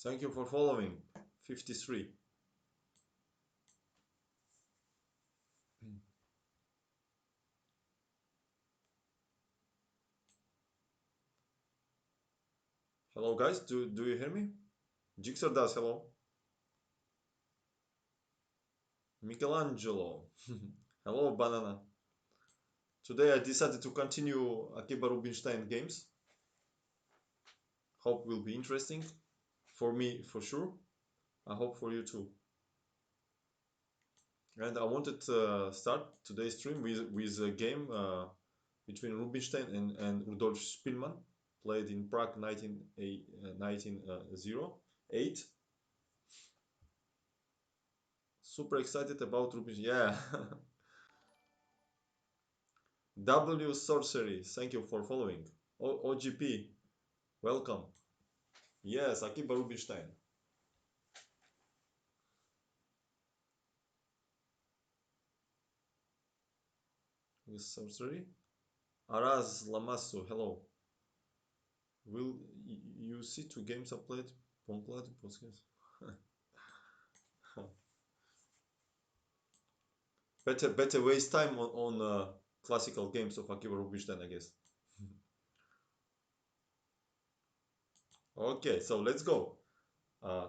Thank you for following. 53. Hello guys, do you hear me? Jigsaw does, hello. Michelangelo. Hello banana. Today I decided to continue Akiba Rubinstein games. Hope will be interesting. For me, for sure. I hope for you too. And I wanted to start today's stream with a game between Rubinstein and Rudolf Spielmann, played in Prague 1908. Super excited about Rubinstein. Yeah. W Sorcery, thank you for following. OGP, welcome. Yes, Akiba Rubinstein. With Sorcery. Araz Lamasu, hello. Will you see two games I played? Ponklad, podcast. Better waste time on classical games of Akiba Rubinstein, I guess. Okay, so let's go.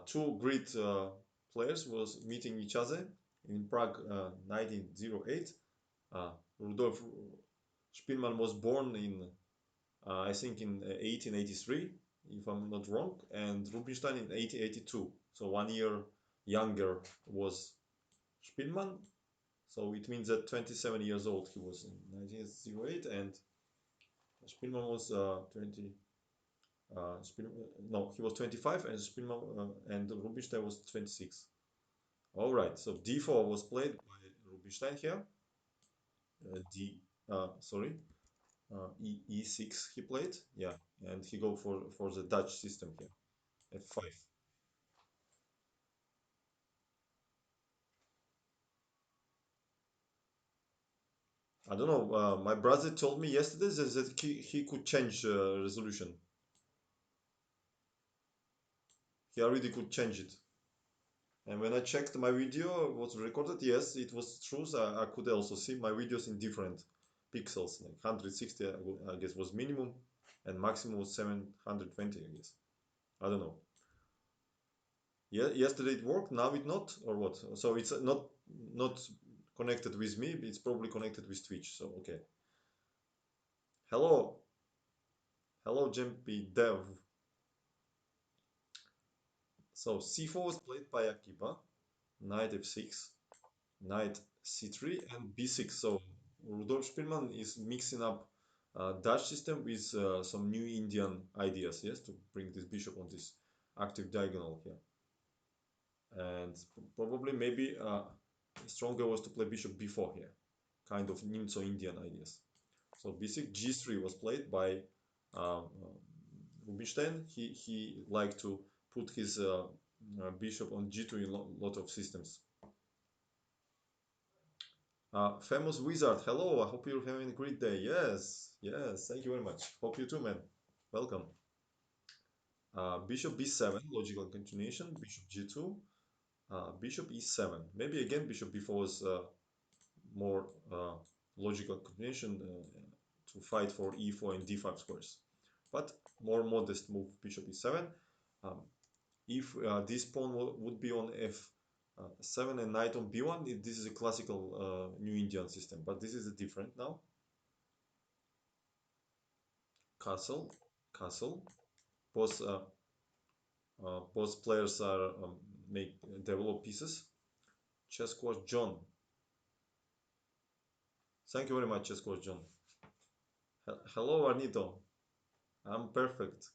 Two great players was meeting each other in Prague 1908. Rudolf Spielmann was born in, I think, in 1883, if I'm not wrong, and Rubinstein in 1882. So 1 year younger was Spielmann. So it means that 27 years old he was in 1908, and Spielmann was 20. No, he was 25, and Spielmann and Rubinstein was 26. All right, so d4 was played by Rubinstein here. D, sorry, e6 he played, yeah, and he go for the Dutch system here, f5. I don't know. My brother told me yesterday that he could change resolution. He already could change it. And when I checked my video was recorded, yes, it was true. So I could also see my videos in different pixels, like 160, I guess was minimum, and maximum was 720, I guess. I don't know. Yeah, yesterday it worked, now it not, or what? So it's not connected with me. It's probably connected with Twitch. So okay. Hello, hello, Jempi Dev. So c4 was played by Akiba, knight f6, knight c3, and b6. So Rudolf Spielmann is mixing up Dutch system with some new Indian ideas, yes, to bring this bishop on this active diagonal here. And probably maybe stronger was to play bishop b4 here, kind of Nimzo Indian ideas. So b6, g3 was played by Rubinstein. He liked to put his bishop on g2 in lot of systems. Famous wizard, hello. I hope you're having a great day. Yes, yes. Thank you very much. Hope you too, man. Welcome. Bishop b7, logical continuation. Bishop g2. Bishop e7. Maybe again bishop b4 is more logical continuation to fight for e4 and d5 squares. But more modest move, bishop e7. Um, if this pawn would be on f7 and knight on b1, this is a classical New Indian system, but this is different now. Castle, castle. Both both players are make develop pieces. Chess coach John. Thank you very much, chess coach John. Hello, Arnito. I'm perfect.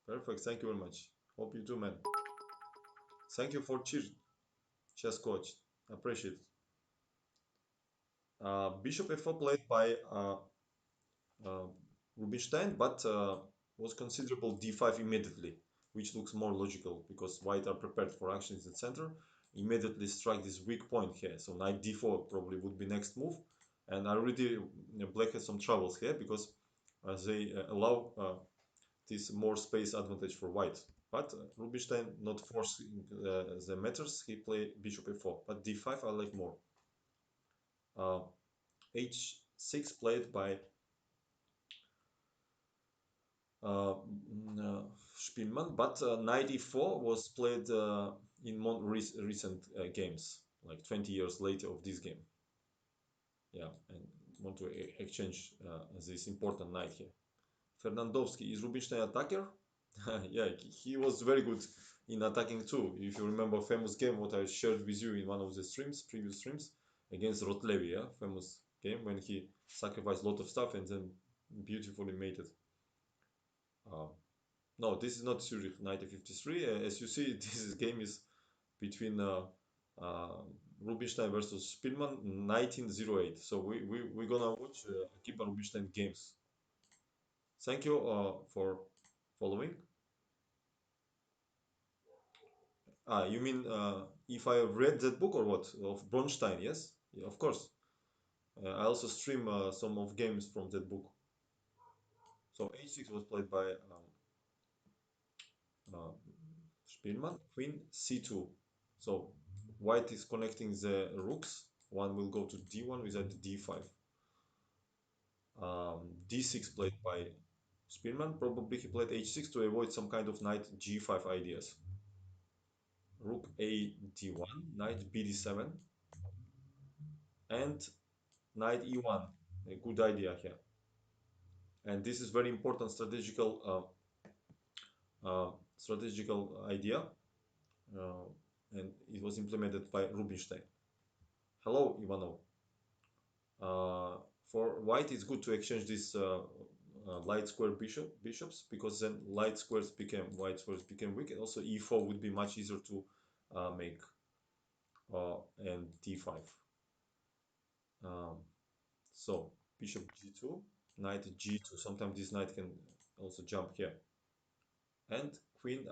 Perfect. Thank you very much. Hope you too, man. Thank you for cheer, chess coach. Appreciate it. Bishop f4 played by uh, Rubinstein, but was considerable d5 immediately, which looks more logical because white are prepared for actions in the center. Immediately strike this weak point here. So knight d4 probably would be next move. And already black has some troubles here because they allow this more space advantage for white. But Rubinstein not forcing the matters. He play bishop a4, but d5 I like more. Uh, h6 played by Spielmann, but knight e4 was played in more recent games, like 20 years later of this game. Yeah, and want to exchange this important knight here. Fernandowski, is Rubinstein attacker? Yeah, he was very good in attacking too. If you remember famous game what I shared with you in one of the streams, previous streams, against Rotlevi, yeah, famous game when he sacrificed a lot of stuff and then beautifully made it. Uh, no, this is not Zurich 1953. As you see, game is between uh, Rubinstein versus Spielmann 1908. So we're gonna watch Akiba Rubinstein games. Thank you for following. Ah, you mean if I read that book or what? Of Bronstein, yes? Yeah, of course. I also stream some of games from that book. So h6 was played by uh, Spielmann. Queen c2. So white is connecting the rooks. One will go to d1 without d5. D6 played by Spielmann. Probably he played h6 to avoid some kind of knight g5 ideas. Rook a d1, knight b d7, and knight e1. A good idea here. And this is very important strategical idea, uh, and it was implemented by Rubinstein. Hello, Ivanov. Uh, for white, it's good to exchange these light square bishops because then white squares became weak, and also e4 would be much easier to make, and d5. Um, so bishop g2, knight g2. Sometimes this knight can also jump here, and queen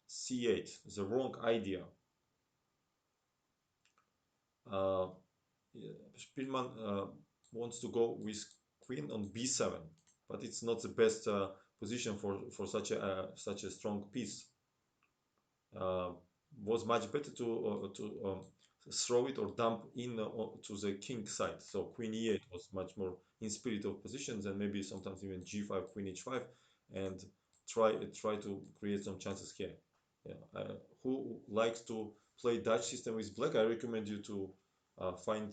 c8. The wrong idea. Uh, Spielmann wants to go with queen on b7, but it's not the best position for such a strong piece. Uh, was much better to throw it or dump in to the king side. So queen e8 was much more in spirit of positions, and maybe sometimes even g5, queen h5, and try to create some chances here. Yeah. Who likes to play Dutch system with black? I recommend you to find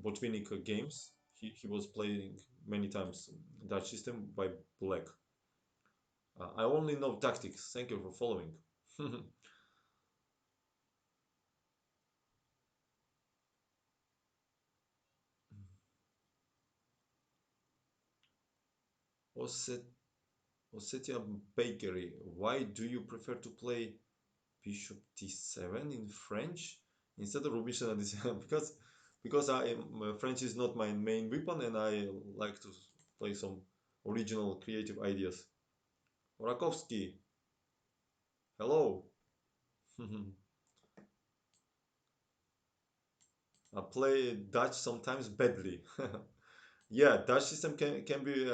Botvinnik games. He was playing many times Dutch system by black. I only know tactics. Thank you for following. Osset Ossetia Bakery. Why do you prefer to play Bishop d7 in French instead of Rubinstein at d7? Because French is not my main weapon, and I like to play some original creative ideas. Rakovsky, hello. I play Dutch sometimes badly. Yeah, Dutch system can be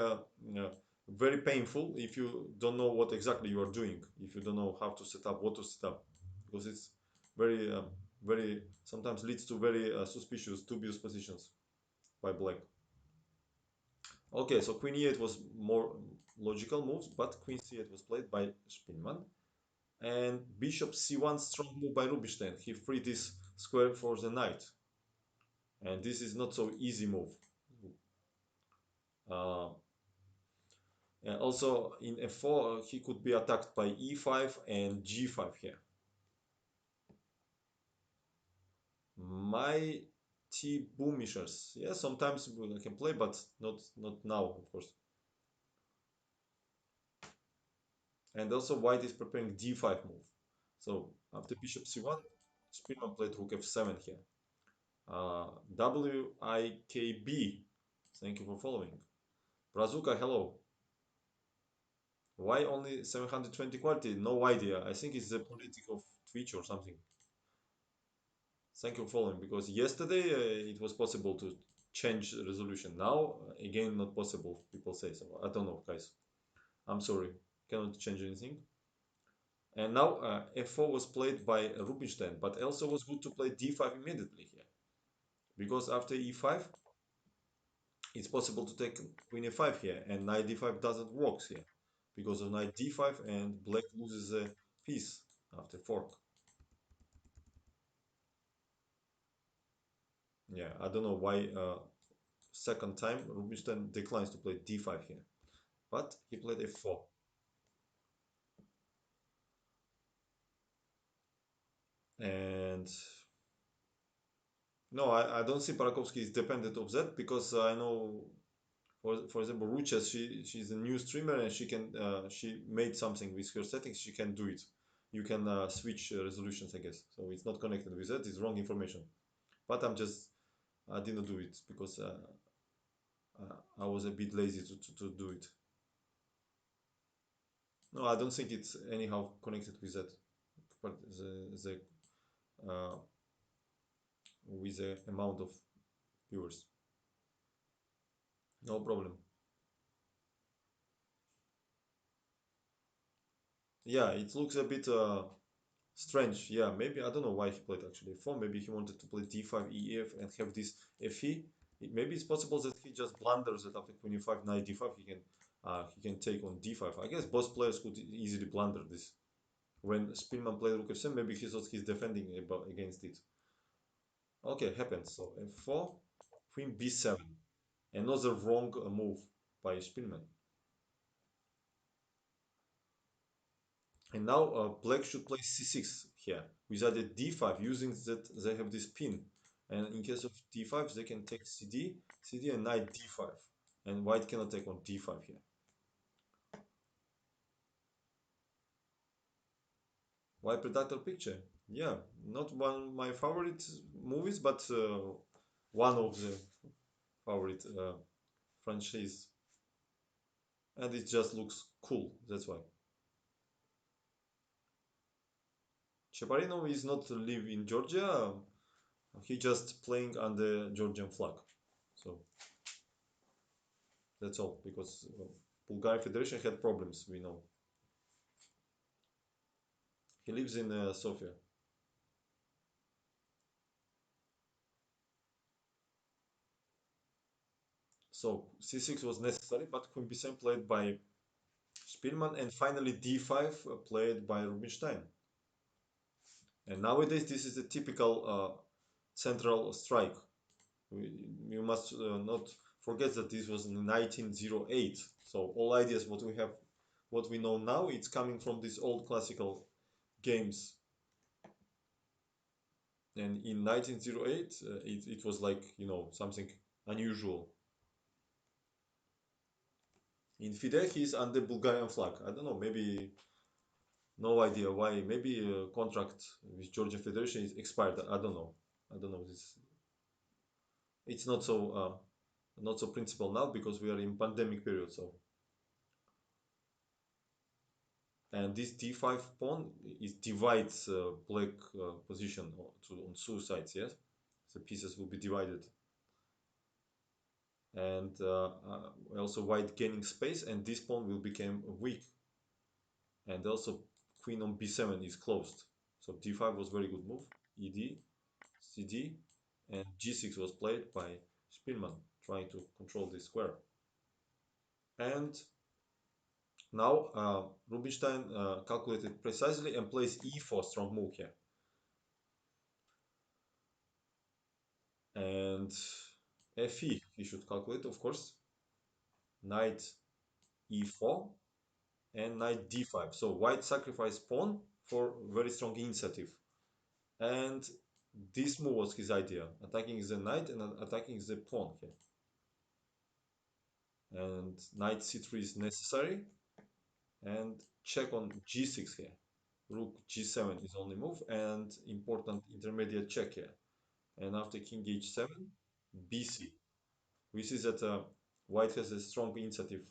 very painful if you don't know what exactly you are doing. If you don't know how to set up, what to set up, because it's very very sometimes leads to very suspicious, dubious positions by black. Okay, so queen e8 was more logical moves, but queen c8 was played by Spielmann, and bishop c1 strong move by Rubinstein. He freed this square for the knight, and this is not so easy move. Uh, and also in f4, he could be attacked by e5 and g5 here. My T boomishers. Yeah, sometimes I can play, but not now, of course. And also white is preparing d5 move. So after bishop c1, Spielmann played rook f7 here. WIKB. Thank you for following. Brazuka, hello. Why only 720 quality? No idea. I think it's the politic of Twitch or something. Thank you for following, because yesterday it was possible to change the resolution. Now, again, not possible, people say. So I don't know, guys. I'm sorry. Cannot change anything. And now f4 was played by Rubinstein, but also was good to play d5 immediately here. Because after e5, it's possible to take queen a5 here, and knight d5 doesn't work here. Because of knight d5, and black loses a piece after fork. Yeah, I don't know why second time Rubinstein declines to play d5 here. But he played f4. And no, I don't see Parakovsky is dependent of that because I know, for example, Rucha, she's a new streamer and she made something with her settings. She can do it. You can switch resolutions, I guess. So it's not connected with that. It's wrong information. But I didn't do it because I was a bit lazy to do it. No, I don't think it's anyhow connected with that. But with the amount of viewers. No problem. Yeah, it looks a bit strange. Yeah, maybe I don't know why he played actually f4. Maybe he wanted to play d5, ef, and have this fe. Maybe it's possible that he just blunders that after queen e5, knight d5, he can take on d5. I guess both players could easily blunder this. When Spielman played rook f7, maybe he thought he's defending against it. Okay, happens. So f4, queen b7. Another wrong move by Spielman. And now black should play c6 here with either d5, using that they have this pin. And in case of d5, they can take cd, and knight d5. And white cannot take on d5 here. White Predator picture. Yeah, not one of my favorite movies, but one of the favorite franchise. And it just looks cool, that's why. Chaparino is not live in Georgia. He just playing under Georgian flag. So that's all, because Bulgarian Federation had problems, we know. He lives in Sofia. So c6 was necessary, but queen b7 played by Spielman, and finally d5 played by Rubinstein. And nowadays, this is a typical central strike. We must not forget that this was in 1908. So all ideas what we have, what we know now, it's coming from these old classical games. And in 1908, it was like, something unusual. In FIDE, he's under Bulgarian flag. I don't know, maybe no idea why. Maybe a contract with Georgian Federation is expired. I don't know. I don't know this. It's not so principal now because we are in pandemic period. So, and this d5 pawn is divides black position on two sides. Yes, the pieces will be divided, and also white gaining space, and this pawn will become weak, and also queen on b7 is closed. So d5 was very good move. Ed, cd, and g6 was played by Spielman, trying to control this square. And now Rubinstein calculated precisely and plays e4, strong move here. And fe, he should calculate, of course. Knight e4 and knight d5. So white sacrifice pawn for very strong initiative. And this move was his idea, attacking the knight and attacking the pawn here. And knight c3 is necessary, and check on g6 here. Rook g7 is only move, and important intermediate check here. And after king h7, bc. We see that white has a strong initiative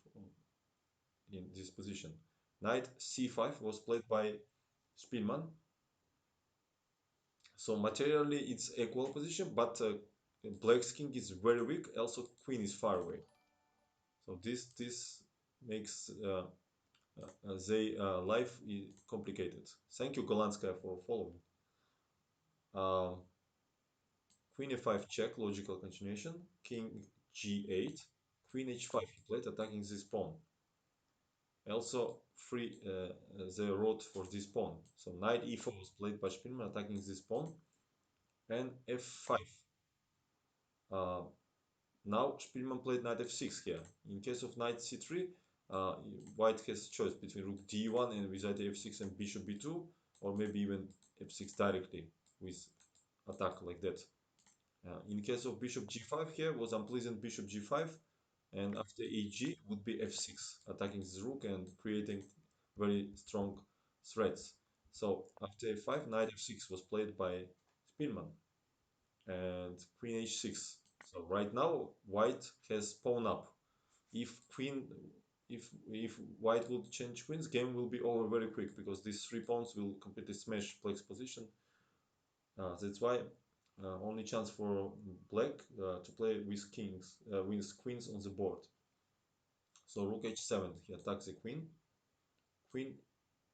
in this position. Knight c5 was played by Spielman. So materially it's equal position, but black's king is very weak. Also queen is far away. So this makes They life is complicated. Thank you, Golanskaya, for following. Um, Queen f5 check, logical continuation. King g8. Queen h5 he played, attacking this pawn. Also, free the road for this pawn. So knight e4 was played by Spielmann, attacking this pawn. And f5. Uh, Now Spielmann played knight f6 here. In case of knight c3, uh, white has choice between rook d1 and with knight f6 and bishop b2, or maybe even f6 directly with attack like that. In case of bishop g5 here was unpleasant bishop g5, and after eg would be f6, attacking this rook and creating very strong threats. So after f5, knight f6 was played by Spielmann and queen h6. So right now white has pawn up. If queen, if white would change queens, game will be over very quick because these three pawns will completely smash black's position. That's why only chance for black to play with kings, with queens on the board. So rook h7, he attacks the queen. Queen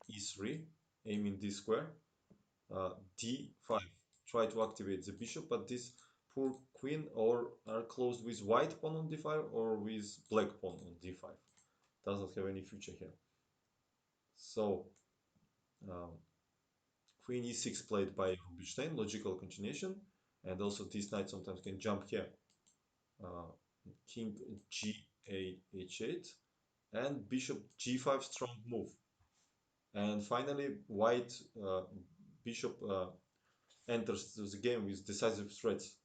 e3, aiming d square. D5, try to activate the bishop, but this poor queen or are closed with white pawn on d5 or with black pawn on d5. Doesn't have any future here. So um, queen e6 played by Rubinstein, logical continuation, and also this knight sometimes can jump here. Uh, King g8 h8 and bishop g5 strong move. And finally, white bishop enters the game with decisive threats.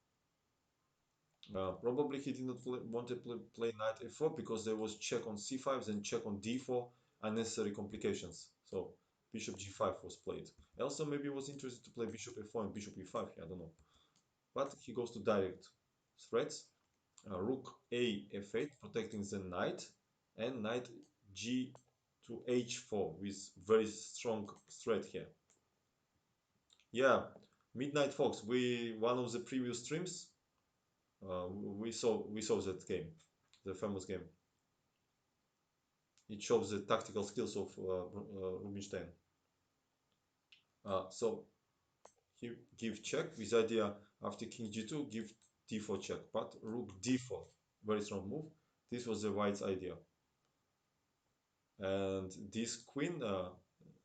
Probably he did not want to play knight f4 because there was check on c5, then check on d4, unnecessary complications. So bishop g5 was played. Also, maybe he was interested to play bishop f4 and bishop e5 here, I don't know. But he goes to direct threats. Rook a f8, protecting the knight, and knight g to h4 with very strong threat here. Yeah, Midnight Fox. We one of the previous streams we saw that game, the famous game. It shows the tactical skills of Rubinstein. So he give check with idea after king g2 give d4 check, but rook d4, very strong move. This was the white's idea, and this queen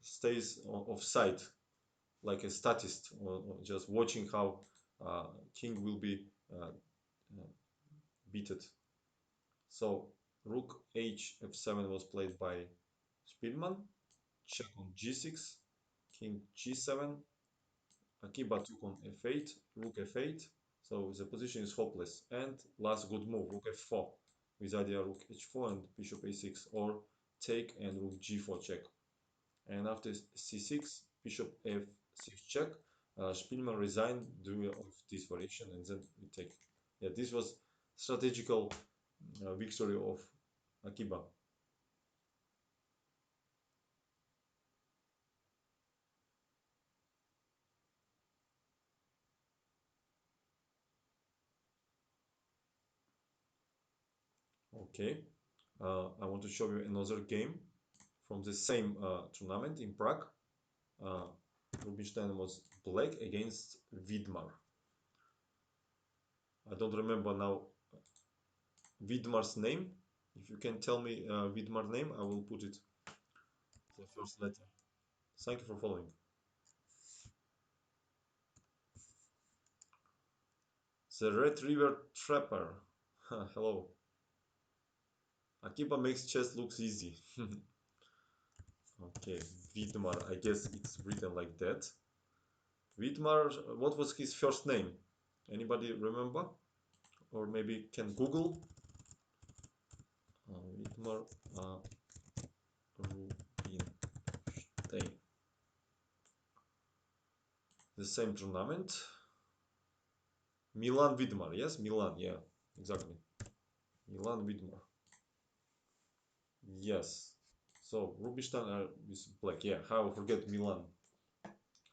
stays offside like a statist, or just watching how king will be beaten. So rook h f7 was played by Spielmann. Check on g6, king g7, Akiba took on f8, rook f8. So the position is hopeless. And last good move, rook f4, with idea rook h4 and bishop a6, or take and rook g4 check. And after c6, bishop f6 check, Spielmann resigned due of this variation, and then we take. Yeah, this was strategical victory of Akiba. Okay, I want to show you another game from the same tournament in Prague. Uh, Rubinstein was black against Vidmar. I don't remember now Vidmar's name. If you can tell me Vidmar name, I will put it the first letter. Thank you for following. The Red River Trapper. Hello. Akiba makes chess looks easy. Okay, Vidmar. I guess it's written like that. Vidmar, what was his first name? Anybody remember? Or maybe can Google? Vidmar Rubinstein. The same tournament. Milan Vidmar. Yes, Milan. Yeah, exactly. Milan Vidmar. Yes. So Rubinstein is black. Yeah, how I forget Milan.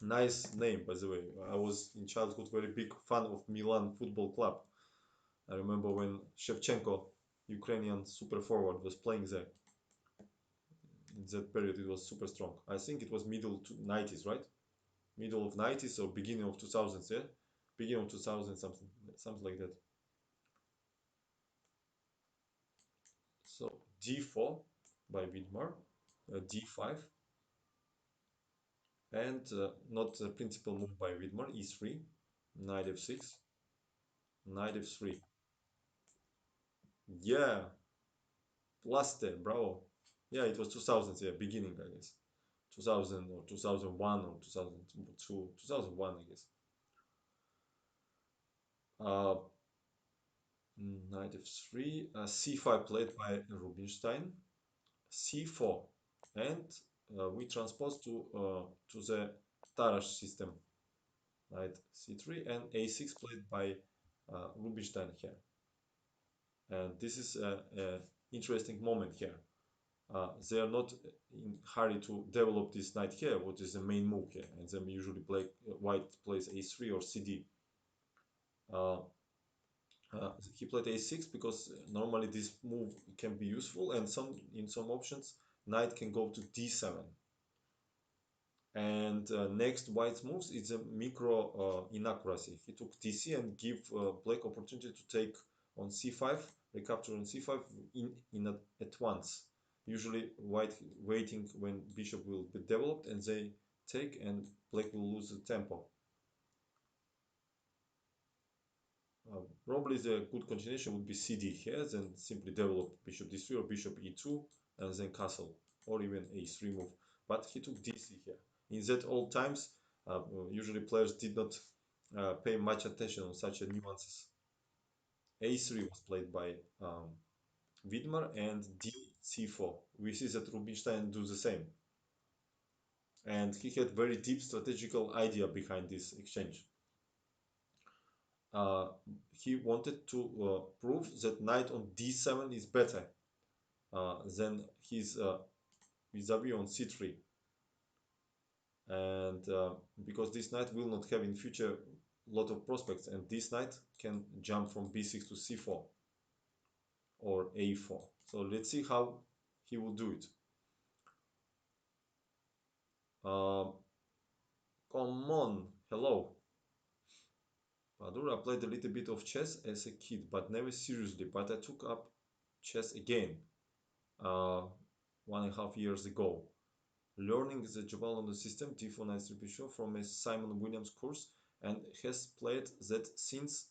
Nice name, by the way. I was in childhood very big fan of Milan Football Club. I remember when Shevchenko, Ukrainian super forward, was playing there. In that period, it was super strong. I think it was middle to 90s, right? Middle of 90s or beginning of 2000s, yeah? Beginning of 2000, something like that. So d4 by Widmar, d5, and not the principal move by Widmar, e3, knight f6, knight f3. Yeah, last step, bravo. Yeah, it was 2000s, yeah, beginning, I guess. 2000 or 2001 or 2002, 2001, I guess. Uh, Knight f3, c5 played by Rubinstein, c4, and we transpose to the Tarrasch system, knight c3, and a6 played by Rubinstein here. And this is a interesting moment here. They are not in hurry to develop this knight here, what is the main move here, and then usually play white plays a3 or cd. Uh, he played a6 because normally this move can be useful, and in some options knight can go to d7. And next white moves is a micro inaccuracy. He took dc and give black opportunity to take on c5, recapture on c5 at once. Usually white waiting when bishop will be developed and they take, and black will lose the tempo. Probably the good continuation would be cd here, then simply develop bishop d3 or bishop e2, and then castle, or even a3 move. But he took dc here. In that old times, usually players did not pay much attention on such a nuances. a3 was played by Widmar, and dc4. We see that Rubinstein do the same. And he had very deep strategical idea behind this exchange. Uh, he wanted to prove that knight on d7 is better than his vis-a-vis on c3, and because this knight will not have in future a lot of prospects, and this knight can jump from b6 to c4 or a4. So let's see how he will do it. uh, Come on, hello. Baadur, I played a little bit of chess as a kid, but never seriously. But I took up chess again uh, 1.5 years ago, learning the Jobava system D4 Knight Bishop from a Simon Williams course, and has played it since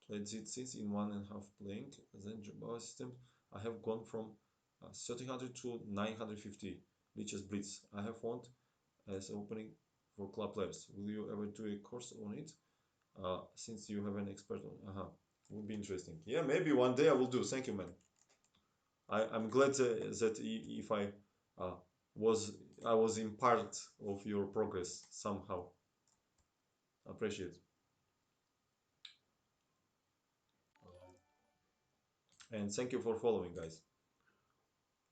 in 1.5 playing. Then Jobava system, I have gone from 1300 to 950 lichess blitz. I have found as opening for club players. Will you ever do a course on it? Since you have an expert on, would be interesting. Yeah, maybe one day I will do. Thank you, man. I'm glad that if uh, was I was in part of your progress somehow. Appreciate. And thank you for following, guys.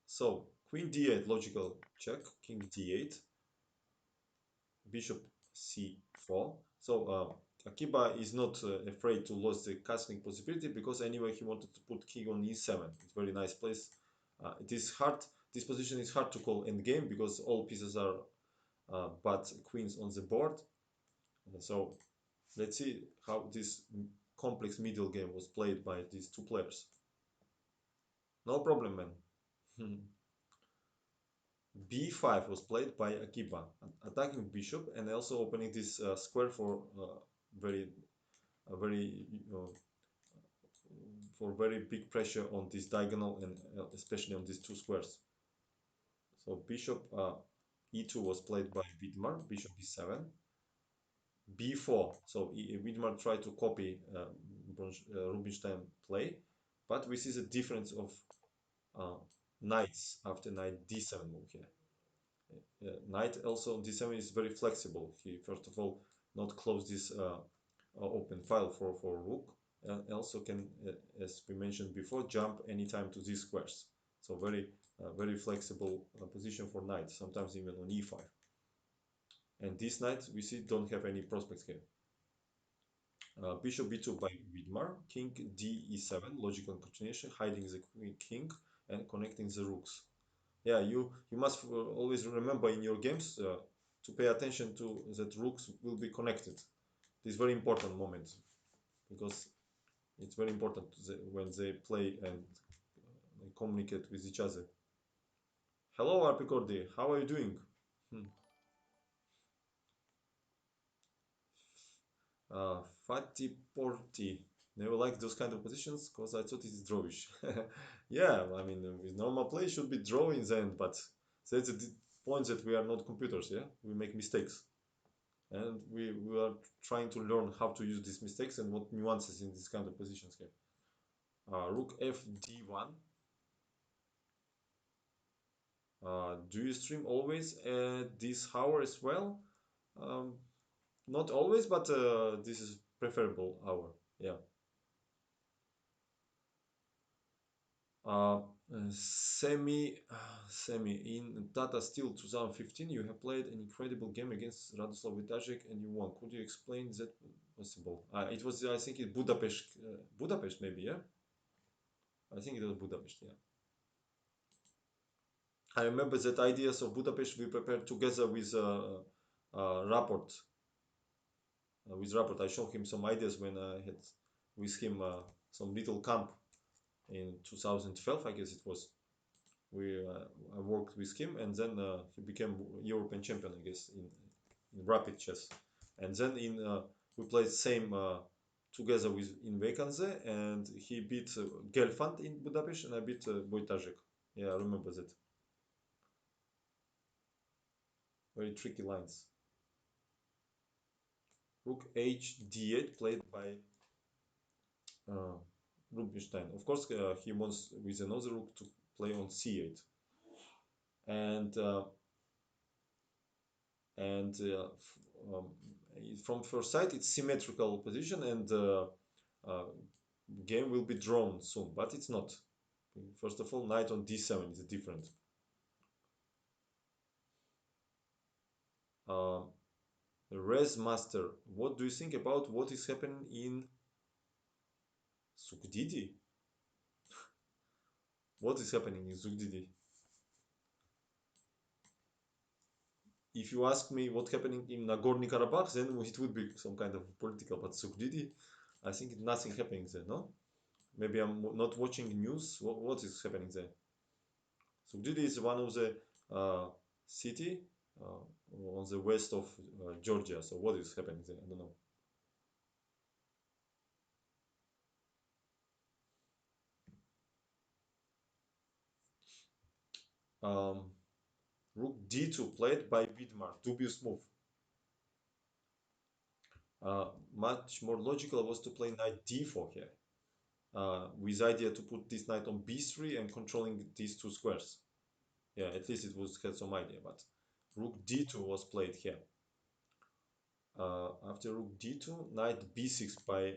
So Queen d8, logical check. King d8, Bishop c4. So Akiba is not afraid to lose the castling possibility, because anyway he wanted to put king on e7. It's very nice place. It is hard. This position is hard to call endgame because all pieces are but queens on the board. So let's see how this complex middle game was played by these two players. No problem, man. b5 was played by Akiba, attacking bishop and also opening this square for very for very big pressure on this diagonal, and especially on these two squares. So bishop e2 was played by Widmar, bishop e7, b4. So Widmar tried to copy Rubinstein play, but we see the difference of uh, knights after knight d7 move here. Knight also on d7 is very flexible. He first of all not close this open file for rook, and also can, as we mentioned before, jump anytime to these squares. So very flexible position for knight, sometimes even on e5. And these knights we see don't have any prospects here. Bishop b2 by Widmar, king d e7, logical continuation, hiding the king and connecting the rooks. Yeah, you must always remember in your games to pay attention to that rooks will be connected. This very important moment because it's very important when they play and communicate with each other. Hello, Arpicordi. How are you doing? Hmm. Fatty Porty. Never liked those kind of positions because I thought it's drawish. Yeah, I mean, with normal play should be draw in the end, but that's the point that we are not computers. Yeah, we make mistakes, and we are trying to learn how to use these mistakes and what nuances in these kind of positions here. Rook F D1. Do you stream always at this hour as well? Um, Not always, but this is preferable hour. Yeah. Uh, Semi in Tata Steel 2015, you have played an incredible game against Radoslav Vitajek and you won. Could you explain that possible? It was, I think, in Budapest. Budapest, maybe, yeah? I think it was Budapest, yeah. I remember that ideas of Budapest we prepared together Rapport. With Rapport, I showed him some ideas when I had with him some little camp in 2012, I guess it was. We I worked with him, and then he became European champion, I guess, in rapid chess. And then in we played same together with in Vacanze, and he beat Gelfand in Budapest, and I beat Wojtaszek. Yeah, I remember that. Very tricky lines. Rook H D8 played by uh, Rubinstein. Of course, he wants with another rook to play on C8, and and um, from first sight it's symmetrical position and uh, game will be drawn soon, but it's not. First of all, knight on d7 is different. uh, Res Master, what do you think about what is happening in Sukdidi? What is happening in Sukdidi? If you ask me what's happening in Nagorno Karabakh, then it would be some kind of political, but Sukdidi, I think nothing happening there, no? Maybe I'm not watching news. What is happening there? Sugdidi is one of the city on the west of Georgia. So what is happening there? I don't know. Rook d2 played by Vidmar. Dubious move. Much more logical was to play knight d4 here. With idea to put this knight on b3 and controlling these two squares. Yeah, at least it was had some idea. But rook d2 was played here. After rook d2, knight b6 by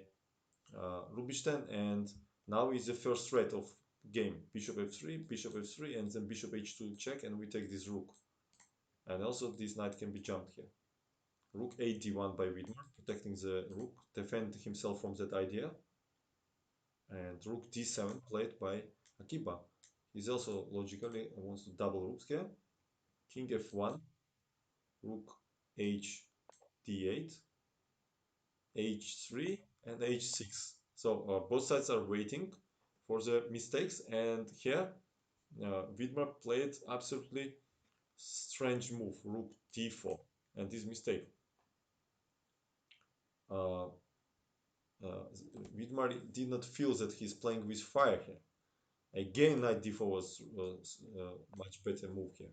Rubinstein, and now is the first threat of game. Bishop f3, and then bishop h2 check, and we take this rook. And also this knight can be jumped here. Rook a d1 by Widmer, protecting the rook, defend himself from that idea. And rook d7 played by Akiba. He's also logically wants to double rooks here. King f1, rook h d8, h3, and h6. So both sides are waiting for the mistakes, and here Widmer played absolutely strange move, rook d4, and this mistake. Uh, uh, Widmer did not feel that he's playing with fire here. Again, knight d4 was much better move here.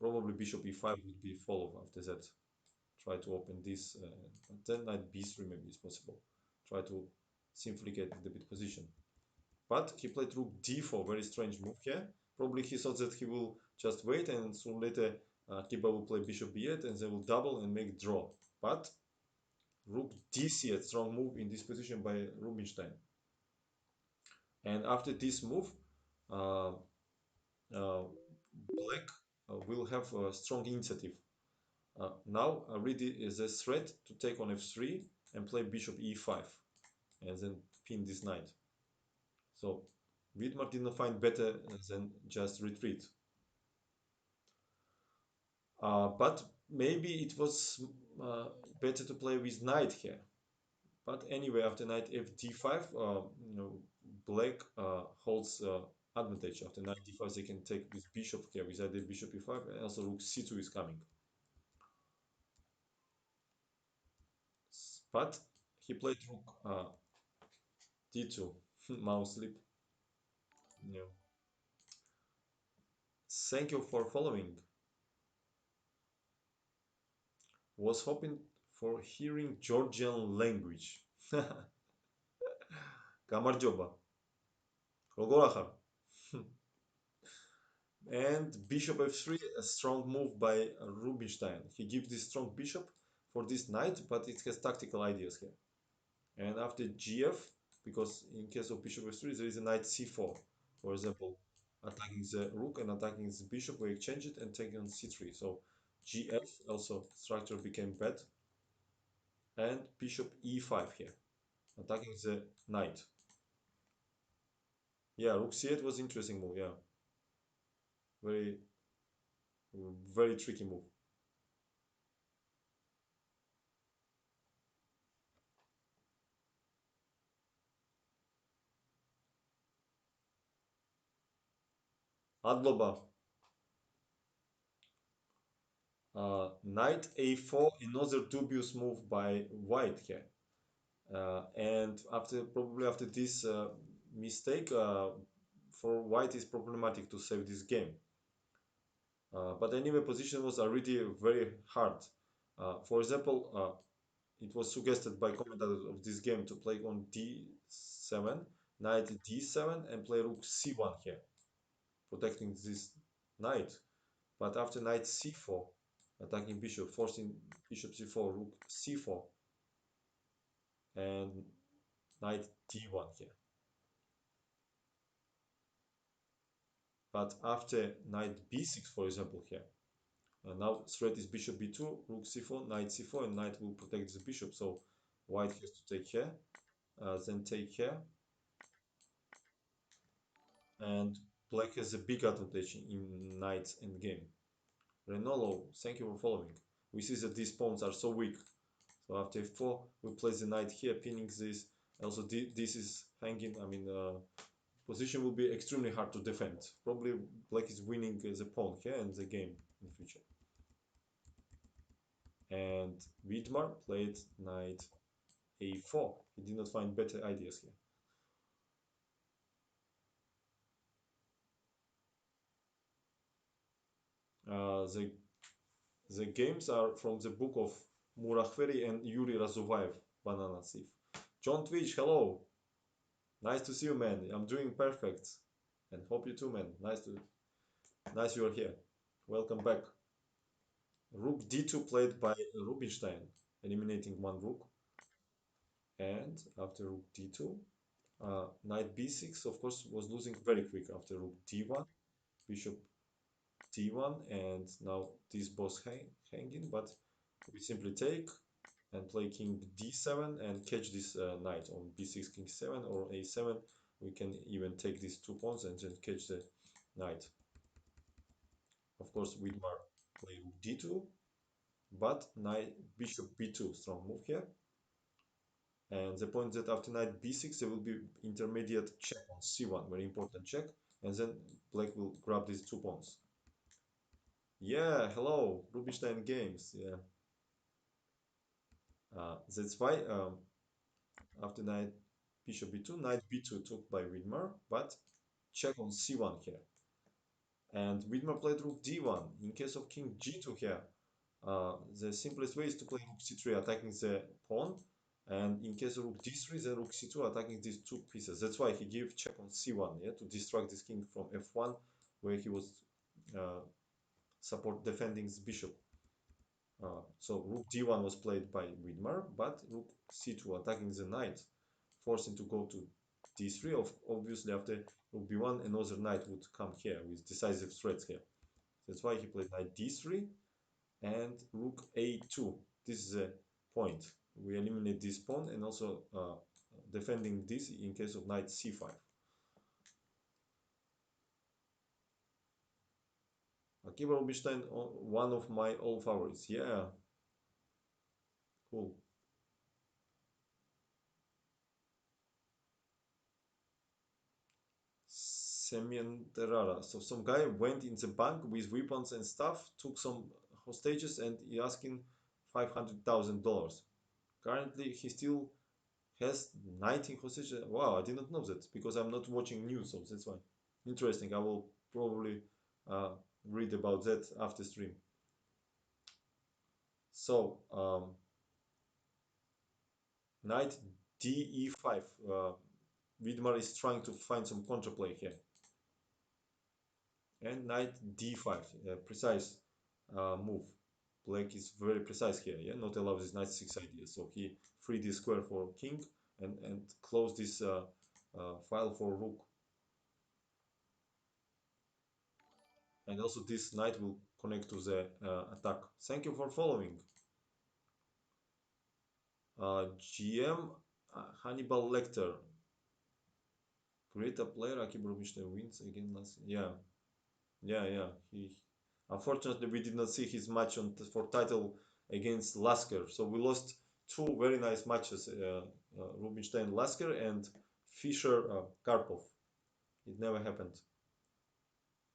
Probably bishop e5 would be follow after that. Try to open this, but then knight b3 maybe is possible. Try to simplify the bit position. But he played rook d4, very strange move here. Probably he thought that he will just wait and soon later Akiba will play bishop b8 and they will double and make draw. But rook d8, strong move in this position by Rubinstein. And after this move, uh, uh, black will have a strong initiative. Now ready is a threat to take on f3 and play bishop e5 and then pin this knight. So Widmar did not find better than just retreat. But maybe it was uh, better to play with knight here. But anyway, after knight f d5, black holds advantage. After knight d5, they can take with bishop here with either bishop e5, and also rook c2 is coming. But he played rook d2, mouse slip. Yeah. Thank you for following. Was hoping for hearing Georgian language. Gamarjoba. Rogorachar. And bishop f3, a strong move by Rubinstein. He gives this strong bishop for this knight, but it has tactical ideas here. And after gf, because in case of bishop f3, there is a knight c4, for example, attacking the rook and attacking the bishop, we exchange it and take on c3. So gf, also structure became bad, and bishop e5 here, attacking the knight. Yeah, rook c8 was interesting move. Yeah, very, very tricky move. Adloba, knight a4, another dubious move by white here. And probably after this mistake, for white is problematic to save this game. But anyway, position was already very hard. For example, it was suggested by commentators of this game to play on d7, knight d7, and play rook c1 here, protecting this knight. But after knight c4, attacking bishop, forcing bishop c4, rook c4, and knight d1 here. But after knight b6, for example, here, now threat is bishop b2, rook c4, knight c4, and knight will protect the bishop. So white has to take here, then take here, and black has a big advantage in knight's endgame. Renolo, thank you for following. We see that these pawns are so weak. So after f4, we place the knight here, pinning this. Also, this is hanging. I mean, position will be extremely hard to defend. Probably black is winning the pawn here and the game in the future. And Widmar played knight a4. He did not find better ideas here. The games are from the book of Murakhveri and Yuri Razuvaev, Banana Thief. John Twitch, hello. Nice to see you, man. I'm doing perfect. And hope you too, man. Nice you are here. Welcome back. Rook d2 played by Rubinstein, eliminating one rook. And after rook d2, knight b6, of course, was losing very quick after rook d1, bishop d1, and now these both hanging, but we simply take and play king d7 and catch this knight on b6, king 7 or a7. We can even take these two pawns and then catch the knight. Of course, Widmar play rook d2, but knight bishop b2, strong move here. And the point that after knight b6, there will be intermediate check on c1, very important check, and then black will grab these two pawns. Yeah, hello, Rubinstein Games. Yeah, that's why after knight bishop b2, knight b2 took by Widmar, but check on c1 here. And Widmar played rook d1. In case of king g2 here, the simplest way is to play rook c3 attacking the pawn, and in case of rook d3, then rook c2 attacking these two pieces. That's why he gave check on c1, yeah, to distract this king from f1, where he was uh, support defending the bishop. So rook d1 was played by Widmar, but rook c2 attacking the knight, forcing to go to d3. Obviously, after rook b1, another knight would come here with decisive threats here. That's why he played knight d3 and rook a2. This is a point. We eliminate this pawn and also defending this in case of knight c5. Akiba Rubinstein, one of my old favorites. Yeah, cool. Semyon Terrara. So some guy went in the bank with weapons and stuff, took some hostages, and he asking $500,000. Currently, he still has 19 hostages. Wow, I did not know that because I'm not watching news, so that's why. Interesting. I will probably uh, read about that after stream. So, knight de5. Vidmar is trying to find some counterplay here. And knight d5, precise move. Black is very precise here, yeah, not allow this knight 6 idea. So he freed this square for king and closed this file for rook. And also this knight will connect to the attack. Thank you for following. GM Hannibal Lecter. Great player. Akiba Rubinstein wins again last. Yeah, yeah. He unfortunately we did not see his match on for title against Lasker, so we lost two very nice matches. Rubinstein Lasker and Fischer Karpov. It never happened.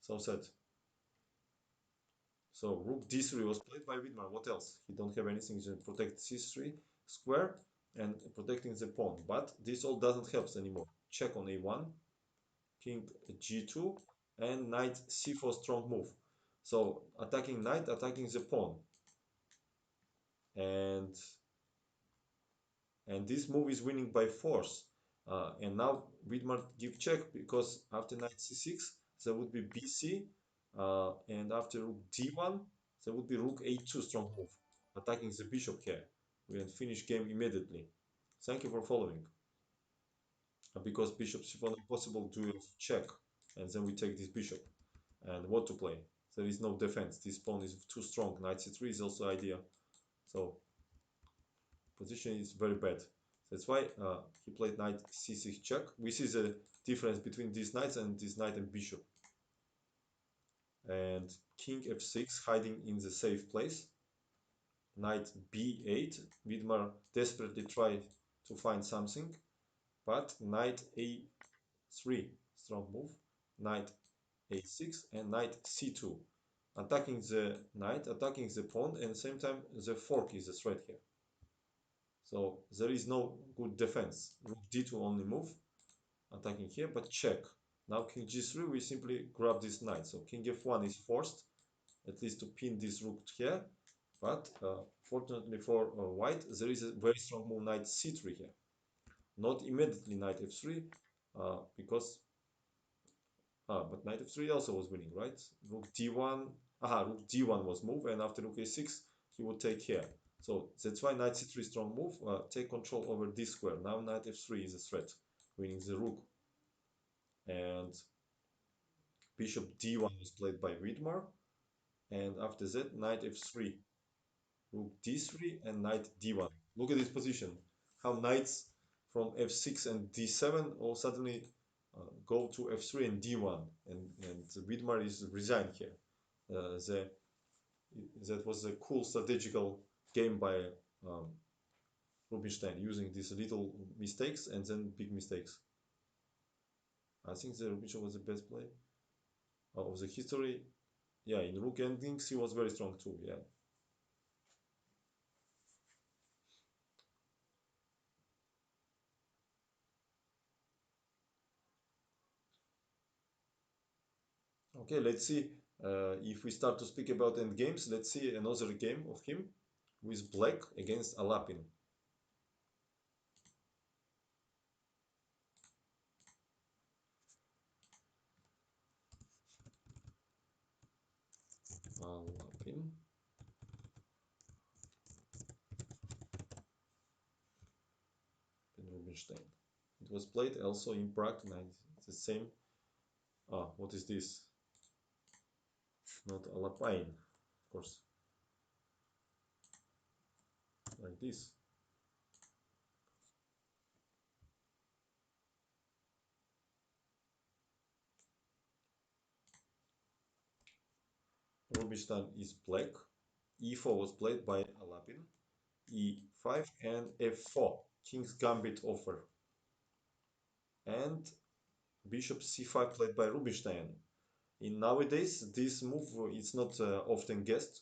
So sad. So rook d3 was played by Widmar. What else? He don't have anything to protect c3 square and protecting the pawn. But this all doesn't help anymore. Check on a1, king g2, and knight c4 strong move. So attacking knight, attacking the pawn. And this move is winning by force. And now Widmar give check because after knight c6 there would be bc, and after rook d1 there would be rook a2 strong move, attacking the bishop here. We can finish game immediately. Thank you for following. Because bishop c4 impossible to check, and then we take this bishop. And what to play? There is no defense. This pawn is too strong. Knight c3 is also idea. So position is very bad. That's why he played knight c6 check. We see the difference between these knights and this knight and bishop. And king f6 hiding in the safe place. Knight b8. Widmar desperately tried to find something, but knight a3 strong move. Knight a6 and knight c2. Attacking the knight, attacking the pawn, and at the same time the fork is a threat here. So there is no good defense. Rook d2 only move, attacking here, but check. Now king g3, we simply grab this knight. So king f1 is forced, at least to pin this rook here. But fortunately for white, there is a very strong move knight c3 here. Not immediately knight f3, because but knight f3 also was winning, right? Rook d1, rook d1 was move, and after rook a6, he would take here. So that's why knight c3 strong move, take control over this square. Now knight f3 is a threat, winning the rook. And bishop d1 was played by Widmar, and after that knight f3, rook d3, and knight d1. Look at this position, how knights from f6 and d7 all suddenly go to f3 and d1, and Widmar is resigned here. That was a cool strategical game by um, Rubinstein, using these little mistakes and then big mistakes. I think the Rubinstein was the best play of the history. Yeah, in rook endings he was very strong too. Yeah. Okay, let's see if we start to speak about end games. Let's see another game of him with black against Alapin. Alapin. Rubinstein. It was played also in Prague. The same. What is this? Not Alapine, of course. Like this. Rubinstein is black. E4 was played by Alapin. E5 and F4. King's Gambit offer. And Bishop C5 played by Rubinstein. In nowadays, this move is not often guessed.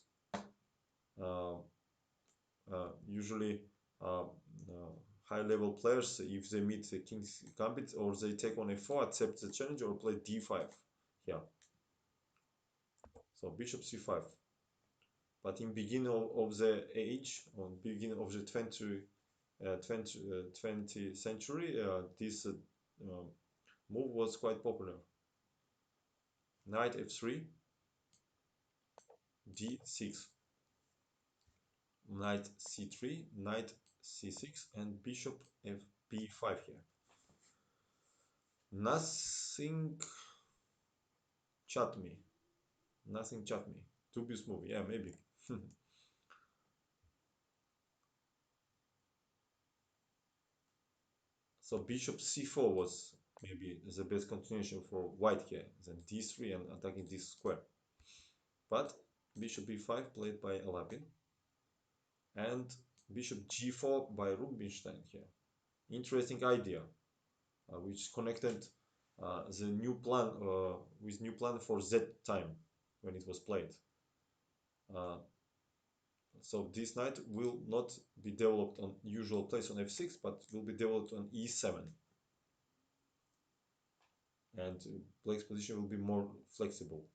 Uh, Usually, uh, high-level players, if they meet the King's Gambit or they take on F4, accept the challenge or play D5. Yeah, so Bishop C5. But in beginning of the age, or beginning of the 20th century, this move was quite popular. Knight F3, D6, Knight C3, Knight C6, and Bishop B5 here. Nothing chat me. Nothing chat me. Dubious move. Yeah, maybe. So Bishop C4 was maybe the best continuation for white here. Then D3 and attacking this square. But Bishop B5 played by Alapin and Bishop G4 by Rubinstein here. Interesting idea, which connected the new plan with new plan for Z time when it was played. Uh, so this knight will not be developed on usual place on f6, but will be developed on e7, and black's position will be more flexible.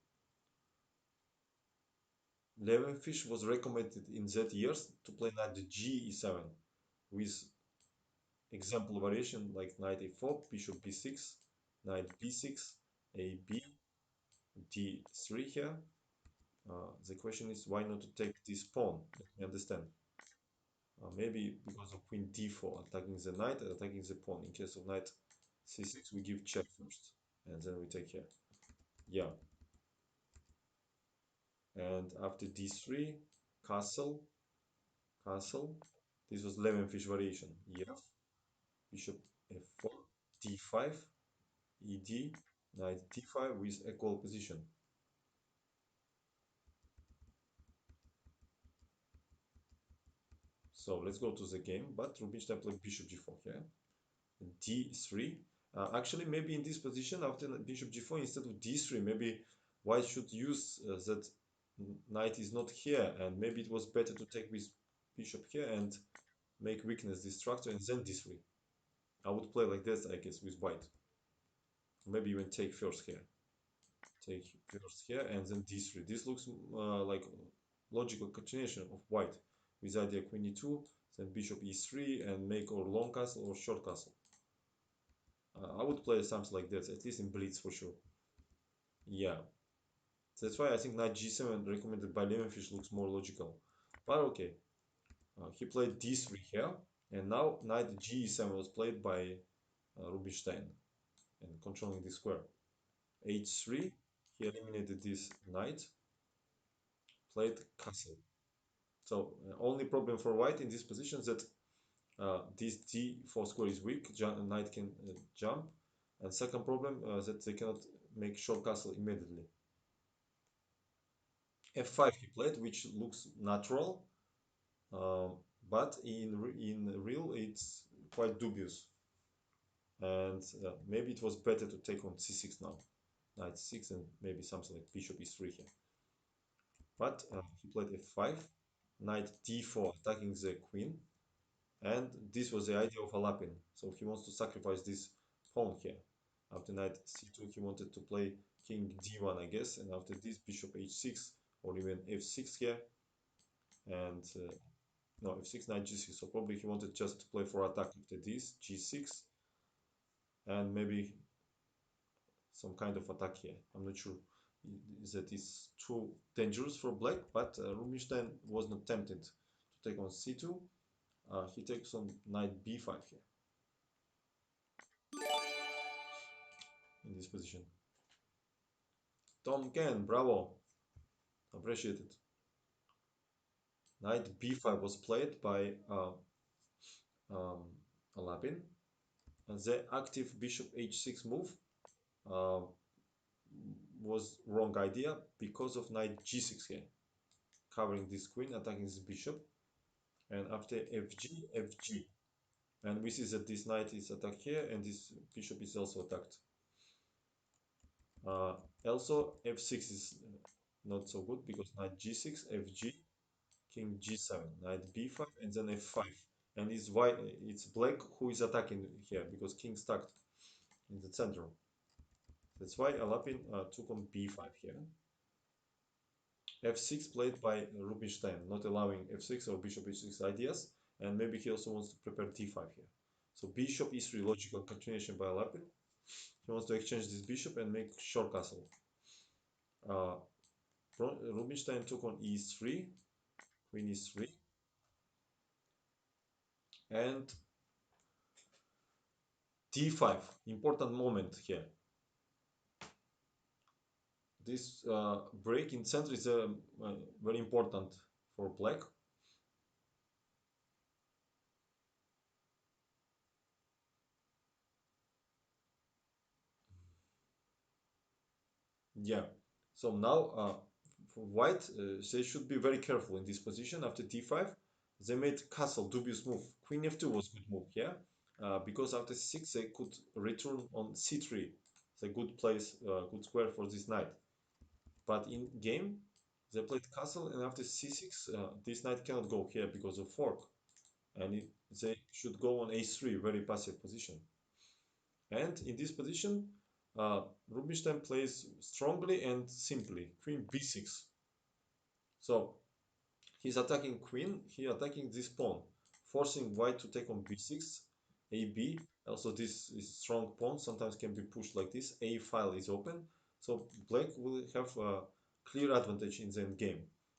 Levenfish was recommended in Z years to play knight g e7 with example variation like knight a4, bishop b6, knight b6, a b, d3 here. The question is why not to take this pawn? Let me understand. Maybe because of queen d4, attacking the knight and attacking the pawn. In case of knight c6, we give check first, and then we take here. Yeah. And after d3, castle, castle. This was Levenfish variation. Ef, bishop f4, d5, ed, knight d5 with equal position. So let's go to the game, but Rubinstein played bishop g4 here. D3. Actually, maybe in this position, after bishop g4, instead of d3, maybe white should use that knight is not here, and maybe it was better to take with bishop here and make weakness this structure, and then d3. I would play like this, I guess, with white. Maybe even take first here. Take first here, and then d3. This looks like logical continuation of white with idea queen e2, then bishop e3, and make or long castle or short castle. I would play something like that, at least in blitz for sure. Yeah, that's why I think knight g7 recommended by Levenfish looks more logical. But okay, he played d3 here, and now knight g7 was played by Rubinstein and controlling the square. h3, he eliminated this knight, played castle. So only problem for white in this position is that this d4 square is weak, knight can jump, and second problem that they cannot make short castle immediately. f5 he played, which looks natural, but in real it's quite dubious. And maybe it was better to take on c6 now, knight 6, and maybe something like bishop e3 here. But he played f5, knight d4 attacking the queen, and this was the idea of Alapin. So he wants to sacrifice this pawn here. After knight c2, he wanted to play king d1, I guess, and after this bishop h6 or even f6 here, and no, f6, knight g6. So probably he wanted just to play for attack after this g6, and maybe some kind of attack here. I'm not sure that is too dangerous for black, but Rubinstein was not tempted to take on c2. He takes on knight b5 here in this position. Tom Ken, bravo, appreciate it. Knight b5 was played by um, Alapin, and the active bishop h6 move uh, was wrong idea because of knight g6 here, covering this queen, attacking this bishop, and after fg, fg. And we see that this knight is attacked here, and this bishop is also attacked. Uh, Also, f6 is not so good because knight g6, fg, king g7, knight b5, and then f5. And it's white, it's black who is attacking here because king stuck in the center. That's why Alapin took on b5 here. f6 played by Rubinstein, not allowing f6 or bishop h6 ideas, and maybe he also wants to prepare d5 here. So bishop e3 logical continuation by Alapin. He wants to exchange this bishop and make short castle. Uh, Rubinstein took on e3, queen e3, and d5. Important moment here. This break in center is very important for black. Yeah. So now for white, they should be very careful in this position. After d5, they made castle, dubious move. Queen f2 was good move, yeah? Because after 6, they could return on c3. It's a good place, good square for this knight. But in game, they played castle, and after c6, this knight cannot go here because of fork. And they should go on a3, very passive position. And in this position, Rubinstein plays strongly and simply, queen b6. So he's attacking queen, he attacking this pawn, forcing white to take on b6, ab. Also, this is strong pawn, sometimes can be pushed like this. A file is open, so black will have a clear advantage in the end game.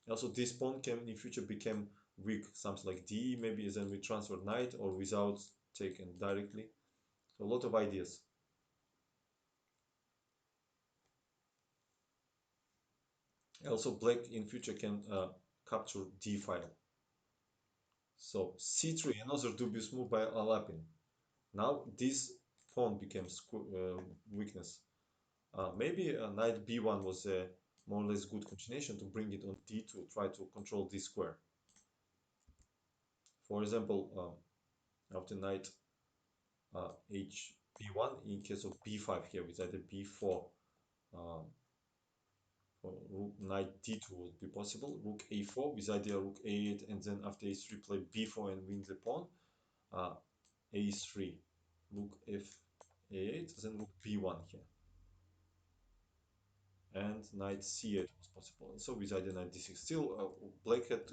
Also, this pawn can in future become weak, something like d, maybe then we transfer knight or without taking directly. So a lot of ideas. Also, black in future can capture d file. So c3, another dubious move by Alapin. Now this pawn becomes weakness. Maybe knight b1 was a more or less good continuation to bring it on d2, try to control this square. For example, after knight h b1, in case of b5 here with either b4, um, for rook knight d2 would be possible. Rook a4 with idea rook a8, and then after a3 play b4 and win the pawn. Uh, a3, rook f a8, then rook b1 here, and knight c8 was possible. And so with idea knight d6, still black had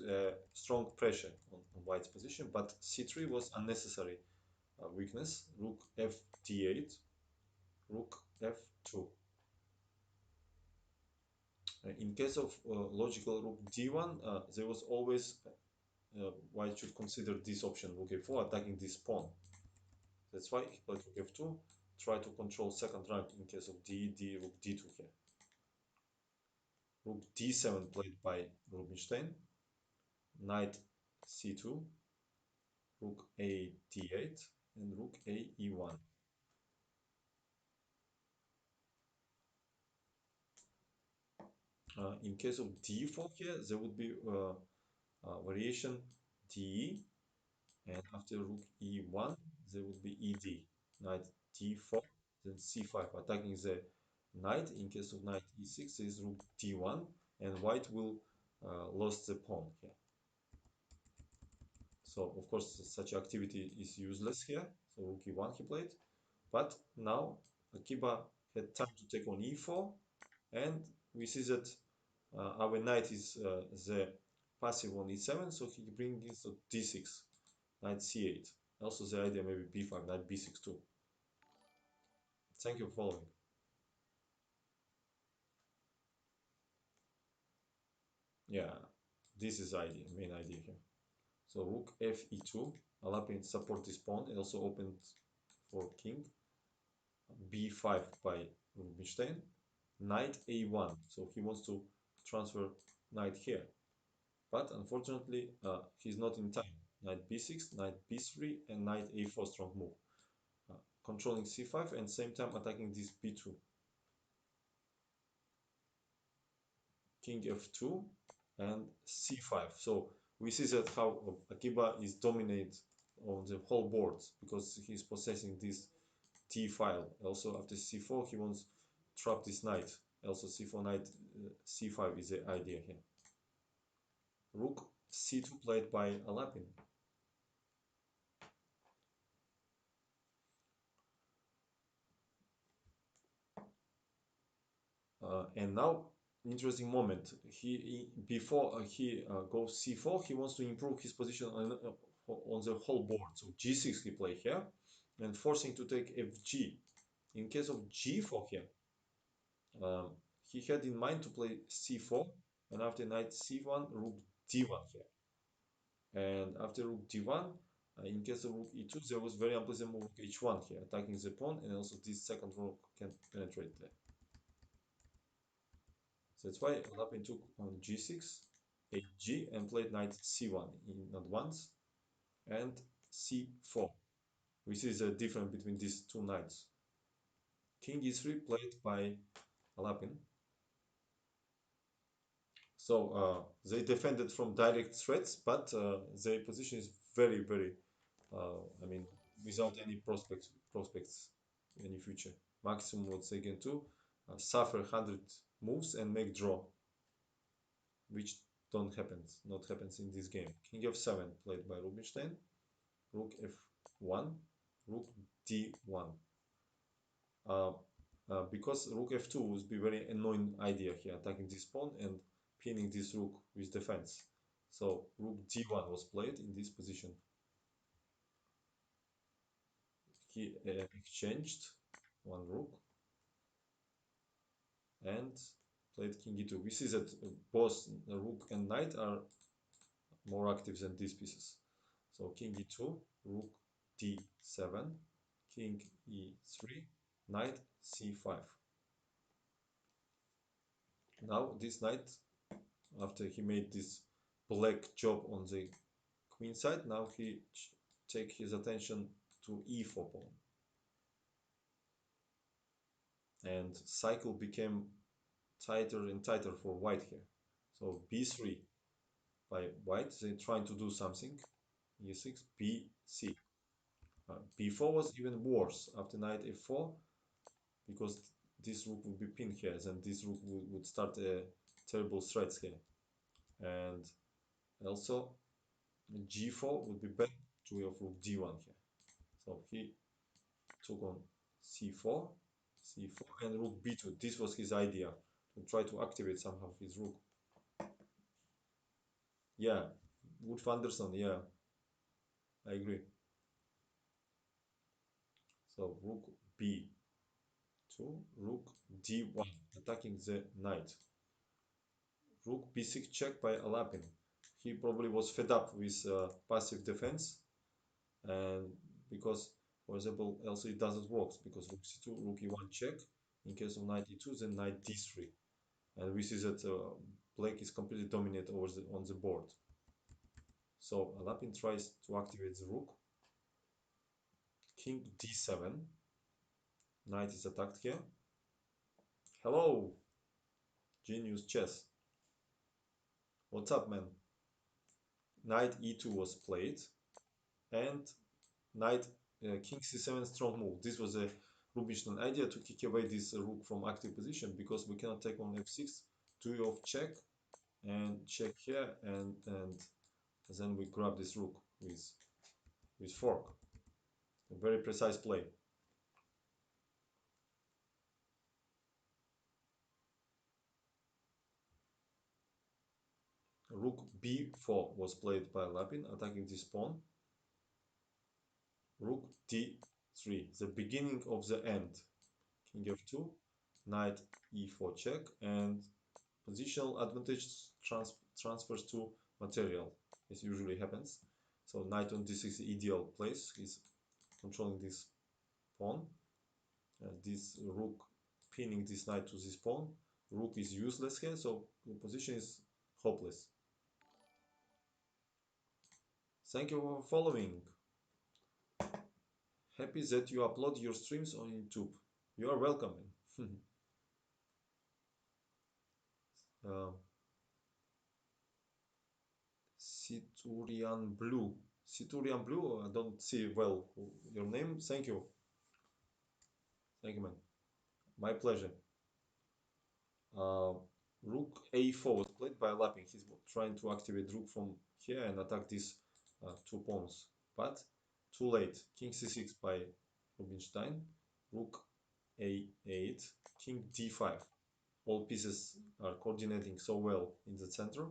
strong pressure on white's position, but c3 was unnecessary weakness. Rook f d8, rook f2. In case of logical rook d1, there was always white should consider this option, rook a4, attacking this pawn. That's why he played rook f2, try to control second rank in case of d, rook d2 here. Rook d7 played by Rubinstein, knight c2, rook a d8, and rook a e1. In case of d4 here, there would be variation d, and after rook e1, there would be ed, knight d4, then c5, attacking the knight. In case of knight e6, there is rook d1, and white will lose the pawn here. So of course such activity is useless here. So rook e1 he played, but now Akiba had time to take on e4, and we see that our knight is the passive on e7, so he brings to d6, knight c8. Also the idea maybe b5, knight b6 too. Thank you for following. Yeah, this is idea, main idea here. So rook f e2, Alapin support this pawn, and also opened for king. b5 by Rubinstein, knight a1. So he wants to transfer knight here, but unfortunately he's not in time. Knight b6, knight b3, and knight a4 strong move. Controlling c5 and same time attacking this b2. king f2 and c5. So we see that how Akiba is dominate on the whole board because he's possessing this d file. Also after c4 he wants to trap this knight. Also c4 knight c5 is the idea here. Rook c2 played by Alapin. And now, interesting moment. Before he goes c4, he wants to improve his position on the whole board. So g6 he play here, and forcing to take fg. In case of g4 here, um, he had in mind to play c4, and after knight c1, rook d1 here. And after rook d1, in case of rook e2, there was very unpleasant move rook h1 here, attacking the pawn, and also this second rook can penetrate there. So that's why Lapin took on g6, hg, and played knight c1 in advance, and c4. We see the difference between these two knights. King e3 played by Lapin. So they defended from direct threats, but their position is very, very, I mean, without any prospects, any future. Maximum what they can do, suffer 100 moves and make draw, which don't happens, not happens in this game. King f7 played by Rubinstein, rook f1, rook d1. Uh, because rook f2 would be very annoying idea here, attacking this pawn and pinning this rook with defense. So rook d1 was played in this position. He exchanged one rook and played king e2. We see that both rook and knight are more active than these pieces. So king e2, rook d7, king e3, knight c5. Now this knight, after he made this black job on the queen side, now he take his attention to e4 pawn. And cycle became tighter and tighter for white here. So b3 by white, they're trying to do something. e6, bc. b4 was even worse after knight f4 because this rook would be pinned here, and this rook would start a terrible threats here. And also g4 would be better to of rook d1 here. So he took on c4, c4, and rook b2. This was his idea to try to activate somehow his rook. Yeah, Wolf Anderson. Yeah, I agree. So rook b2, rook d1, attacking the knight. Rook b6 check by Alapin. He probably was fed up with passive defense, and because, for example, also it doesn't work because rook c2, rook e1 check. In case of knight e2, then knight d3, and we see that black is completely dominant over on the board. So Alapin tries to activate the rook. King d7. Knight is attacked here. Hello, genius chess. What's up, man? Knight e2 was played, and knight king c7 strong move. This was a Rubinstein idea to kick away this rook from active position because we cannot take on f6. 2 of check and check here, and then we grab this rook with fork. A very precise play. Rook b4 was played by Lapin, attacking this pawn. Rook d3, the beginning of the end. King f2, knight e4 check, and positional advantage transfers to material, as usually happens. So knight on d6 is the ideal place. He's controlling this pawn. This rook pinning this knight to this pawn. Rook is useless here, so the position is hopeless. Thank you for following. Happy that you upload your streams on YouTube. You are welcome. uh, Siturian Blue. Siturian Blue, I don't see well your name. Thank you. Thank you, man. My pleasure. Uh, Rook a4 was played by lapping. He's trying to activate rook from here and attack these two pawns. But too late. King c6 by Rubinstein. Rook a8. King d5. All pieces are coordinating so well in the center.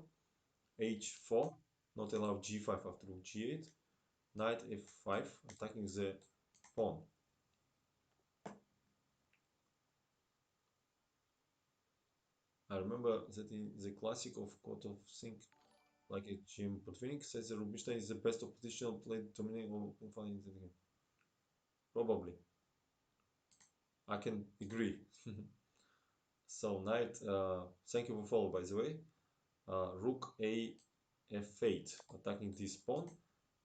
h4. Not allow g5 after rook g8. Knight f5. Attacking the pawn. I remember that in the classic of Court of Think, like a Jim Potvinnik says that Rubinstein is the best oppositional played dominating all in the game. Probably. I can agree. So knight, thank you for follow by the way. Rook a f8, attacking this pawn,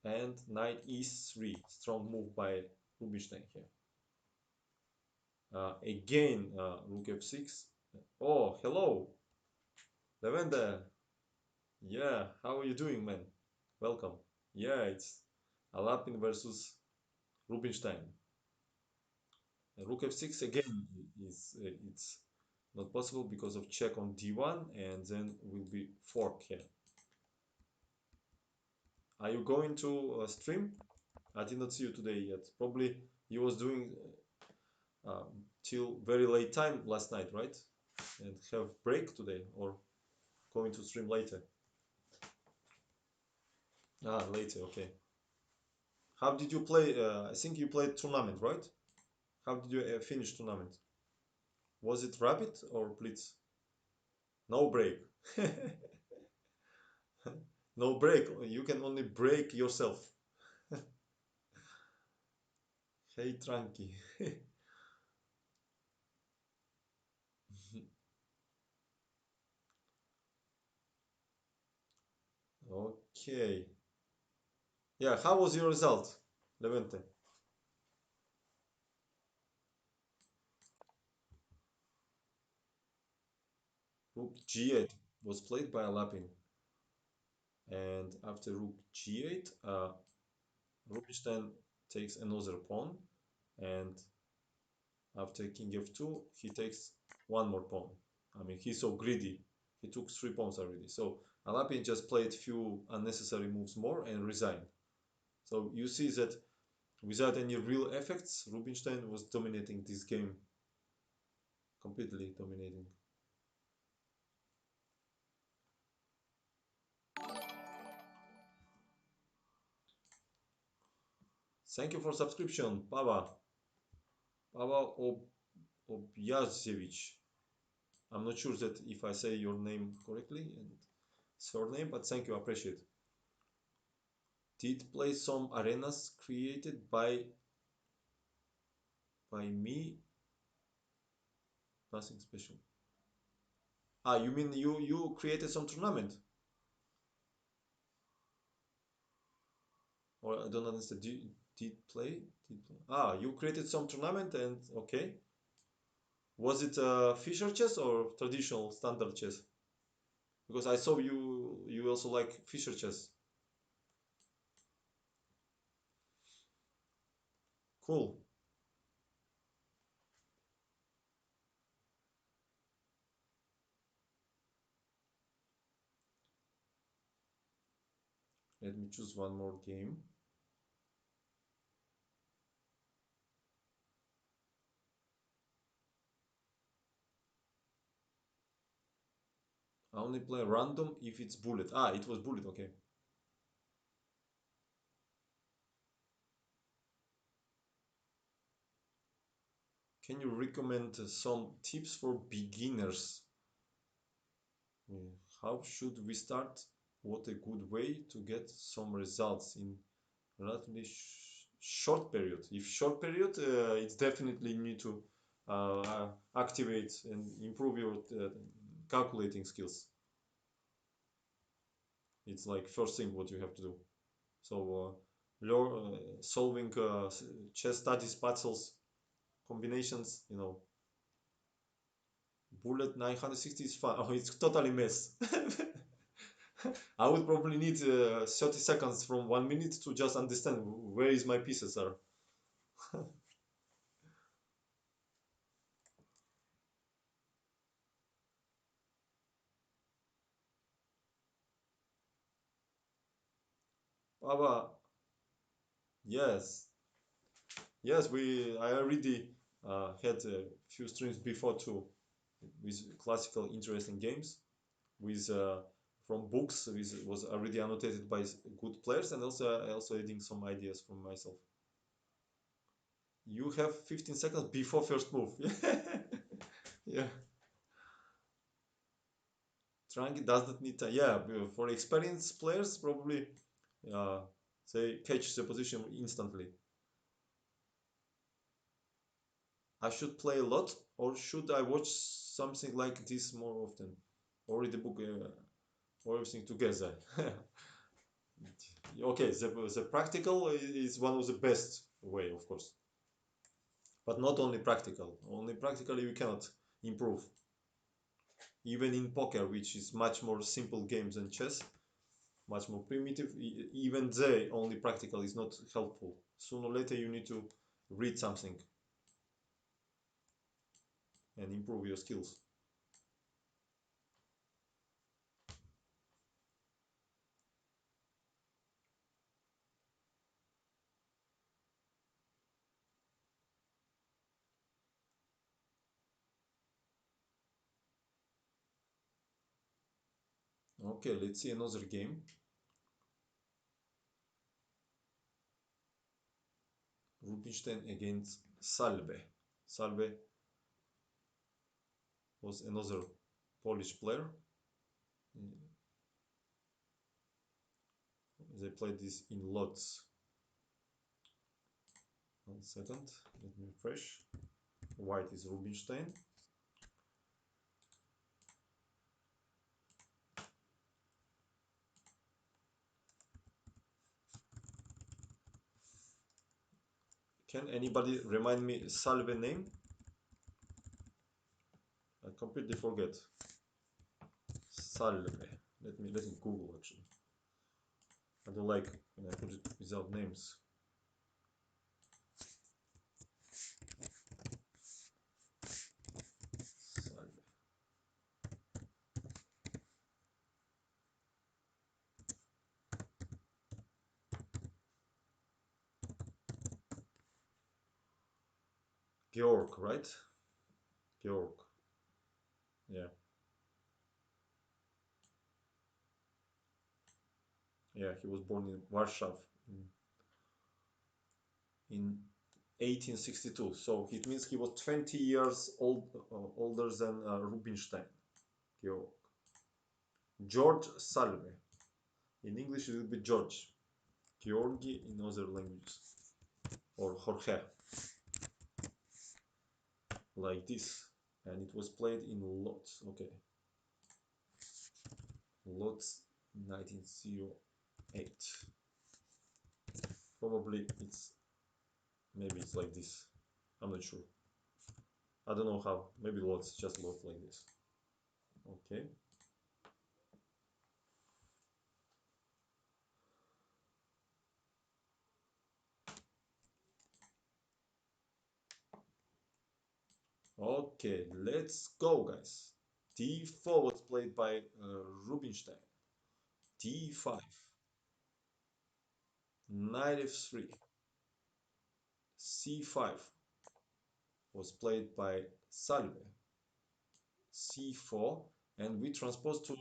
and knight e3, strong move by Rubinstein here. Again, rook f6. Oh, hello, Lavender. Yeah, how are you doing, man? Welcome. Yeah, it's Alapin versus Rubinstein. Rook f6 again is it's not possible because of check on d1 and then will be fork here. Are you going to stream? I did not see you today yet. Probably you was doing till very late time last night, right? And have break today or going to stream later? Ah, later, okay. How did you play? I think you played tournament, right? How did you finish tournament? Was it rabbit or blitz? No break. No break. You can only break yourself. Hey, Tranky. Okay. Yeah, how was your result, Levente? Rook g8 was played by Lapin. And after rook g8, Rubinstein takes another pawn. And after king f2, he takes one more pawn. I mean, he's so greedy. He took three pawns already. So Alapin just played few unnecessary moves more and resigned. So you see that without any real effects, Rubinstein was dominating this game, completely dominating. Thank you for subscription, Pava Objazevich. I'm not sure that if I say your name correctly and surname, but thank you, I appreciate. Did play some arenas created by me? Nothing special. Ah, you mean you created some tournament? Or I don't understand. Did play? Did play? Ah, you created some tournament and okay. Was it Fisher chess or traditional standard chess? Because I saw you also like Fisher chess. Cool. Let me choose one more game. I only play random if it's bullet. Ah, it was bullet. Okay. Can you recommend some tips for beginners? Mm, how should we start? What a good way to get some results in relatively short period. If short period, it's definitely need to activate and improve your calculating skills. It's like first thing what you have to do. So solving chess studies puzzles combinations, bullet 960 is fine. Oh, it's totally mess. I would probably need 30 seconds from 1 minute to just understand where is my pieces are. Baba, yes, yes, I already had a few streams before too, with classical interesting games, with from books, with was already annotated by good players, and also adding some ideas from myself. You have 15 seconds before first move. Yeah, trying does not need time. Yeah, for experienced players, probably uh, they catch the position instantly. I should play a lot, or should I watch something like this more often, or read the book, or everything together? Okay, the practical is one of the best way, of course, but not only practical. Only practically you cannot improve. Even in poker, which is much more simple game than chess, much more primitive, even there, only practical is not helpful. Sooner or later, you need to read something and improve your skills. Okay, let's see another game. Rubinstein against Salve. Salve was another Polish player. Mm, they played this in lots. 1 second, let me refresh. White is Rubinstein. Can anybody remind me Salve name? I completely forget. Salve. Let me Google actually. I don't like when I put it without names. Salve. Georg, right? Georg. Yeah, yeah. He was born in Warsaw in 1862. So it means he was 20 years older than Rubinstein. Georg. George Salve. In English, it will be George. Georgi in other languages. Or Jorge. Like this. And it was played in lots. Okay. Lots 1908. Probably maybe it's like this. I'm not sure. I don't know how. Maybe lots, just lots like this. Okay. Okay, let's go, guys. D4 was played by Rubinstein. D5. Knight f3. C5 was played by Salve. C4. And we transpose to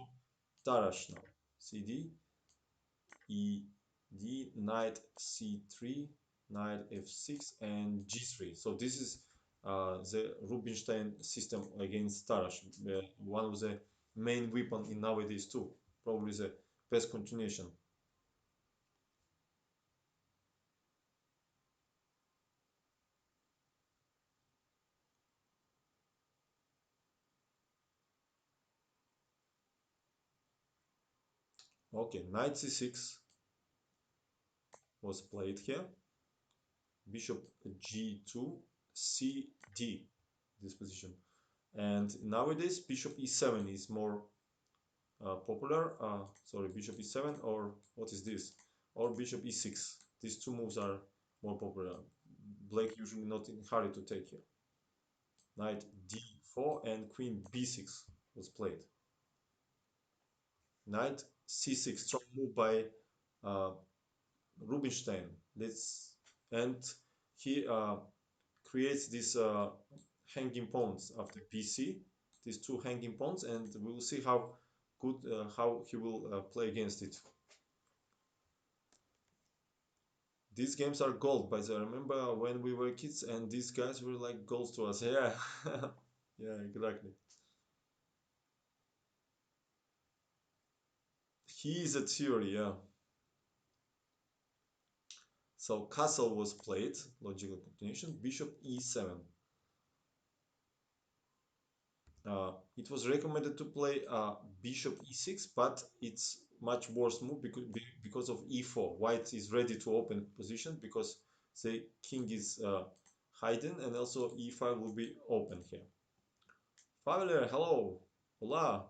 Tarash now. CD, E, D, Knight C3, Knight F6, and G3. So this is the Rubinstein system against Tarash, one of the main weapon in nowadays too. Probably the best continuation. Okay, Knight C6 was played here. Bishop G2, CD, this position. And nowadays, Bishop E7 is more popular. Sorry, bishop e7, or what is this? Or bishop e6. These two moves are more popular. Black usually not in hurry to take here. Knight d4 and queen b6 was played. Knight c6, strong move by uh, Rubinstein. Let's and he creates these hanging pawns after bc. These two hanging pawns, and we will see how he will play against it. These games are gold, but I remember when we were kids, and these guys were like gold to us. Yeah, yeah, exactly. He is a theory, yeah. So castle was played, logical continuation, bishop e7. It was recommended to play bishop e6, but it's much worse move because of e4. White is ready to open position because the king is hidden, and also e5 will be open here. Fowler, hello. Hola.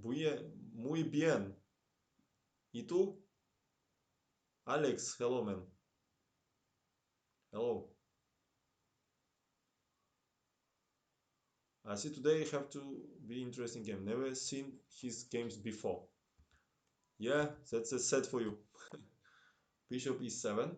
Muy bien. ¿Y tú? Alex, hello man. Hello. I see today have to be interesting game. Never seen his games before. Yeah, that's a set for you. Bishop e7.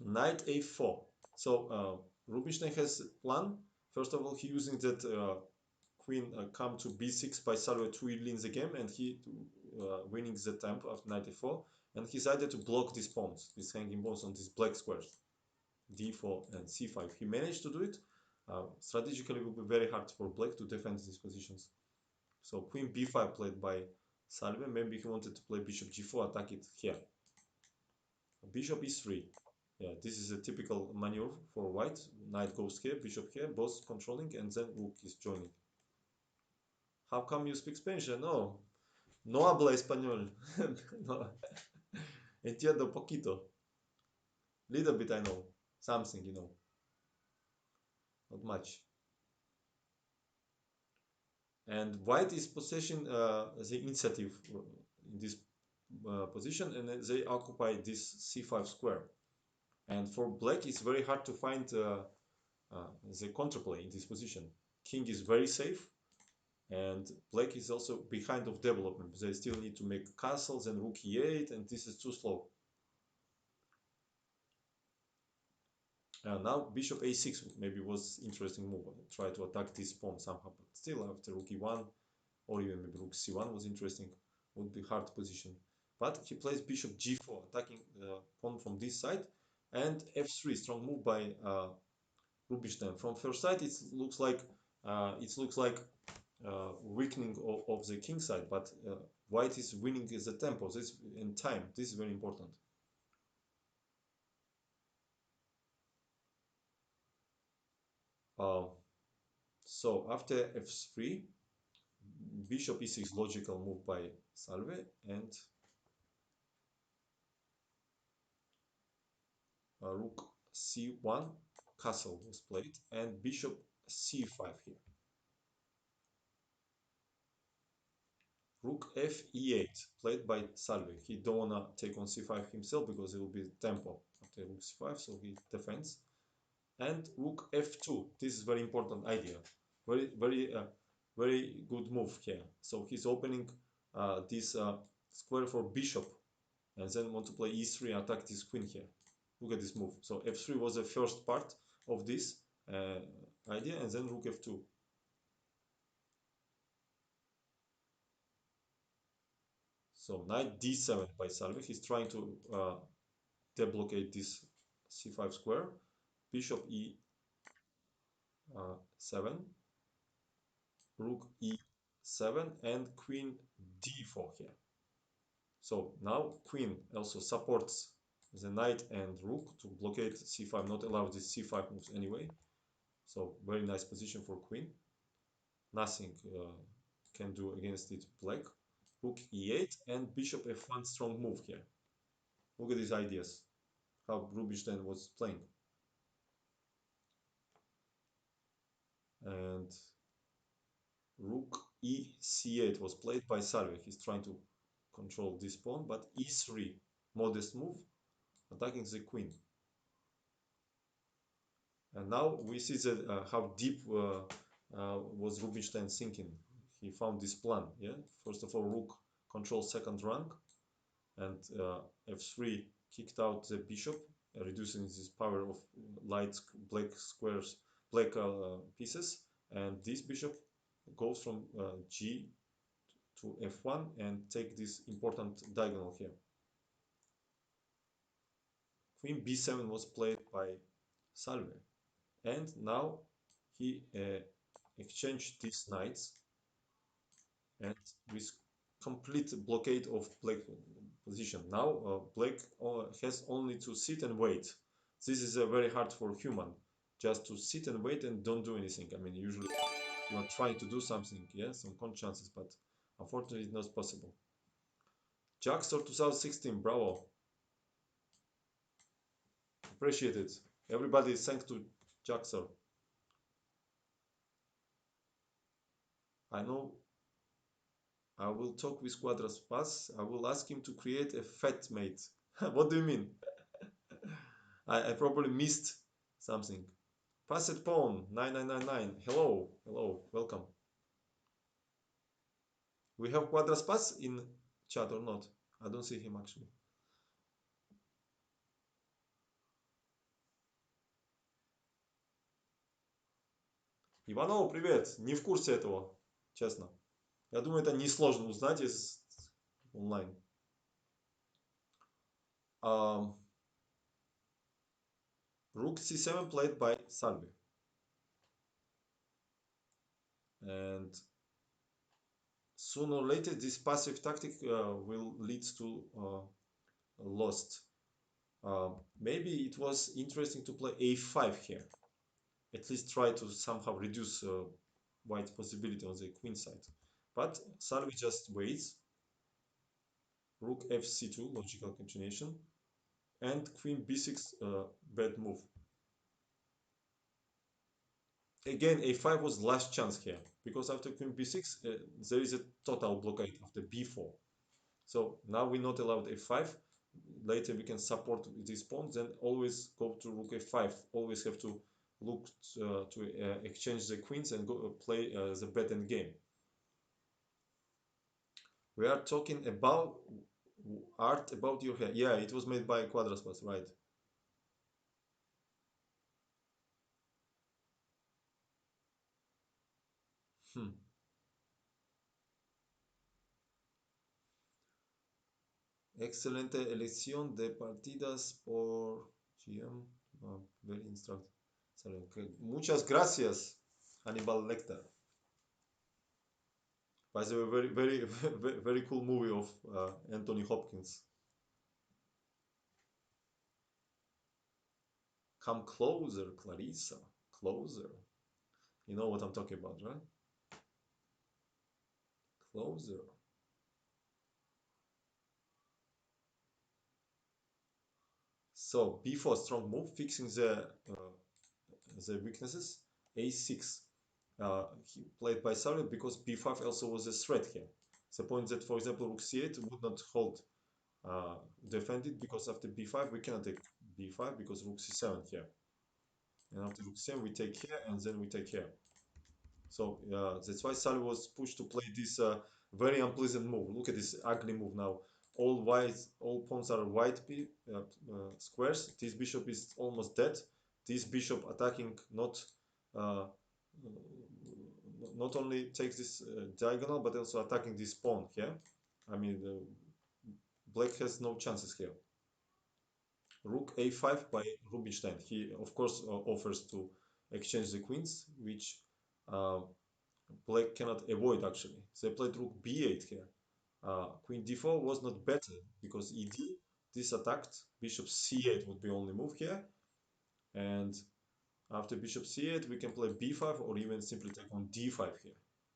Knight a4. So Rubinstein has a plan. First of all, he using that queen come to b6 by Salve to win the game, and he winning the tempo after knight a4. And he decided to block these pawns, these hanging pawns on these black squares, d4 and c5. He managed to do it. Strategically, it will be very hard for black to defend these positions. So queen b5 played by Salve. Maybe he wanted to play bishop g4, attack it here. Bishop e3. Yeah, this is a typical maneuver for white. Knight goes here, bishop here, both controlling, and then rook is joining. How come you speak Spanish? No, no habla español. No. Entiendo poquito. Little bit I know. Something, not much. And white is possessing the initiative in this position, and they occupy this c5 square. And for black, it's very hard to find the counterplay in this position. King is very safe, and black is also behind of development. They still need to make castles and rook e8, and this is too slow. Now bishop a6 maybe was interesting move. Try to attack this pawn somehow, but still after rook e1 or even maybe rook c1 was interesting. Would be hard position. But he plays bishop g4, attacking the pawn from this side, and f3, strong move by Rubinstein. From first sight, it looks like weakening of the king side, but white is winning the tempo. This in time. This is very important. Uh, so after f3, bishop e6, logical move by Salve, and rook c1, castle was played, and bishop c5 here. Rook f e8, played by Salve. He don't wanna take on c5 himself because it will be tempo after rook c5, so he defends. And rook f2. This is very important idea. Very, very, very good move here. So he's opening this square for bishop, and then want to play e3 and attack this queen here. Look at this move. So f3 was the first part of this idea, and then rook f2. So knight d7 by Salve. He's trying to deblocate this c5 square. Bishop e7, rook e7, and queen d4 here. So now queen also supports the knight and rook to blockade c5, not allow this c5 moves anyway. So very nice position for queen. Nothing can do against it black. Rook e8 and bishop f1, strong move here. Look at these ideas, how Rubinstein was playing. And Rook e c8 was played by Salve. He's trying to control this pawn, but e3, modest move, attacking the queen. And now we see that how deep was Rubinstein thinking. He found this plan. Yeah, first of all, Rook controls second rank, and f3 kicked out the bishop, reducing this power of light black squares, black pieces. And this bishop goes from g to f1 and take this important diagonal here. Queen b7 was played by Salve, and now he exchanged these knights, and with complete blockade of black position. Now black has only to sit and wait. This is very hard for human, just to sit and wait and don't do anything. I mean, usually you are trying to do something, yeah, some con chances, but unfortunately it's not possible. Jackster 2016, bravo, appreciate it. Everybody thanks to Jackster. I know I will talk with Quadras Pass. I will ask him to create a fat mate. What do you mean? I probably missed something. Pass it pawn 9999. Hello, hello, welcome. We have Quadras Pass in chat or not? I don't see him actually. Иванов, привет! Не в курсе этого, честно. Я думаю, это несложно узнать из онлайн. Um, Rook c7 played by Salvi. And sooner or later, this passive tactic will lead to lost. Maybe it was interesting to play a5 here. At least try to somehow reduce white's possibility on the queen side. But Salvi just waits. Rook fc2, logical continuation. And queen b6, bad move. Again, a5 was last chance here, because after queen b6, there is a total blockade after b4. So now we're not allowed a5. Later we can support these pawns, then always go to rook a5. Always have to look to exchange the queens and go play the bet end game. We are talking about art about your hair. Yeah, it was made by Quadraspas, right? Hmm. Excelente elección de partidas por GM. Oh, very instructive. Okay. Muchas gracias, Hannibal Lecter. By the way, very, very, very cool movie of Anthony Hopkins. Come closer, Clarissa. Closer. You know what I'm talking about, right? Closer. So b4 strong move, fixing the weaknesses. a6 he played by Sarri because b5 also was a threat here. The point that, for example, rook c8 would not hold defended, because after b5 we cannot take b5 because rook c7 here. And after rook c7 we take here, and then we take here. So that's why Sarri was pushed to play this very unpleasant move. Look at this ugly move now. All white, all pawns are white squares. This bishop is almost dead. This bishop attacking uh, not only takes this diagonal, but also attacking this pawn here. I mean, black has no chances here. Rook a5 by Rubinstein. He, of course, offers to exchange the queens, which uh, black cannot avoid actually. They played rook b8 here. Queen d4 was not better because ed, this attacked, bishop c8 would be only move here. And after bishop c8, we can play b5 or even simply take on d5 here.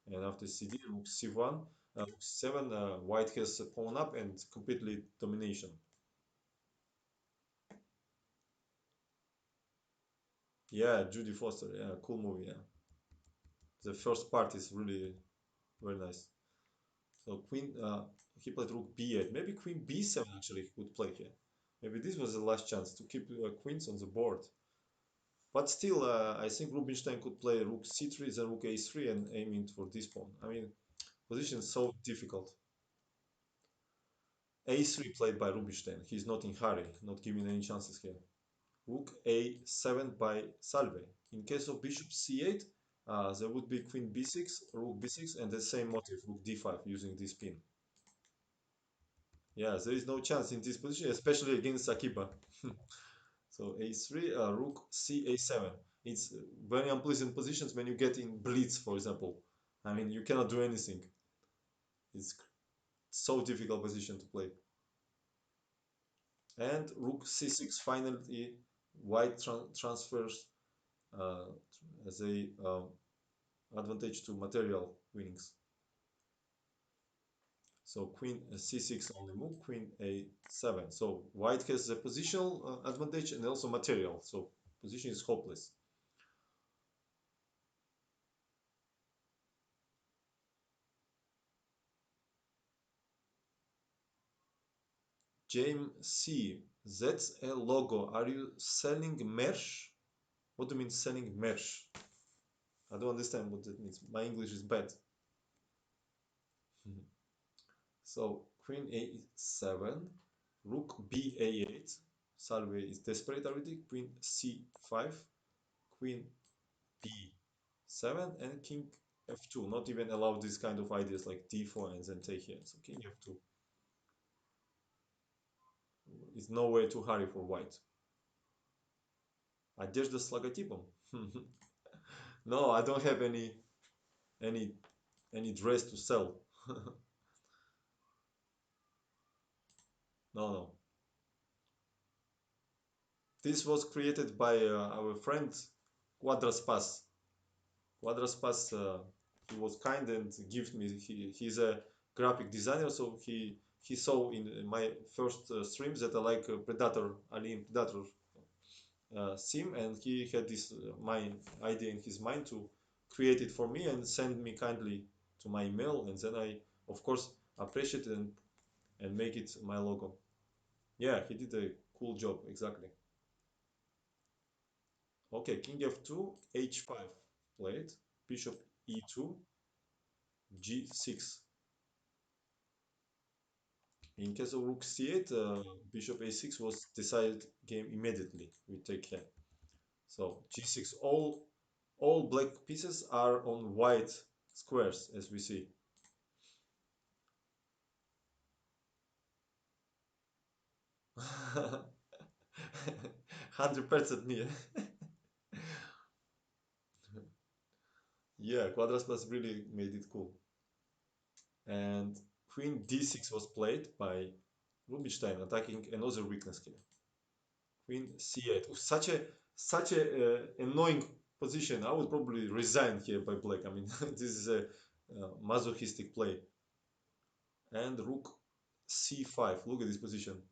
And after cd, rook c1, rook c7, white has a pawn up and completely domination. Yeah, Judy Foster, yeah, cool movie, yeah. The first part is really Very nice. So queen, he played rook b8. Maybe queen b7 actually he could play here. Maybe this was the last chance to keep queens on the board. But still, I think Rubinstein could play rook c3, then rook a3, and aiming for this pawn. I mean, position is so difficult. A3 played by Rubinstein. He's not in hurry, not giving any chances here. Rook a7 by Salve. In case of bishop c8, there would be queen b6, rook b6, and the same motive, rook d5, using this pin. Yeah, there is no chance in this position, especially against Akiba. So a3, rook c a7. It's very unpleasant positions when you get in blitz, for example. I mean, you cannot do anything. It's so difficult position to play. And rook c6 finally white transfers uh, as a advantage to material winnings. So queen c6 only move, queen a7. So white has a positional advantage and also material. So position is hopeless. James C. That's a logo. Are you selling merch? What do you mean selling merch? I don't understand what that means. My English is bad. So queen a7, rook b8. Salve is desperate already. Queen c5, queen b7, and king f2. Not even allow this kind of ideas like d4 and then take here. So king f2 is no way to hurry for white. Одежда с логотипом. No, I don't have any any dress to sell. No, no. This was created by our friend Quadraspas. Quadraspas, he was kind and gifted me. He's a graphic designer, so he saw in my first streams that I like Predator, Alien Predator sim, and he had this my idea in his mind to create it for me and send me kindly to my email, and then I, of course, appreciate it and make it my logo. Yeah, he did a cool job, exactly. Okay, king f2, h5 played, bishop e2, g6. In case of rook c8, bishop a6 was decided game immediately. We take care. So g6, all black pieces are on white squares, as we see. 100% me. Yeah, Quadraspas really made it cool. And queen d6 was played by Rubinstein, attacking another weakness here. Queen c8. Such a annoying position. I would probably resign here by black. I mean, this is a masochistic play. And rook c5. Look at this position.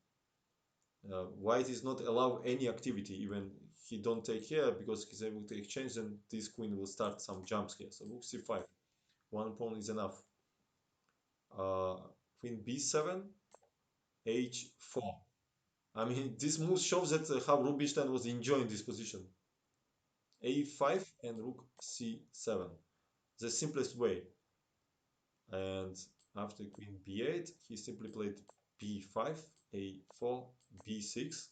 White is not allow any activity. Even he don't take here because he's able to exchange, and this queen will start some jumps here. So rook c5. One pawn is enough. Uh, queen b7, h4. I mean, this move shows that how Rubinstein was enjoying this position. a5 and rook c7. The simplest way. And after queen b8, he simply played b5, a4, b6,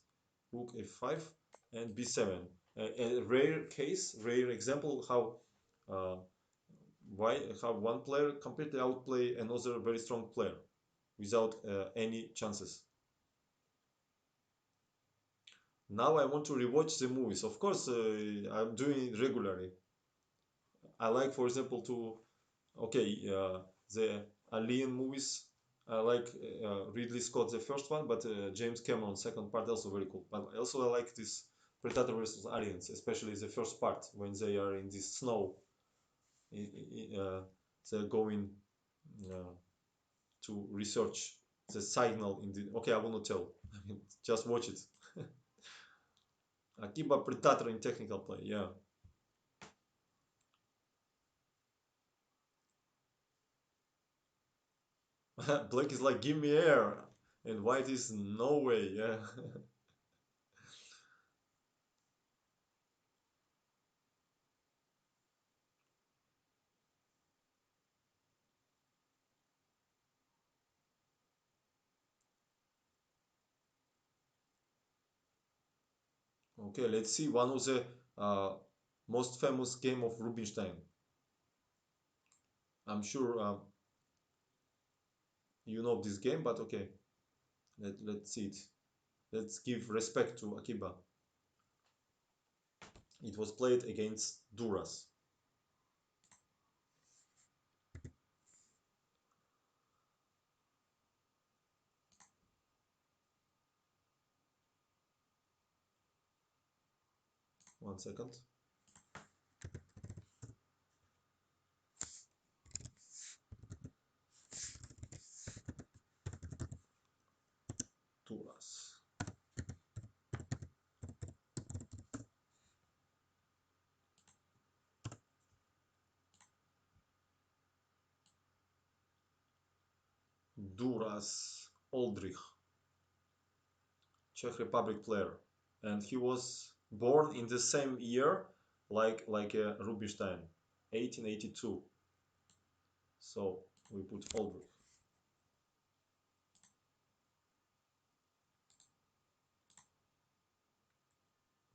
rook f5, and b7. A rare case, rare example how uh, why how one player completely outplay another very strong player without any chances. Now I want to rewatch the movies. Of course, I'm doing it regularly. I like, for example, to okay, the Alien movies. I like Ridley Scott, the first one, but James Cameron, second part, also very cool. But also I like this Predator versus Aliens, especially the first part when they are in this snow. They're going uh, to research the signal in the. Okay, I will not tell. Just watch it. Akiba Predator in technical play. Yeah. Black is like, give me air, and white is no way. Yeah. Okay, let's see one of the uh, most famous game of Rubinstein. I'm sure you know this game, but okay, let's see it. Let's give respect to Akiba. It was played against Duras. 1 second. Duras. Duras Oldrich, Czech Republic player, and he was born in the same year like Rubinstein, 1882. So we put Oldrich.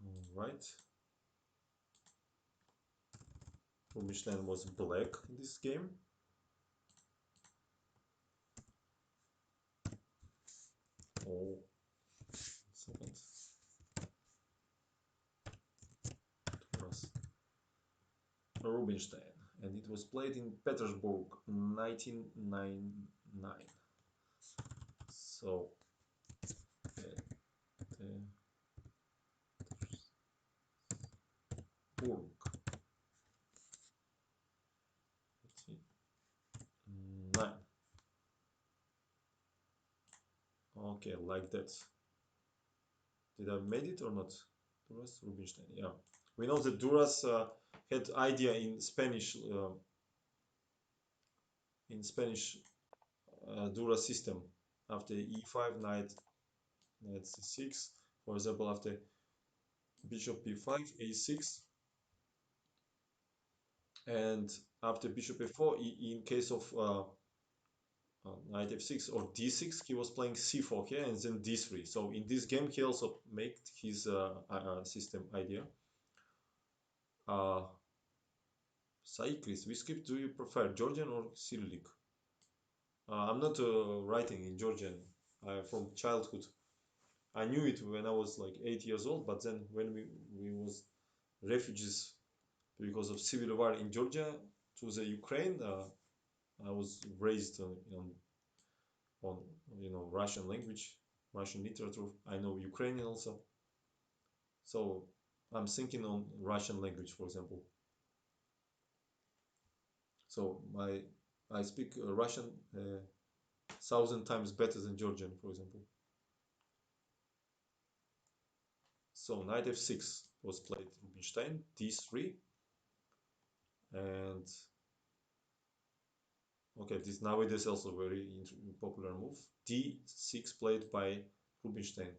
All right. Rubinstein was black in this game. Oh, second. Duras Rubinstein, and it was played in Petersburg, 1999. So, Petersburg. Nine. Okay, like that. Did I made it or not? Duras Rubinstein. Yeah, we know that Duras had idea in Spanish Duras system after e5 knight c6. For example, after bishop b5 a6, and after bishop a4 in case of knight f6 or d6, he was playing c4 here and then d3. So in this game he also made his system idea. uh, Cyclist, which script do you prefer, Georgian or Cyrillic? I'm not writing in Georgian from childhood. I knew it when I was like 8 years old, but then when we was refugees because of civil war in Georgia to the Ukraine, I was raised on Russian language, Russian literature. I know Ukrainian also, so I'm thinking on Russian language, for example. So I speak Russian 1,000 times better than Georgian, for example. So knight f6 was played Rubinstein, d3, and okay, this nowadays also very popular move. d6 played by Rubinstein.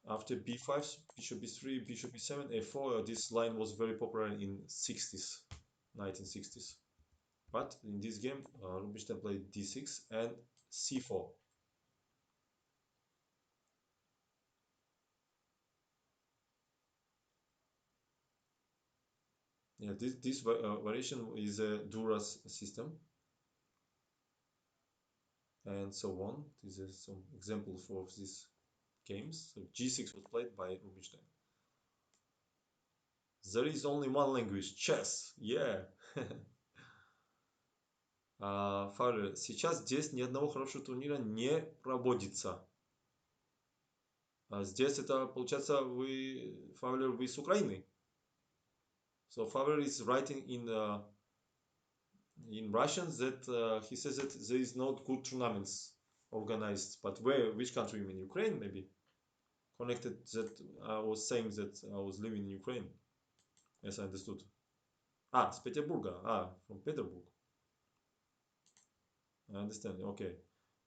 After b5, bishop b3, bishop b7, a4. This line was very popular in 60s, 1960s. But in this game, Rubinstein played d6 and c4. Yeah, this variation is a Duras system, and so on. This is some examples for these games. So G6 was played by Rubinstein. There is only one language, chess. Yeah. Фаулер, сейчас здесь ни одного хорошего турнира не проводится. Здесь это, получается, Фаулер, вы с Украины. So Fowler is writing in Russian that he says that there is not good tournaments organized. But which country you mean? Ukraine, maybe? Connected that I was saying that I was living in Ukraine, as I understood. С Петербурга. From Petersburg. I understand. Окей.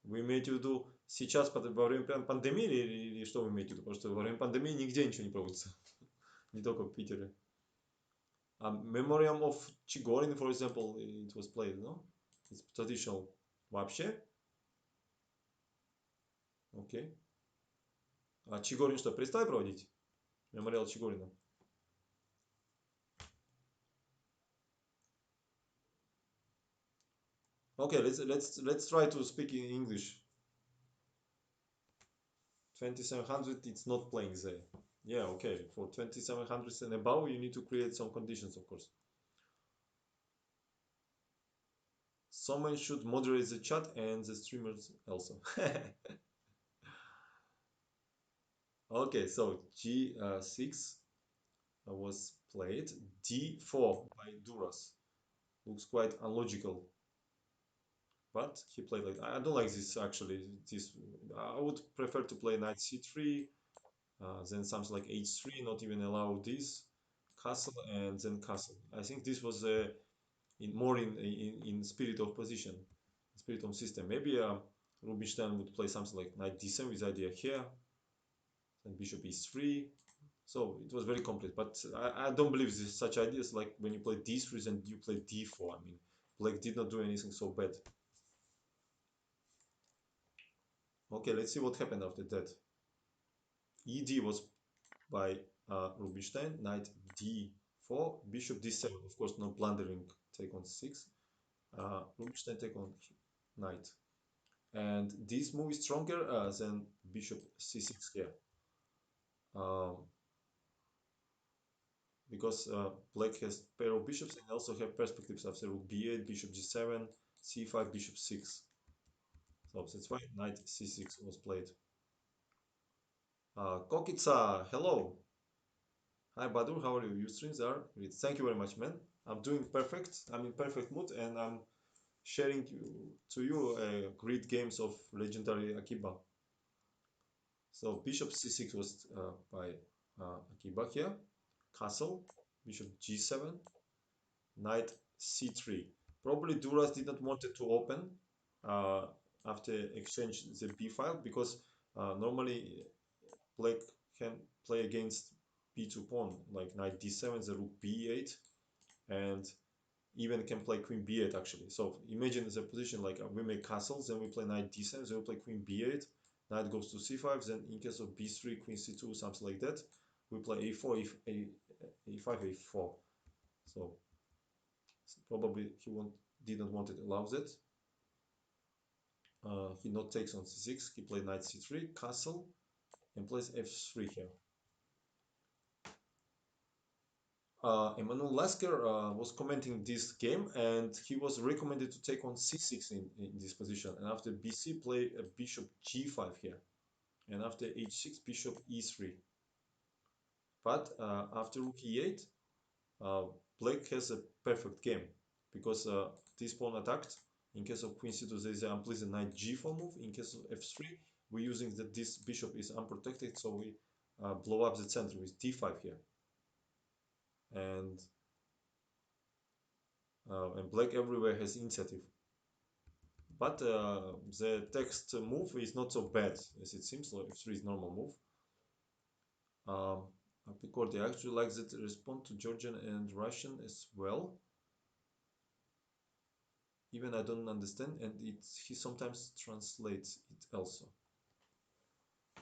Вы имеете в виду сейчас, во время пандемии, или что вы имеете в виду? Потому что во время пандемии нигде ничего не проводится. Не только в Питере. Memoriam of Chigorin, for example, it was played, no? It's traditional. Вообще? Окей. А Чигорин что, перестали проводить? Мемориал Чигорина. Okay, let's try to speak in English. 2700, it's not playing there. Yeah, okay. For 2700 and above, you need to create some conditions, of course. Someone should moderate the chat and the streamers also. Okay, so G6 was played. D4 by Duras. Looks quite unlogical, but he played like I don't like this actually. This I would prefer to play knight c3, then something like h3, not even allow this castle and then castle. I think this was in more in spirit of position, spirit of system. Maybe Rubinstein would play something like knight d7 with idea here, then bishop e3. So it was very complete, but I don't believe this such ideas like when you play d3 and you play d4. I mean, black did not do anything so bad. Okay, let's see what happened after that. Ed was by Rubinstein, knight d4, bishop d7. Of course, no blundering take on 6. Rubinstein take on knight. And this move is stronger than bishop c6 here. Um, because black has pair of bishops and also have perspectives after rook b8, bishop g7, c5, bishop 6. So that's why knight c6 was played. Kokitsa, hello. Hi Badur, how are you? Your streams are great. Thank you very much, man. I'm doing perfect. I'm in perfect mood and I'm sharing to you great games of legendary Akiba. So bishop c6 was by Akiba here. Castle, bishop g7, knight c3. Probably Duras did not want it to open uh, after exchange the b file because normally black can play against b2 pawn like knight d7, the rook b8, and even can play queen b8 actually. So imagine the position like we make castles, then we play knight d7, then we play queen b8, knight goes to c5, then in case of b3, queen c2, something like that, we play a4, a5, a4. So probably he didn't want it allows it. He not takes on c6, he played knight c3, castle, and plays f3 here. Emmanuel Lasker was commenting this game and he was recommended to take on c6 in this position and after bc play a bishop g5 here and after h6 bishop e3 but after rook e8 uh, black has a perfect game because this pawn attacked. In case of queen c2 there is an unpleasant knight g4 move. In case of f3 we're using that this bishop is unprotected, so we blow up the center with d5 here and black everywhere has initiative. But the text move is not so bad as it seems. So f3 is normal move. Picordi, I actually like that respond to Georgian and Russian as well. Even I don't understand, and he sometimes translates it also.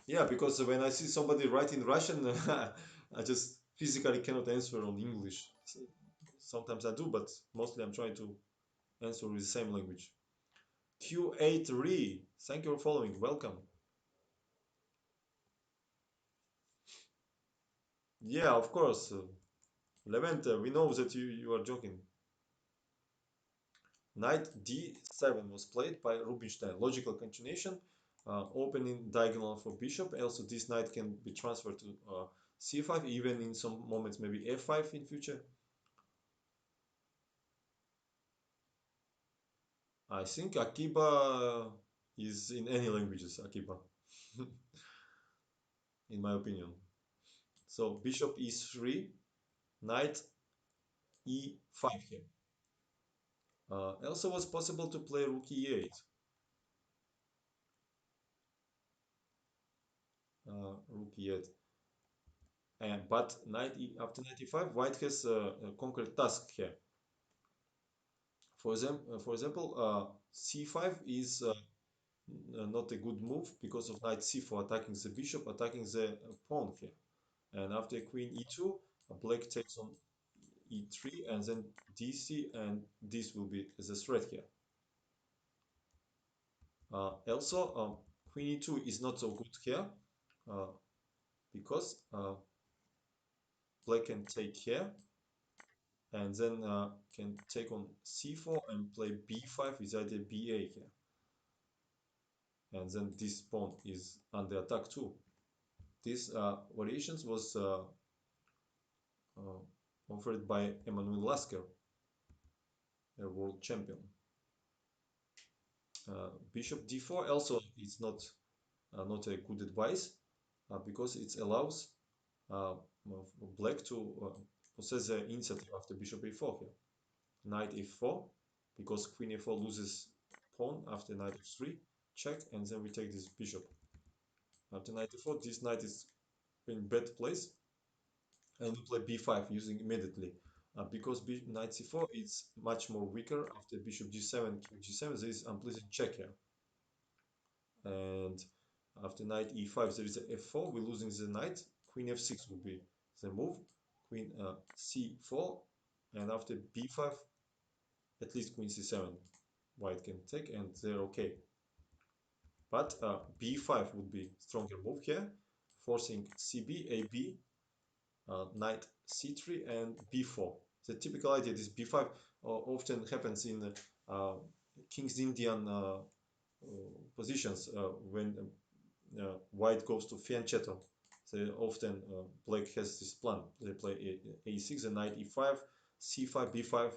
Yeah, because when I see somebody writing Russian, I just physically cannot answer on English. Sometimes I do, but mostly I'm trying to answer with the same language. Q8 Re, thank you for following. Welcome. Yeah, of course. Levente, we know that you are joking. Knight d7 was played by Rubinstein. Logical continuation, opening diagonal for bishop. Also, this knight can be transferred to c5, even in some moments maybe f5 in future. I think Akiba is in any languages, Akiba, in my opinion. So bishop e3, knight e5 here. Also was possible to play rook e8. rook yet. But after 95, white has a concrete task here. For example, c5 is not a good move because of knight c4 attacking the bishop, attacking the pawn here. And after queen e2, black takes on e3 and then dc, and this will be the threat here. Also, queen e2 is not so good here uh, because black can take here and then can take on c4 and play b5 with either ba here. And then this pawn is under attack too. These variations was uh, offered by Emanuel Lasker, a world champion. Bishop d4 also is not a good advice because it allows uh, black to possess the initiative after bishop a4 here. Knight f4 because queen a4 loses pawn after knight f3 check, and then we take this bishop. After knight e4, this knight is in bad place, and we play b5 using immediately. Because knight c4 is much more weaker after bishop g7, king g7, there is unpleasant check here. And after knight e5, there is a f4, we're losing the knight, queen f6 will be the move, queen c4, and after b5, at least queen c7, white can take, and they're okay. But b5 would be stronger move here, forcing cb, ab, knight c3 and b4. The typical idea is b5 often happens in King's Indian positions when white goes to fianchetto. They often black has this plan. They play a6 and knight e5, c5, b5.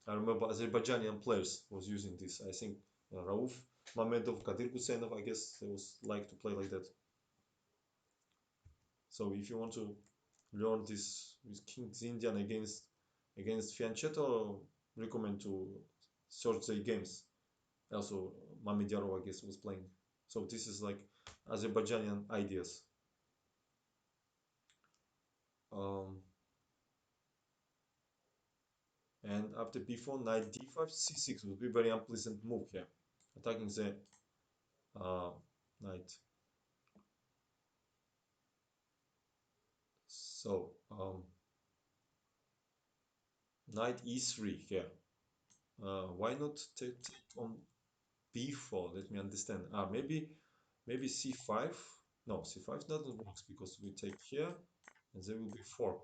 I remember Azerbaijani players was using this. I think Rauf Mamedov, Kadir Gusenov, I guess they was like to play like that. So if you want to learn this with King's Indian against fianchetto, recommend to search the games. Also, Mamedjarov, I guess, was playing. So this is like Azerbaijani ideas. Um, and after b4, knight d5, c6 would be very unpleasant move here, attacking the uh, knight. So knight e3 here. Why not take on b4? Let me understand. Maybe c5. No, c5 doesn't work because we take here and there will be fork.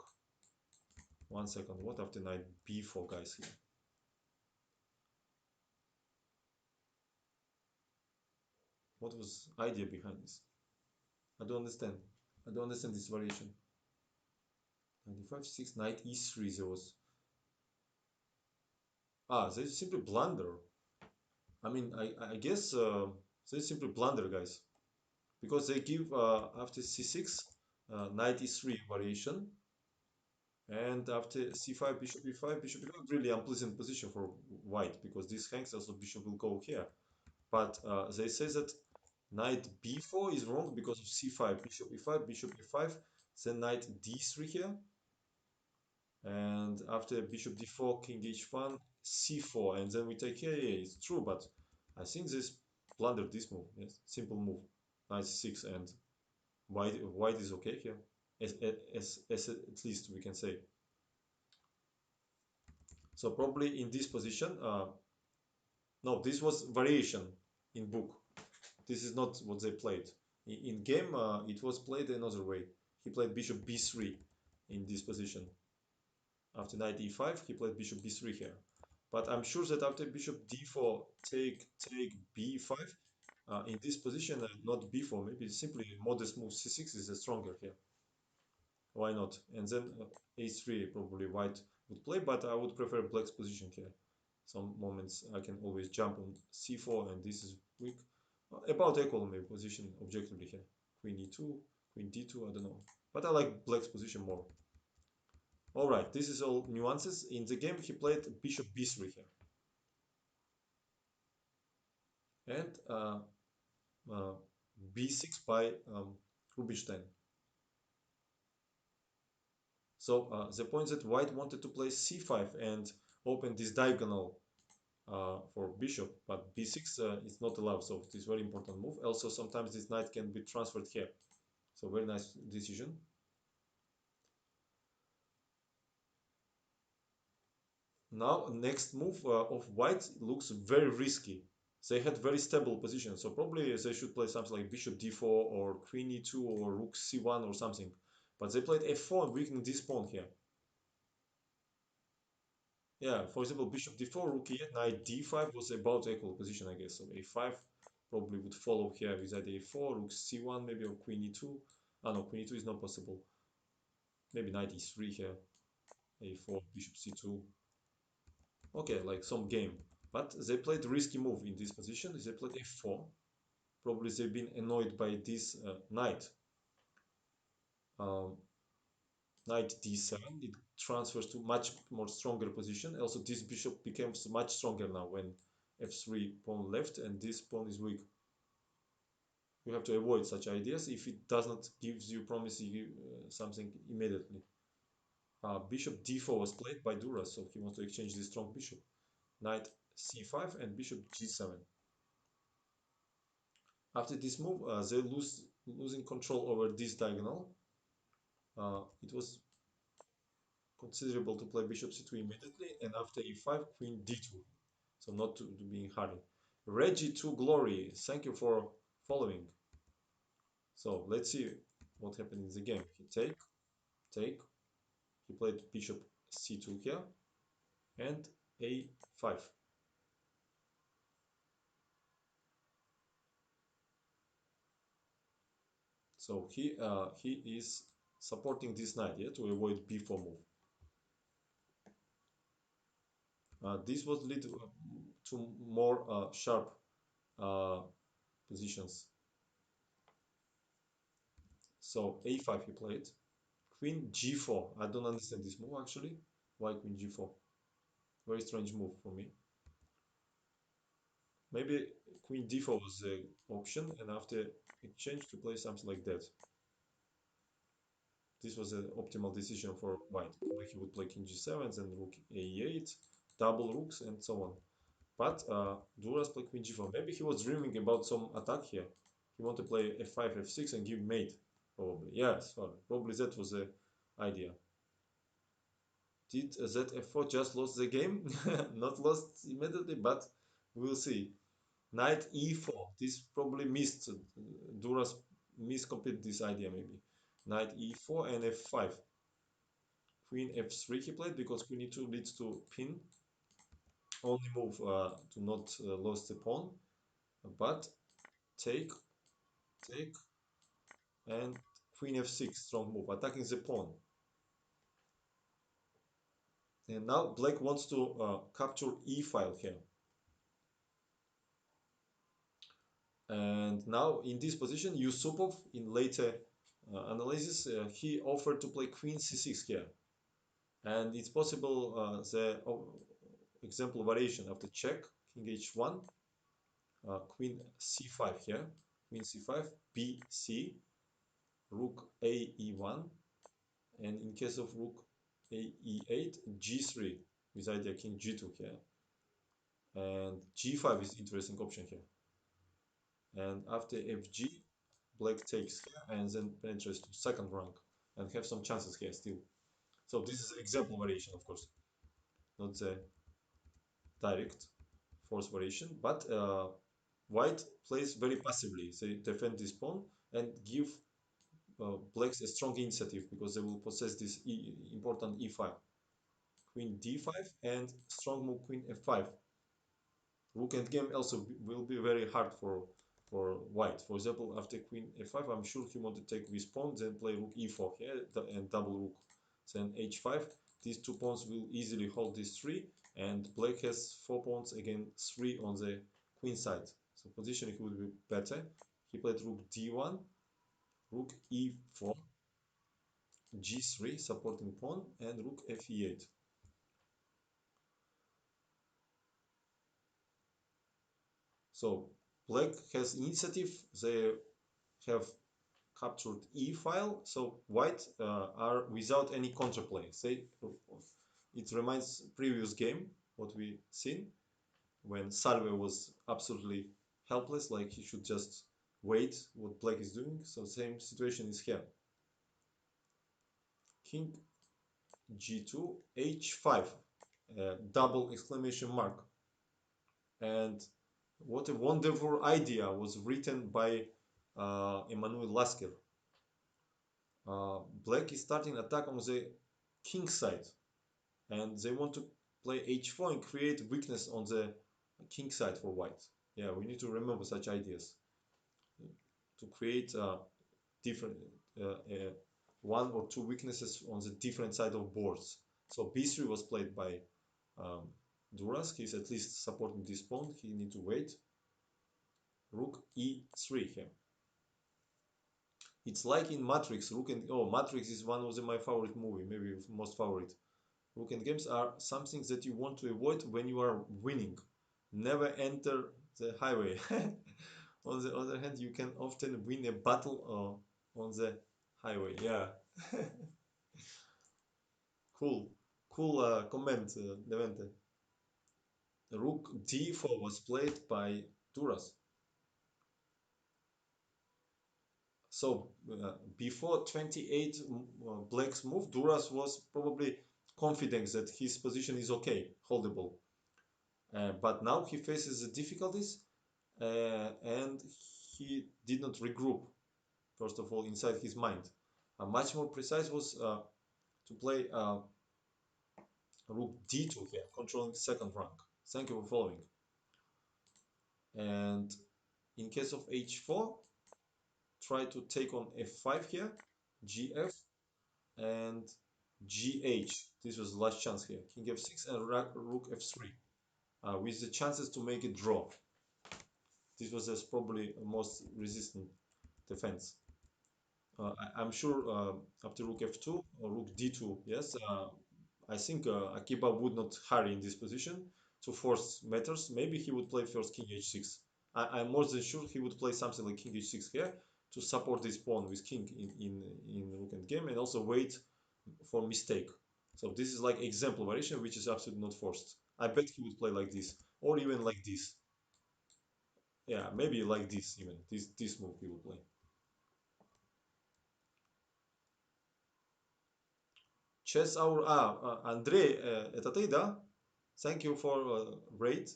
1 second. What after knight b4, guys? Here. What was idea behind this? I don't understand. I don't understand this variation. 95, 6, knight e3. There was they simply blunder. I mean, I guess they simply blunder, guys, because they give after c6 knight e3 variation, and after c5 bishop e5 bishop e5, really unpleasant position for white because this hangs, also bishop will go here. But they say that knight b4 is wrong because of c5 bishop e5 bishop e5, then knight d3 here, and after bishop d4 king h1 c4, and then we take here. Yeah, it's true, but I think this blundered this move. Yes, simple move, knight c6, and white is okay here, as at least we can say. So probably in this position, no, this was variation in book. This is not what they played in game. It was played another way. He played bishop b3 in this position. After knight e5, he played bishop b3 here. But I'm sure that after bishop d4, take b5, in this position, not b4, maybe simply modest move c6 is stronger here. Why not? And then a3 probably white would play, but I would prefer black's position here. Some moments I can always jump on c4, and this is weak. About equal maybe position objectively here. Queen e2, queen d2, I don't know. But I like black's position more. Alright, this is all nuances. In the game he played bishop b3 here. And b6 by Rubinstein. So the point that white wanted to play c5 and open this diagonal for bishop, but b6 is not allowed, so it is very important move. Also, sometimes this knight can be transferred here. So very nice decision. Now, next move of white looks very risky. They had very stable position, so probably they should play something like bishop d4 or queen e2 or rook c1 or something. But they played f4, weakening this pawn here. Yeah, for example, bishop d4, rook e8, knight d5 was about equal position, I guess. So a5 probably would follow here with either a4, rook c1 maybe, or queen e2. Ah no, queen e2 is not possible. Maybe knight e3 here, a4, bishop c2. Okay, like some game. But they played a risky move in this position. They played f4. Probably they've been annoyed by this knight. Um, Knight d7, it transfers to much more stronger position. Also, this bishop becomes much stronger now when f3 pawn left and this pawn is weak. You have to avoid such ideas if it does not gives you promise you something immediately. Bishop d4 was played by Duras, so he wants to exchange this strong bishop. Knight c5 and bishop g7. After this move, they losing control over this diagonal. It was considerable to play bishop c2 immediately, and after e5, queen d2. So not to be in hurry. Reggie to glory. Thank you for following. So let's see what happened in the game. He take. He played bishop c2 here, and a5. So he is supporting this knight, yeah, to avoid b4 move. This would lead to more sharp uh, positions. So a5 he played. Queen g4. I don't understand this move actually. Why queen g4? Very strange move for me. Maybe queen d4 was the option, and after exchange to play something like that. This was an optimal decision for white. He would play king g7, then rook a8, double rooks, and so on. But Duras played queen g4. Maybe he was dreaming about some attack here. He wanted to play f5, f6, and give mate. Probably. Yes, probably that was the idea. Did that f4 just lost the game? Not lost immediately, but we'll see. Knight e4. This probably missed. Duras missed complete this idea maybe. Knight e4 and f5. Queen f3 he played because queen e2 leads to pin. Only move to not lose the pawn. But take, take, and queen f6. Strong move. Attacking the pawn. And now black wants to capture e file here. And now in this position, Yusupov in later analysis, he offered to play queen c6 here. And it's possible the example variation after check, king h1, queen c5 here, queen c5, bc, rook a e1, and in case of rook a e8, g3 with idea king g2 here. And g5 is interesting option here. And after fg, black takes here and then penetrates to second rank and have some chances here still. So this is example variation, of course, not the direct force variation, but white plays very passively. They defend this pawn and give blacks a strong initiative because they will possess this important e file. Queen d5 and strong move queen f5. Rook and game also will be very hard for white. For example, after queen f5, I'm sure he wanted to take this pawn, then play rook e4 here and double rook. Then h5. These two pawns will easily hold this three, and black has 4 pawns again 3 on the queen side. So positioning would be better. He played rook d1, rook e4, g3 supporting pawn, and rook fe8. So black has initiative. They have captured E file. So white are without any counterplay. Say it reminds previous game what we seen when Salve was absolutely helpless, like he should just wait what black is doing. So same situation is here. King G2 H5, double exclamation mark. And what a wonderful idea was written by Emmanuel Lasker. Black is starting attack on the king side, and they want to play h4 and create weakness on the king side for white. Yeah, we need to remember such ideas to create different uh, uh, one or two weaknesses on the different side of boards. So b3 was played by um, Duras. He's at least supporting this pawn. He need to wait. Rook e3 here. It's like in Matrix. Rook and Matrix is one of my favorite movie, maybe most favorite. Rook and games are something that you want to avoid when you are winning. Never enter the highway. On the other hand, you can often win a battle on the highway. Yeah, cool, cool comment, Levente. Rook d4 was played by Duras. So before 28 black's move, Duras was probably confident that his position is okay, holdable. But now he faces the difficulties and he did not regroup, first of all, inside his mind. Much more precise was to play rook d2 here, controlling second rank. Thank you for following. And in case of h4, try to take on f5 here, gf, and gh. This was the last chance here. King f6 and rook f3, with the chances to make it draw. This was probably the most resistant defense. I'm sure after rook f2 or rook d2, yes, I think Akiba would not hurry in this position to force matters. Maybe he would play first king h6. I'm more than sure he would play something like king h6 here to support this pawn with king in rook endgame and also wait for mistake. So this is like example variation which is absolutely not forced. I bet he would play like this or even like this. Yeah, maybe like this even. This move he will play. Chess Hour. Андрей, это ты, да? Thank you for rate.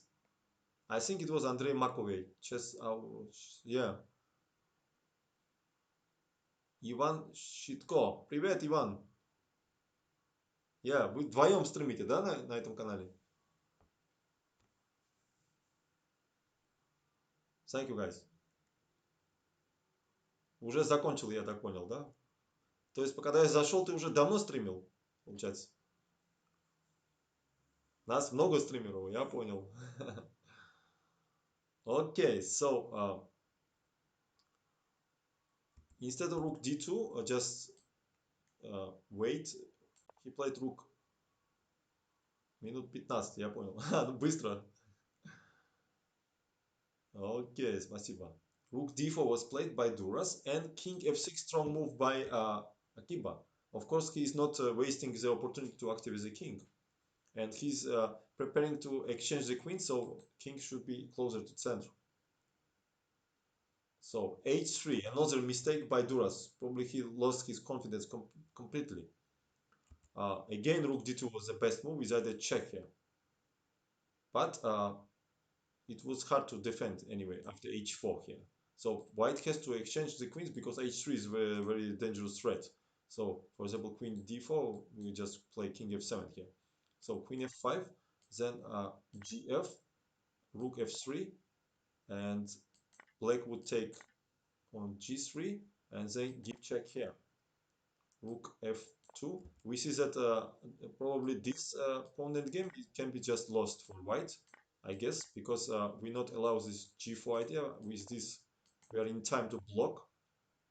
I think it was Andrei Makovey. Chess Hour. Yeah. Иван Щитко. Привет, Иван. Yeah, вы вдвоем стримите, да, на этом канале? Thank you, guys. Уже закончил, я так понял, да? То есть, когда я зашел, ты уже давно стримил, получается? Нас много стримеров, я понял. Okay, so instead of rook d2, just wait. He played rook минут 15, я понял. Быстро. Okay, спасибо. Rook d4 was played by Duras and king f6 strong move by Akiba. Of course, he is not wasting the opportunity to activate the king. And he's preparing to exchange the queen, so king should be closer to center. So h3, another mistake by Duras. Probably he lost his confidence completely. Again, rook d2 was the best move without a check here. But it was hard to defend anyway after h4 here. So white has to exchange the queens because h3 is a very, very dangerous threat. So for example, queen d4, we just play king f7 here. So queen f5, then gf, rook f3, and black would take on g3, and then give check here. Rook f2. We see that probably this pawn endgame it can be just lost for white, I guess, because we not allow this g4 idea. With this, we are in time to block,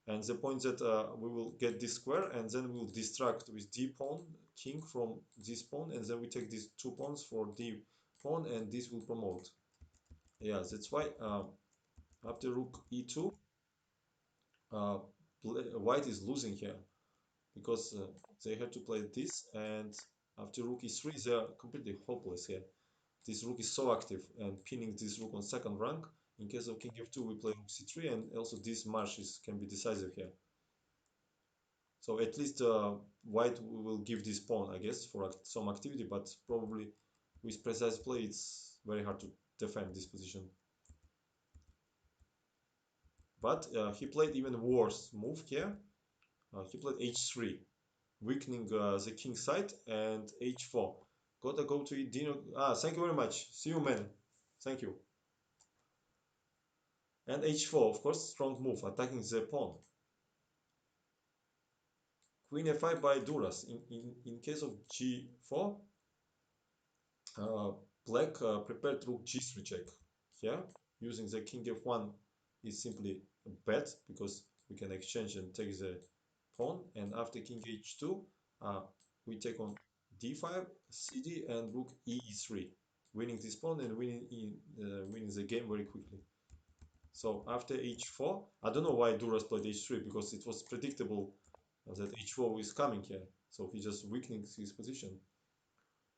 and the point that we will get this square, and then we'll distract with d pawn king from this pawn, and then we take these two pawns for d pawn, and this will promote. Yeah, that's why after rook e2. white is losing here because they have to play this, and after rook e3 they are completely hopeless here. This rook is so active and pinning this rook on second rank. In case of king f2 we play rook c3, and also this march can be decisive here. So at least white will give this pawn, I guess, for some activity, but probably with precise play it's very hard to defend this position. But he played even worse move here. He played h3, weakening the king side, and h4. Gotta go to Dino. Thank you very much. See you, man. Thank you. And h4, of course, strong move, attacking the pawn. Queen f5 by Duras. In case of g4, uh, black prepared rook g3 check. Here, using the king f1 is simply a bet because we can exchange and take the pawn. And after king h2, we take on d5, cd, and rook e3, winning this pawn and winning the game very quickly. So after h4, I don't know why Duras played h3 because it was predictable that h4 is coming here. So he just weakening his position.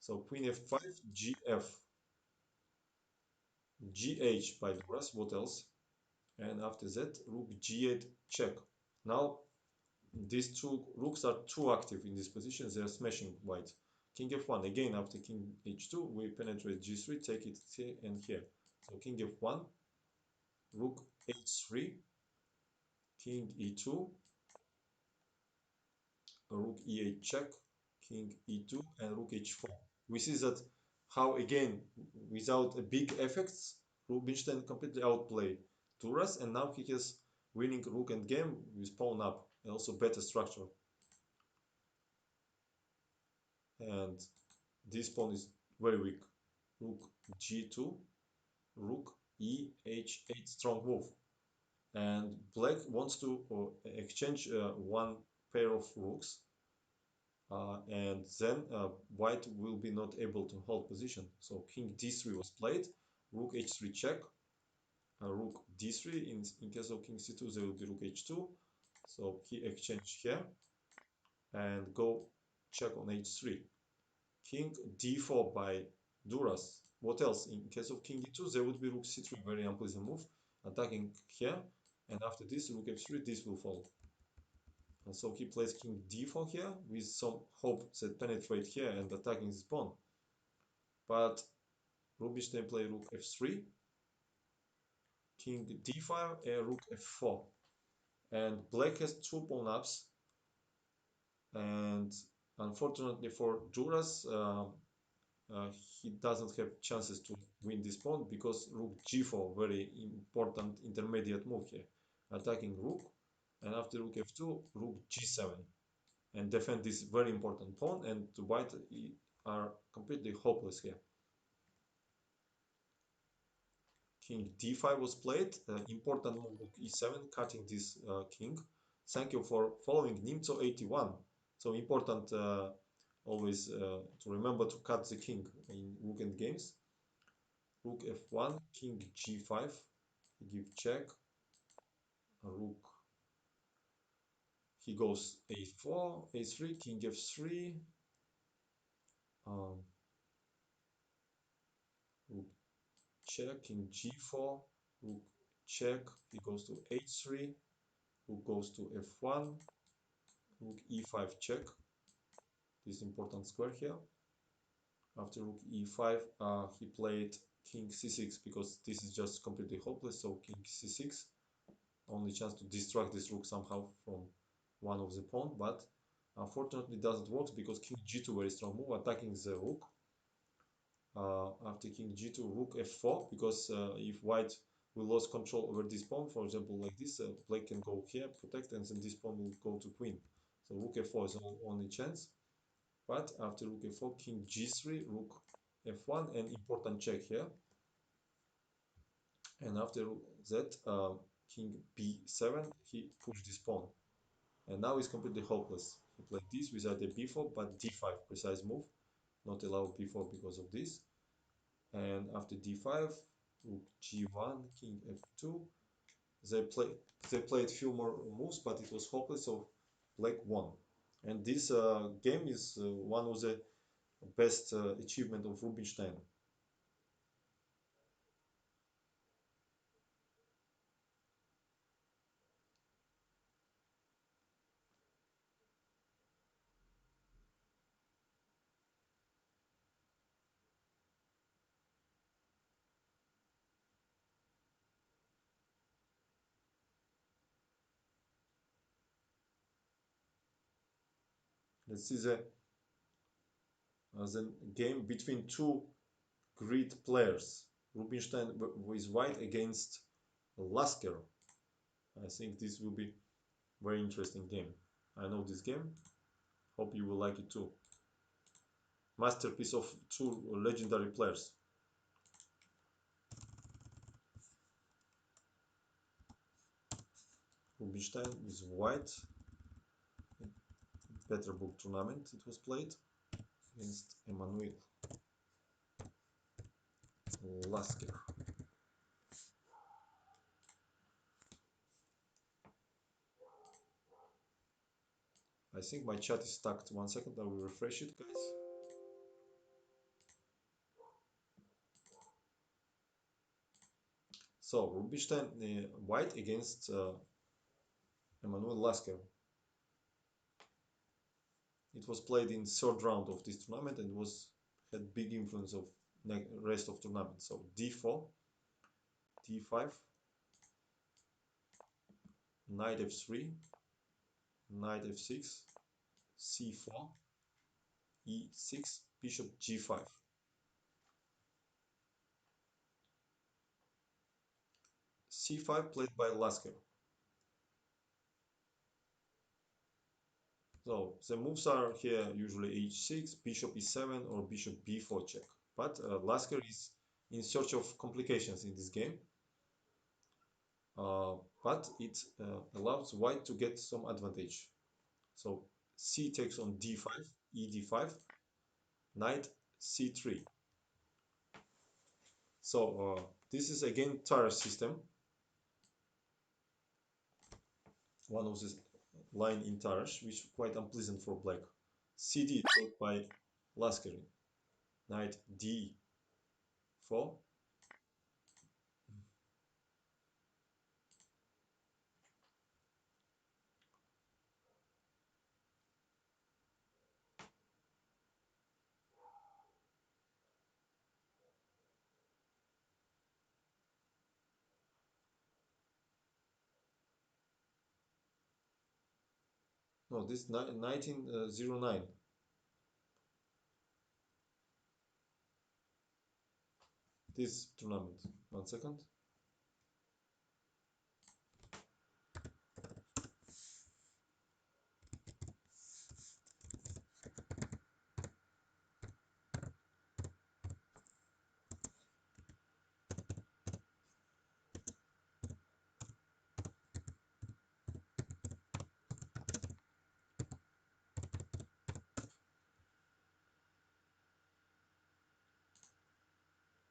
So queen f5, gf, gh by Duras. What else? And after that, rook g8 check. Now these two rooks are too active in this position. They are smashing white. King f1 again. After king h2, we penetrate g3, take it here and here. So king f1, rook h3, king e2, rook e8 check, king e2, and rook h4. We see that how again, without a big effects, Rubinstein completely outplayed Duras, and now he has winning rook and game with pawn up, and also better structure. And this pawn is very weak. Rook g2, rook e h8, strong move. And black wants to exchange one pair of rooks, and then white will be not able to hold position. So king d3 was played, rook h3 check, rook d3. In case of king c2, there will be rook h2. So he exchange here and go check on h3. King d4 by Duras. What else? In case of king d2, there would be rook c3, very unpleasant move, attacking here. And after this, rook f3, this will fall. And so he plays king d4 here with some hope that penetrate here and attacking this pawn. But Rubinstein play rook f3, king d5, and rook f4. And black has two pawn ups. And unfortunately for Duras, he doesn't have chances to win this pawn because rook g4, very important intermediate move here. Attacking rook, and after rook f2, rook g7. And defend this very important pawn, and white are completely hopeless here. King d5 was played, important move rook e7, cutting this king. Thank you for following Nimzo81. So important always to remember to cut the king in weekend games. Rook f1, king g5, give check, rook, he goes a4, a3, king f3, rook check, king g4, rook check, he goes to h3, rook goes to f1, rook e5 check, this important square here. After rook e5, he played king c6 because this is just completely hopeless, so king c6, only chance to distract this rook somehow from one of the pawn, but unfortunately doesn't work because king g2, very strong move, attacking the rook. After king g2, rook f4, because if white will lose control over this pawn, for example like this, black can go here, protect, and then this pawn will go to queen. So rook f4 is only chance. But after rook f4, king g3, rook f1, and important check here. And after that, king b7, he pushed this pawn. And now he's completely hopeless. He played this without a b4, but d5, precise move. Not allow b4 because of this. And after d5, rook g1, king f2, They play they played few more moves, but it was hopeless. So black won. And this game is one of the best achievement of Rubinstein. Let's see the game between two great players. Rubinstein with white against Lasker. I think this will be very interesting game. I know this game. Hope you will like it too. Masterpiece of two legendary players. Rubinstein with white. Peterburg tournament it was played against Emanuel Lasker. I think my chat is stuck. 1 second, I will refresh it, guys. So Rubinstein white against Emanuel Lasker. It was played in third round of this tournament and was had big influence of rest of tournament. So d4, d5, knight f3, knight f6, c4, e6, bishop g5. c5 played by Lasker. So the moves are here usually h6, bishop e7, or bishop b4 check. But Lasker is in search of complications in this game. But it allows white to get some advantage. So c takes on d5, e d5, knight c3. So this is again Tarrasch system, one of this line in Tarrasch, which is quite unpleasant for black. cd played by Lasker, knight d4. No, this 1909. This tournament. 1 second.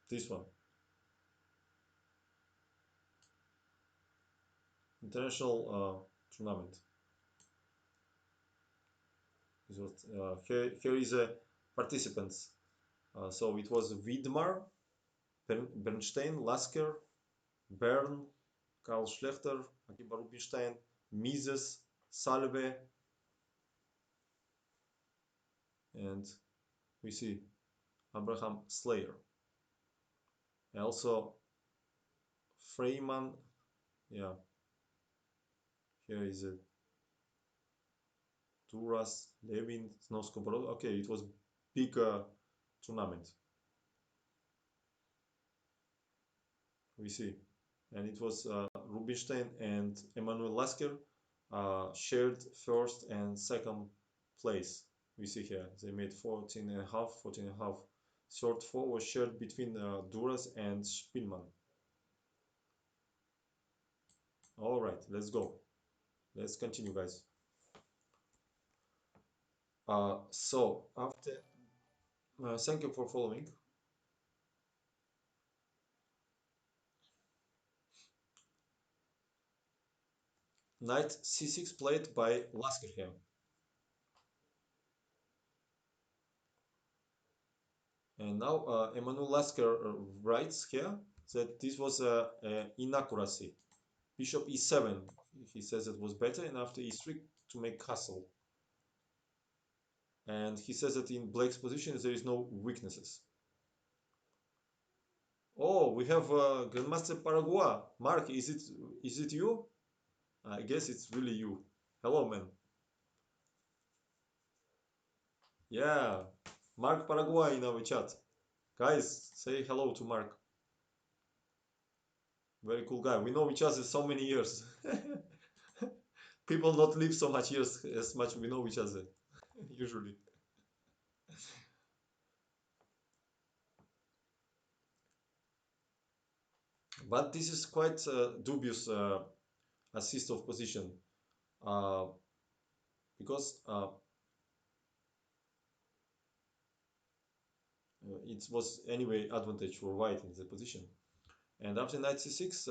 This one. International tournament. This was, here is a participants. So it was Widmar, Bernstein, Lasker, Bern, Karl Schlechter, Akiba Rubinstein, Mises, Salve, and we see Abraham Slayer. Also Freiman, yeah, here is a Duras, Levin, Snoskoborod. Okay, it was big tournament. We see, and it was Rubinstein and Emanuel Lasker shared first and second place. We see here they made 14 and a half, 14 and a half. Third four was shared between Duras and Spielmann. All right, let's go. Let's continue, guys. So after, thank you for following. Knight c6 played by Lasker here. And now Emmanuel Lasker writes here that this was a inaccuracy. Bishop e7. He says it was better, and after e3 to make castle. And he says that in black's position there is no weaknesses. Oh, we have Grandmaster Paraguay. Mark, is it you? I guess it's really you. Hello, man. Yeah, Mark Paraguay in our chat. Guys, say hello to Mark. Very cool guy. We know each other so many years. People not live so much years as much we know each other usually. But this is quite dubious assist of position uh, because it was anyway advantage for white in the position. And after knight c6,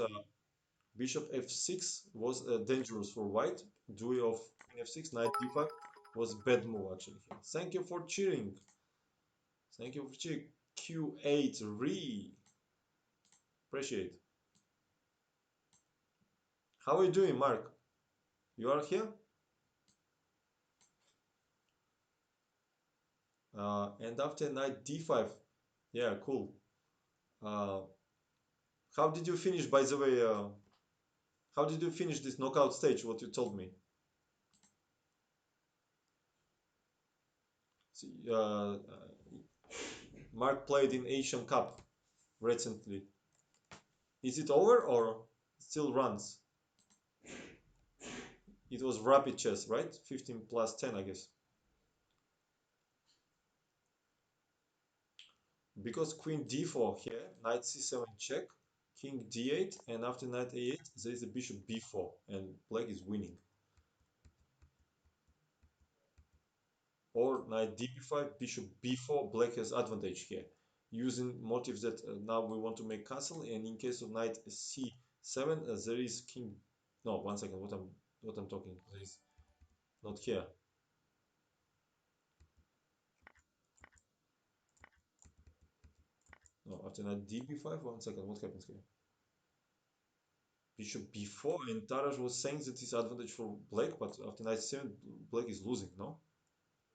bishop f6 was dangerous for white. Duel of queen f6, knight d5 was bad move actually. Thank you for cheering. Thank you for cheering. Q8 re. Appreciate. How are you doing, Mark? You are here? And after knight d5, yeah, cool. Uh, how did you finish, by the way? How did you finish this knockout stage? What you told me? See, Mark played in Asian Cup recently. Is it over or still runs? It was rapid chess, right? 15 plus 10, I guess. Because queen d4 here, knight c7 check, king d8, and after knight a8, there is a bishop b4, and black is winning. Or knight db5, bishop b4, black has advantage here. Using motives that now we want to make castle, and in case of knight c7, there is king. No, one second. What I'm talking. There is not here. No, after knight db5. One second. What happens here? Bishop b4, and Tarash was saying that it's advantage for black, but after knight c7, black is losing. No,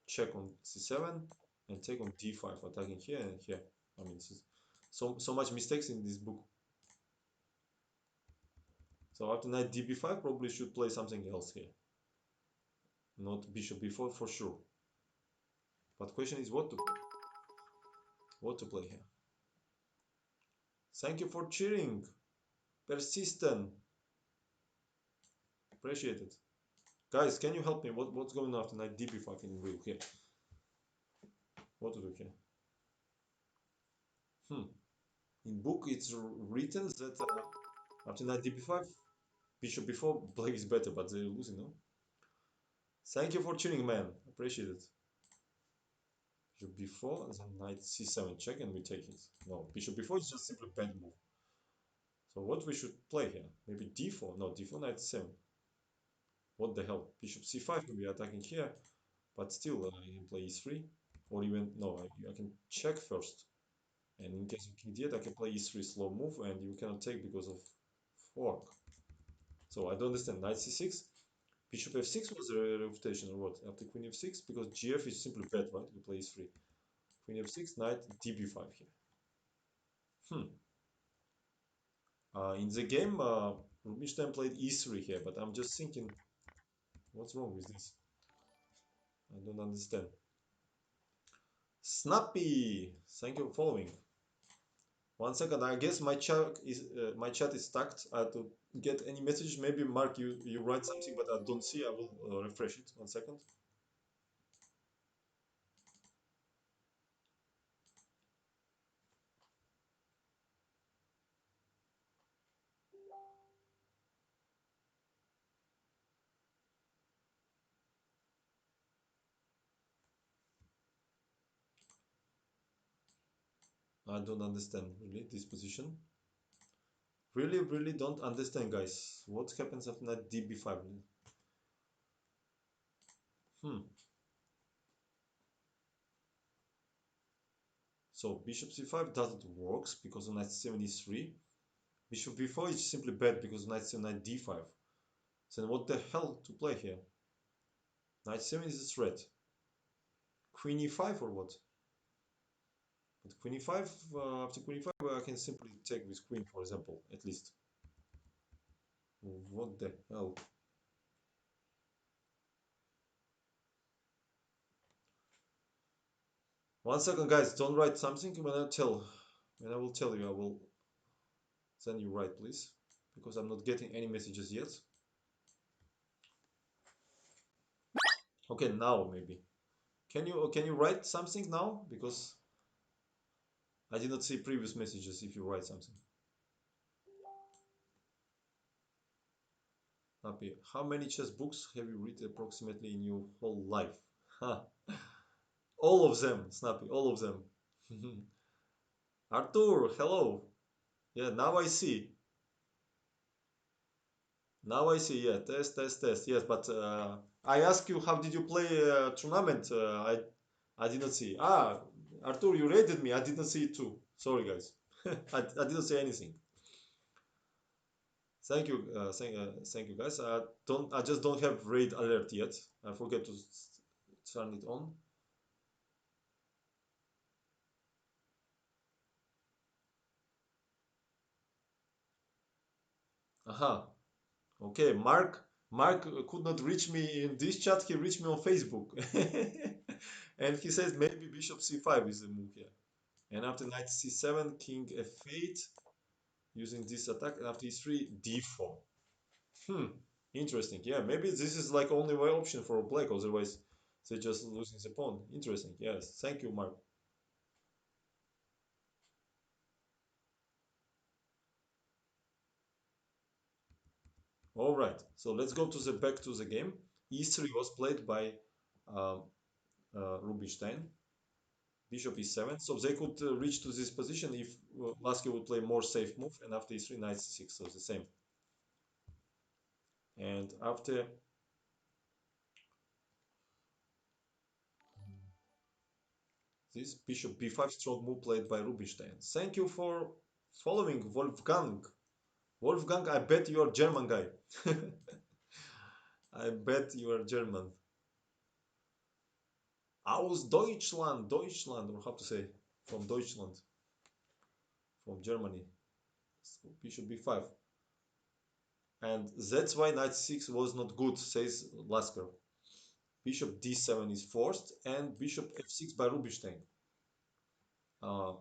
check on c7 and take on d5, attacking here and here. I mean, so much mistakes in this book. So after knight db5, probably should play something else here. Not bishop b4 for sure. But question is what to play. What to play here. Thank you for cheering. Persistent. Appreciate it. Guys, can you help me? What's going on after knight db5 in real here? What to do here? In book it's written that after knight db5, bishop b4, black is better, but they're losing, no? Thank you for tuning, man. Appreciate it. Bishop b4, then knight c7 check, and we take it. No, bishop b4 is just simply bad move. So what we should play here? Maybe d4. No, d4, knight 7. What the hell? Bishop c5 will be attacking here, but still I can play e3. Or even, no, I can check first. And in case of king d8, I can play e3 slow move, and you cannot take because of fork. So I don't understand. Knight c6, bishop f6 was a refutation or what? After queen f6, because gf is simply bad, right? We play e3. Queen f6, knight db5 here. Hmm. In the game, Rubinstein played e3 here, but I'm just thinking, what's wrong with this? I don't understand. Snappy, thank you for following. One second, I guess my chat is stuck. I have to get any message. Maybe Mark, you write something, but I don't see. I will refresh it. One second. I don't understand really this position. Really, really don't understand, guys. What happens after knight db5? Hmm. So bishop c5 doesn't works because knight c7 is 3. Bishop b4 is simply bad because knight c7 knight d5. Then what the hell to play here? Knight 7 is a threat. Queen e5 or what? But queen e5, after queen e5, I can simply take with queen, for example, at least. What the hell? One second, guys. Don't write something when I tell. When I will tell you, I will send you write, please, because I'm not getting any messages yet. Okay, now maybe. Can you write something now? Because I did not see previous messages if you write something. Happy. How many chess books have you read approximately in your whole life? Ha. All of them, Snappy, all of them. Arthur, hello. Yeah, now I see. Now I see. Yeah, test, test, test. Yes, but I ask you, how did you play tournament? I did not see. Ah, Arthur, you rated me. I did not see it too. Sorry, guys. I didn't say anything. Thank you, guys. I just don't have raid alert yet. I forget to turn it on. Aha. Okay, Mark could not reach me in this chat. He reached me on Facebook, and he says maybe Bishop c5 is the move here. And after knight c7, king f8, using this attack. And after e3, d4. Hmm. Interesting. Yeah, maybe this is like only way option for black. Otherwise, they're just losing the pawn. Interesting. Yes. Thank you, Mark. All right. So let's go to the back to the game. e3 was played by uh, Rubinstein. Bishop e7. So they could reach to this position if Lasky would play more safe move, and after e3, knight c6. So the same. And after this, bishop b5, strong move played by Rubinstein. Thank you for following, Wolfgang. Wolfgang, I bet you are German guy. I bet you are German. Aus Deutschland, Deutschland, or how to say, from Deutschland, from Germany. So bishop b5. And that's why knight 6 was not good, says Lasker. Bishop d7 is forced, and bishop f6 by Rubinstein. Uh,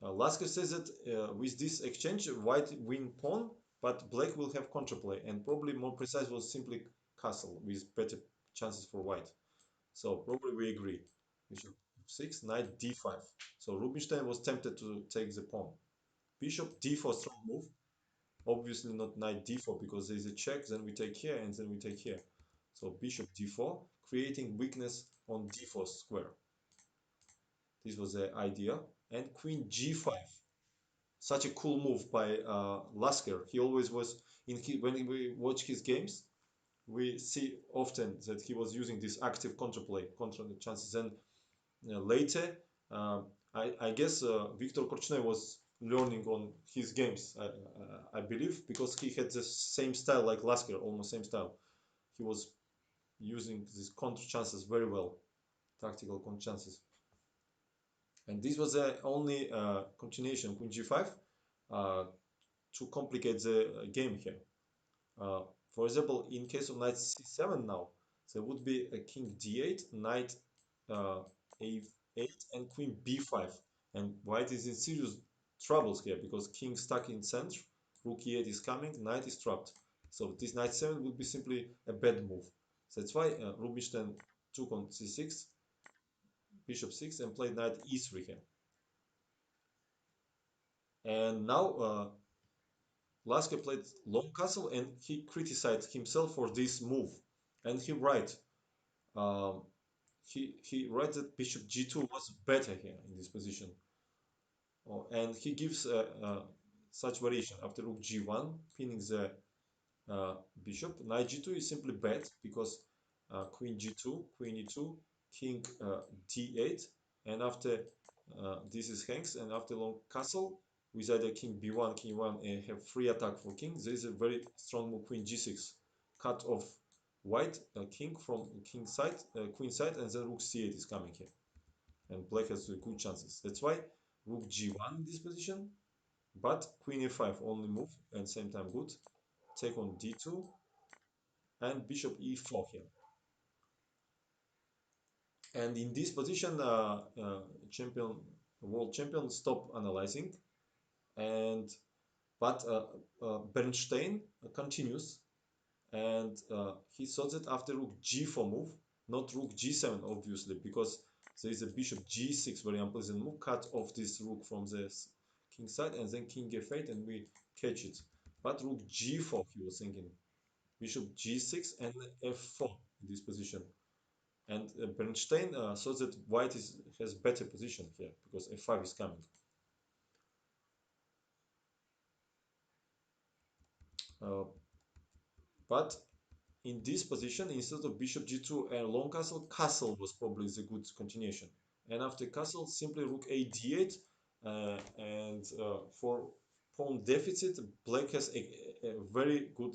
Lasker says that with this exchange, white win pawn, but black will have counterplay, and probably more precise was simply castle with better chances for white. So probably we agree. Bishop f6, knight d5. So Rubinstein was tempted to take the pawn. Bishop d4, strong move. Obviously not knight d4 because there is a check, then we take here, and then we take here. So bishop d4, creating weakness on d4 square. This was the idea. And queen g5. Such a cool move by Lasker. He always was when we watch his games, we see often that he was using this active counterplay, contra the chances. And later, I guess Victor Korchnoi was learning on his games, I believe, because he had the same style like Lasker, almost same style. He was using these counter chances very well, tactical counter chances. And this was the only continuation, Queen g5, uh, to complicate the game here. Uh, for example, in case of knight c7 now, there would be a king d8, knight uh, a8, and queen b5. And white is in serious troubles here because king stuck in center, rook e8 is coming, knight is trapped. So this knight 7 would be simply a bad move. That's why Rubinstein took on c6, bishop 6, and played knight e3 here. And now Lasker played long castle, and he criticized himself for this move. And he write, um, he writes that bishop g2 was better here in this position. Oh, and he gives such variation. After rook g1, pinning the bishop. Knight g2 is simply bad because queen g2, queen e2, king d8, and after this is hangs, and after long castle with either king b1, king one, and have free attack for king. There is a very strong move, queen g6, cut off white king from king side, queen side, and then rook c8 is coming here, and black has good chances. That's why rook g1 in this position, but queen e5 only move and same time good. Take on d2 and bishop e4 here. And in this position, champion, world champion, stop analyzing, and but Bernstein continues, and he thought that after rook g4 move, not rook g7, obviously, because there is a bishop g6 very unpleasant move, cut off this rook from the king side, and then king f8, and we catch it. But rook g4, he was thinking, bishop g6 and f4 in this position. And Bernstein thought that white has better position here because f5 is coming. Uh, but in this position, instead of bishop g2 and long castle, castle was probably the good continuation. And after castle, simply rook a d8, and for pawn deficit, black has a very good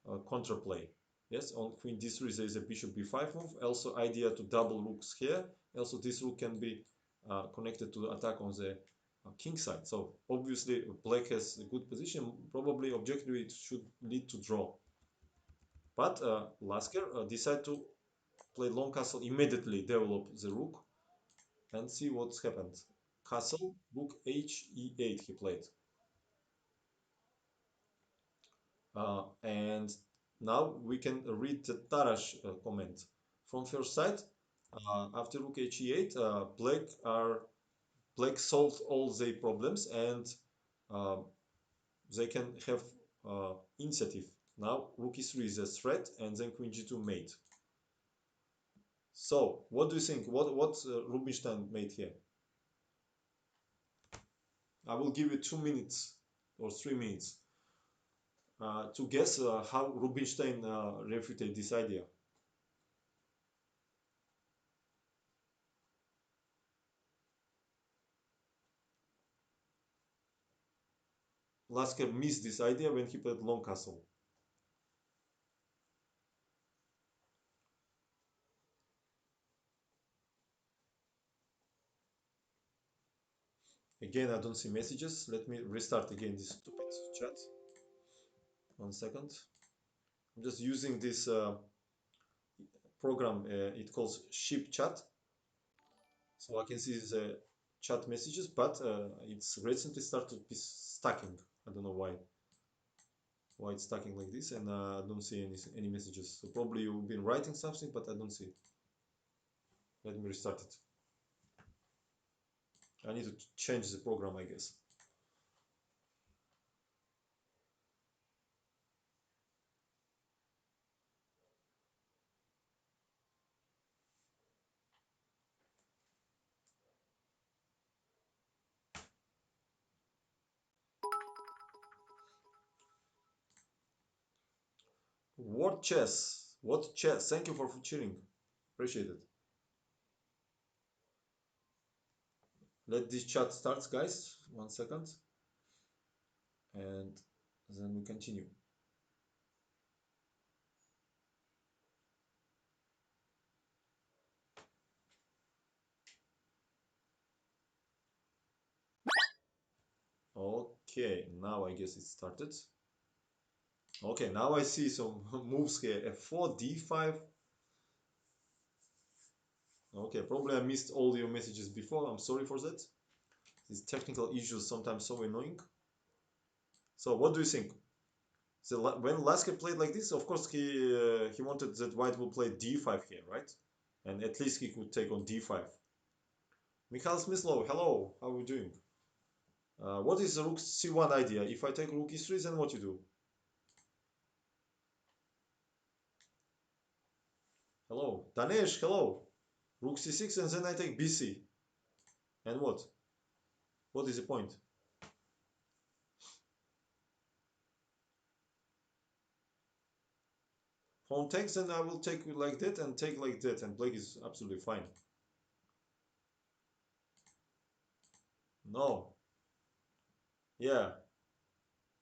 counterplay. Yes, on queen d3 there is a bishop b5 move. Also idea to double rooks here. Also this rook can be connected to the attack on the king side. So obviously black has a good position. Probably objectively it should lead to draw. But Lasker decided to play long castle, immediately develop the rook and see what's happened. Castle, rook h e8 he played. And now we can read the Tarash comment. From first sight, after rook h e8, black solved all their problems, and uh, they can have initiative. Now rook e3 is a threat, and then queen g2 mate. So what do you think? What Rubinstein made here? I will give you 2 minutes or 3 minutes to guess how Rubinstein refuted this idea. Lasker missed this idea when he played long castle. Again, I don't see messages. Let me restart again this stupid chat. 1 second. I'm just using this program. It calls Ship Chat, so I can see the chat messages, but it's recently started to be stacking. I don't know why it's stacking like this, and I don't see any messages. So probably you've been writing something, but I don't see it. Let me restart it. I need to change the program, I guess. What chess? What chess? Thank you for cheering. Appreciate it. Let this chat start, guys. 1 second. And then we continue. Okay, now I guess it started. Okay, now I see some moves here. F4, D5. Okay, probably I missed all your messages before. I'm sorry for that. These technical issues sometimes so annoying. So what do you think? So when Lasker played like this, of course he wanted that white will play D5 here, right? And at least he could take on D5. Mikhail Smyslov, hello, how are you doing? What is the rook C1 idea? If I take rook E3, then what you do? Hello, Danesh, hello. Rook C6 and then I take BC. And what? What is the point? pawn takes, and I will take like that and take like that, and black is absolutely fine. No. Yeah.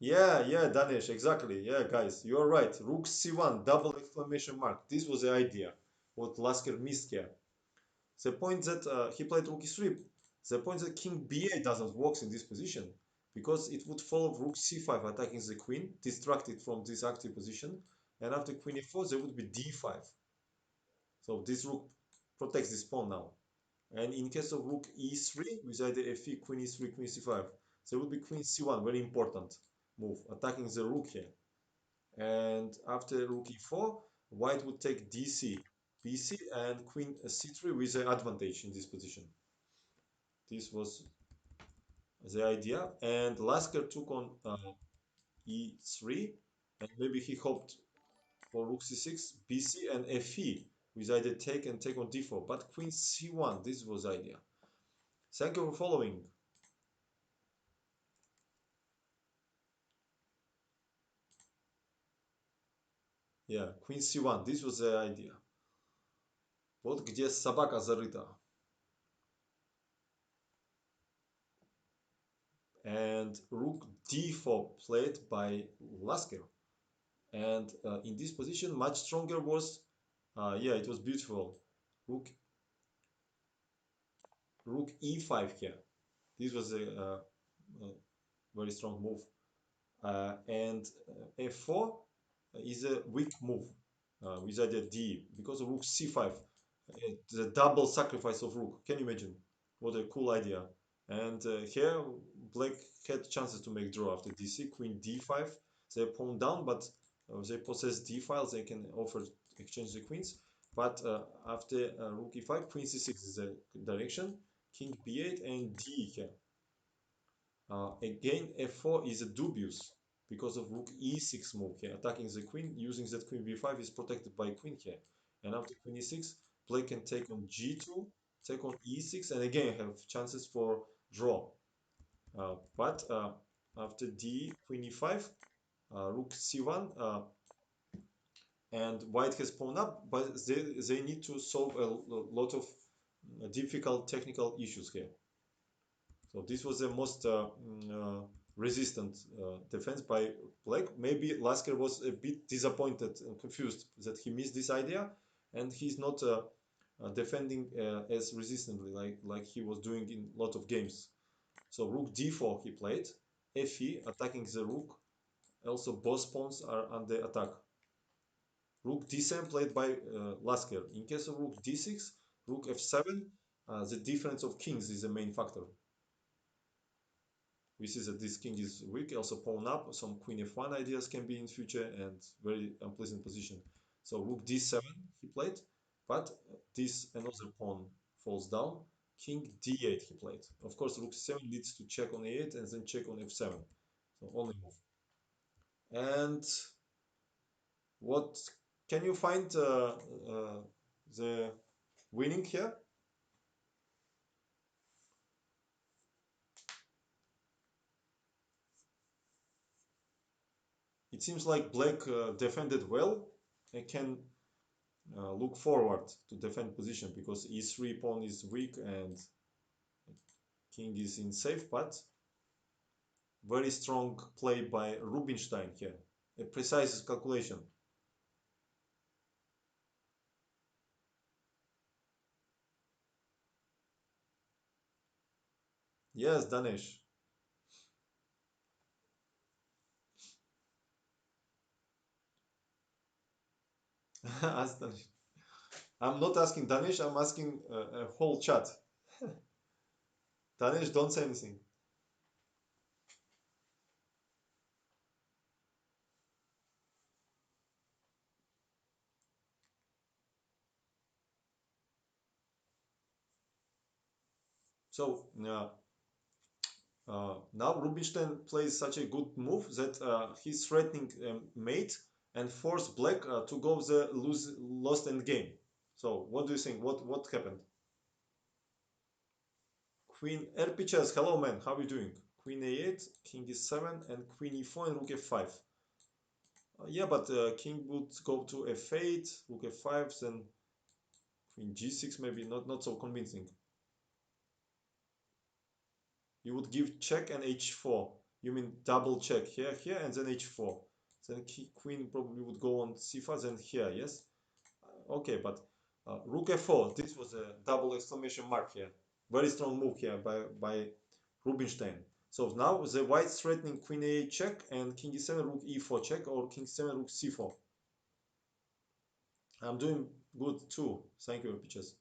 Yeah, Danish, exactly. Yeah, guys, you're right. Rook c1, double exclamation mark. This was the idea. What Lasker missed here. The point that he played rook e3. The point that king b8 doesn't work in this position because it would follow rook c5 attacking the queen, distract it from this active position, and after queen e4 there would be d5. So this rook protects this pawn now. And in case of rook e3 with either f3, queen e3, queen c5, there would be queen c1, very important move, attacking the rook here. And after rook e4, white would take dc, bc, and queen c3 with the advantage in this position. This was the idea. And Lasker took on e3, and maybe he hoped for rook c6, bc, and fe with either take and take on d4. But queen c1, this was the idea. Thank you for following. Yeah, queen c1, this was the idea. Вот где собака зарыта. And rook d4 played by Lasker. And in this position, much stronger was, yeah, it was beautiful. Rook, rook e5 here. This was a very strong move. And f4 is a weak move with idea d because of rook c5. The double sacrifice of rook. Can you imagine? What a cool idea. And here, black had chances to make draw after dc, queen d5. They pawn down, but they possess d files. They can offer exchange the queens. But after rook e5, queen c6 is the direction. King b8 and d here. Again, f4 is a dubious because of rook e6 move here, attacking the queen, using that queen b5 is protected by queen here. And after queen e6, black can take on g2, take on e6, and again have chances for draw. But after d, queen e5, rook c1, and white has pawn up, but they need to solve a lot of difficult technical issues here. So this was the most resistant defense by black. Maybe Lasker was a bit disappointed and confused that he missed this idea, and he's not defending as resistantly like he was doing in a lot of games. So rook d4 he played, fe attacking the rook. Also both pawns are under attack. Rook d7 played by Lasker. In case of rook d6, rook f7, the difference of kings is the main factor. We see that this king is weak, also pawn up, some queen f1 ideas can be in future, and very unpleasant position. So rook d7 he played, but this another pawn falls down. King d8 he played. Of course, rook 7 leads to check on a8 and then check on f7. So only move. And what can you find the winning here? It seems like black defended well. They can look forward to defend position because e3 pawn is weak and king is in safe, but very strong play by Rubinstein here. A precise calculation. Yes, Danish. Ask Danish. I'm not asking Danish, I'm asking a whole chat. Danish, don't say anything. So, now Rubinstein plays such a good move that he's threatening mate and force black to go the lost end game. So what do you think? What happened? Queen RP chess. Hello man, how are you doing? Queen a8, king e7, and queen e4 and rook f5. Yeah, but king would go to f8, rook f5, then queen g6, maybe not so convincing. You would give check and h4. You mean double check here, and then h4. Then queen probably would go on c5, then here, yes? Okay, but rook f4, this was a double exclamation mark here. Very strong move here by Rubinstein. So now the white's threatening queen a8 check and king e7, rook e4 check, or king 7, rook c4. I'm doing good too. Thank you, Peaches.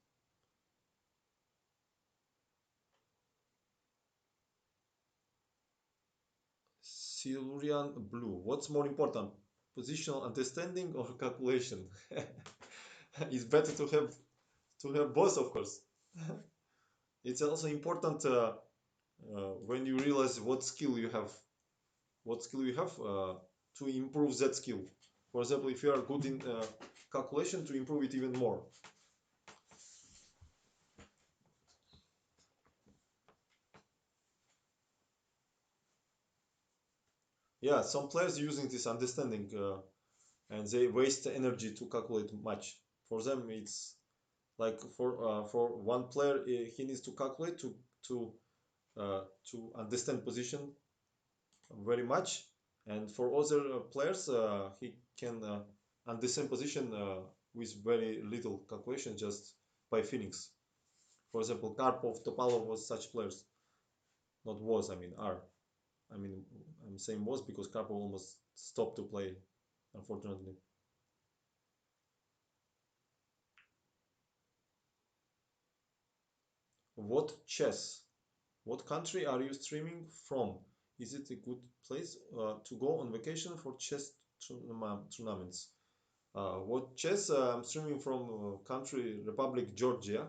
Silurian blue. What's more important, positional understanding or calculation? It's better to have both, of course. It's also important when you realize what skill you have to improve that skill. For example, if you are good in calculation, to improve it even more. Yeah, some players using this understanding and they waste energy to calculate much. For them, it's like for one player, he needs to calculate to to understand position very much, and for other players, he can understand position with very little calculation, just by feelings. For example, Karpov, Topalov was such players. Not was, I mean, are. I mean, I'm saying was because Karpov almost stopped to play, unfortunately. What chess? What country are you streaming from? Is it a good place to go on vacation for chess tournaments? What chess? I'm streaming from country Republic Georgia,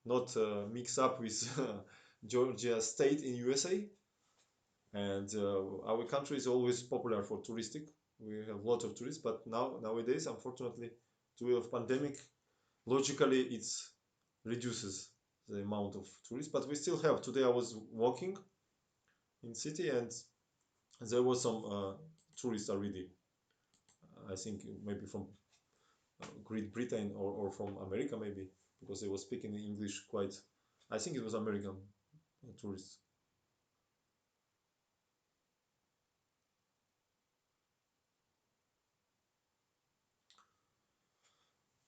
not mix up with Georgia State in USA. And our country is always popular for touristic. We have a lot of tourists, but nowadays, unfortunately, due of pandemic, logically it's reduces the amount of tourists. But we still have. Today I was walking in city and there was some tourists already. I think maybe from Great Britain or from America maybe because they were speaking English quite. I think it was American tourists.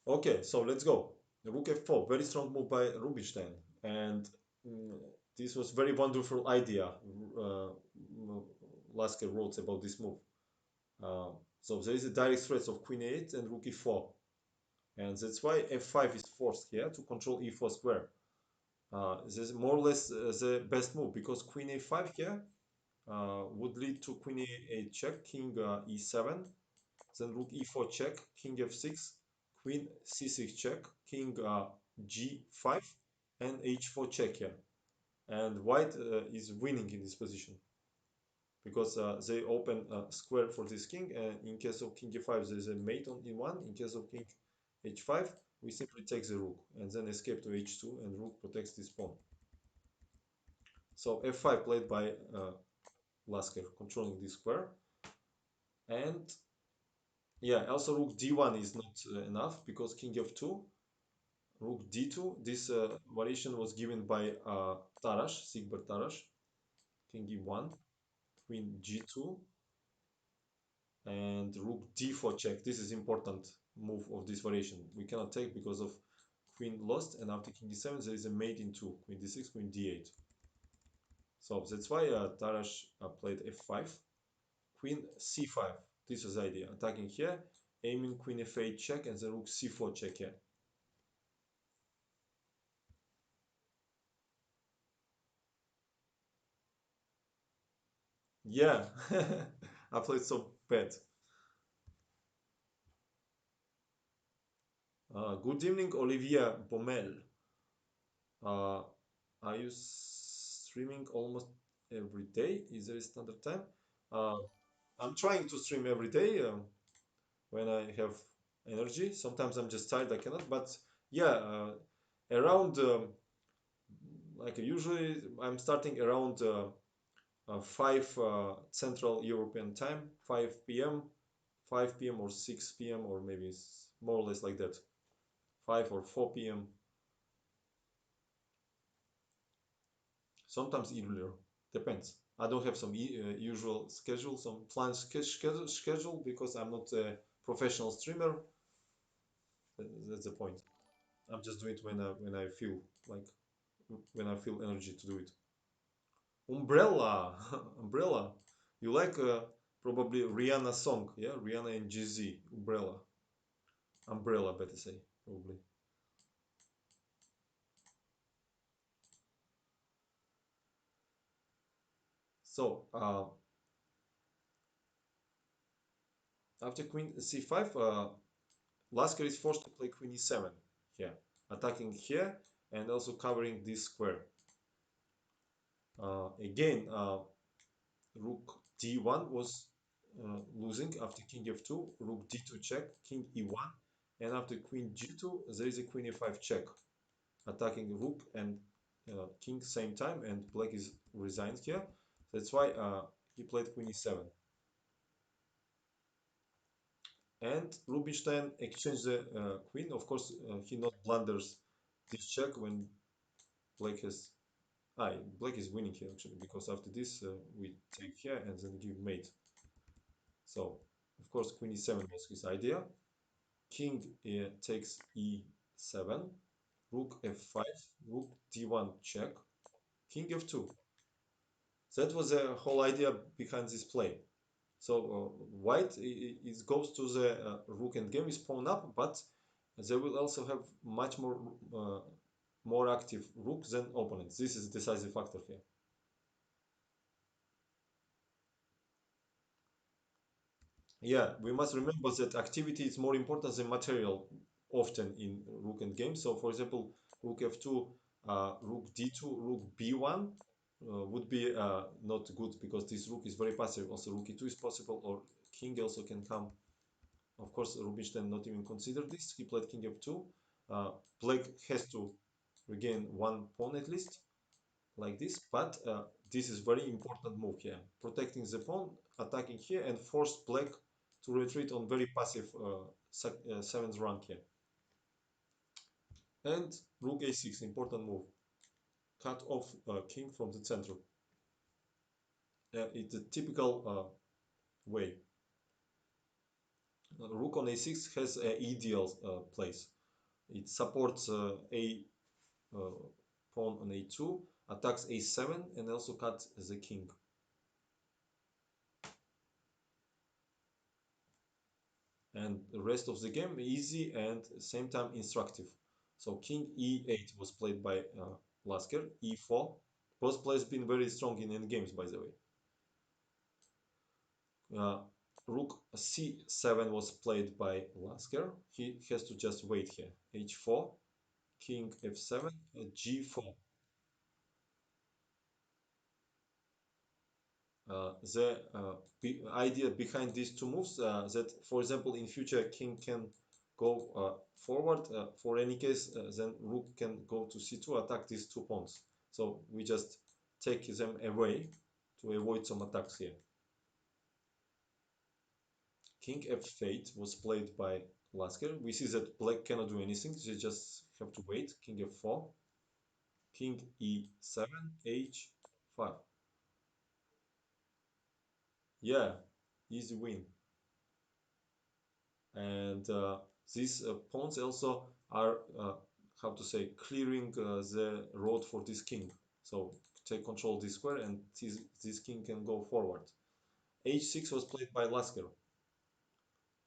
Okay, so let's go. Rook f4, very strong move by Rubinstein, and mm, this was very wonderful idea. Uh, Lasker wrote about this move. Uh, so there is a direct threat of queen a8 and rook e4, and that's why f5 is forced here to control e4 square. This is more or less the best move because queen a5 here would lead to queen a8 check, king e7, then rook e4 check, king f6, queen c6 check, king g5, and h4 check here. And white is winning in this position because they open a square for this king. And in case of king e5, there is a mate on e1. In case of king h5, we simply take the rook and then escape to h2, and rook protects this pawn. So f5 played by Lasker, controlling this square. And yeah, also rook d1 is not enough because king f2, rook d2. This variation was given by Tarash, Sigbert Tarash, king e1, queen g2, and rook d4 check. This is important move of this variation. We cannot take because of queen lost, and after king e7 there is a mate in 2, queen d6, queen d8. So that's why Tarash played f5, queen c5. This was the idea, attacking here, aiming queen f8 check, and then rook c4 check here. Yeah, I played so bad. Good evening, Olivia Bommel. Uh, are you streaming almost every day? Is there a standard time? Uh, I'm trying to stream every day when I have energy. Sometimes I'm just tired, I cannot. But yeah, around like usually I'm starting around 5 Central European time, 5 p.m. 5 p.m. or 6 p.m. or maybe it's more or less like that. 5 or 4 p.m. Sometimes earlier. Depends. I don't have some usual schedule, some planned schedule because I'm not a professional streamer. That's the point. I'm just doing it when I feel like when I feel energy to do it. Umbrella, Umbrella. You like probably Rihanna song, yeah? Rihanna and Jay-Z, Umbrella. Umbrella, better say, probably. So, after queen c5, Lasker is forced to play queen e7 here, attacking here and also covering this square. Again, rook d1 was losing after king f2, rook d2 check, king e1, and after queen g2, there is a queen e5 check, attacking rook and king same time, and black is resigned here. That's why he played queen e7. And Rubinstein exchanged the queen. Of course, he not blunders this check when black has. Black is winning here actually because after this we take here and then give mate. So, of course, queen e7 was his idea. King takes e7, rook f5, rook d1 check, king f2. That was the whole idea behind this play. So white it goes to the rook and game is pawn up, but they will also have much more active rook than opponents. This is a decisive factor here. Yeah, we must remember that activity is more important than material often in rook and game. So, for example, rook f2, rook d2, rook b1 would be not good because this rook is very passive. Also, rook e2 is possible, or king also can come. Of course, Rubinstein not even considered this. He played king f2. Black has to regain one pawn at least, like this. But this is very important move here. Protecting the pawn, attacking here, and force black to retreat on very passive seventh rank here. And rook a6, important move. Cut off king from the center. It's a typical way. Rook on a6 has an ideal place. It supports a uh, pawn on a2, attacks a7, and also cuts the king. And the rest of the game easy and same time instructive. So king e8 was played by Lasker, e4. Both players been very strong in endgames, by the way. Uh, Rook c7 was played by Lasker. He has to just wait here. h4, king f7, g4. The idea behind these two moves that, for example, in future king can go forward. For any case, then rook can go to c2, attack these two pawns. So we just take them away to avoid some attacks here. King f8 was played by Lasker. We see that black cannot do anything. They just have to wait. King f4, king e7, h5. Yeah, easy win. And these pawns also are how to say clearing the road for this king, so take control of this square and this king can go forward. h6 was played by Lasker,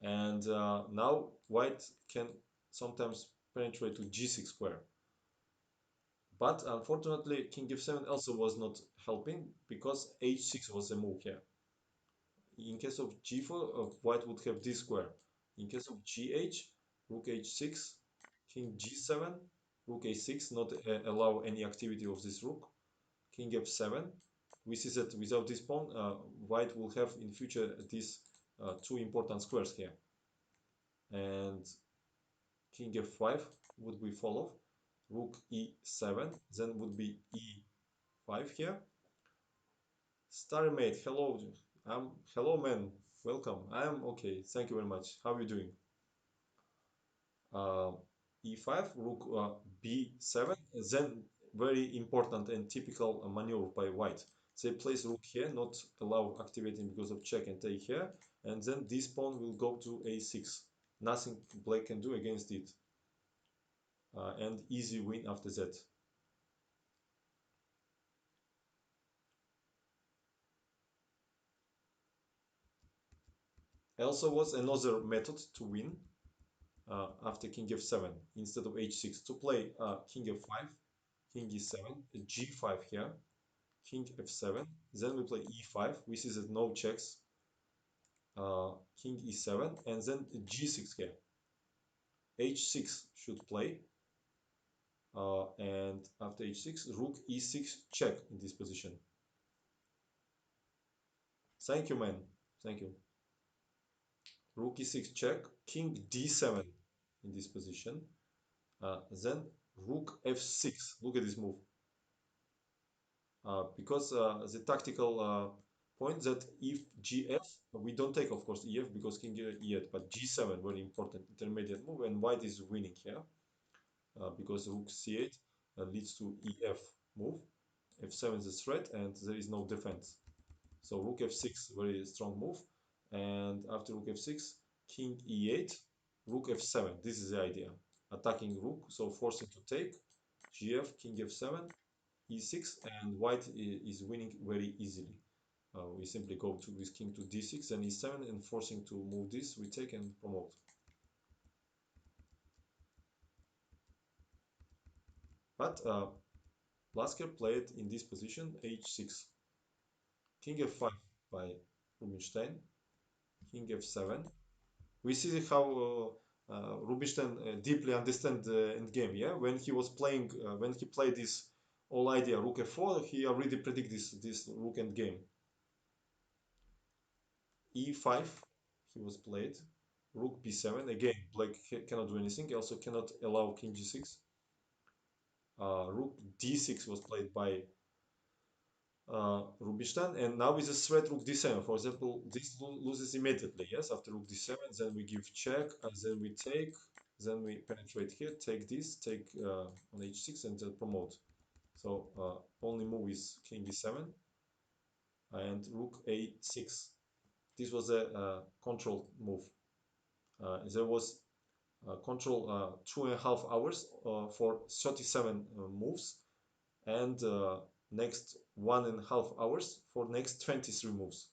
and now white can sometimes penetrate to g6 square, but unfortunately king f7 also was not helping because h6 was a move here. In case of g4, white would have this square. In case of gh, rook h6, king g7, rook a6, not allow any activity of this rook, king f7. We see that without this pawn, white will have in future these two important squares here. And king f5 would be follow, rook e7, then would be e5 here. Starry mate, hello, hello man. Welcome. I am okay. Thank you very much. How are you doing? Uh, E5, rook B7, then very important and typical maneuver by white. They place rook here, not allow activating because of check and take here, and then this pawn will go to A6. Nothing black can do against it, and easy win after that. Also was another method to win after king f7 instead of h6 to play king f5, king e7, g5 here, king f7, then we play e5. We see that no checks, king e7, and then g6 here. h6 should play, and after h6, rook e6 check in this position. Thank you, man. Thank you. Rook e6 check, king d7 in this position. Then rook f6. Look at this move. Because the tactical point that if gf, we don't take, of course, ef because king e8, but g7, very important intermediate move, and white is winning here because rook c8 leads to ef move. f7 is a threat, and there is no defense. So rook f6, very strong move, and after rook f6, king e8, rook f7. This is the idea. Attacking rook, so forcing to take, gf, king f7, e6, and white is winning very easily. We simply go to with king to d6 and e7 and forcing to move this, we take and promote. But Lasker played in this position h6, king f5 by Rubinstein, king f7. We see how Rubinstein deeply understands the endgame. Yeah, when he was playing, when he played this whole idea rook f4, he already predict this rook endgame. e5 he was played, rook b7, again black cannot do anything, also cannot allow king g6. Rook d6 was played by Rubinstein, and now with a threat rook d7, for example, this loses immediately. Yes, after rook d7, then we give check, and then we take, then we penetrate here, take this, take on h6, and then promote. So only move is king e7 and rook a6. This was a control move. There was control 2.5 hours for 37 moves, and next 1.5 hours for next 23 moves.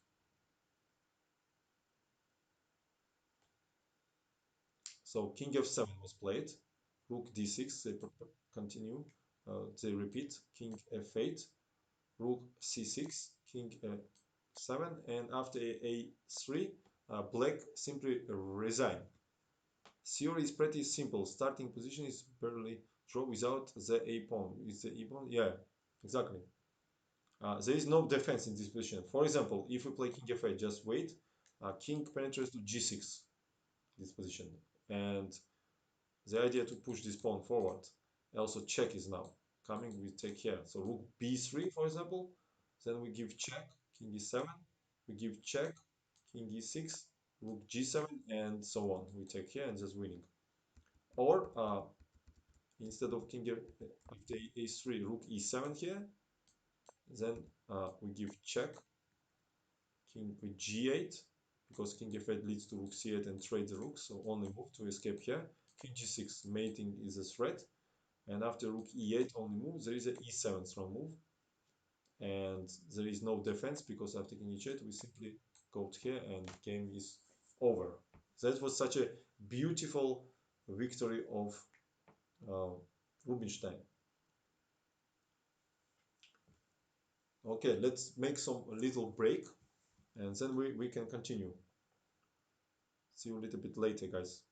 So king f7 was played, rook d6, they continue, they repeat, king f8, rook c6, king f7, and after a3, black simply resign. Theory is pretty simple. Starting position is barely draw without the a pawn. Is the e pawn? Yeah, exactly. There is no defense in this position. For example, if we play king f8, just wait. King penetrates to g6, this position. And the idea to push this pawn forward. Also check is now coming. We take here. So rook b3, for example. Then we give check, king e7. We give check, king e6, rook g7, and so on. We take here and just winning. Or instead of king after a3, rook e7 here. Then we give check, king with g8, because king f8 leads to rook c8 and trade the rook, so only move to escape here. King g6, mating is a threat, and after rook e8 only move, there is a e7 strong move, and there is no defense because after king h8 we simply go here and game is over. That was such a beautiful victory of uh, Rubinstein. Okay, let's make some little break and then we can continue. See you a little bit later, guys.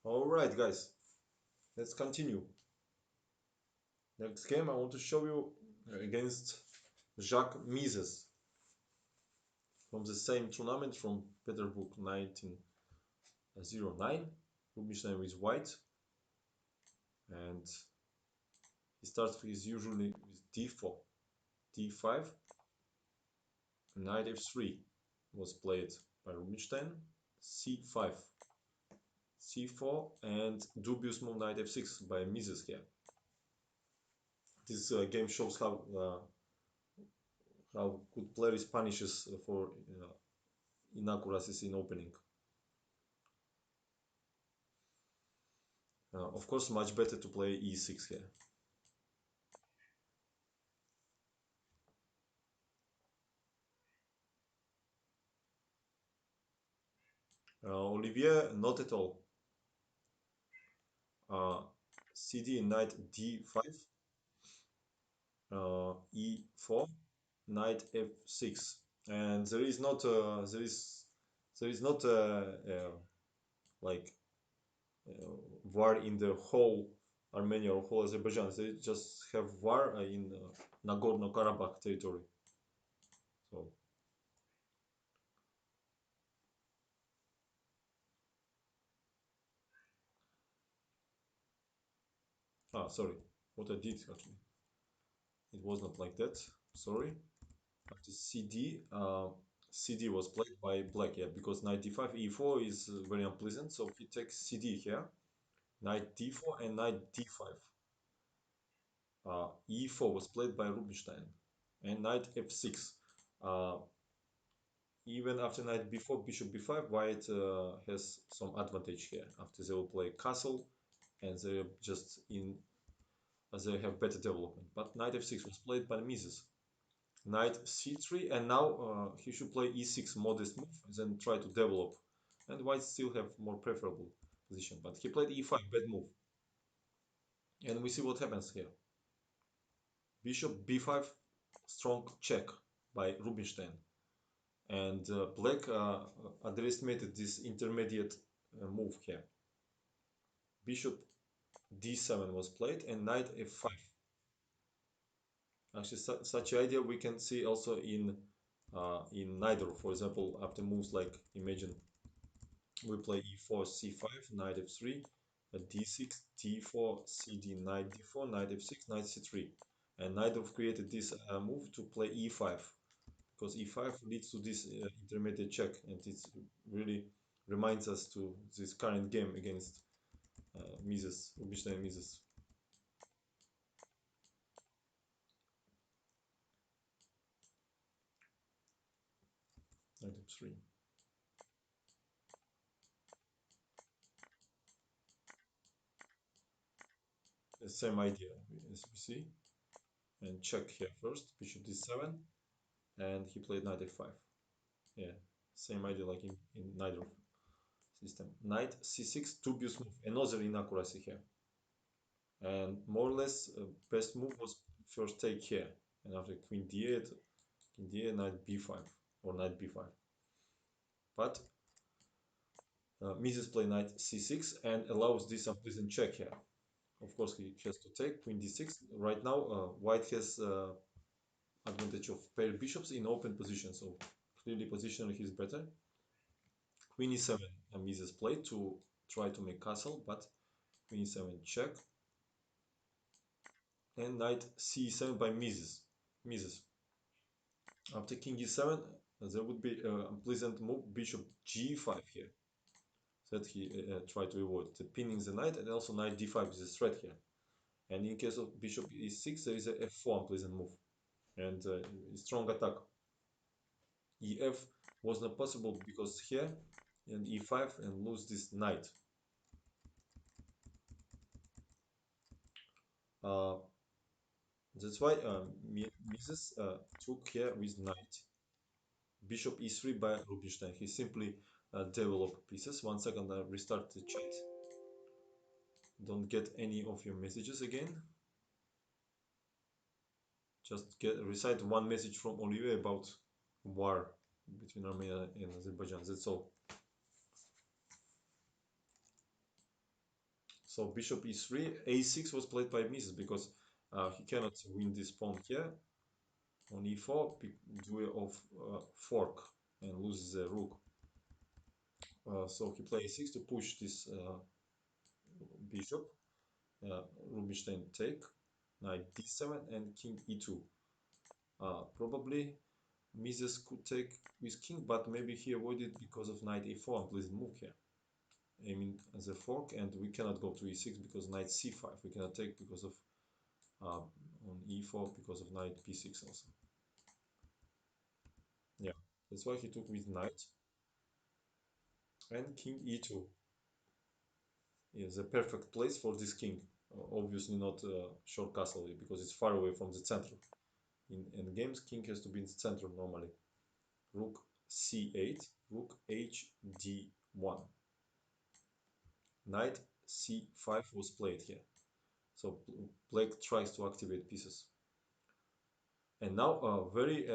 All right, guys, let's continue. Next game I want to show you against Jacques Mises from the same tournament from Petersburg 1909. Rubinstein is white, and he starts with usually with d4, d5, knight f3 was played by Rubinstein, c5, c4, and dubious move knight f6 by Mises here. This game shows how good player is punishes for inaccuracies in opening. Of course, much better to play e6 here. Olivier, not at all. Uh, CD knight d5, e4, knight f6, and there is not like war in the whole Armenia or whole Azerbaijan. They just have war in Nagorno-Karabakh territory. So, sorry, what I did actually, it was not like that. Sorry. After CD, CD was played by black, yeah, because knight d5, e4 is very unpleasant. So he takes CD here, knight d4 and knight d5. E4 was played by Rubinstein, and knight f6. Uh, Even after knight b4, bishop b5, white has some advantage here. After they will play castle, and they are just in, as they have better development. But knight f6 was played by Mises. Knight c3, and now he should play e6 modest move, and then try to develop. And white still have more preferable position, but he played e5, bad move. And we see what happens here. Bishop b5, strong check by Rubinstein. And black underestimated this intermediate move here. Bishop d7 was played, and knight f5. Actually, such idea we can see also in neither. For example, after moves like, imagine we play e4, c5, knight f3, d6, d4, cd, knight d4, knight f6, knight c3. And neither created this move to play e5, because e5 leads to this intermediate check, and it really reminds us to this current game against Mises, Rubinstein Mises. Knight f3. The same idea as we see, and check here first, bishop d7, and he played knight f5. Yeah, same idea like in neither system. Knight c6, dubious move, another inaccuracy here. And more or less, best move was first take here, and after queen d8, king d8, knight b5 or knight b5. But Mises play knight c6 and allows this unpleasant check here. Of course, he has to take queen d6. Right now, white has advantage of paired bishops in open position, so clearly positionally he's better. Queen e7, Mises played to try to make castle, but queen e7 check, and knight c7 by Mises. After king e7, there would be a unpleasant move, bishop g5 here, that he tried to avoid. The pinning the knight, and also knight d5 is a threat here. And in case of bishop e6, there is a f4 unpleasant move, and strong attack. ef was not possible because here, and e5, and lose this knight. Uh, that's why Mises took here with knight. Bishop e3 by Rubinstein. He simply developed pieces. 1 second, I restart the chat. Don't get any of your messages again. Just recite one message from Olivier about war between Armenia and Azerbaijan. That's all. So bishop e3, a6 was played by Mises because he cannot win this pawn here on e4 due of fork and loses the rook. So he plays a6 to push this bishop. Rubinstein take, knight d7 and king e2. Probably Mises could take with king, but maybe he avoided because of knight a4 and please move here. Aiming as a fork, and we cannot go to e6 because knight c5. We cannot take because of on e4 because of knight b6 also. Yeah, that's why he took with knight and king e2 is a perfect place for this king. Obviously not short castle because it's far away from the center. In games, king has to be in the center normally. Rook c8, rook h d1. Knight c5 was played here. So black tries to activate pieces. And now a very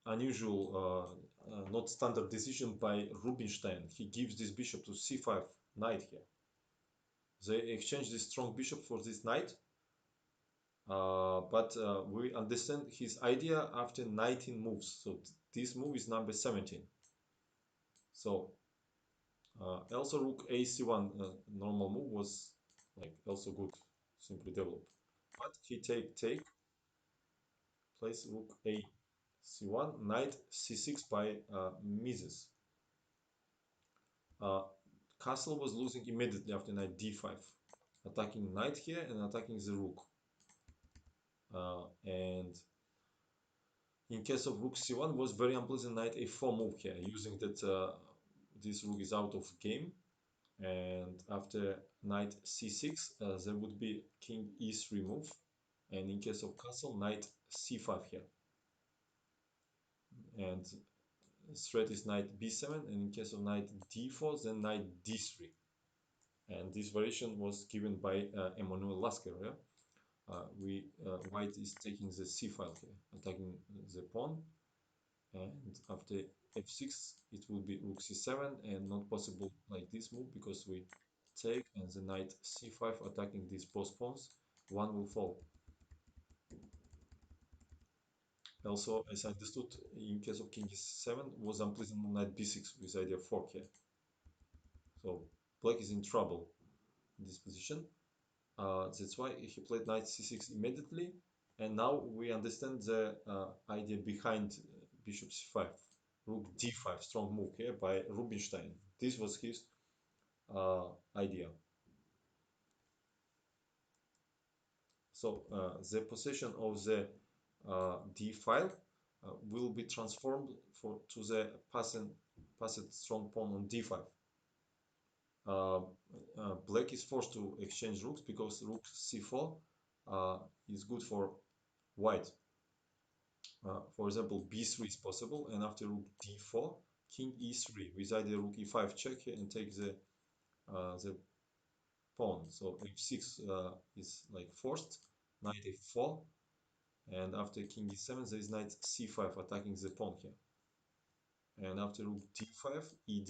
unusual, not standard decision by Rubinstein. He gives this bishop to c5, knight here. They exchange this strong bishop for this knight, but we understand his idea after 19 moves. So this move is number 17. So also rook a c1 normal move was like also good, simply developed. But he take plays rook a c1, knight c6 by Mises. Uh, Castle was losing immediately after knight d5, attacking knight here and attacking the rook. And in case of rook c1 was very unpleasant knight a4 move here, using that this rook is out of game. And after knight c6, there would be king e3 move. And in case of castle, knight c5 here. And threat is knight b7, and in case of knight d4, then knight d3. And this variation was given by Emmanuel Lasker. Yeah? White is taking the c file here, attacking the pawn, and after f6 it will be rook c7, and not possible like this move because we take and the knight c5 attacking these both pawns, one will fall. Also, as I understood, in case of king e7 was unpleasant on knight b6 with idea of fork here. So black is in trouble in this position. That's why he played knight c6 immediately, and now we understand the idea behind bishop c5. Rook d5, strong move here by Rubinstein. This was his idea. So the possession of the d file will be transformed to the passed strong pawn on d5. Black is forced to exchange rooks because rook c4 is good for white. For example, b3 is possible, and after rook d4, king e3 with either rook e5 check here and take the pawn. So f6 is like forced, knight f4, and after king e7 there is knight c5 attacking the pawn here. And after rook d5, ed,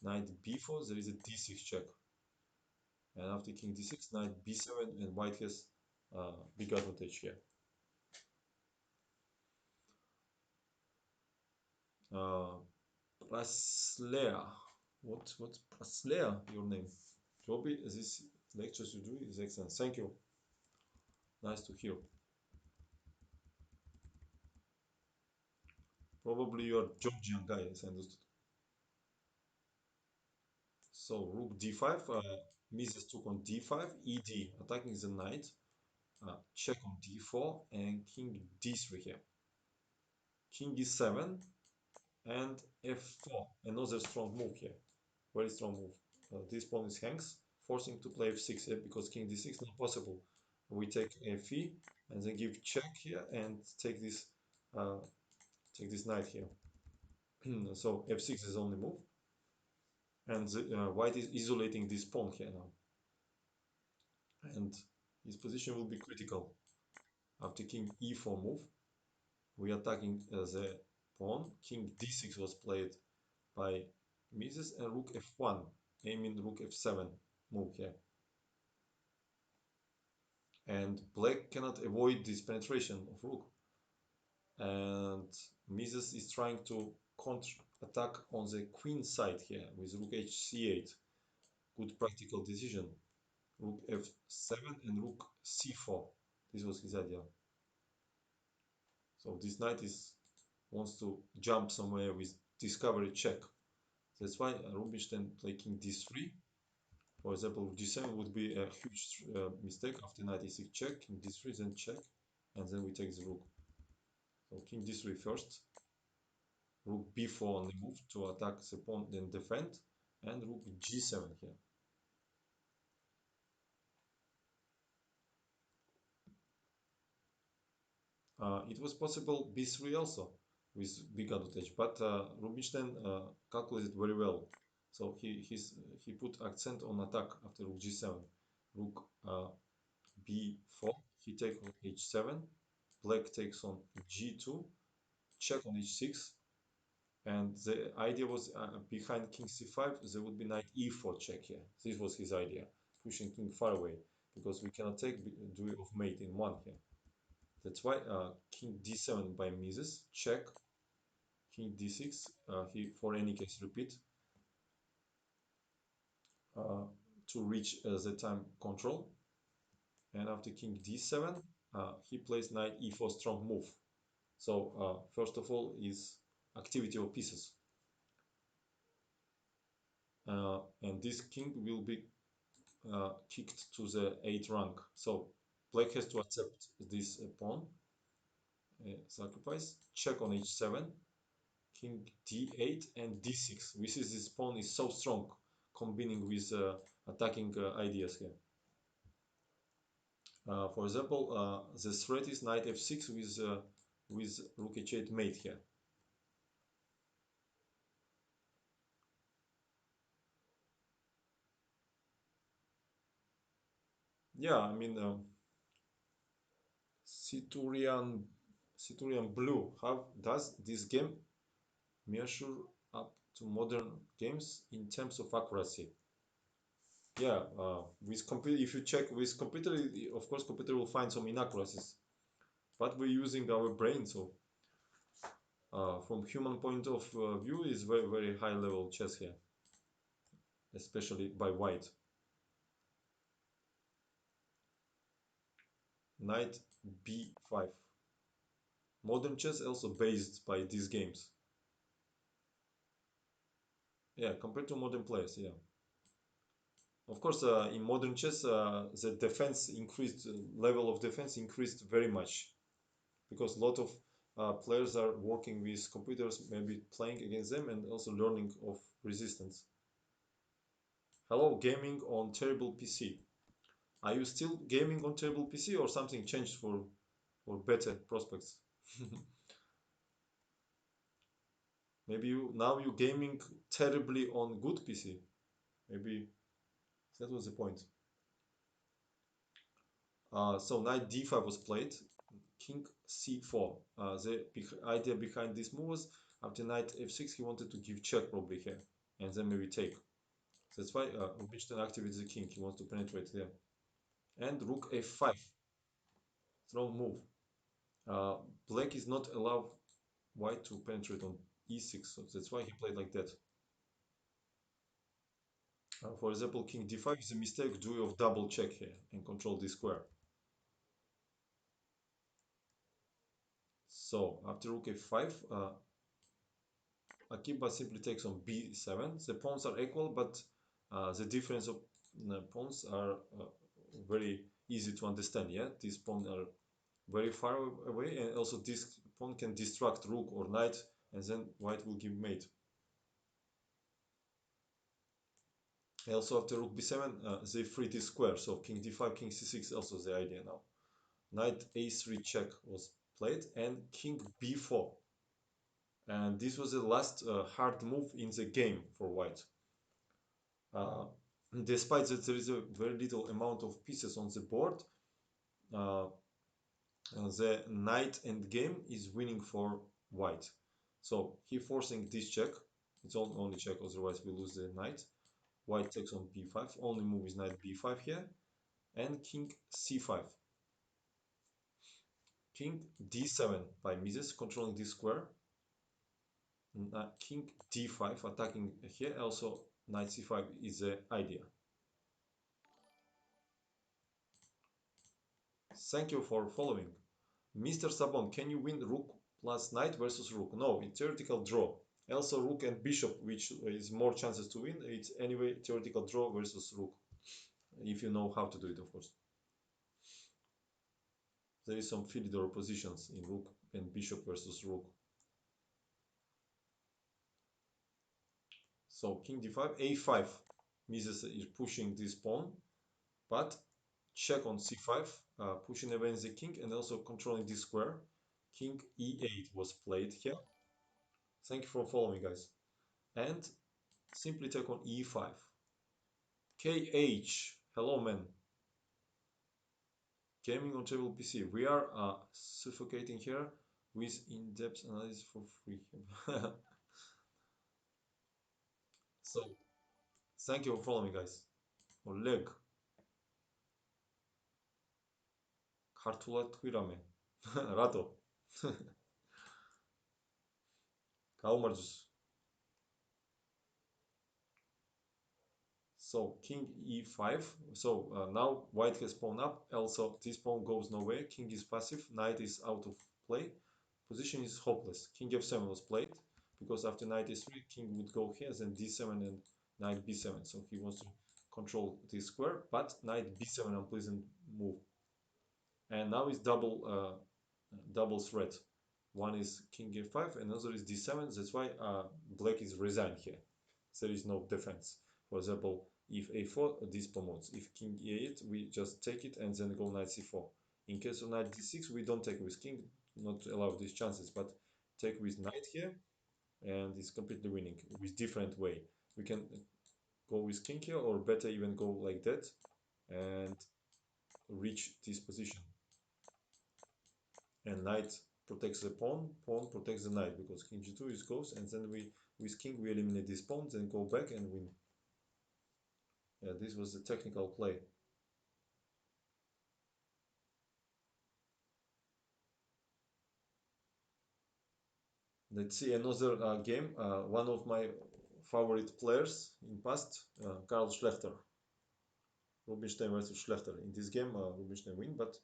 knight b4, there is a d6 check. And after king d6, knight b7, and white has big advantage here. Praslea. What Praslea, your name? Joby, this lectures you do is excellent. Thank you. Nice to hear. Probably you are Georgian guy, as I understood. So rook d5, Mises took on d5, ed, attacking the knight, check on d4, and king d3 here. King e7 and f4, another strong move here. Very strong move. This pawn is hangs, forcing to play f6 here because king d6 not possible. We take fe and then give check here and uh, take this knight here. So f6 is only move, and white is isolating this pawn here now, and his position will be critical. After king e4 move, we attacking the pawn. King d6 was played by Mises, and rook f1, aiming rook f7 move here. and black cannot avoid this penetration of rook. And Mises is trying to counter attack on the queen side here with rook h8. Good practical decision. Rook f7 and rook c4. This was his idea. So this knight is wants to jump somewhere with discovery check. That's why Rubinstein play king d3. For example, g7 would be a huge mistake. After knight e6 check, king d3, then check, and then we take the rook. So king d3 first, rook b4 on the move to attack the pawn, then defend, and rook g7 here. It was possible b3 also with big advantage, but Rubinstein calculated very well. So he put accent on attack after rook g7, rook b4. He takes on h7, black takes on g2, check on h6, and the idea was behind king c5 there would be knight e4 check here. This was his idea, pushing king far away because we cannot take duel of mate in one here. That's why king d7 by Mises, check, king d6, he for any case repeat uh, to reach the time control. And after king d7, he plays knight e4 strong move. So first of all is activity of pieces. And this king will be kicked to the 8th rank. So black has to accept this pawn sacrifice, check on h7, king d8 and d6. We see this pawn is so strong, combining with attacking ideas here. For example, the threat is knight f6 with rook h8 mate here. Yeah, I mean, Citurian, Citurian Blue, how does this game measure up to modern games in terms of accuracy? Yeah, with computer, if you check with computer, of course, computer will find some inaccuracies, but we're using our brain, so from human point of view, is very, very high level chess here, especially by white. Knight b5. Modern chess also based by these games. Yeah, compared to modern players, yeah. Of course, in modern chess, the defense increased, level of defense increased very much because a lot of players are working with computers, maybe playing against them and also learning of resistance. Hello, gaming on terrible PC. Are you still gaming on terrible PC or something changed for better prospects? Maybe you gaming terribly on good PC. Maybe that was the point. So knight d5 was played, king c4. The idea behind this move was after knight f6 he wanted to give check probably here and then maybe take. That's why Rubinstein activates the king. He wants to penetrate there. And rook f5, strong move. Uh, Black is not allowed white to penetrate on e6, so that's why he played like that. For example, king d5 is a mistake due of double check here and control this square. So after rook f5, Akiba simply takes on b7. The pawns are equal, but the difference of pawns are very easy to understand. Yeah, these pawns are very far away, and also this pawn can distract rook or knight, and then white will give mate. And also after rook b7, they free this square, so king d5, king c6 also the idea now. Knight a3 check was played, and king b4. And this was the last hard move in the game for white. Uh, Despite that there is a very little amount of pieces on the board, uh, the knight endgame is winning for white. So he forcing this check. It's only check, otherwise we lose the knight. White takes on b5. Only move is knight b5 here, and king c5. King d7 by Mises, controlling this square. King d5, attacking here. Also, knight c5 is the idea. Thank you for following. Mr. Sabon, can you win rook plus knight versus rook? No, it's theoretical draw. Also, rook and bishop, which is more chances to win. It's anyway theoretical draw versus rook, if you know how to do it, of course. There is some Philidor positions in rook and bishop versus rook. So king d5, a5. Mises is pushing this pawn, but check on c5, pushing against the king and also controlling this square. King e8 was played here. Thank you for following, guys. And simply take on e5. KH, hello man. Gaming on table PC. We are suffocating here with in-depth analysis for free. So, thank you for following, guys. Oleg, ქართულად თქვი რამე. რატო? გაუმარჯოს. So king e5. So now white has pawn up. Also, this pawn goes nowhere. King is passive. Knight is out of play. Position is hopeless. King f7 was played because after knight e3, king would go here, then d7 and knight b7. So he wants to control this square, but knight b7 unpleasant move. And now it's double threat. One is king f5, another is d7. That's why black is resigned here. There is no defense. For example, if a4, this promotes. If king e8, we just take it and then go knight c4. In case of knight d6, we don't take with king, not allow these chances, but take with knight here, and it's completely winning with different way. We can go with king here, or better even go like that and reach this position. And knight protects the pawn, pawn protects the knight, because king g2 is goes, and then we with king we eliminate this pawn, then go back and win. Yeah, this was the technical play. Let's see another game. One of my favorite players in past, Karl Schlechter. Rubinstein versus Schlechter. In this game, Rubinstein win, but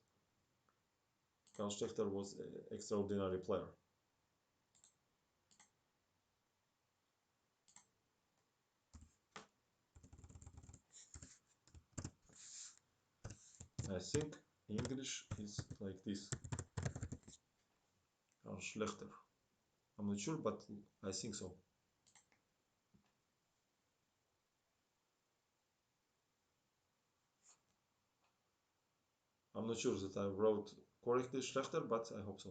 Karl Schlechter was an extraordinary player. I think English is like this. Karl Schlechter. I'm not sure, but I think so. I'm not sure that I wrote correctly Schlechter, but I hope so.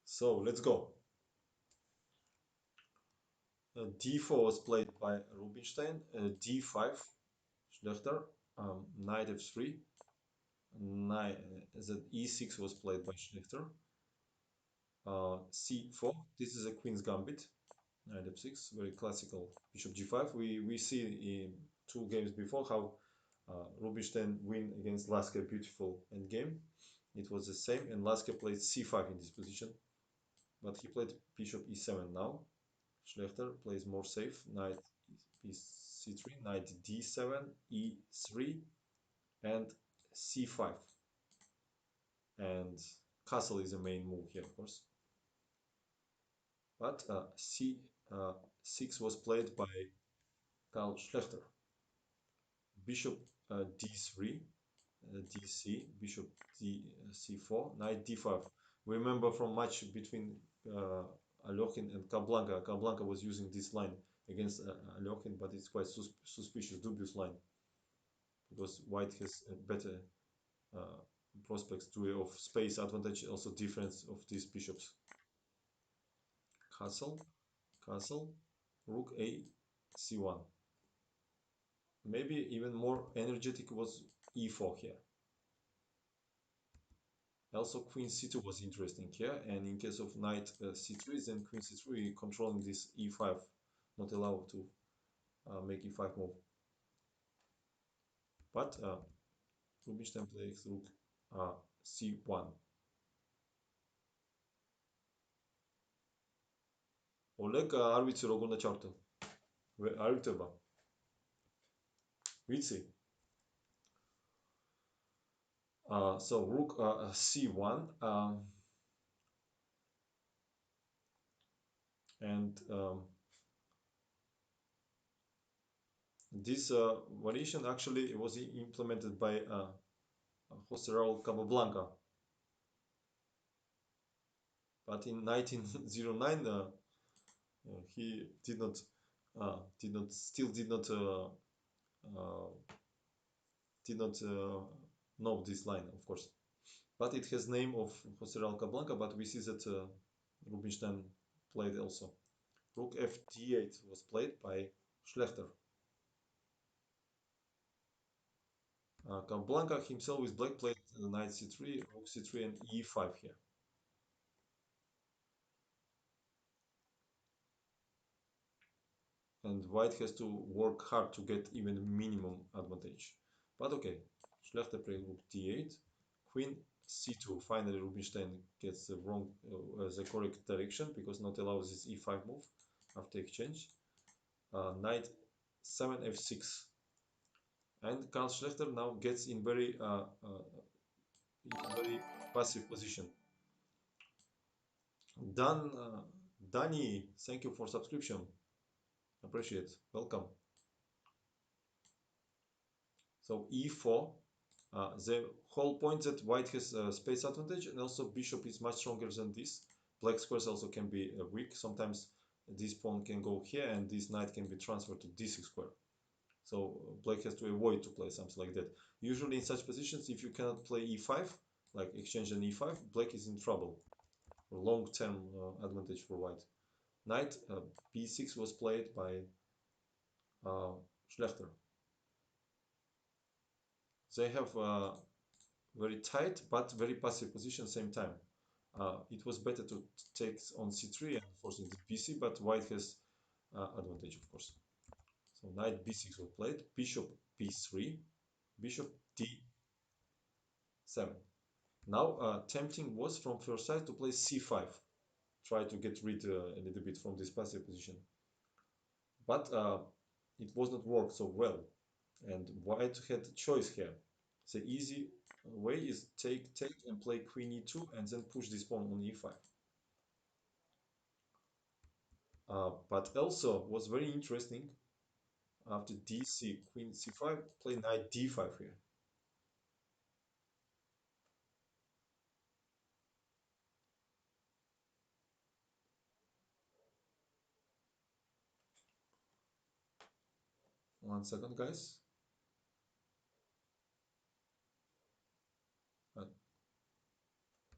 So let's go. D4 was played by Rubinstein. D5, Schlechter. Knight f3. Knight, the e6 was played by Schlechter. C4. This is a queen's gambit. Knight f6, very classical. Bishop g5. We see in two games before how Rubinstein win against Lasker, beautiful endgame. It was the same, and Lasker played c5 in this position, but he played bishop e7 now. Schlechter plays more safe. Knight c3, knight d7, e3, and c5. And castle is the main move here, of course. But c6 was played by Karl Schlechter. Bishop d3, dc, bishop c4, knight d5. We remember from match between Alyokhin and Capablanca. Capablanca was using this line against Alyokhin, but it's quite suspicious, dubious line, because white has a better prospects to of space advantage, also difference of these bishops. Castle, castle, rook a, c1. Maybe even more energetic was e4 here. Also, queen c2 was interesting here, and in case of knight c3, then queen c3 controlling this e5 not allowed to make e5 move. But Rubinstein plays rook c1. Oleg არ ვიცი როგორ უნდა ჩავთო. არ ვიტება. ვიცი. So rook c1 and this variation actually was implemented by Jose Raul Capablanca. But in 1909, he still uh, did not know this line, of course. But it has name of Jose Raul Capablanca. But we see that Rubinstein played also. Rook f d8 was played by Schlechter. Capablanca himself with black played knight c3, rook c3, and e5 here. And white has to work hard to get even minimum advantage. But okay, Schlechter played rook d8, queen c2. Finally, Rubinstein gets the correct direction because not allows this e5 move after exchange. Knight 7 f6, and Karl Schlechter now gets in very passive position. Danny, thank you for subscription. Appreciate. Welcome. So e4. The whole point that white has space advantage, and also bishop is much stronger than this. Black squares also can be weak. Sometimes this pawn can go here, and this knight can be transferred to d6 square. So black has to avoid to play something like that. Usually in such positions, if you cannot play e5, like exchange an e5, black is in trouble. Long-term advantage for white. Knight b6 was played by Schlechter. They have very tight but very passive position same time. It was better to take on c3 and force into bc, but white has advantage, of course. So knight b6 was played, bishop b3, bishop d7. Now tempting was from first side to play c5, try to get rid a little bit from this passive position. But it was not work so well, and white had choice here. The easy way is take and play queen e2 and then push this pawn on e5. But also was very interesting after dc queen c5 play knight d5 here. One second, guys.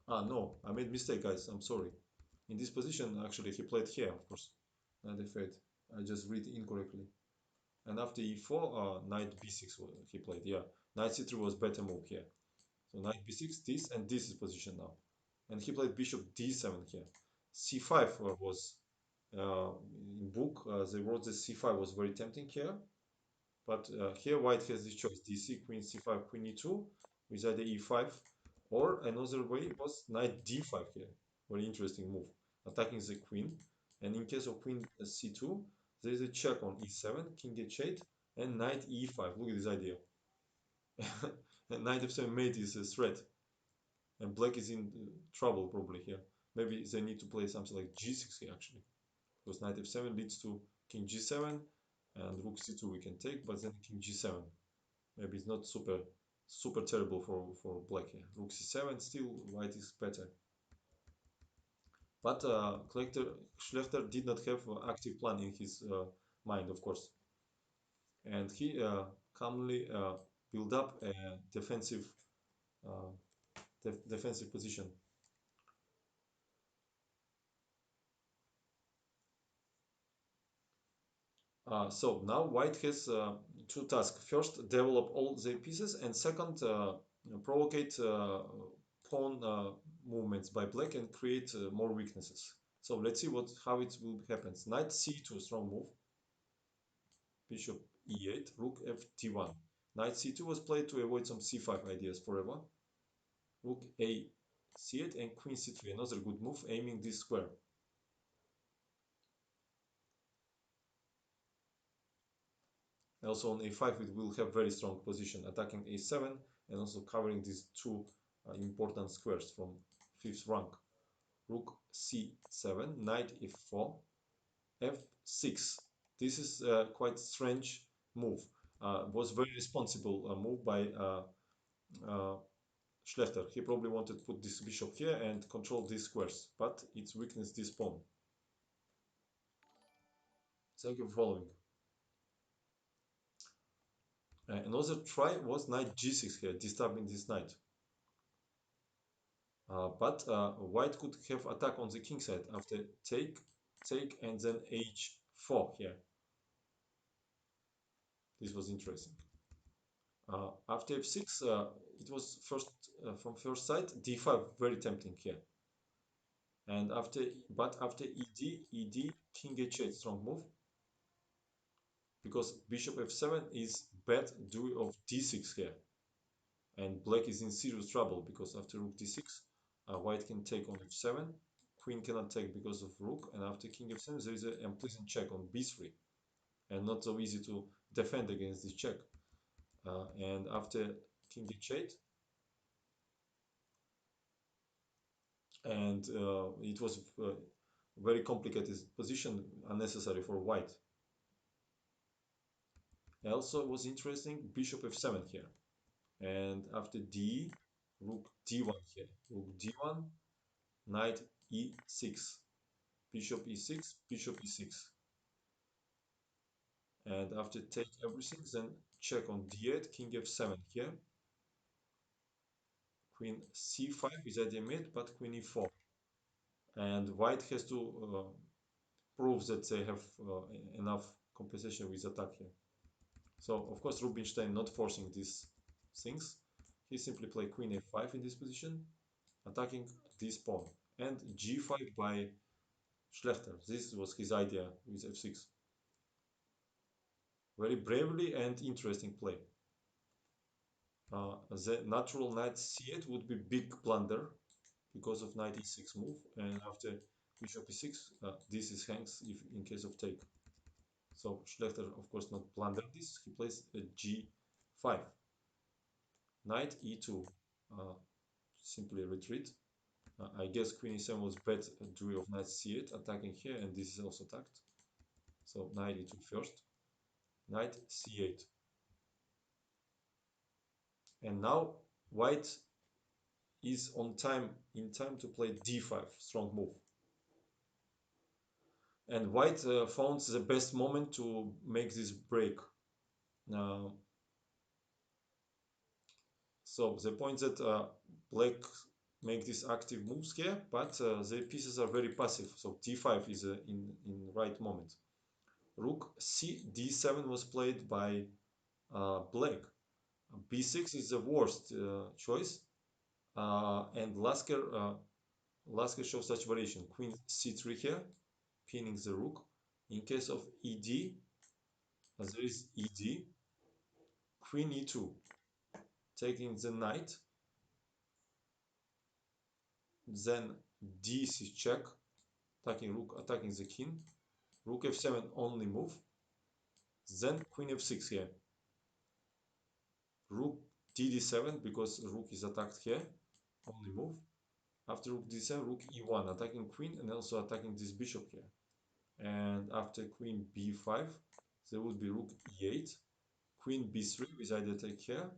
No, I made mistake, guys. I'm sorry. In this position, actually, he played here, of course. Knight f8. I just read incorrectly. And after e4, knight b6 he played. Yeah, knight c3 was better move here. So knight b6, this and this is position now. And he played bishop d7 here. c5 was in book. They wrote that c5 was very tempting here. But here white has this choice: dc, queen c5, queen e2 with either e5, or another way was knight d5 here. Very interesting move, attacking the queen. And in case of queen c2, there is a check on e7, king h8, and knight e5. Look at this idea. And knight f7 mate is a threat, and black is in trouble probably here. Maybe they need to play something like g6 here actually, because knight f7 leads to king g7, and rook c2 we can take, but then king g7. Maybe it's not super terrible for black here. Rook c7, still white is better. But Schlechter did not have an active plan in his mind, of course. And he calmly built up a uh, defensive position. So now white has two tasks. First, develop all the pieces, and second, provocate pawn movements by black and create more weaknesses. So let's see how it will happen. Knight c2, strong move. bishop e8, rook f d1. Knight c2 was played to avoid some c5 ideas forever. Rook a c8 and queen c3, another good move, aiming this square. Also on a5 it will have very strong position, attacking a7 and also covering these two important squares from fifth rank. Rook c7, knight f4, f6. This is a quite strange move. Was very responsible move by uh, Schlechter. He probably wanted to put this bishop here and control these squares, but it's weakness this pawn. Thank you for following. Another try was knight g6 here, disturbing this knight. But white could have attack on the king side after take, take, and then h4 here. This was interesting. After f6, it was first from first side d5, very tempting here. And after ed, king h8, strong move, because bishop f7 is bad due of d6 here, and black is in serious trouble because after rook d6, white can take on f7, queen cannot take because of rook, and after king f7 there is an implicit check on b3, and not so easy to defend against this check. And after king h8, and it was a very complicated position, unnecessary for white. Also was interesting, bishop f7 here, and after d, rook d1 here, rook d1, knight e6, bishop e6, bishop e6, and after take everything, then check on d8, king f7 here, queen c5 is idea made, but queen e4, and white has to prove that they have enough compensation with attack here. So of course Rubinstein not forcing these things. He simply play queen f5 in this position, attacking this pawn, and g5 by Schlechter. This was his idea with f6. Very bravely and interesting play. The natural knight c8 would be big blunder because of knight e6 move, and after bishop e6, this is hangs if in case of take. So Schlechter, of course, not blunder this. He plays a g5. Knight e2, simply retreat. I guess queen e7 was bad due of knight c8, attacking here, and this is also attacked. So knight e2 first, knight c8. And now white is in time to play d5, strong move. And white found the best moment to make this break. Uh, so the point that black make these active moves here, but the pieces are very passive. So d5 is in right moment. Rook c d7 was played by black. b6 is the worst choice, and Lasker shows such variation. Queen c3 here, pinning the rook. In case of ed, there is ed, queen e2, taking the knight, then d6 check, attacking rook, attacking the king, rook f7 only move, then queen f6 here, rook d7 because rook is attacked here, only move. After rook d7, rook e1, attacking queen and also attacking this bishop here. And after queen b5, there would be rook e8, queen b3 with idea take here,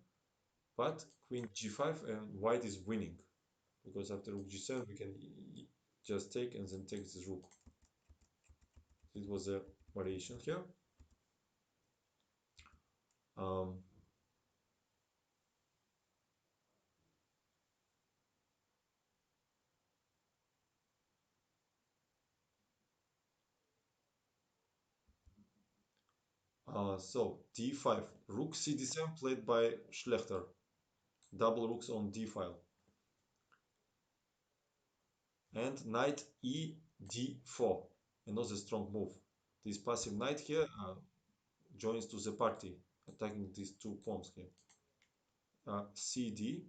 but queen g5 and white is winning because after rook g7 we can just take and then take this rook. This was a variation here. Um, so d5, rook c7 played by Schlechter, double rooks on d file, and knight e d4, another strong move. This passive knight here joins to the party, attacking these two pawns here. CD,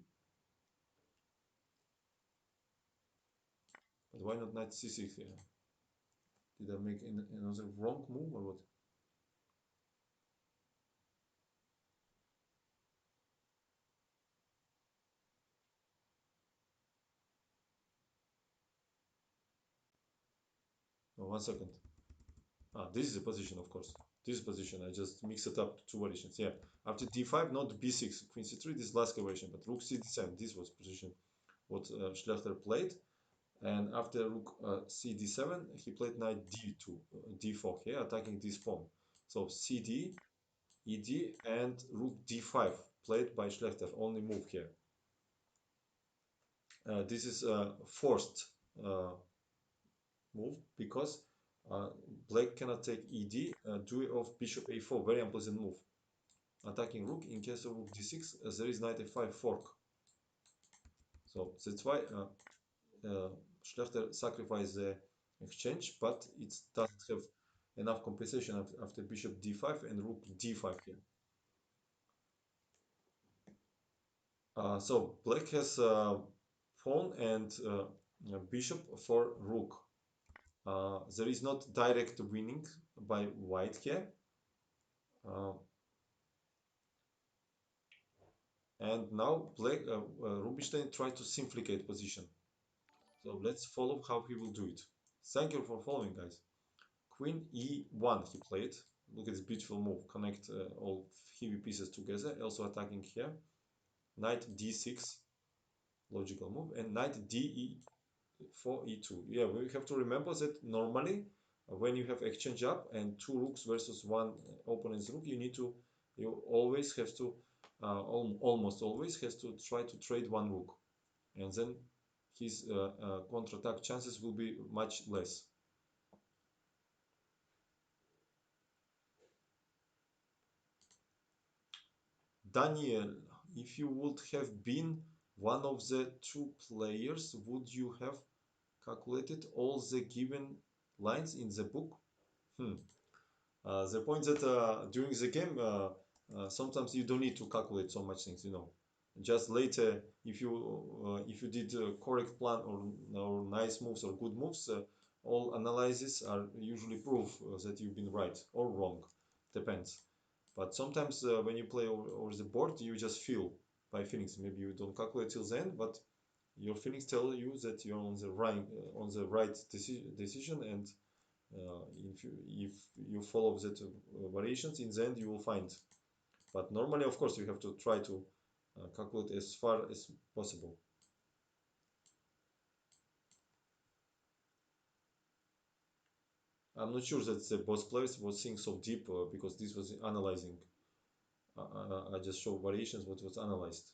but why not knight C6 here? Did I make another wrong move or what? Oh, 1 second. This is the position, of course. This position, I just mix it up to two variations. Yeah, after d5, not b6, queen c3, this last variation, but rook c d7, this was position what Schlechter played. And after rook c d7, he played knight d2, d4 here, attacking this pawn. So cd, ed, and rook d5 played by Schlechter, only move here. This is a forced uh, move because uh, black cannot take ed, duel of bishop a4, very unpleasant move. Attacking rook, in case of rook d6, there is knight f5 fork. So that's why Schlechter sacrificed the exchange, but it doesn't have enough compensation after bishop d5 and rook d5 here. So black has pawn and bishop for rook. There is not direct winning by white here. Uh, and now black Rubinstein tried to simplify position. So let's follow how he will do it. Thank you for following, guys. Queen e1 he played. Look at this beautiful move. Connect all heavy pieces together. Also attacking here. Knight d6, logical move, and knight d4 e2. Yeah, we have to remember that normally when you have exchange up and two rooks versus one opponent's rook, you always have to almost always has to try to trade one rook, and then his counterattack chances will be much less. Daniel, if you would have been one of the two players, would you have calculated all the given lines in the book? Hmm. The point that during the game, sometimes you don't need to calculate so much things, you know. Just later, if you did a correct plan or nice moves or good moves, all analyses are usually proof that you've been right or wrong, depends. But sometimes when you play over the board, you just feel by feelings. Maybe you don't calculate till the end, but your feelings tell you that you're on the right decision, and if you follow that variations, in the end you will find. But normally, of course, you have to try to calculate as far as possible. I'm not sure that the both players was seeing so deep because this was analyzing. I just show variations what was analyzed.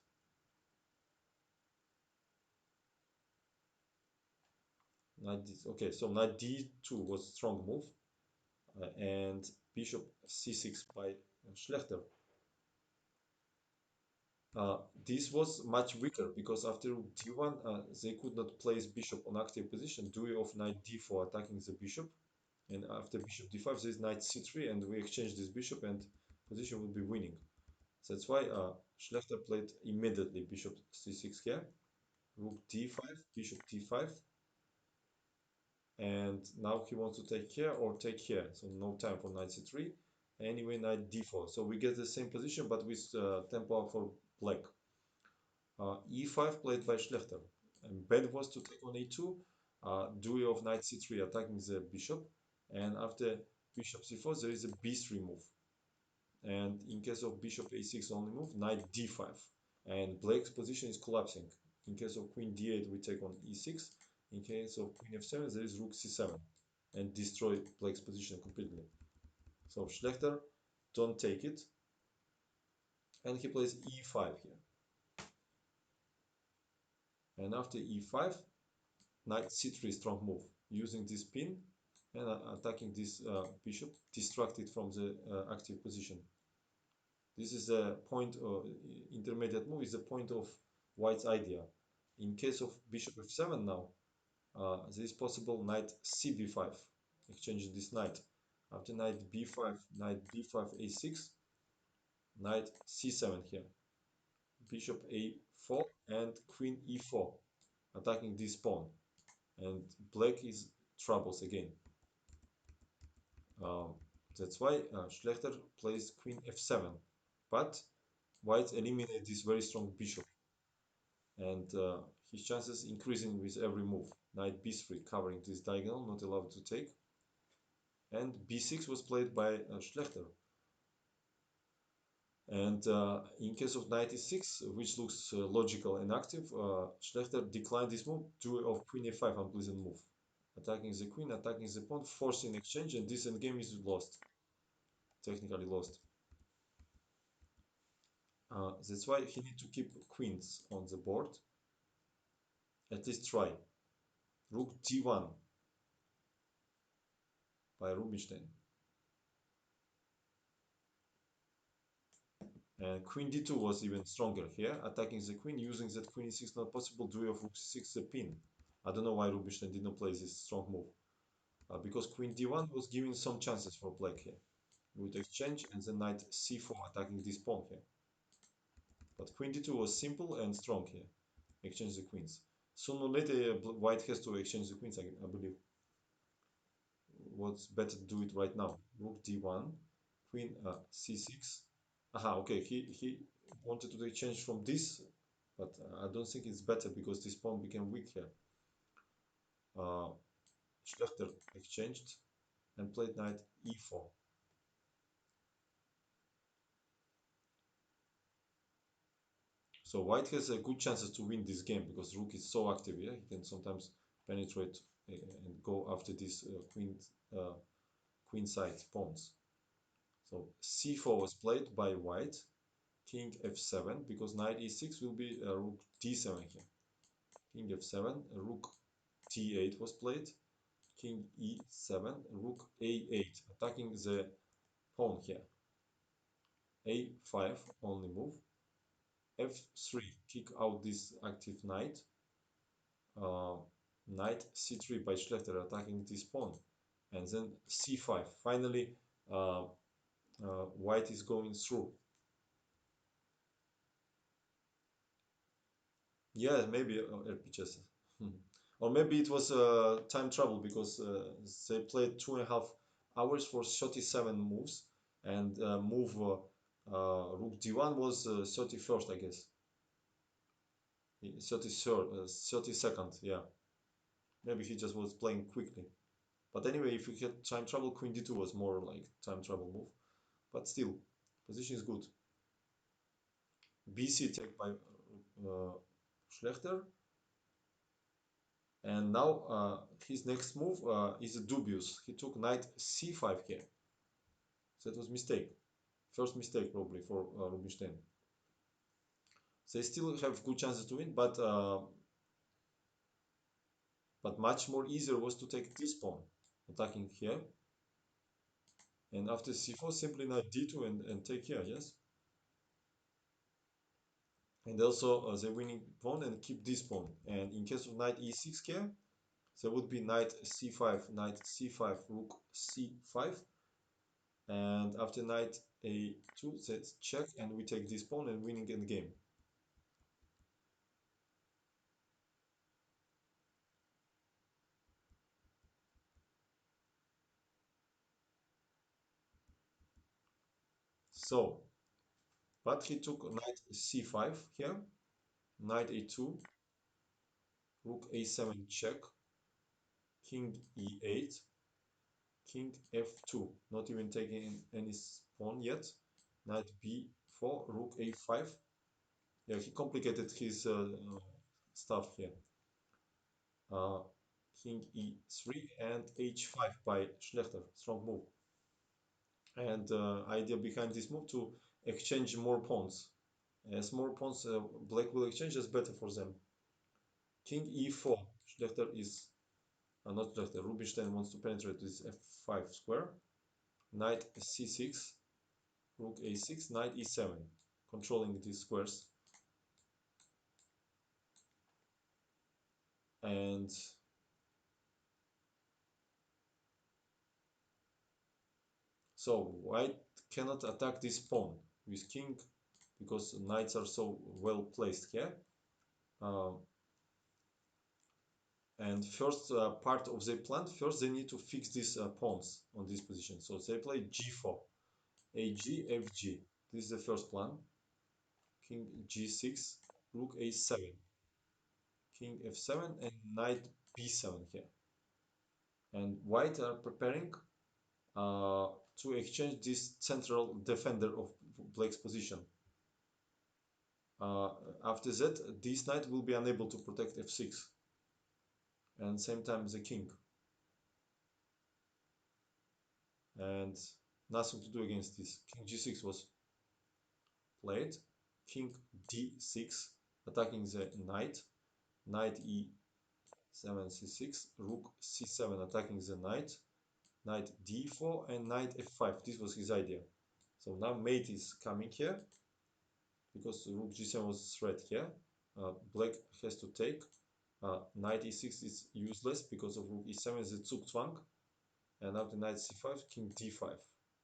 Okay, so knight d2 was strong move, and bishop c6 by Schlechter. This was much weaker because after d1 they could not place bishop on active position. Duel of knight d4 attacking the bishop, and after bishop d5 there is knight c3, and we exchange this bishop, and position will be winning. That's why Schlechter played immediately bishop c6 here, rook d5, bishop d5, and now he wants to take here or take here, so no time for knight c3. Anyway, knight d4, so we get the same position but with tempo for black. E5 played by Schlechter, and bad was to take on a2, duel of knight c3 attacking the bishop, and after bishop c4 there is a b3 move, and in case of bishop a6 only move, knight d5, and black's position is collapsing. In case of queen d8 we take on e6, in case of queen f7 there is rook c7, and destroy black's position completely. So Schlechter don't take it, and he plays e5 here, and after e5 knight c3 strong move, using this pin and attacking this bishop, distracted from the active position. This is a point, intermediate move is the point of white's idea. In case of bishop f7 now, there is possible knight cb5, exchanging this knight. After knight b5, knight b5, a6, knight c7 here. Bishop a4 and queen e4, attacking this pawn. And black is troubles again. Um, that's why Schlechter plays queen f7. But white eliminated this very strong bishop. And his chances increasing with every move. Knight b3, covering this diagonal, not allowed to take. And b6 was played by Schlechter. And in case of knight e6, which looks logical and active, Schlechter declined this move, drew of queen a5, unpleasant move. Attacking the queen, attacking the pawn, forcing exchange, and this endgame is lost. Technically lost. That's why he need to keep queens on the board. At least try. Rook d1 by Rubinstein. And queen d2 was even stronger here, attacking the queen, using that queen e6 not possible, duel of rook c6 the pin. I don't know why Rubinstein did not play this strong move. Because queen d1 was giving some chances for black here. We would exchange and then knight c4 attacking this pawn here. But queen d2 was simple and strong here. Exchange the queens. Sooner or later, white has to exchange the queens, I believe. What's better to do it right now? Rook d1, queen c6. Aha, okay, he wanted to exchange from this, but I don't think it's better because this pawn became weak here. Uh, Schlechter exchanged and played knight e4. So white has a good chances to win this game because rook is so active here. He can sometimes penetrate and go after these queen side pawns. So c4 was played by white, king f7, because knight e6 will be rook d7 here. King f7, rook d8 was played, king e7, rook a8, attacking the pawn here. a5 only move, f3, kick out this active knight. uh, Knight c3 by Schlechter, attacking this pawn, and then c5. Finally, white is going through. Yeah, maybe RP or maybe it was time travel because they played 2.5 hours for 37 moves, and move rook d1 was 31st, I guess. 33rd, 32nd, yeah. Maybe he just was playing quickly. But anyway, if you had time travel, queen d2 was more like time travel move. But still, position is good. BC take by Schlechter. And now his next move is dubious. He took knight c5 here. That was mistake. First mistake probably for Rubinstein. They still have good chances to win, but much more easier was to take this pawn, attacking here. And after c4, simply knight d2 and take here, yes? And also the winning pawn and keep this pawn. And in case of knight e6 here, there would be knight c5, rook c5. And after knight a2, that's check, and we take this pawn and winning in the game. So, but he took knight c5 here, knight a2, rook a7 check, king e8, king f2, not even taking any pawn yet, knight b4, rook a5. Yeah, he complicated his stuff here. Uh, king e3 and h5 by Schlechter, strong move. And idea behind this move to exchange more pawns. As more pawns black will exchange, is better for them. King e4. Schlechter is not Schlechter. Rubinstein wants to penetrate this f5 square. Knight c6, rook a6, knight e7, controlling these squares. And So white cannot attack this pawn with king because knights are so well placed here. Um, and first part of the plan, first they need to fix these pawns on this position. So they play g4, ag, fg. This is the first plan. King g6, rook a7, king f7, and knight b7 here. And white are preparing uh, to exchange this central defender of black's position. Uh, After that, this knight will be unable to protect f6, and same time the king, and nothing to do against this. King g6 was played, king d6, attacking the knight, knight e7 c6, rook c7, attacking the knight d4, and knight f5. This was his idea. So now mate is coming here because rook g7 was a threat here. Black has to take. Knight e6 is useless because of rook e7 is a zugzwang. And after knight c5, king d5.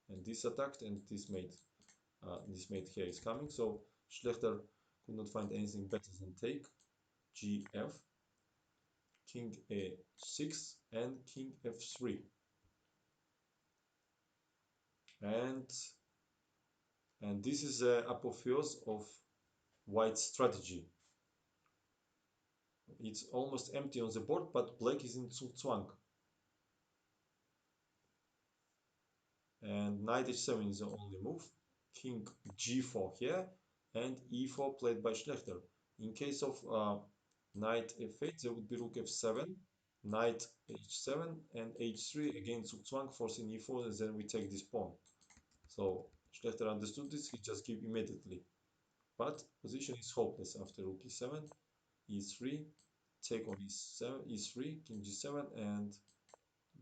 And this attacked and this mate here is coming. So Schlechter could not find anything better than take. gf, king a6, and king f3. And this is the apotheose of white's strategy. It's almost empty on the board, but black is in zugzwang. And knight h7 is the only move. King g4 here, and e4 played by Schlechter. In case of knight f8, there would be rook f7, knight h7, and h3 again zugzwang, forcing e4, and then we take this pawn. So Schlechter understood this, he just gave immediately. But position is hopeless after rook e7, e3, take on e7, e3, king g7, and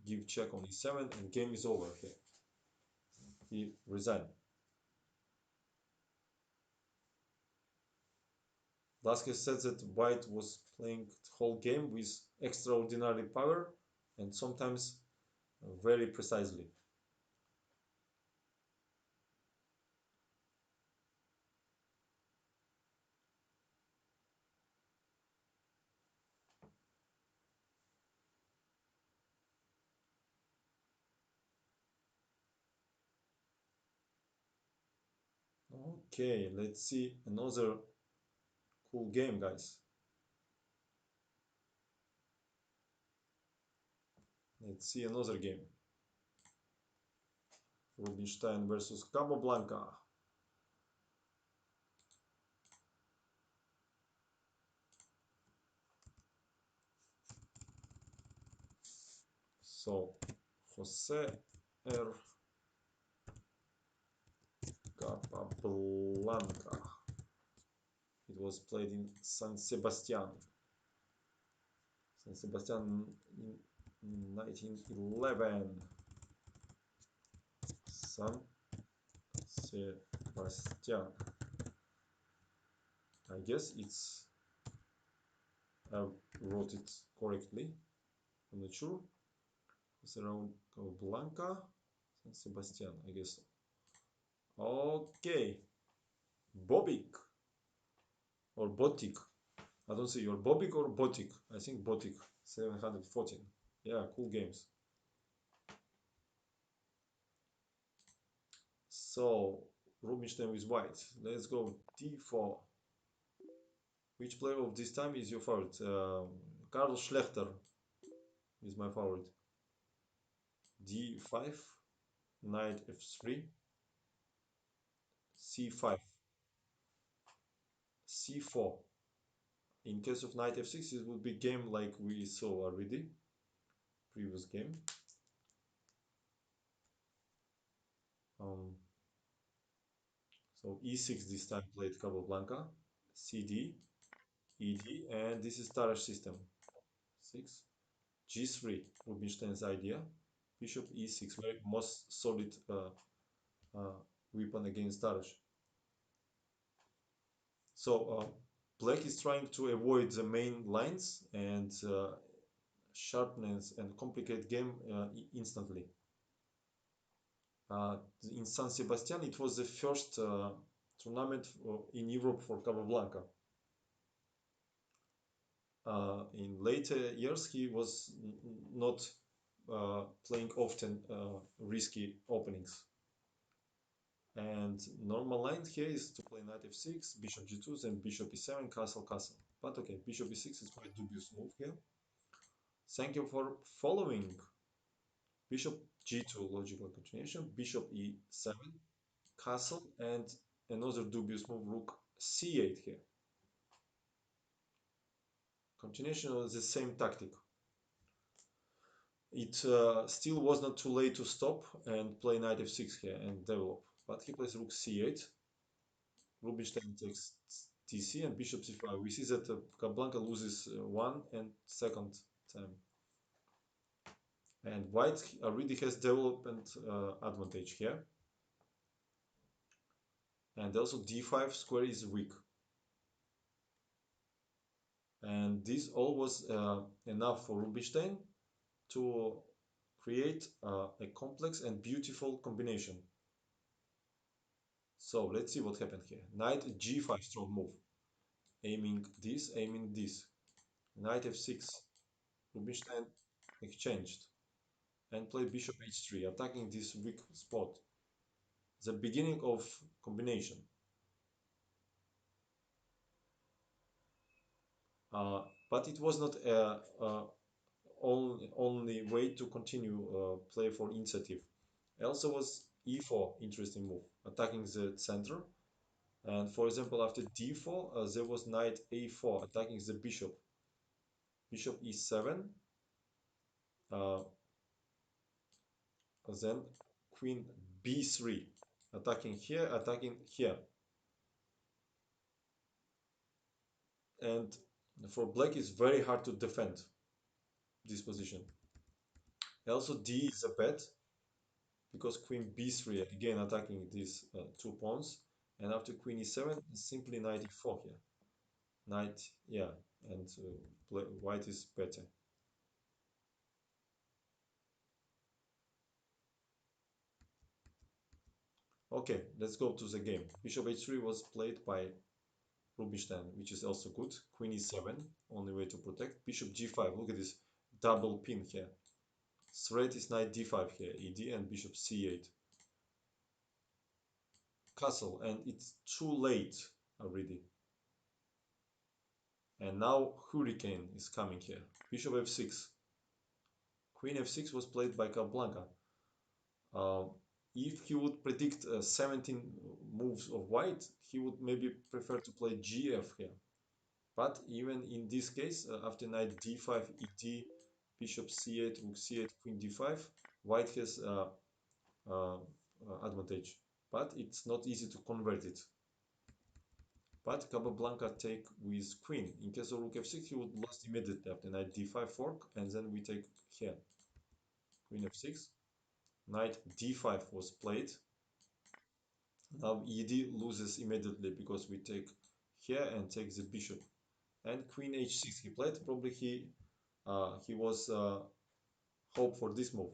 give check on e7, and game is over here. He resigned. Vasquez said that White was playing the whole game with extraordinary power and sometimes very precisely. Okay, let's see another cool game, guys. Let's see another game. Rubinstein versus Capablanca. So, Jose R. Capablanca. It was played in San Sebastian. San Sebastian in 1911. San Sebastian. I guess I wrote it correctly. I'm not sure. It's around Blanca, San Sebastian, I guess so. Okay. Bobik or Botik. I don't see your Bobik or Botik. I think Botik 714. Yeah, cool games. So Rubinstein with white. Let's go d4. Which player of this time is your favorite? Karl Schlechter is my favorite. d5, knight f3, c5, c4. In case of knight f6, it would be game like we saw already, previous game. Um, so e6 this time played Capablanca, cd, ed, and this is Tarrasch system. 6, g3, Rubinstein's idea. Bishop e6, very most solid uh, weapon against Tarrasch. So black is trying to avoid the main lines and sharpness and complicate game instantly. Uh, in San Sebastian, it was the first tournament in Europe for Capablanca. In later years, he was not playing often risky openings. And normal line here is to play knight f6, bishop g2, then bishop e7, castle, castle. But okay, bishop e6 is quite dubious move here. Thank you for following. Bishop g2, logical continuation, bishop e7, castle, and another dubious move, rook c8 here. Continuation of the same tactic. It still was not too late to stop and play knight f6 here and develop. But he plays rook c8. Rubinstein takes tc and bishop c5. We see that Capablanca loses one and second time. And white already has development advantage here. And also d5 square is weak. And this all was enough for Rubinstein to create a complex and beautiful combination. So let's see what happened here. Knight g5, strong move. Aiming this. Knight f6. Rubinstein exchanged and played bishop h3, attacking this weak spot. The beginning of combination. But it was not only way to continue play for initiative. Also was e4, interesting move, attacking the center. And for example, after d4, there was knight a4, attacking the bishop. Bishop e7, uh, then queen b3, attacking here, attacking here. And for black, it's very hard to defend this position. Also, d is a bet because queen b3, again attacking these two pawns. And after queen e7, simply knight e4 here. Knight, yeah, and white is better. Okay, let's go to the game. Bishop h3 was played by Rubinstein, which is also good. Queen e7, only way to protect. Bishop g5, look at this double pin here. Threat is knight d5 here, ed, and bishop c8. Castle, and it's too late already. And now Hurricane is coming here. Bishop f6. Queen f6 was played by Capablanca. If he would predict 17 moves of white, he would maybe prefer to play gf here. But even in this case, after knight d5, ed, bishop c8, rook c8, queen d5, white has advantage. But it's not easy to convert it. But Capablanca take with queen. In case of rook f6, he would lost immediately after knight d5 fork, and then we take here. Queen f6. Knight d5 was played. Now ed loses immediately because we take here and take the bishop. And queen h6 he played. Probably he was hope for this move.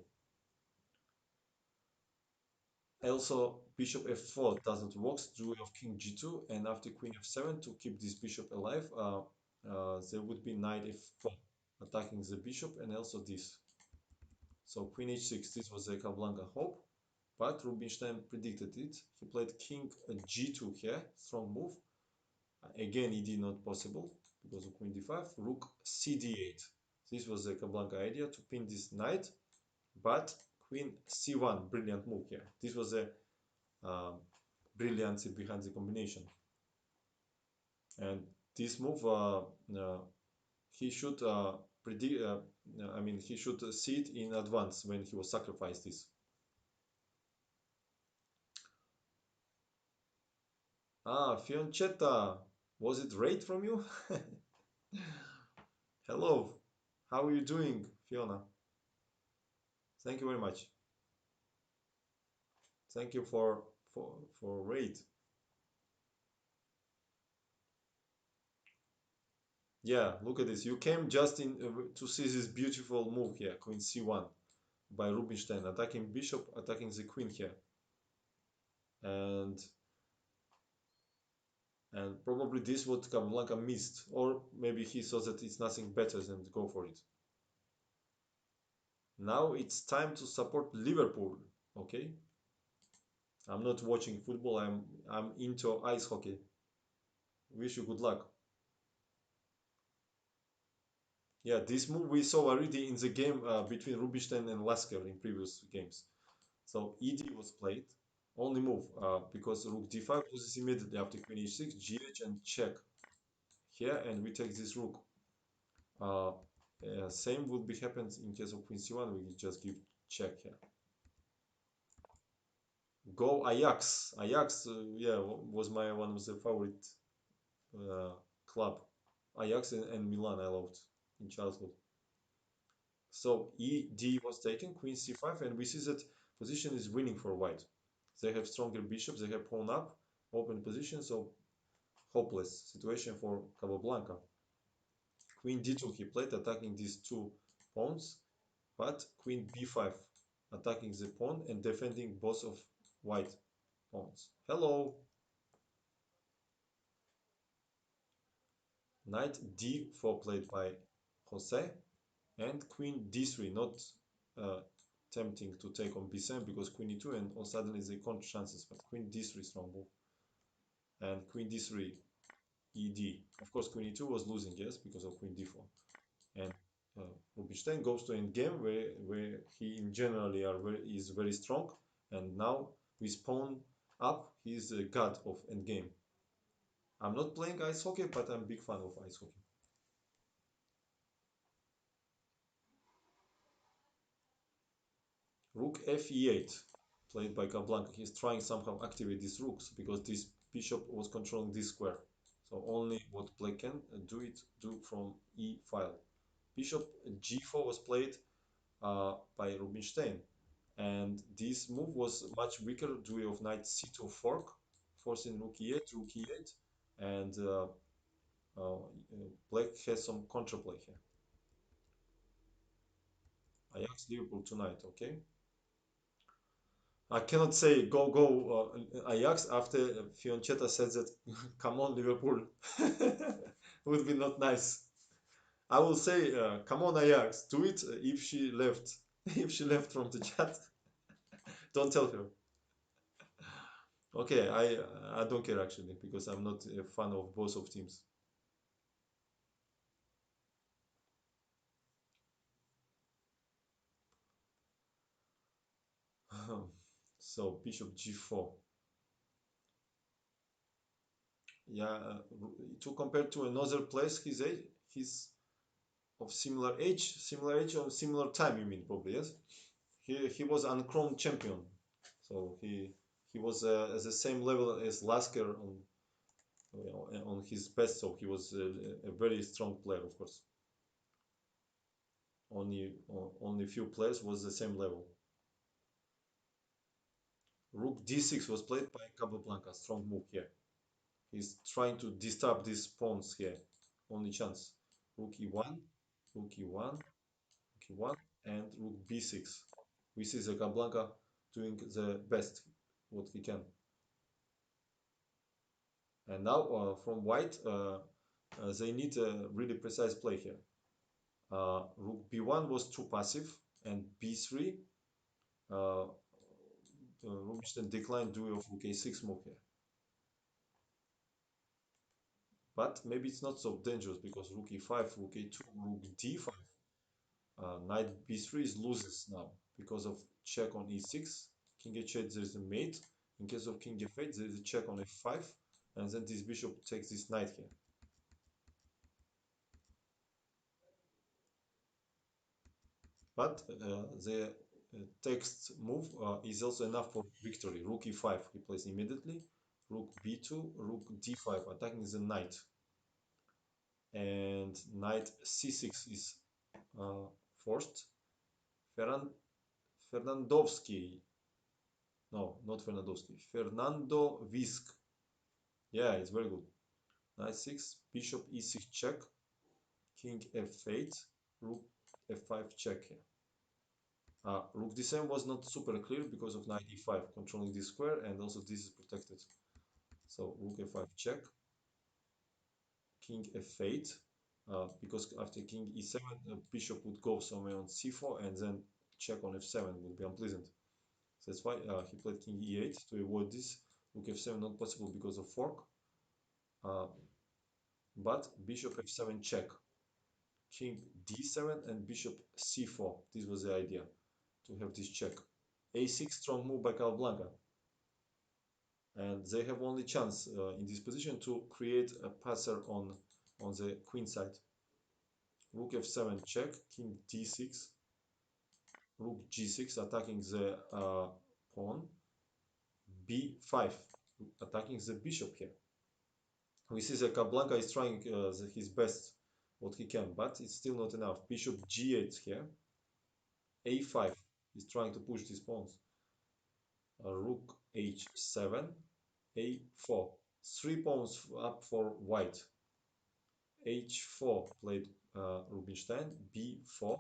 Also, bishop f4 doesn't work. Drew of king g2, and after queen f7 to keep this bishop alive, there would be knight f4 attacking the bishop, and also this. So queen h6. This was a Capablanca hope, but Rubinstein predicted it. He played king g2 here, strong move. Again, ed not possible because of queen d5. Rook cd8. This was the Capablanca idea to pin this knight, but queen c1, brilliant move here. This was a brilliance behind the combination. And this move, he should predict. I mean, he should see it in advance when he was sacrificed this. Ah, Fioncetta, was it raid from you? Hello, how are you doing, Fiona? Thank you very much. Thank you for raid. Yeah, look at this. You came just in to see this beautiful move here, Queen C1. by Rubinstein, attacking bishop, attacking the queen here, and probably this what Capablanca missed, or maybe he saw that it's nothing better than to go for it. Now it's time to support Liverpool. Okay, I'm not watching football. I'm into ice hockey. Wish you good luck. Yeah, this move we saw already in the game between Rubinstein and Lasker in previous games. So ED was played, only move because Rook D5 loses immediately after Queen H6, GH and check here, and we take this Rook. Uh, Same would be happens in case of Queen C1. We just give check here. Go Ajax. Ajax, yeah, was my one of the favorite uh, club. Ajax and Milan I loved in childhood. So ED was taken, Queen C5, and we see that position is winning for White. They have stronger bishops, they have pawn up, open position, so hopeless situation for Capablanca. Queen D2 he played, attacking these two pawns, but Queen B5, attacking the pawn and defending both of White pawns. Hello! Knight D4 played by Jose, and Queen D3, not uh, tempting to take on B7 because Queen E2 and all suddenly they count chances, but Queen D3 strong move. And Queen D3, ED. Of course, Queen E2 was losing, yes, because of Queen D4. And Rubinstein goes to endgame where he in generally is very strong, and now with pawn up, he's a god of endgame. I'm not playing ice hockey, but I'm a big fan of ice hockey. Rook F8, played by Capablanca. He's trying somehow activate these rooks because this bishop was controlling this square. So only what black can do from E file. Bishop G4 was played by Rubinstein, and this move was much weaker due of knight C2 fork, forcing rook E8, and black has some counterplay here. Ajax Liverpool tonight, okay? I cannot say go Ajax after Fioncetta said that come on Liverpool would be not nice. I will say come on Ajax, do it if she left if she left from the chat. Don't tell her. Okay, I don't care actually because I'm not a fan of both of teams. So Bishop G4. Yeah, to compare to another place, he's of similar age or similar time. You mean probably yes? He was uncrowned champion, so he was at the same level as Lasker on his best. So he was a very strong player, of course. Only few players was the same level. Rook D6 was played by Capablanca. Strong move here. He's trying to disturb these pawns here. Only chance. Rook E1, Rook E1, Rook E1, and Rook B6. We see the Capablanca doing the best what he can. And now from white, they need a really precise play here. Rook b1 was too passive, and b3, Rubinstein declined due of rook a6 move here. But maybe it's not so dangerous because rook e5, rook a2, rook d5. Knight b3 is loses now because of check on e6. King h8, there is a mate. In case of king f8, there is a check on f5, and then this bishop takes this knight here. But the text move is also enough for victory. Rook e5, he plays immediately. Rook b2, rook d5, attacking the knight. And knight c6 is forced. Ferran Fernandowski, no, not Fernandowski, Fernando Visk. Yeah, it's very good. Knight 6, bishop e6 check, king f8, rook f5 check here. Rook d7 was not super clear because of knight e5 controlling this square, and also this is protected. So rook f5 check, king f8, because after king e7, bishop would go somewhere on c4, and then check on f7 would be unpleasant. So that's why he played king e8 to avoid this. Rook f7 not possible because of fork, uh, but bishop f7 check, king d7, and bishop c4. This was the idea, to have this check. a6 strong move by Capablanca, and they have only chance in this position to create a passer on the queen side. Rook f7 check, king d6, rook g6 attacking the pawn, b5 attacking the bishop here. We see that Capablanca is trying his best what he can, but it's still not enough. Bishop g8 here, a5, he's trying to push these pawns. Rook h7, a4, three pawns up for white. h4 played Rubinstein, b4,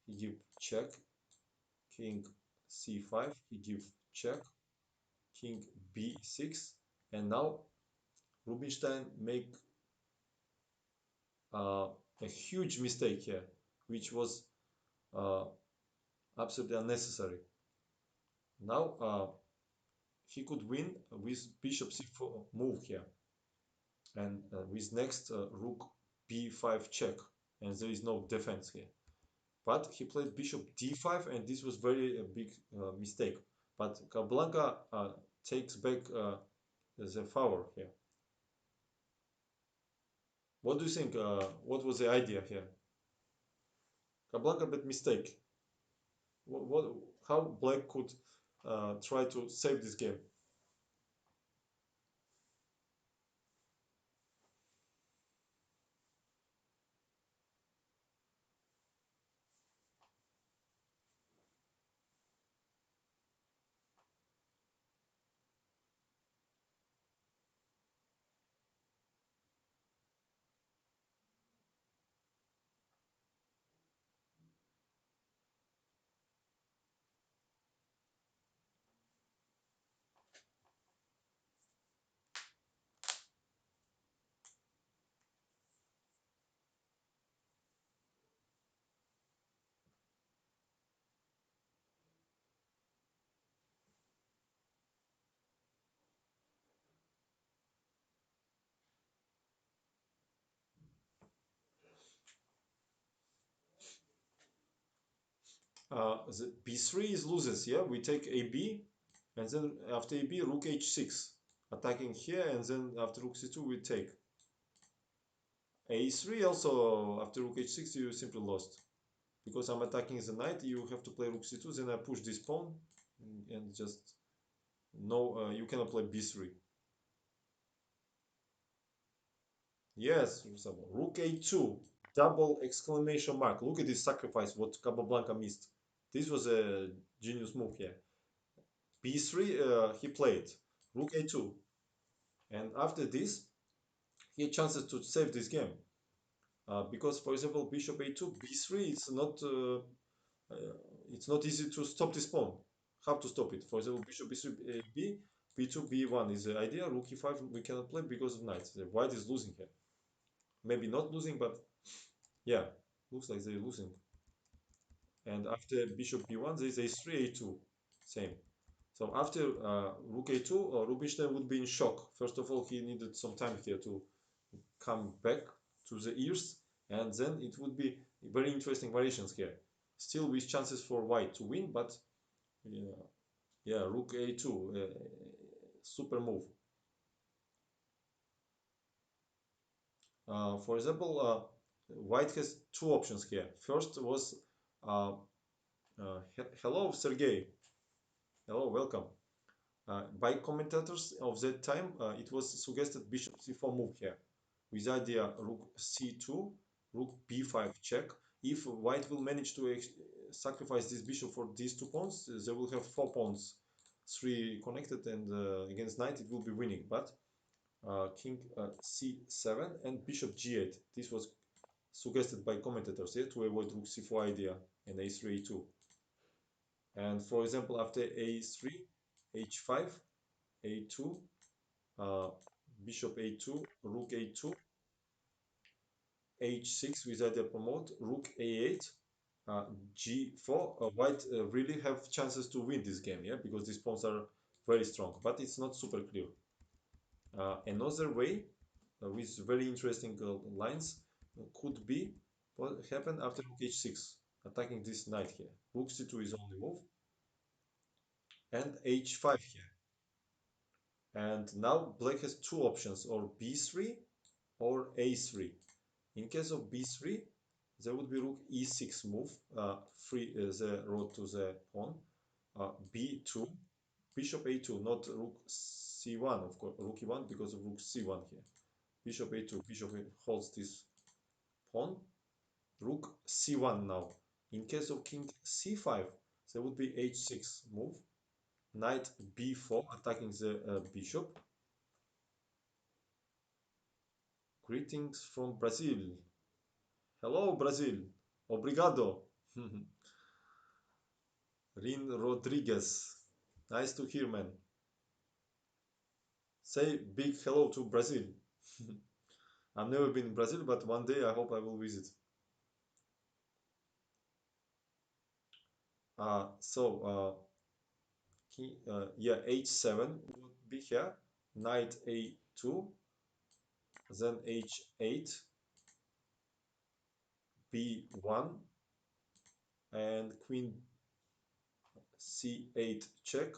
he give check, king c5, he give check, king b6, and now Rubinstein make a huge mistake here, which was uh, absolutely unnecessary. Now he could win with bishop c4 move here, and with next rook b5 check, and there is no defense here. But he played bishop d5, and this was very big mistake. But Capablanca takes back the power here. What do you think? What was the idea here? Capablanca made mistake. How Black could try to save this game? The b3 is loses. Yeah, we take ab, and then after ab, rook h6, attacking here, and then after rook c2, we take a3. Also, after rook h6, you simply lost. Because I'm attacking the knight, you have to play rook c2, then I push this pawn, and just no, you cannot play b3. Yes, rook a2, double exclamation mark. Look at this sacrifice, what Capablanca missed. This was a genius move here. b3, he played rook a2, and after this, he had chances to save this game. Because, for example, bishop a2, b3, uh, it's not easy to stop this pawn. How to stop it? For example, bishop b3, b, b2, b1 is the idea. Rook e5 we cannot play because of knight. The white is losing here. Maybe not losing, but yeah, looks like they're losing. And after bishop b1, there is a3, a2, same. So after rook a2, Rubinstein would be in shock. First of all, he needed some time here to come back to the ears, and then it would be very interesting variations here. Still with chances for white to win, but yeah, yeah, rook a2, super move. For example, white has two options here. First was, uh, hello, Sergey. Hello, welcome. By commentators of that time, it was suggested bishop c4 move here, with idea rook c2, rook b5 check. If white will manage to sacrifice this bishop for these two pawns, they will have four pawns, three connected, and against knight it will be winning. But king c7 and bishop g8. This was suggested by commentators here to avoid rook c4 idea and a3 a2. And for example, after a3, h5, a2, uh, bishop a2, rook a2, h6 without a promote, rook a8, uh, g4. White really have chances to win this game, yeah, because these pawns are very strong, but it's not super clear. Another way with very interesting lines could be what happened after rook h6, attacking this knight here. Rook c2 is only move, and h5 here. And now black has two options, or b3 or a3. In case of b3, there would be rook e6 move, free the road to the pawn. B2, bishop a2, not rook c1, of course, rook e1 because of rook c1 here. Bishop a2, bishop holds this pawn. Rook c1 now. In case of king c5, there would be h6 move. Knight b4, attacking the bishop. Greetings from Brazil. Hello, Brazil. Obrigado. Rin Rodriguez. Nice to hear, man. Say big hello to Brazil. I've never been in Brazil, but one day I hope I will visit. Yeah, h7 would be here. Knight a2, then h8, b1, and queen c8 check.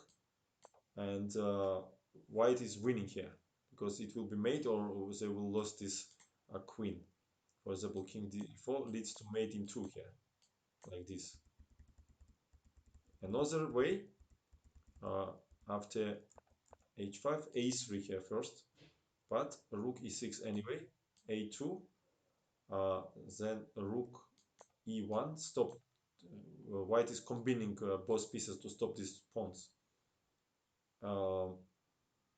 And white is winning here because it will be mate, or they will lose this queen. For example, king d4 leads to mate in 2 here, like this. Another way, uh, after h5, a3 here first, but rook e6 anyway, a2, uh, then rook e1, stop. White is combining both pieces to stop these pawns. Uh,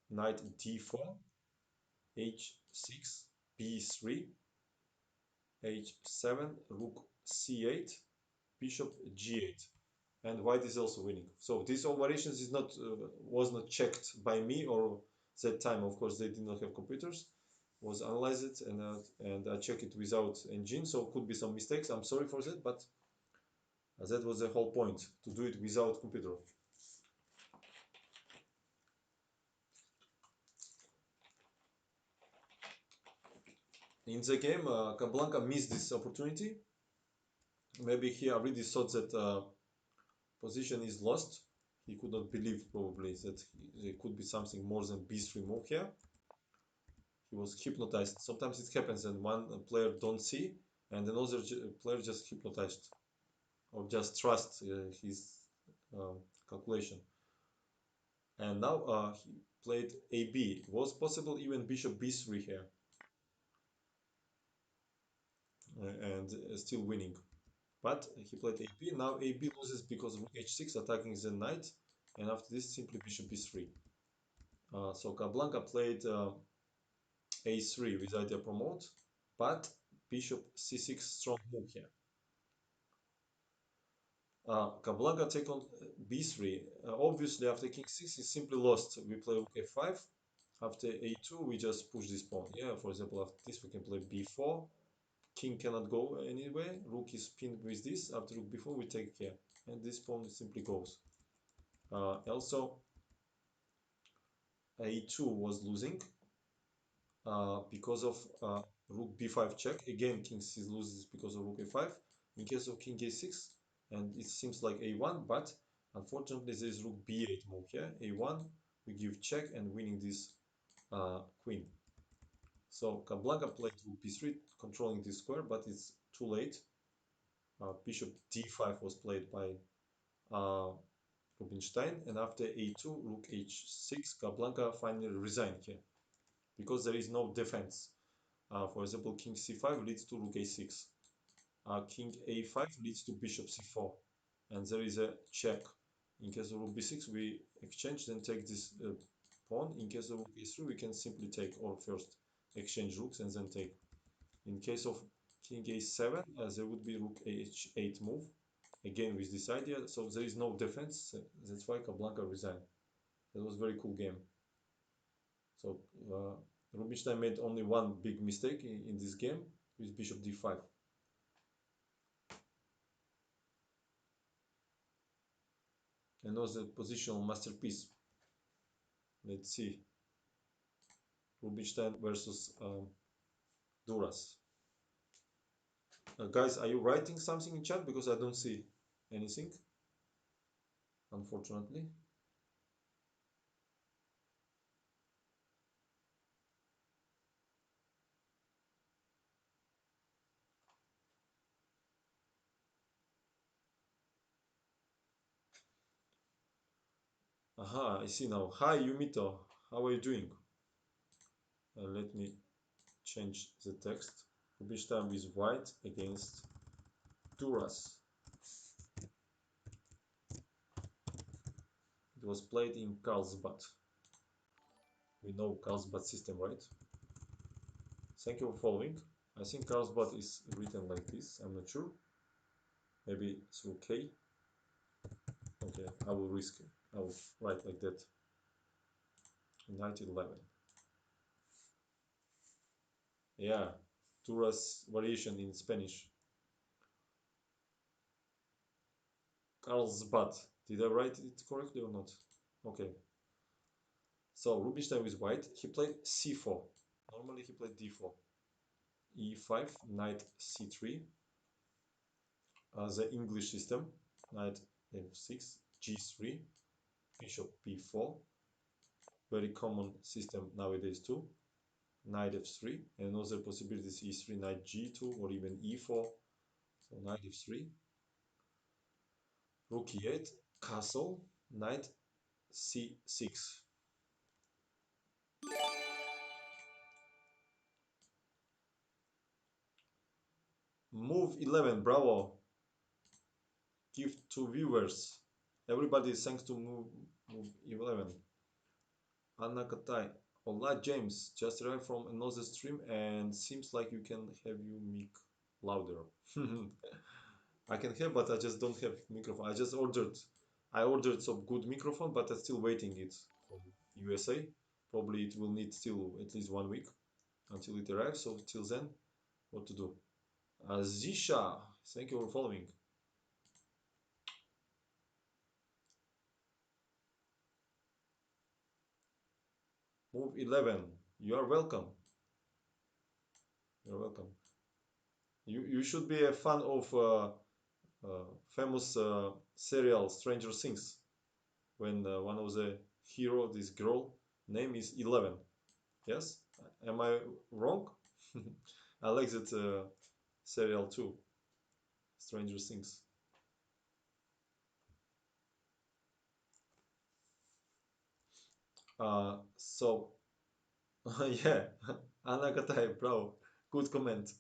Knight d4, h6, b3, h7, rook c8, bishop g8, and white is also winning. So these all variations is not was not checked by me, or that time, of course, they did not have computers. Was analyzed it, and I check it without engine, so could be some mistakes. I'm sorry for that, but that was the whole point, to do it without computer. In the game, Capablanca missed this opportunity. Maybe he already thought that position is lost. He could not believe probably that there could be something more than b3 move here. He was hypnotized. Sometimes it happens and one player don't see and another player just hypnotized or just trust his calculation. And now he played AB. Was possible even bishop b3 here and still winning. But he played AB. Now AB loses because of rook h6 attacking the knight, and after this simply bishop b3. So Capablanca played a3 with idea promote, but bishop c6 strong move here. Capablanca take on b3. Obviously, after king 6 is simply lost. We play rook a5. After a2, we just push this pawn. Yeah, for example, after this, we can play b4. King cannot go anywhere. Rook is pinned with this. After rook b4, we take here. And this pawn simply goes. Also, a2 was losing because of rook b5 check. Again, king c loses because of rook a5. In case of king a6, and it seems like a1, but unfortunately there is rook b8 move here. a1, we give check and winning this queen. So Capablanca played rook b3, controlling this square, but it's too late. Bishop d5 was played by uh, Rubinstein, and after a2, rook h6, Capablanca finally resigned here because there is no defense. For example, king c5 leads to rook a6. King a5 leads to bishop c4. And there is a check. In case of rook b6, we exchange, then take this pawn. In case of rook a3, we can simply take, or first exchange rooks and then take. In case of king a7, there would be rook h8 move. again with this idea. So there is no defense. That's why Capablanca resigned. That was a very cool game. So Rubinstein made only one big mistake in this game with bishop d5. Another positional masterpiece. Let's see. Rubinstein versus Duras. Guys, are you writing something in chat? Because I don't see anything, unfortunately. Aha, I see now. Hi, Yumito. How are you doing? Let me change the text. Rubinstein is white against Duras. It was played in Carlsbad. We know Carlsbad system, right? Thank you for following. I think Carlsbad is written like this. I'm not sure. Maybe through K. Okay, I will risk it. I will write like that. Knight 11. Yeah, Duras variation in Spanish. Carlsbad. Did I write it correctly or not? Okay. So Rubinstein with white. He played c4. Normally he played d4. e5, knight c3. The English system. Knight f6, g3, bishop b4. Very common system nowadays too. Knight f3. Another possibility is e3, knight g2, or even e4. So knight f3. Rook e8, castle, knight c6. Move 11, bravo. Give to viewers. Everybody thanks to move 11. Anna Katai. Hola James, just arrived from another stream and seems like you can have you mic louder. I can have, but I just don't have microphone. I ordered some good microphone, but I'm still waiting it from USA. Probably it will need still at least 1 week until it arrives. So till then, what to do? Zisha, thank you for following. Move 11. You are welcome. You're welcome. You should be a fan of famous serial Stranger Things. When one of the hero, this girl, name is 11. Yes? Am I wrong? I like that serial too. Stranger Things. So yeah, Anna Katai, bro, good comment.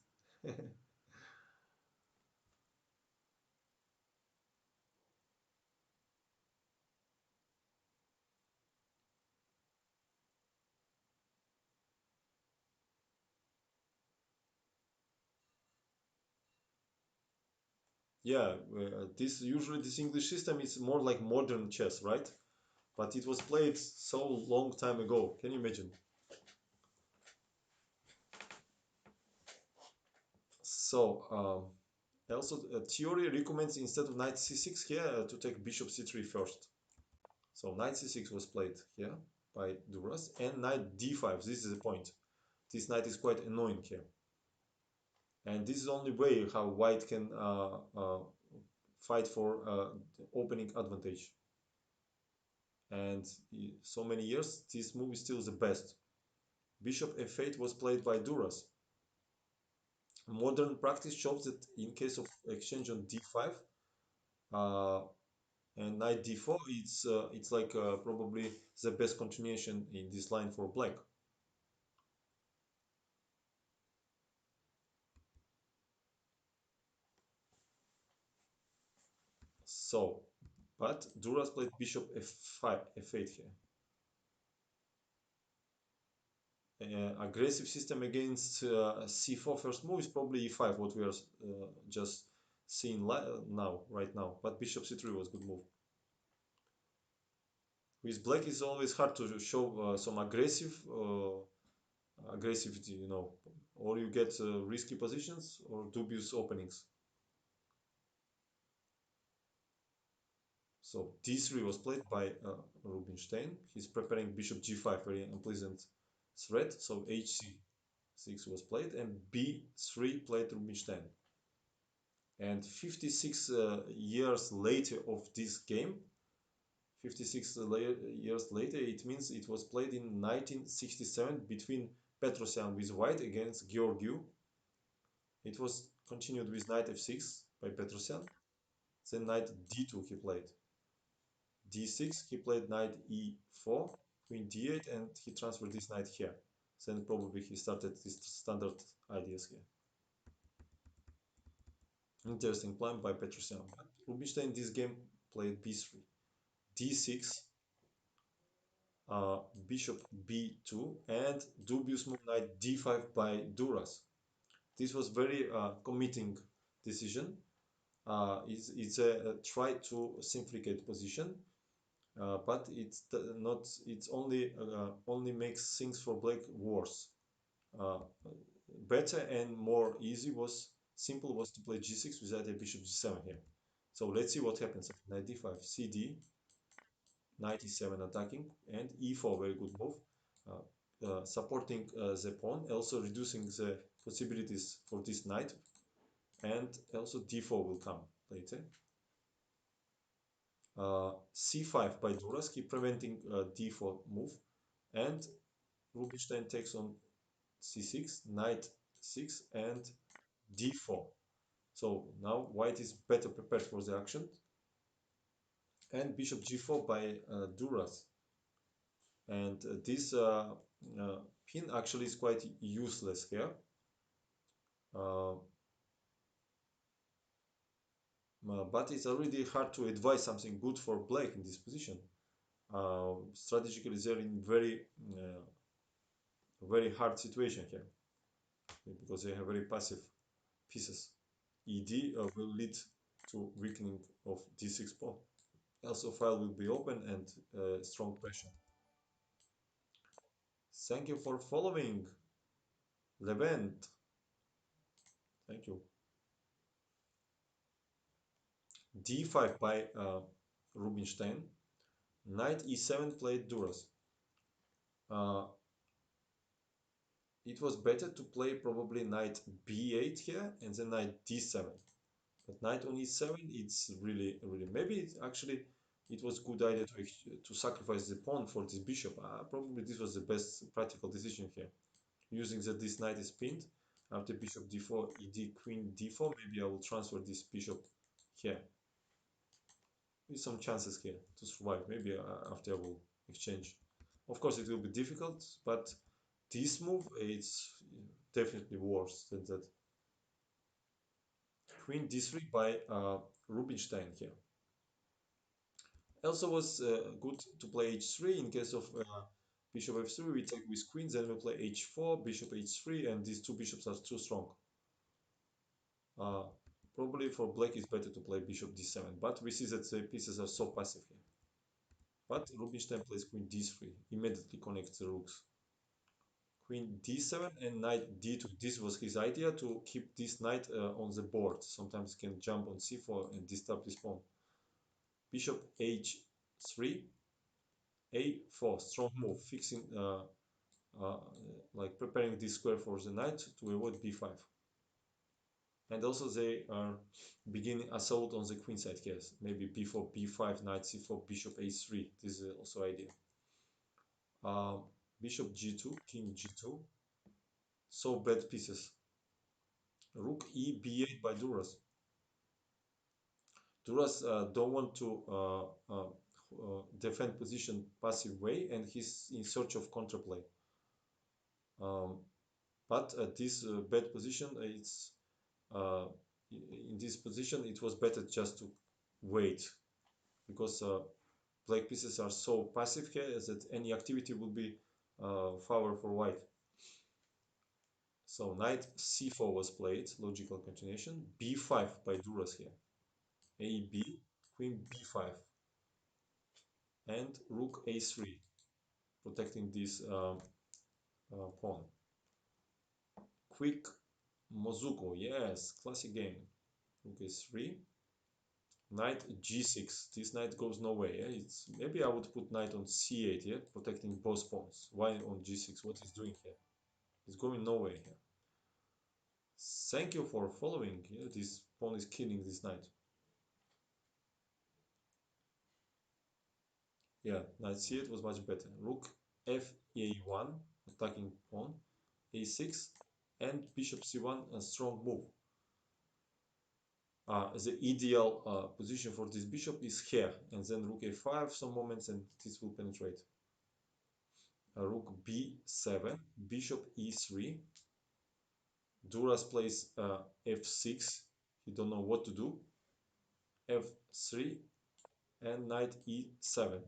Yeah, this English system is more like modern chess, right? But it was played so long time ago. Can you imagine? So also theory recommends instead of knight c6 here to take bishop c3 first. So knight c6 was played here by Duras and knight d5. This is the point. This knight is quite annoying here. And this is the only way how white can fight for opening advantage. And so many years, this move is still the best. Bishop f8 was played by Duras. Modern practice shows that in case of exchange on d5 uh, and knight d4, it's like probably the best continuation in this line for black. So, but Duras played bishop f5, f8 here. Aggressive system against c4 first move is probably e5, what we are just seen now, right now. But bishop c3 was good move. With black, it's always hard to show some aggressivity, or you get risky positions or dubious openings. So d3 was played by Rubinstein. He's preparing bishop g5, very unpleasant threat. So hc6 was played, and b3 played Rubinstein. And 56 years later of this game, 56 years later, it means it was played in 1967 between Petrosyan with white against Georgiou. It was continued with knight f6 by Petrosyan. Then knight d2 he played. d6 he played knight e4, queen d8, and he transferred this knight here. Then probably he started his standard ideas here. Interesting plan by Petrosyan. But Rubinstein this game played b3, d6, uh, bishop b2, and dubious move knight d5 by Duras. This was very committing decision. It's a try to simplify position, but it's not. It's only makes things for black worse. Uh, Better and more easy was simple was to play g6 without a bishop g7 here. So let's see what happens. Knight d5, cd, knight e7 attacking, and e4 very good move, supporting the pawn, also reducing the possibilities for this knight, and also d4 will come later. C5 by Duras, keep preventing d4 move, and Rubinstein takes on c6, knight 6, and d4. So now white is better prepared for the action, and bishop g4 by Duras. And this pin actually is quite useless here. Uh, but it's already hard to advise something good for black in this position. Strategically, they're in very hard situation here because they have very passive pieces. ED will lead to weakening of d6 pawn. Also, file will be open and strong pressure. Thank you for following, Levent. Thank you. d5 by Rubinstein. Knight e7 played Duras. Uh, it was better to play probably knight b8 here and then knight d7. But knight on e7, it's really maybe actually it was good idea to sacrifice the pawn for this bishop. Probably this was the best practical decision here. Using that this knight is pinned after bishop d4, ed, queen d4. Maybe I will transfer this bishop here with some chances here to survive. Maybe after I will exchange. Of course, it will be difficult, but this move it's definitely worse than that. Queen d3 by Rubinstein here. Also was good to play h3 in case of bishop f3. We take with queen, then we play h4, bishop h3, and these two bishops are too strong. Uh, Probably for black it's better to play bishop d7, but we see that the pieces are so passive here. But Rubinstein plays queen d3, immediately connects the rooks. Queen d7 and knight d2. This was his idea to keep this knight on the board. Sometimes he can jump on c4 and disturb this pawn. Bishop h3, a4, strong move, fixing uh, like preparing this square for the knight to avoid b5. And also they are beginning assault on the queen side here. Maybe b4, b5, knight c4, bishop a3. This is also idea. Uh, Bishop g2, king g2. So bad pieces. Rook e b8 by Duras. Duras don't want to defend position passive way, and he's in search of counterplay. Um, but at this bad position, it's in this position it was better just to wait because black pieces are so passive here that any activity will be favor for white. So knight c4 was played, logical continuation. b5 by Duras here. A, b, queen b5, and rook a3, protecting this pawn. Quick Mozuko, yes, classic game. Rook a3, knight g6. This knight goes nowhere. Yeah? It's maybe I would put knight on c8, yeah, protecting both pawns. Why on g6? What is doing here? It's going nowhere here. Thank you for following. Yeah, this pawn is killing this knight. Yeah, knight c8 was much better. Rook f a1, attacking pawn, a6, and bishop c1, a strong move. The ideal position for this bishop is here, and then rook a5 some moments, and this will penetrate. Rook b7, bishop e3. Duras plays f6. He don't know what to do. f3 and knight e7.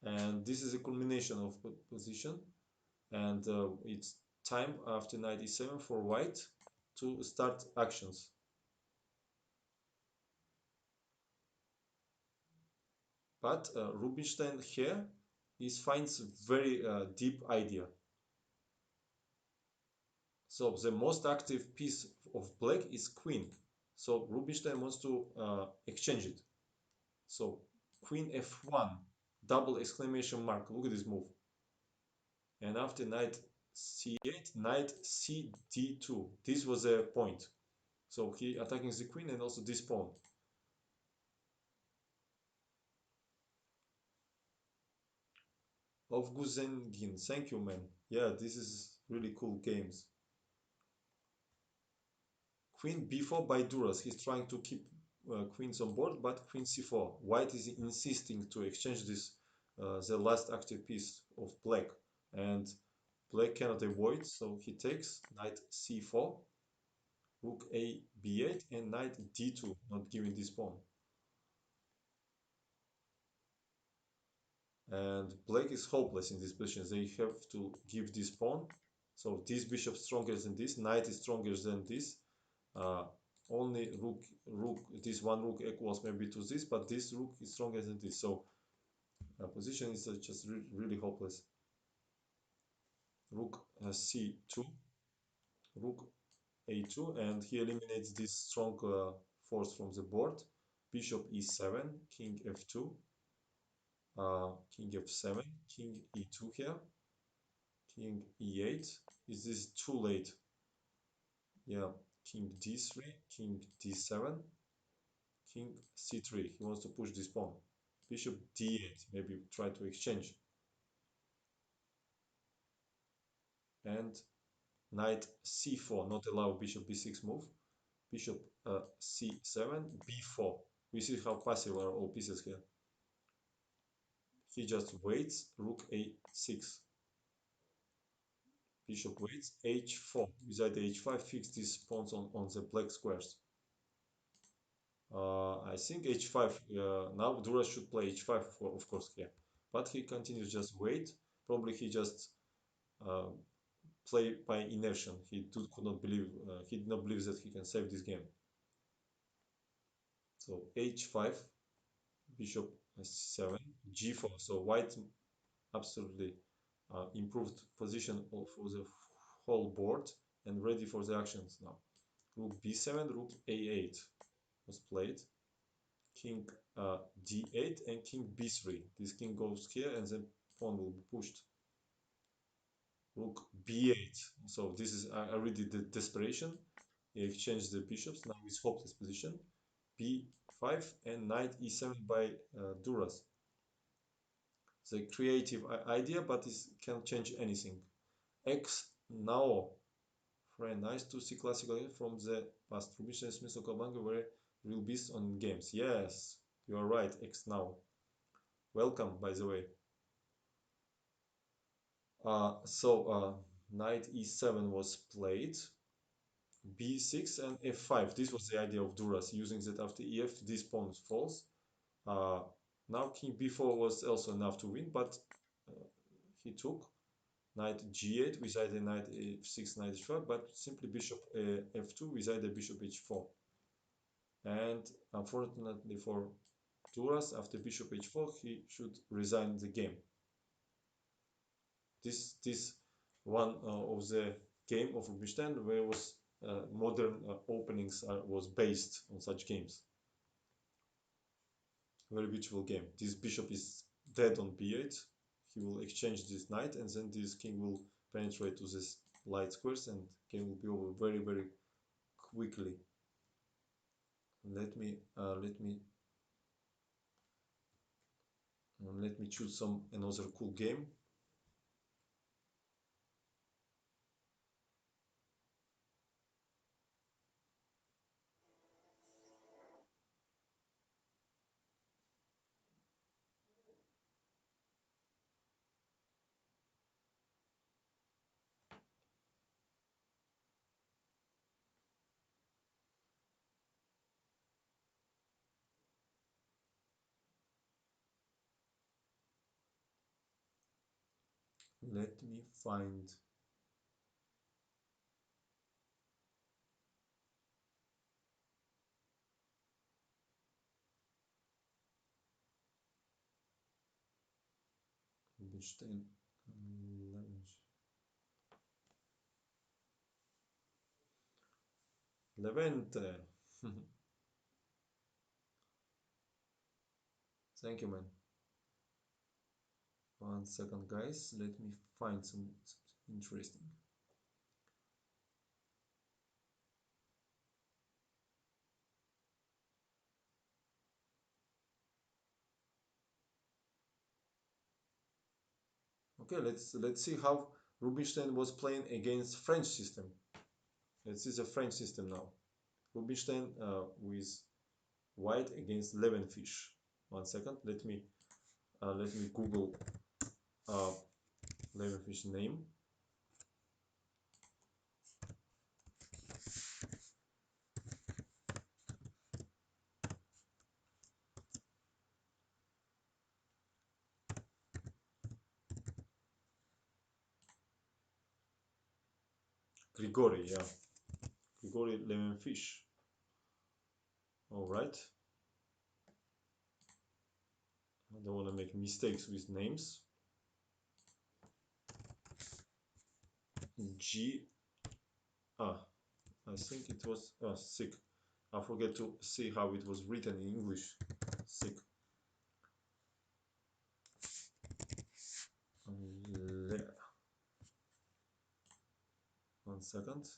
And this is a culmination of position. And it's time after knight e7 for white to start actions. But Rubinstein here finds very deep idea. So the most active piece of black is queen. So Rubinstein wants to exchange it. So queen f1, double exclamation mark. Look at this move. And after knight c8, knight cd2. This was a point. So he attacking the queen and also this pawn. Of Guzengin. Thank you, man. Yeah, this is really cool games. Queen b4 by Duras. He's trying to keep queens on board, but queen c4. White is insisting to exchange this, the last active piece of black. And black cannot avoid, so he takes knight c4, rook a b8, and knight d2, not giving this pawn. And black is hopeless in this position. They have to give this pawn. So this bishop stronger than this, knight is stronger than this. Uh, Only rook, this one rook equals maybe to this, but this rook is stronger than this. So position is just really hopeless. Rook c2, rook a2, and he eliminates this strong force from the board. Bishop e7, king f2, king f7, king e2 here, king e8. Is this too late? Yeah, king d3, king d7, king c3. He wants to push this pawn. Bishop d8, maybe try to exchange. And knight c4, not allow bishop b6 move. Bishop c7, b4. We see how passive are all pieces here. He just waits, rook a6. Bishop waits, h4. Without h5, fix these pawns on the black squares. I think h5, now Duras should play h5, of course, here. But he continues just wait. Probably he just uh, play by inertia. Could not believe, he did not believe that he can save this game. So h5, bishop c7, g4. So white absolutely improved position for the whole board and ready for the actions now. Rook b7, rook a8 was played. King d8 and king b3. This king goes here and then pawn will be pushed. Rook b8. So this is already the desperation. He exchanged the bishops. Now it's hopeless position. b5 and knight e7 by Duras. The creative idea, but it can change anything. X now. Friend, nice to see classical from the past. Rubinstein, Smith, Okabanga were real beasts on games. Yes, you are right. X now. Welcome, by the way. Knight e7 was played, b6 and f5. This was the idea of Duras, using that after ef, this pawn falls. Now king b4 was also enough to win, but he took. knight g8 with either knight f6, knight h5, but simply bishop f2 with either bishop h4. And unfortunately for Turas, after bishop h4, he should resign the game. This one of the game of Rubinstein where was modern openings was based on such games. Very beautiful game. This bishop is dead on b8. He will exchange this knight, and then this king will penetrate to this light squares, and game will be over very quickly. Let me choose some another cool game. Let me find Rubinstein. Levente. Thank you, man. 1 second, guys. Let me find something interesting. Okay, let's see how Rubinstein was playing against French system. Let's see the French system now. Rubinstein with white against Levenfish. 1 second. Let me Google uh, Levenfish name. Grigory, yeah. Grigory Levenfish. All right. I don't want to make mistakes with names. G. Ah, I think it was sick. I forget to see how it was written in English. Sick. 1 second.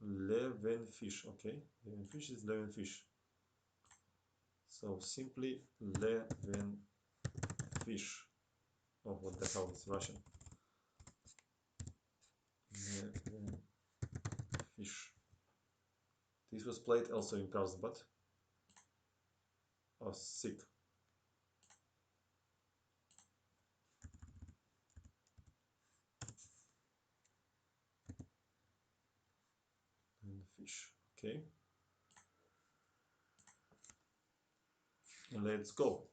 Levenfish. Okay, Levenfish is Levenfish. So simply Levenfish. Oh, what the hell is Russian? Levenfish. This was played also in Carlsbad. Oh, sick. Levenfish. Okay. Let's go.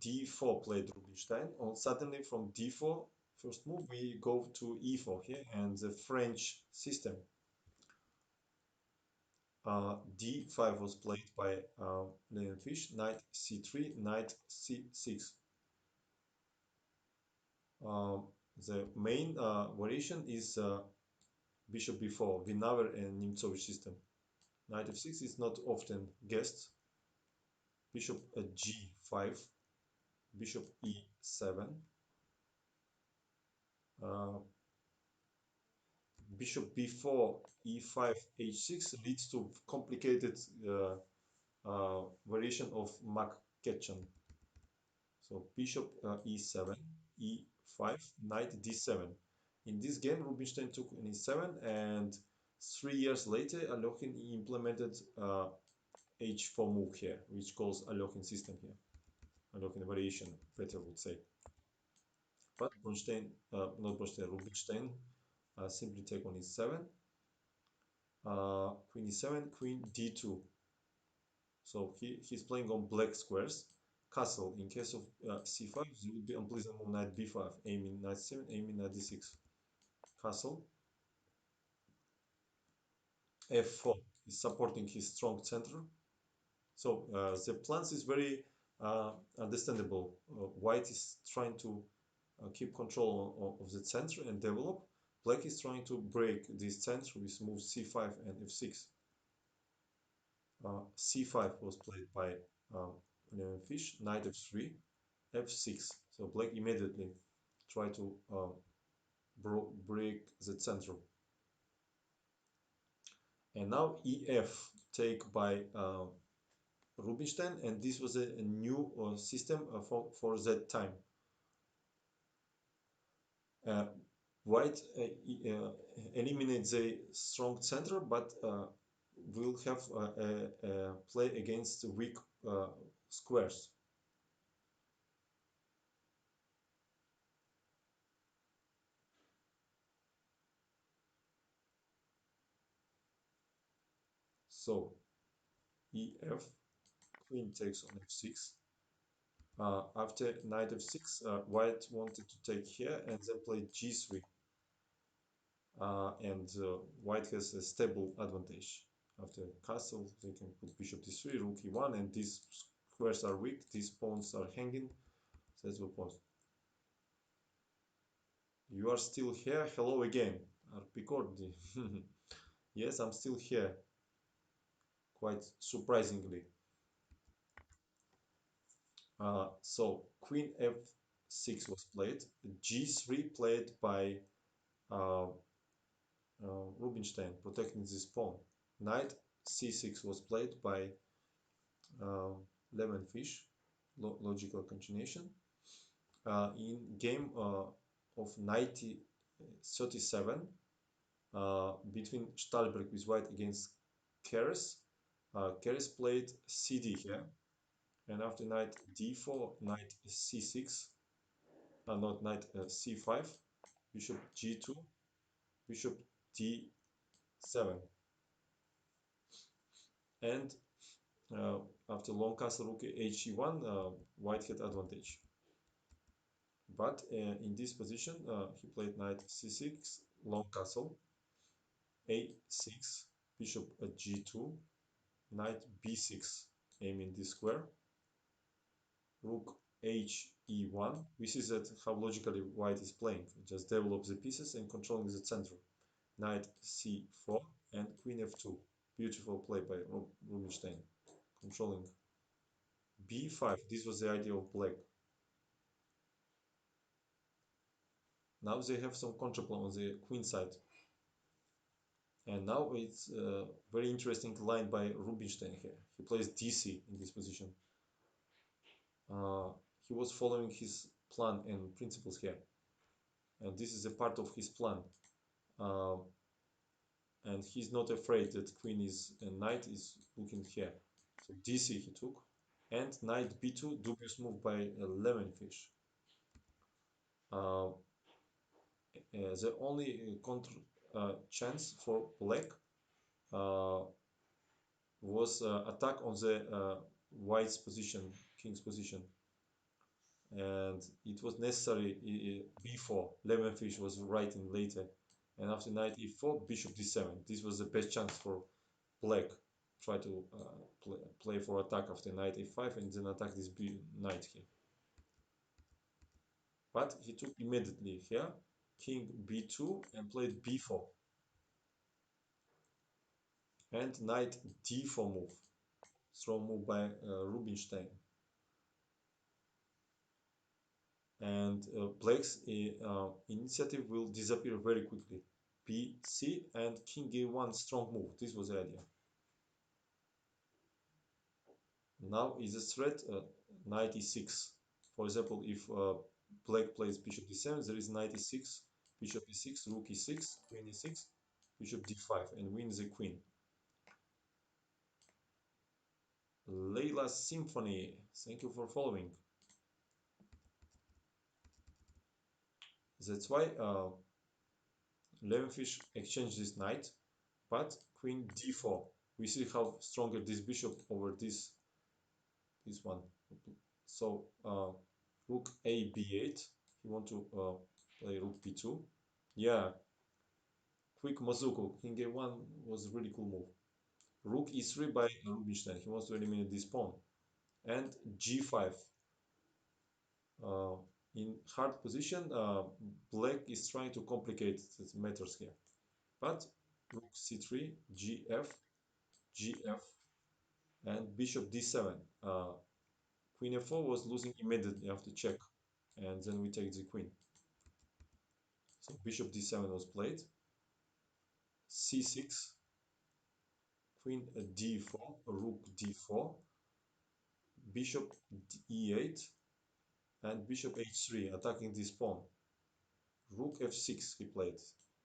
D4 played Rubinstein. Oh, suddenly from D4, first move, we go to E4 here, and the French system. D5 was played by Leonfish, knight C3, knight C6. Um, the main variation is bishop b4, Vinaver and Nemtsovich system. Knight f6 is not often guessed. Bishop g5, bishop e7, uh, bishop b4, e5, h6 leads to complicated variation of McKetchan. So bishop e7, e5, knight d7. In this game, Rubinstein took an e7, and 3 years later, Alokhin implemented h4 move here, which calls Alokhin system here. Alokhin variation, better would say. But not Bronstein, Rubinstein simply take on e7, queen e7, queen d2. So he's playing on black squares. castle. In case of c5, there would be unpleasant move knight b5, aiming knight 7, aiming knight d6. Castle. f4 is supporting his strong center. So the plans is very understandable. White is trying to keep control of the center and develop. Black is trying to break this center with moves c5 and f6. c5 was played by um, fish, knight f3, f6. So black immediately try to break the center. And now ef take by Rubinstein, and this was a new system for that time. Uh, White eliminates the strong center, but will have a play against weak squares. So ef, queen takes on f6. After knight f6, white wanted to take here and then play g3. And white has a stable advantage. After castle, they can put bishop d3, rook e1, and these squares are weak, these pawns are hanging. So that's what pawns. You are still here? Hello again. Arpicordi. Yes, I'm still here. Quite surprisingly. So queen f6 was played. g3 played by uh, Rubinstein, protecting this pawn. Knight c6 was played by uh, lemon fish, logical continuation. In game of 1937, between Stahlberg with white against Keres, Keres played cd here, and after knight d4, knight c6, not knight c5, bishop g2, bishop d7, and uh, after long castle rook he1, white had advantage. But in this position, he played knight c6, long castle, a6, bishop at g2, knight b6, aiming this square, rook he1. We see that how logically white is playing. Just develop the pieces and controlling the center. Knight c4 and queen f2. Beautiful play by Rubinstein, controlling b5. This was the idea of black. Now they have some contraplay on the queen side. And now it's a very interesting line by Rubinstein here. He plays DC in this position. He was following his plan and principles here. And this is a part of his plan. Uh, and he's not afraid that queen is and knight is looking here. So DC he took. And knight b2, dubious move by Lemonfish. The only counter chance for black uh, was attack on the white's position, king's position, and it was necessary b4. Lemonfish was writing later, and after knight e4, bishop d7. This was the best chance for black. Try to play for attack after knight e5 and then attack this knight here. But he took immediately here, king b2 and played b4. And knight d4 move. Strong move by Rubinstein. And black's initiative will disappear very quickly. B-C and king a1 strong move. This was the idea. Now is a threat knight e6. For example, if black plays bishop d7, there is knight e6, bishop e6, rook e6, queen e6, bishop d5, and wins the queen. Layla's Symphony, thank you for following. That's why Lemonfish exchanged this knight, but queen d4. We see how stronger this bishop over this one. So rook a b8. He want to play rook b2. Yeah, quick Mazuko. King a1 was a really cool move. Rook e3 by Rubinstein. He wants to eliminate this pawn. And g5. Uh, in hard position, black is trying to complicate the matters here. But rook c3, gf, gf, and bishop d7. Queen f4 was losing immediately after check, and then we take the queen. So bishop d7 was played, c6, queen d4, rook d4, bishop e8, and bishop h3, attacking this pawn. Rook f6 he played.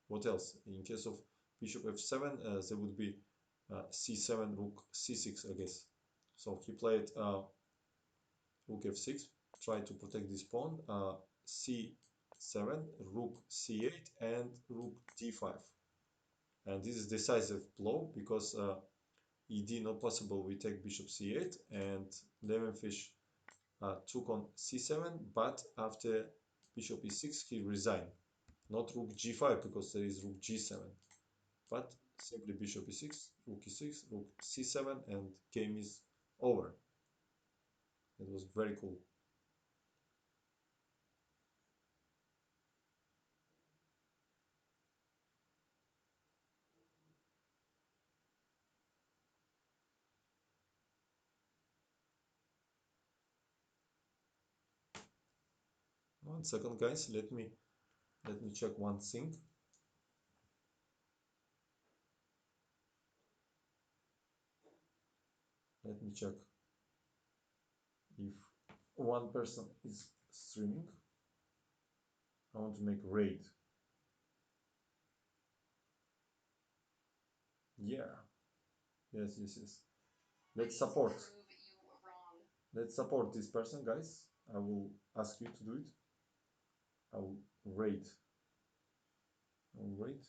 What else? In case of bishop f7, there would be c7, rook c6, I guess. So he played rook f6, try to protect this pawn, c7, rook c8, and rook d5. And this is decisive blow because ed not possible. We take bishop c8, and Levenfish took on c7, but after bishop e6 he resigned. Not rook g5 because there is rook g7, but simply bishop e6, rook c7, and game is over. It was very cool. One second, guys. Let me check one thing. Let me check if one person is streaming. I want to make raid. Yeah. Yes, yes, yes. Let's support. Let's support this person, guys. I will ask you to do it. I will raid. I will raid.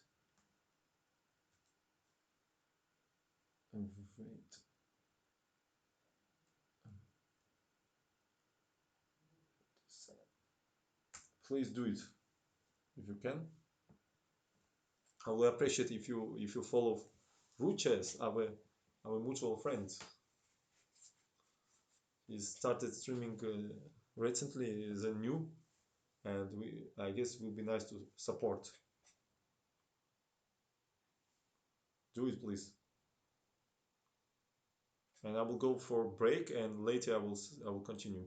Invite. Please do it if you can. I will appreciate if you follow Ruches, our mutual friend. He started streaming recently as a new, and I guess it would be nice to support. Do it, please. And I will go for break, and later I will continue.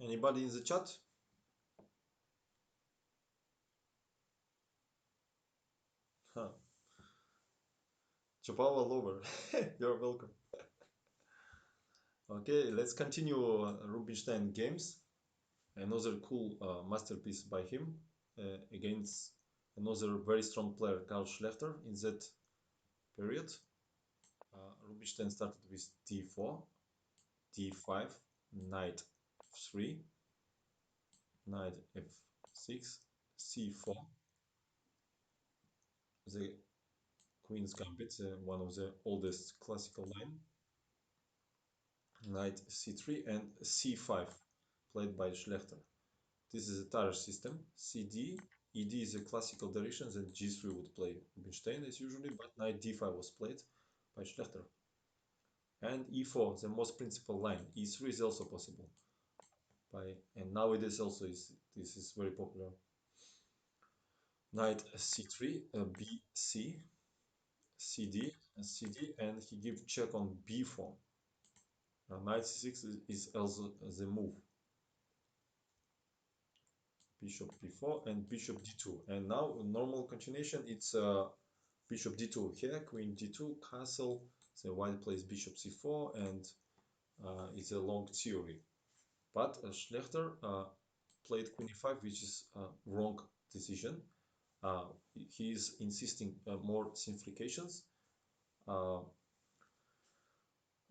Anybody in the chat? Huh. Jobava lover. You're welcome. Okay, let's continue Rubinstein games. Another cool masterpiece by him against another very strong player, Karl Schlechter, in that period. Rubinstein started with d4, d5, knight f3, knight f6, c4, the Queen's Gambit, one of the oldest classical line, knight c3 and c5, played by Schlechter. This is a Tarrasch system. CD, ED is a classical direction, then G3 would play Rubinstein as usually, but knight D5 was played by Schlechter. And E4, the most principal line. E3 is also possible. And nowadays also this is very popular. Knight C3, B, C, CD, CD, and he gives check on B4. Now knight C6 is also the move. Bishop b4 and bishop d2. And now normal continuation, it's bishop d2 here, queen d2, castle, the white plays bishop c4, and it's a long theory. But Schlechter played queen e5, which is a wrong decision. He is insisting more simplifications, uh,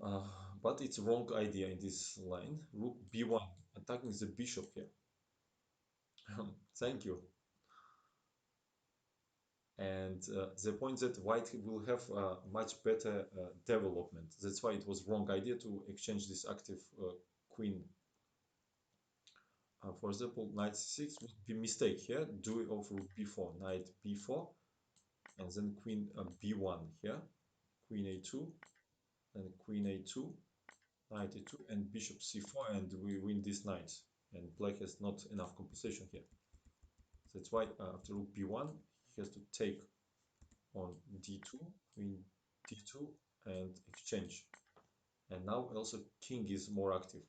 uh, but it's wrong idea in this line. Rook b1, attacking the bishop here. Thank you. And the point that white will have much better development. That's why it was wrong idea to exchange this active queen. For example, knight c6 would be mistake here. Do it of rook b4, knight b4, and then queen b1 here, queen a2, and queen a2, knight a2, and bishop c4, and we win this knight. And black has not enough compensation here. That's why after rook b1, he has to take on d2, queen d2, and exchange. And now also king is more active.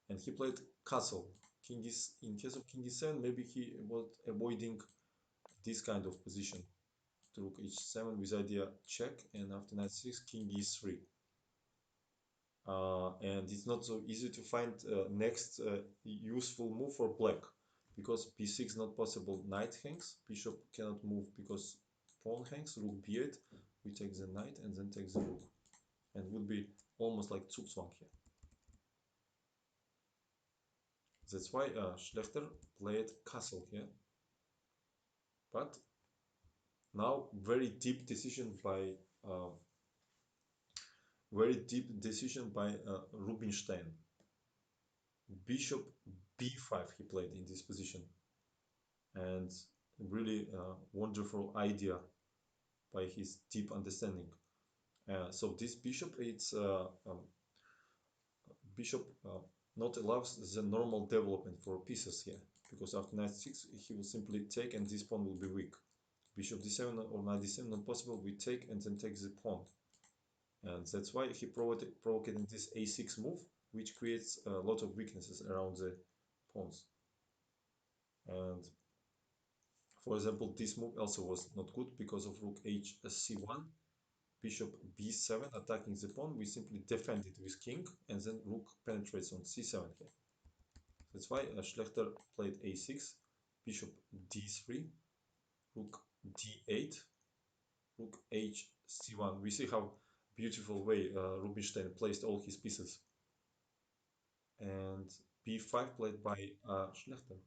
And he played castle. King is in case of king e7, maybe he was avoiding this kind of position. Rook h7 with idea check, and after knight 6, king e3. And it's not so easy to find next useful move for black, because b6 not possible, knight hangs, bishop cannot move because pawn hangs, rook b8, we take the knight and then take the rook, and would be almost like zugzwang here. That's why Schlechter played castle here, but now uh, very deep decision by Rubinstein. Bishop b5 he played in this position, and really wonderful idea by his deep understanding. So this bishop, it's bishop not allows the normal development for pieces here, because after knight 6 he will simply take and this pawn will be weak. Bishop d7 or knight d7 not possible, we take and then take the pawn, and that's why he provoked this a6 move, which creates a lot of weaknesses around the pawns. And for example, this move also was not good because of rook hc1, bishop b7 attacking the pawn. We simply defend it with king, and then rook penetrates on c7 here. That's why Schlechter played a6, bishop d3, rook d8, rook hc1. We see how beautiful way Rubinstein placed all his pieces. And b5 played by Schlechter.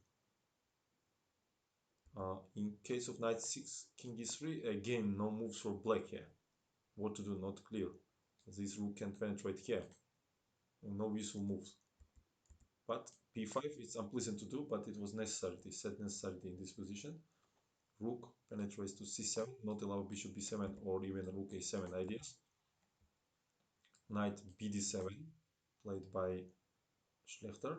In case of knight 6, king e3, again no moves for black here. What to do, not clear. This rook can penetrate here. No useful moves. But b5 it's unpleasant to do, but it was necessary. It said necessarily in this position. Rook penetrates to c7, not allow bishop b7 or even rook a7 ideas. Knight bd7 played by Schlechter.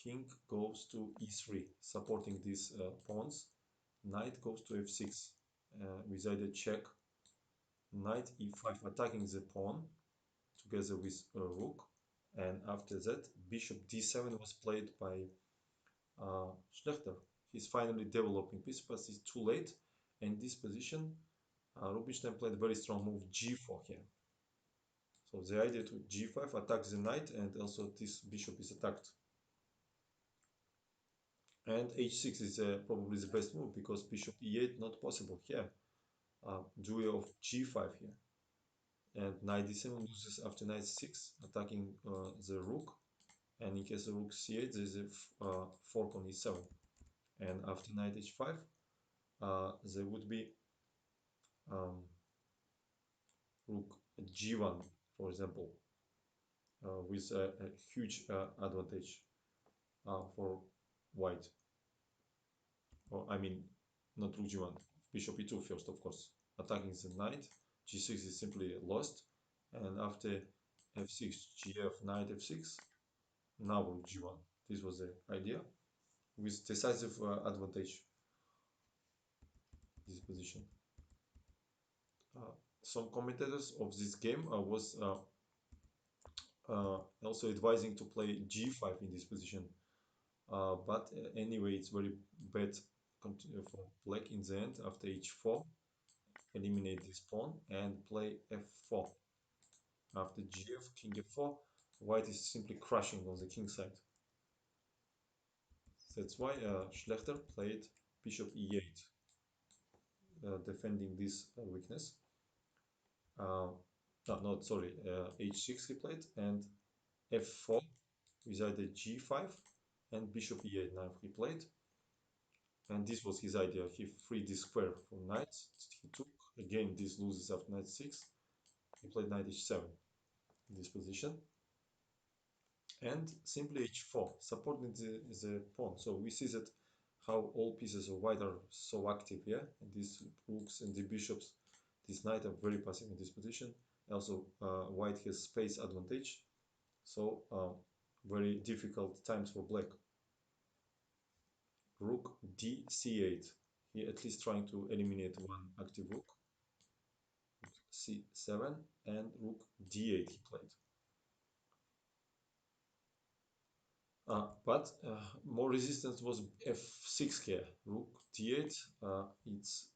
King goes to e3, supporting these pawns. Knight goes to f6 with either check. Knight e5 attacking the pawn together with rook, And after that, bishop d7 was played by Schlechter. He's finally developing piece, but it's too late. In this position, Rubinstein played a very strong move g4 here. So the idea to g5 attacks the knight, and also this bishop is attacked. And h6 is probably the best move because bishop e8 not possible here. Duel of g5 here. And knight d7 loses after knight 6, attacking the rook. And in case of rook c8, there is a fork on e7. And after knight h5, there would be rook g1, for example, with a huge advantage for white. Or I mean, not rook g1, bishop e2 first, of course. Attacking the knight, g6 is simply lost, and after f6, gf, knight f6, now rook g1. This was the idea, with decisive advantage this position. Some commentators of this game was also advising to play g5 in this position. But anyway, it's very bad for black in the end. After h4, eliminate this pawn and play f4. After gf, king f4, white is simply crushing on the king side. That's why Schlechter played bishop e8, defending this weakness. No, sorry, h6 he played, and f4 with either g5 and bishop e8 now he played. And this was his idea. He freed this square for knights. He took again this loses after knight 6. He played knight h7 in this position. And simply h4, supporting the pawn. So we see that how all pieces of white are so active here. And these rooks and the bishops, this knight are very passive in this position. Also, white has space advantage. So very difficult times for black. Rook d c8. He at least trying to eliminate one active rook. c7 and rook d8 he played. But more resistance was f6 here. Rook d8, it's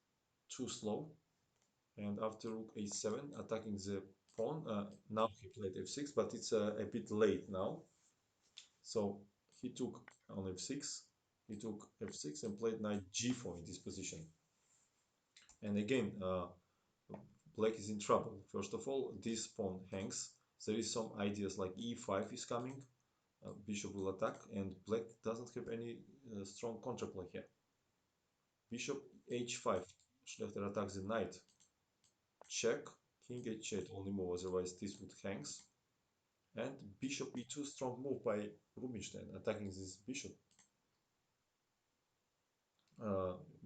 too slow. And after rook a7, attacking the pawn, now he played f6, but it's a bit late now. So he took on f6, he took f6 and played knight g4 in this position. And again, black is in trouble. First of all, this pawn hangs. There is some ideas like e5 is coming. Bishop will attack, and black doesn't have any strong counterplay here. Bishop h5. Schlechter attacks the knight. Check. King h8 only move, otherwise this would hangs. And bishop e2, strong move by Rubinstein, attacking this bishop.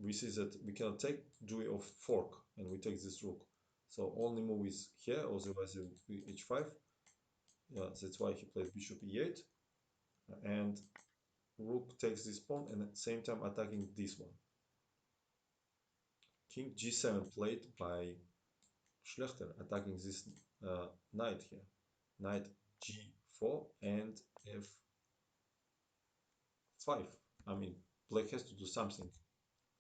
We see that we cannot take duel of fork, and we take this rook. So only move is here, otherwise it would be h5. Yeah, that's why he played bishop e8. And rook takes this pawn, and at the same time attacking this one. King g7 played by Schlechter, attacking this knight here. Knight g4 and f5. I mean, black has to do something.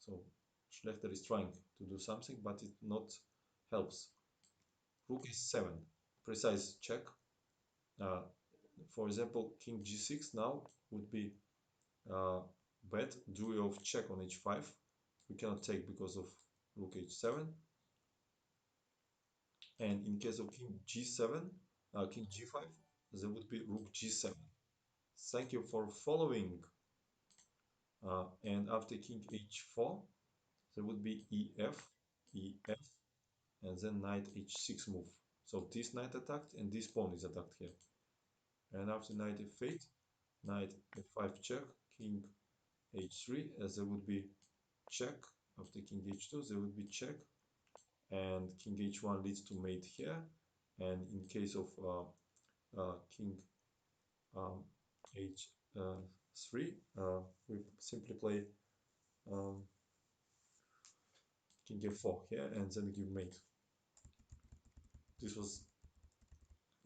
So Schlechter is trying to do something, but it not helps. Rook is7, precise check. For example, king g6 now would be bad. Duel of check on h5. We cannot take because of rook h7. And in case of king g7, king g5, there would be rook g7. Thank you for following. And after king h4, there would be ef, ef, and then knight h6 move. So this knight attacked, and this pawn is attacked here. And after knight f8, knight f5 check, king h3, as there would be check. After king h2, there would be check, and king h1 leads to mate here. And in case of king h3, we simply play king f4 here and then give mate. This was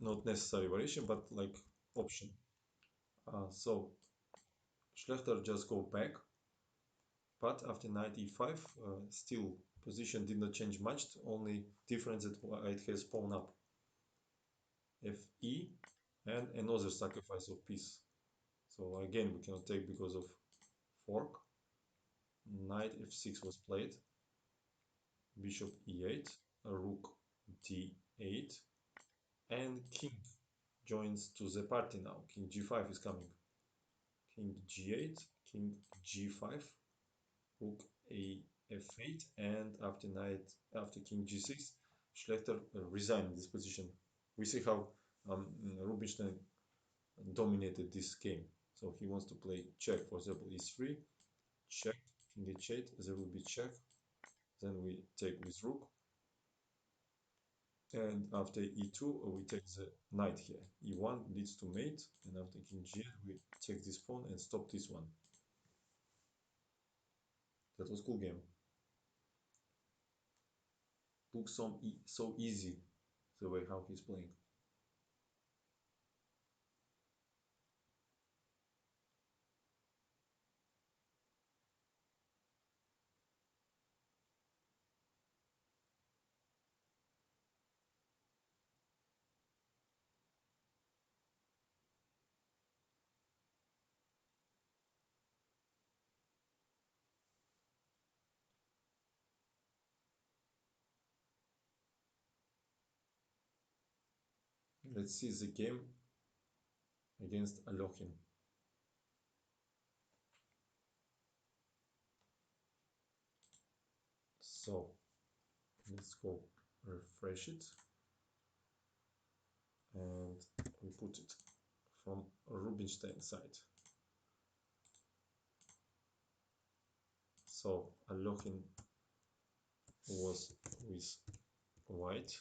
not necessary variation, but like option. So Schlechter just go back, but after knight e5, still position did not change much, only difference that white has pawn up. Fe and another sacrifice of piece. So again, we cannot take because of fork. Knight f6 was played, bishop e8, rook d8, and king joins to the party now. King g5 is coming. King g8, king g5, rook a f8, and after king g6, Schlechter resigned this position. We see how Rubinstein dominated this game. So he wants to play check, for example, e3, check, king h8, there will be check, then we take with rook, and after e2 we take the knight here. e1 leads to mate, and after king g8 we take this pawn and stop this one. That was cool game. Looks so easy the way how he's playing. Let's see the game against Alokhin. So let's go refresh it, and we put it from Rubinstein side. So Alokhin was with white.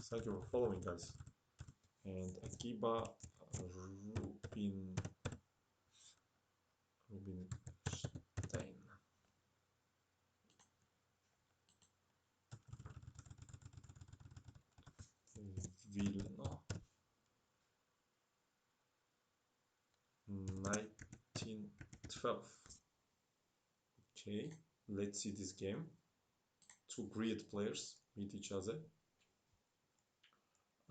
Thank you for following, guys. And Akiba Rubinstein. Vilno. 1912. Okay, let's see this game. Two great players meet each other.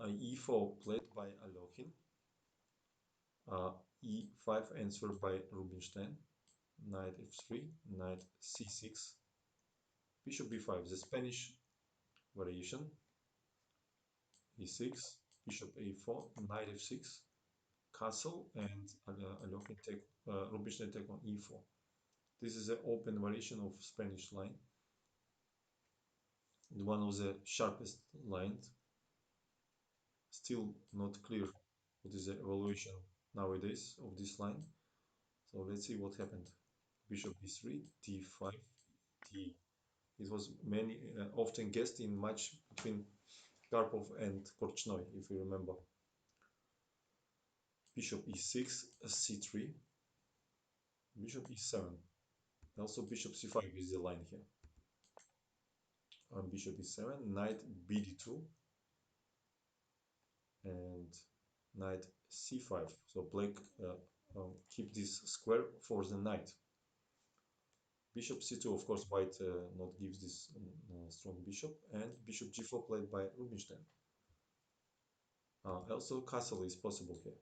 E4 played by Alokhin. E5 answered by Rubinstein. Knight f3, knight c6, bishop b5, the Spanish variation. e6, bishop a4, knight f6, castle, and Alokhin take Rubinstein take on e4. This is an open variation of Spanish line, one of the sharpest lines. Still not clear what is the evaluation nowadays of this line. So let's see what happened. Bishop b3, d5, d. It was many often guessed in match between Karpov and Korchnoi, if you remember. Bishop e6, c3, bishop e7. Also bishop c5 is the line here. Bishop e7, knight bd2, and knight c5. So black keep this square for the knight. Bishop c2, of course, white not gives this strong bishop, and bishop g4 played by Rubinstein. Also castle is possible here,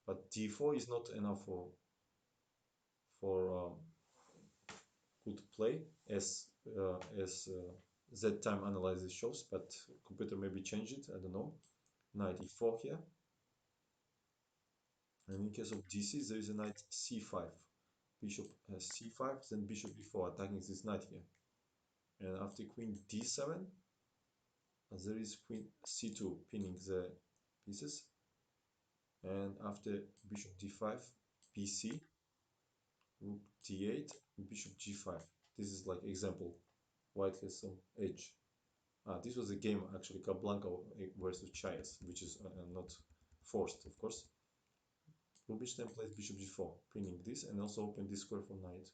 but d4 is not enough for good play as that time analysis shows, but computer maybe change it, I don't know. Knight e4 here, and in case of dc there is a knight c5, bishop c5, then bishop e4 attacking this knight here, and after queen d7 there is queen c2 pinning the pieces, and after bishop d5, bc, rook d8, bishop g5. This is like example, white has some edge. This was a game actually, Capablanca versus Chayes, which is not forced, of course. Rubinstein plays bishop g4, pinning this, and also open this square for knight.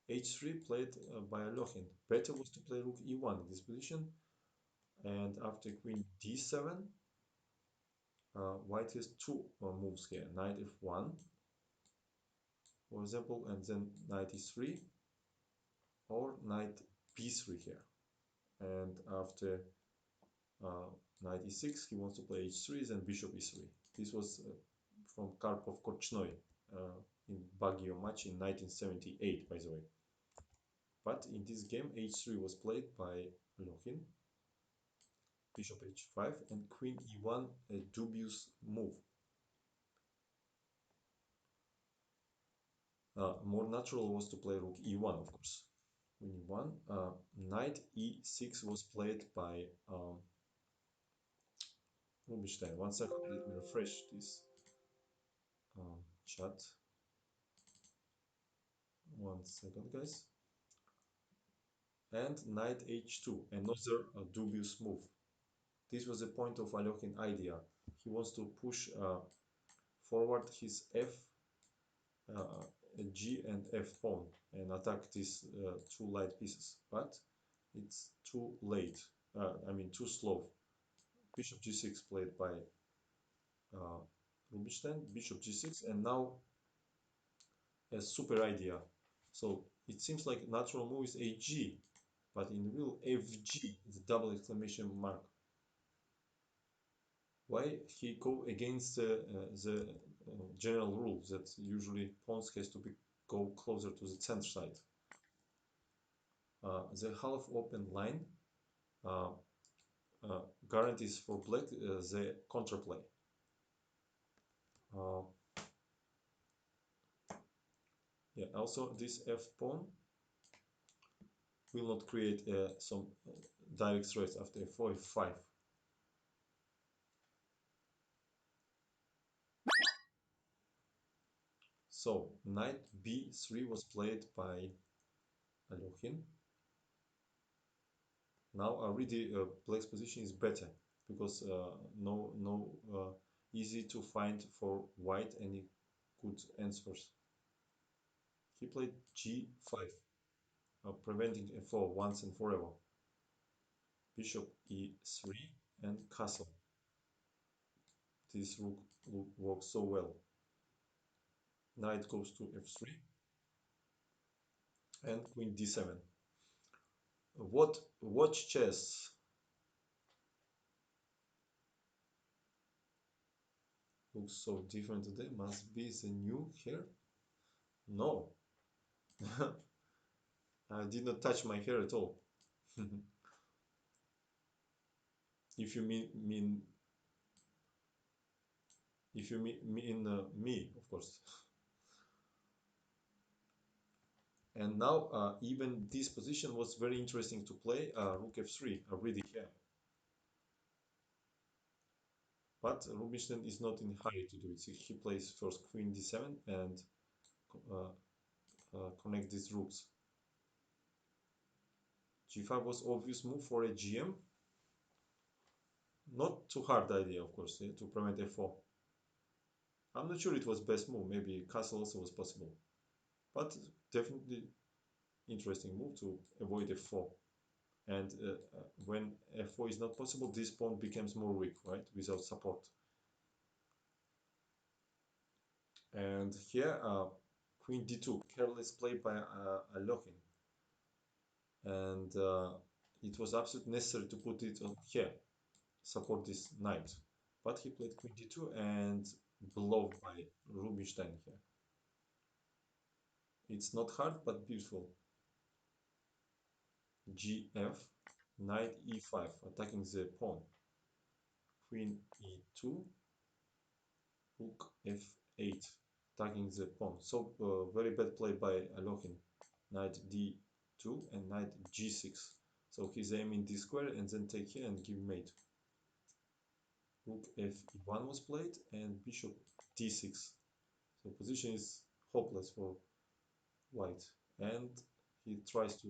h3 played by Alokhin. Better was to play rook e1 in this position, and after queen d7, white has two moves here: knight f1, for example, and then knight e3, or knight b3 here. And after uh, knight e6, he wants to play h3, then bishop e3. This was from Karpov Korchnoi in Baguio match in 1978, by the way. But in this game, h3 was played by Lokhin, bishop h5, and queen e1, a dubious move. More natural was to play rook e1, of course. Queen e1, knight e6 was played by Rubinstein. One second, let me refresh this chat. One second, guys. And knight h2, another dubious move. This was the point of Alokhin idea. He wants to push forward his f, uh, g and f pawn and attack these two light pieces. But it's too late. I mean, too slow. Bishop g6 played by uh, Rubinstein, bishop g6, and now a super idea. So it seems like natural move is hg, but in real fg is a double exclamation mark. Why he go against the general rule that usually pawns has to be go closer to the center side. The half open line uh, guarantees for black the counterplay. Uh, yeah, also this f pawn will not create some direct threats after f4, f5. So knight b3 was played by Alokhin. Now already black's position is better because no easy to find for white any good answers. He played g5, preventing f4 once and forever. Bishop e3 and castle. This rook works so well. Knight goes to f3 and queen d7. What watch chess looks so different today? Must be the new hair? No, I did not touch my hair at all. If you mean if you mean me, of course. And now even this position was very interesting to play. Rook f3, already here. But Rubinstein is not in a hurry to do it. So he plays first queen d7 and uh, connect these rooks. g5 was obvious move for a GM. Not too hard idea, of course, to prevent f4. I'm not sure it was best move. Maybe castle also was possible. But definitely interesting move to avoid f4. And when f4 is not possible, this pawn becomes more weak, right, without support. And here, queen d2, careless play by Alokhin. And it was absolutely necessary to put it on here, support this knight. But he played queen d2 and blocked by Rubinstein here. It's not hard, but beautiful. gf, knight e5, attacking the pawn. Queen e2, rook f8, attacking the pawn. So very bad play by Alokhin. Knight d2 and knight g6. So he's aiming d square and then take here and give mate. Rook f1 was played and bishop d6. So position is hopeless for white. And he tries to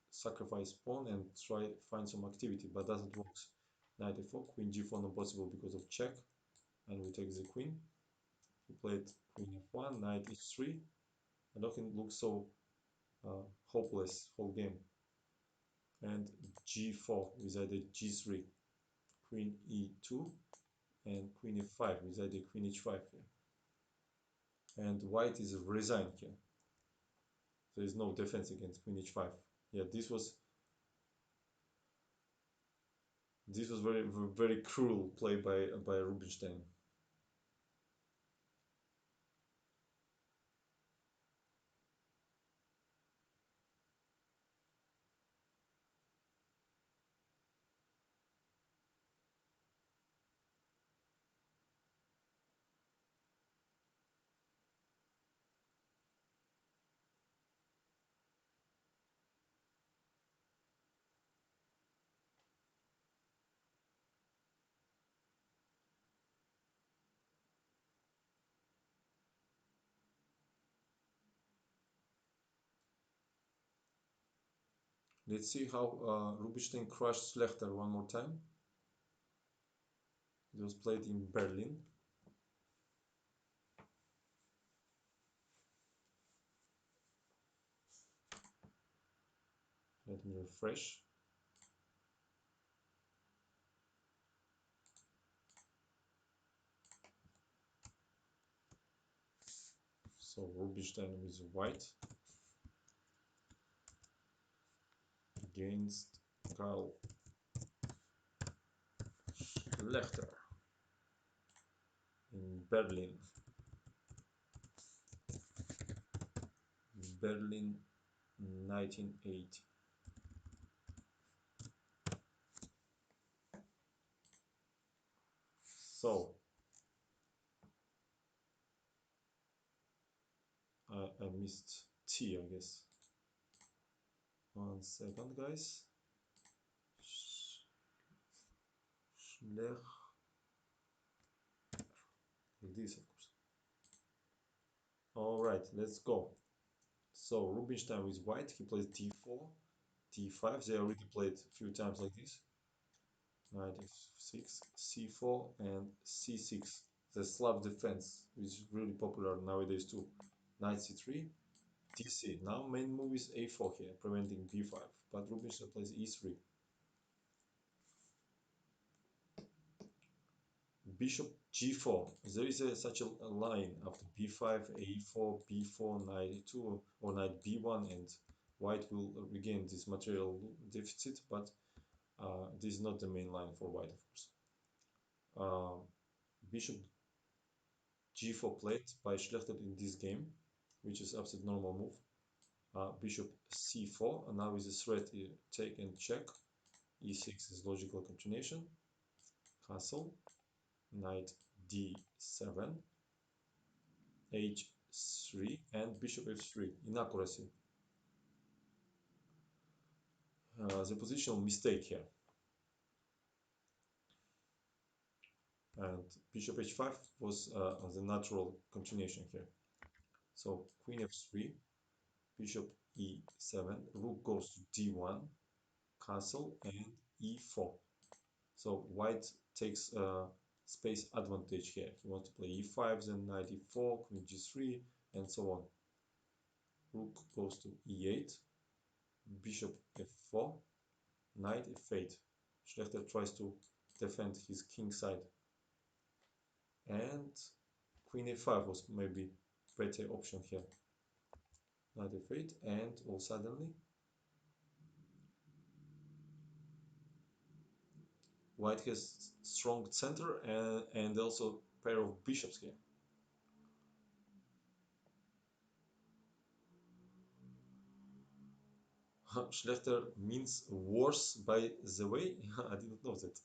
sacrifice pawn and try find some activity, but doesn't work. Knight f4, queen g4 not possible because of check, and we take the queen. He played queen f1, knight h3. Alokhin looks so hopeless whole game. And g4 with either g3, queen e2, and queen f5 with either queen h5 here. And white is resigned here. There is no defense against queen h5. Yeah, this was very cruel play by Rubinstein. Let's see how Rubinstein crushed Schlechter one more time. It was played in Berlin. Let me refresh. So Rubinstein with white against Karl Schlechter in Berlin. Berlin 1980. So I missed T, I guess. 1 second, guys. Schlechter, like this, of course. All right, let's go. So Rubinstein with white, he plays d4, d5. They already played a few times like this. Knight f6, c4, and c6. The Slav defense is really popular nowadays too. Knight c3, dc. Now main move is a4 here, preventing b5. But Rubinstein plays e3. Bishop g4. There is such a line after b5, a4, b4, knight e2, or knight b1, and white will regain this material deficit, but this is not the main line for white, of course. Bishop g4 played by Schlechter in this game, which is absolute normal move. Bishop c4, and now with the threat take and check. e6 is logical continuation. Castle, knight d7, h3, and bishop f3. Inaccuracy. The positional mistake here. And bishop h5 was the natural continuation here. So queen f3, bishop e7, rook goes to d1, castle, and e4. So white takes space advantage here. He wants to play e5, then knight e4, queen g3, and so on. Rook goes to e8, bishop f4, knight f8. Schlechter tries to defend his king side. And queen a5 was maybe better option here. Knight f8, and all suddenly white has strong center and also pair of bishops here. Schlechter means worse, by the way. I didn't know that.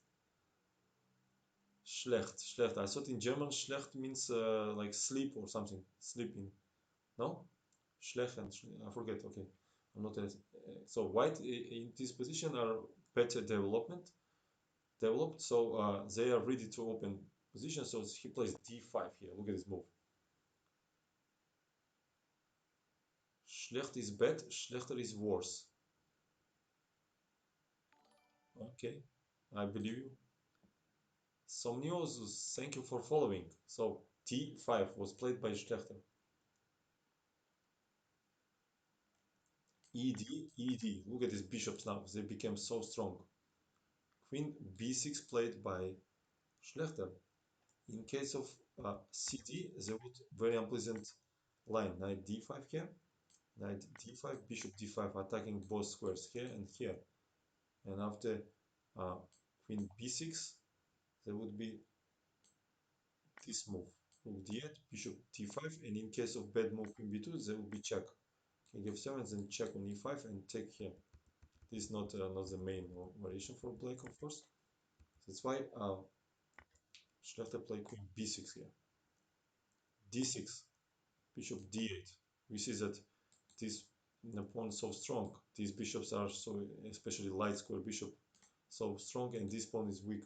Schlecht. I thought in German schlecht means like sleep or something. Sleeping. No? Schlecht and I forget. Okay. I'm not as, so white in this position are better developed. So they are ready to open position. So he plays d5 here. Look at this move. Schlecht is bad. Schlechter is worse. Okay. I believe you. Some news, thank you for following. So d5 was played by Schlechter. ed. Look at these bishops now. They became so strong. Queen b6 played by Schlechter. In case of cd, there would very unpleasant line. Knight d5 here. Knight d5, bishop d5, attacking both squares here and here. And after uh, queen b6, there would be this move. Rook d8, bishop d5, and in case of bad move queen b2, there will be check. King f7, then check on e5 and take here. This is not the main variation for black, of course. That's why Schlechter play queen b6 here. d6, bishop d8. We see that this pawn is so strong. These bishops are so, especially light square bishop, so strong, and this pawn is weak.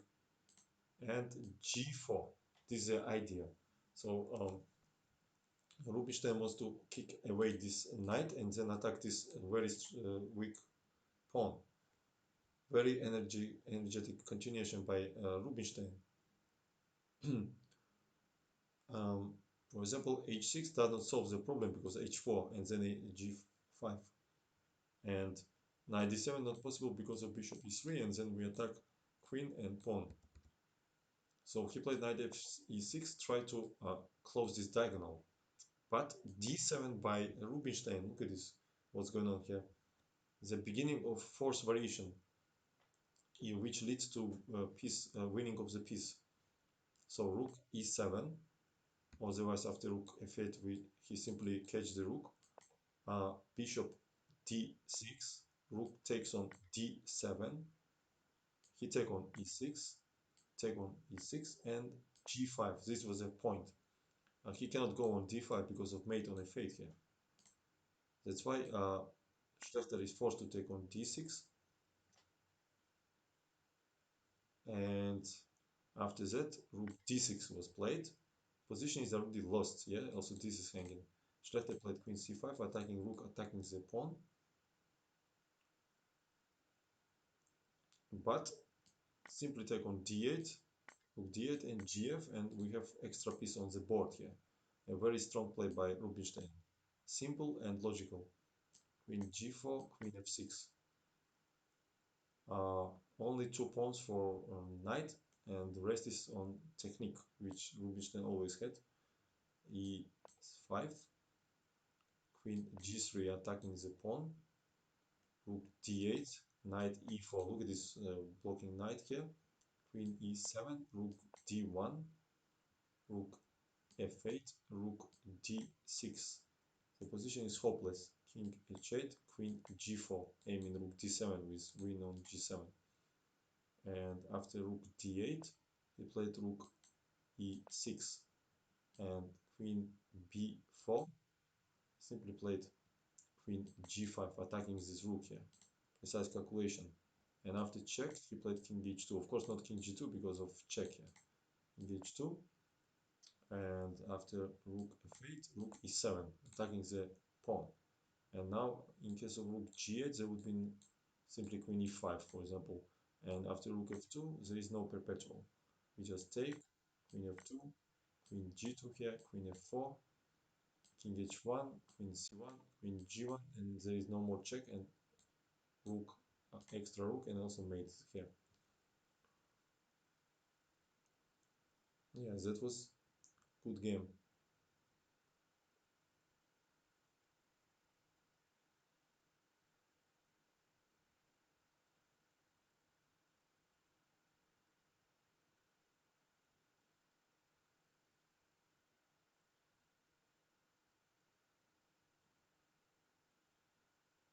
And g4. This is the idea. So Rubinstein wants to kick away this knight and then attack this very weak pawn. Very energetic continuation by Rubinstein. um, for example, h6 does not solve the problem because h4 and then g5. And knight d7 not possible because of bishop e3, and then we attack queen and pawn. So he played knight e6, try to close this diagonal. But d7 by Rubinstein, look at this, what's going on here. The beginning of fourth variation, which leads to winning of the piece. So rook e7, otherwise after rook f8 he simply catch the rook. Bishop d6, rook takes on d7, he take on e6, take on e6, and g5. This was a point. He cannot go on d5 because of mate on f8 here. That's why Schlechter is forced to take on d6, and after that rook d6 was played. Position is already lost, yeah, also this is hanging. Schlechter played queen c5, attacking rook, attacking the pawn. But simply take on d8, rook d8 and gf, and we have extra piece on the board here. A very strong play by Rubinstein. Simple and logical. Queen g4, queen f6. Uh, Only two pawns for knight, and the rest is on technique, which Rubinstein always had. e5, queen g3 attacking the pawn, rook d8, knight e4. Look at this blocking knight here. Queen e7, rook d1, rook f8, rook d6. The position is hopeless. King h8, queen g4, aiming rook d7 with win on g7. And after rook d8, he played rook e6 and queen b4. Simply played queen g5, attacking this rook here. Precise calculation. And after check, he played king h2. Of course, not king g2 because of check here. King h2. And after rook f8, rook e7, attacking the pawn. And now, in case of rook g8, there would be simply queen e5, for example. And after rook f2, there is no perpetual. We just take queen f2, queen g2 here, queen f4, king h1, queen c1, queen g1, and there is no more check, and rook, extra rook, and also mate here. Yeah, that was good game.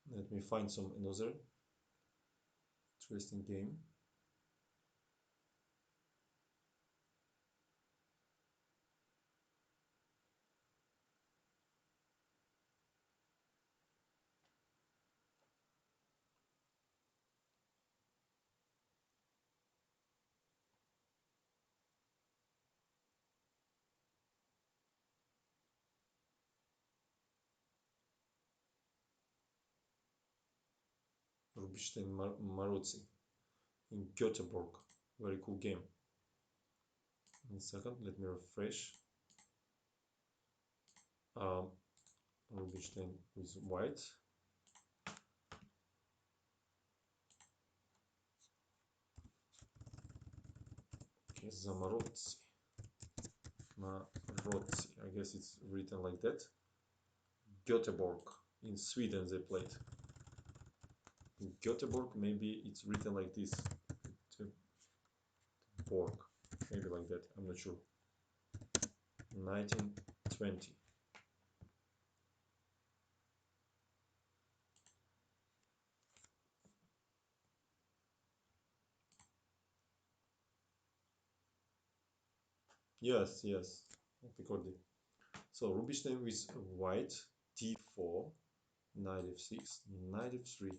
Let me find some another interesting game. Rubinstein Marozzi in Göteborg. Very cool game. In a second, let me refresh. Rubinstein with white. Zamarotsi. Marotsi. I guess it's written like that. Göteborg. In Sweden they played. In Göteborg, maybe it's written like this. Göteborg. Maybe like that. I'm not sure. 1920. Yes, yes. Picardy. So Rubinstein with white, d4, knight f6, knight f3,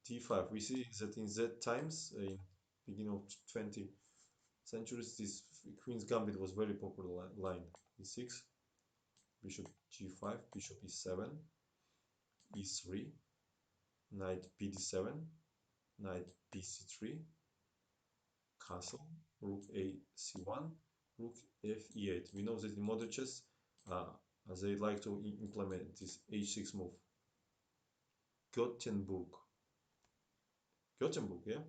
d5. We see that in that times, in beginning of 20th centuries, this queen's gambit was very popular line. e6, bishop g5, bishop e7, e3, knight bd7, knight bc3, castle, rook a c1, rook f e8. We know that in modern chess, uh, they like to implement this h6 move. Gothenburg. Gothenburg, yeah?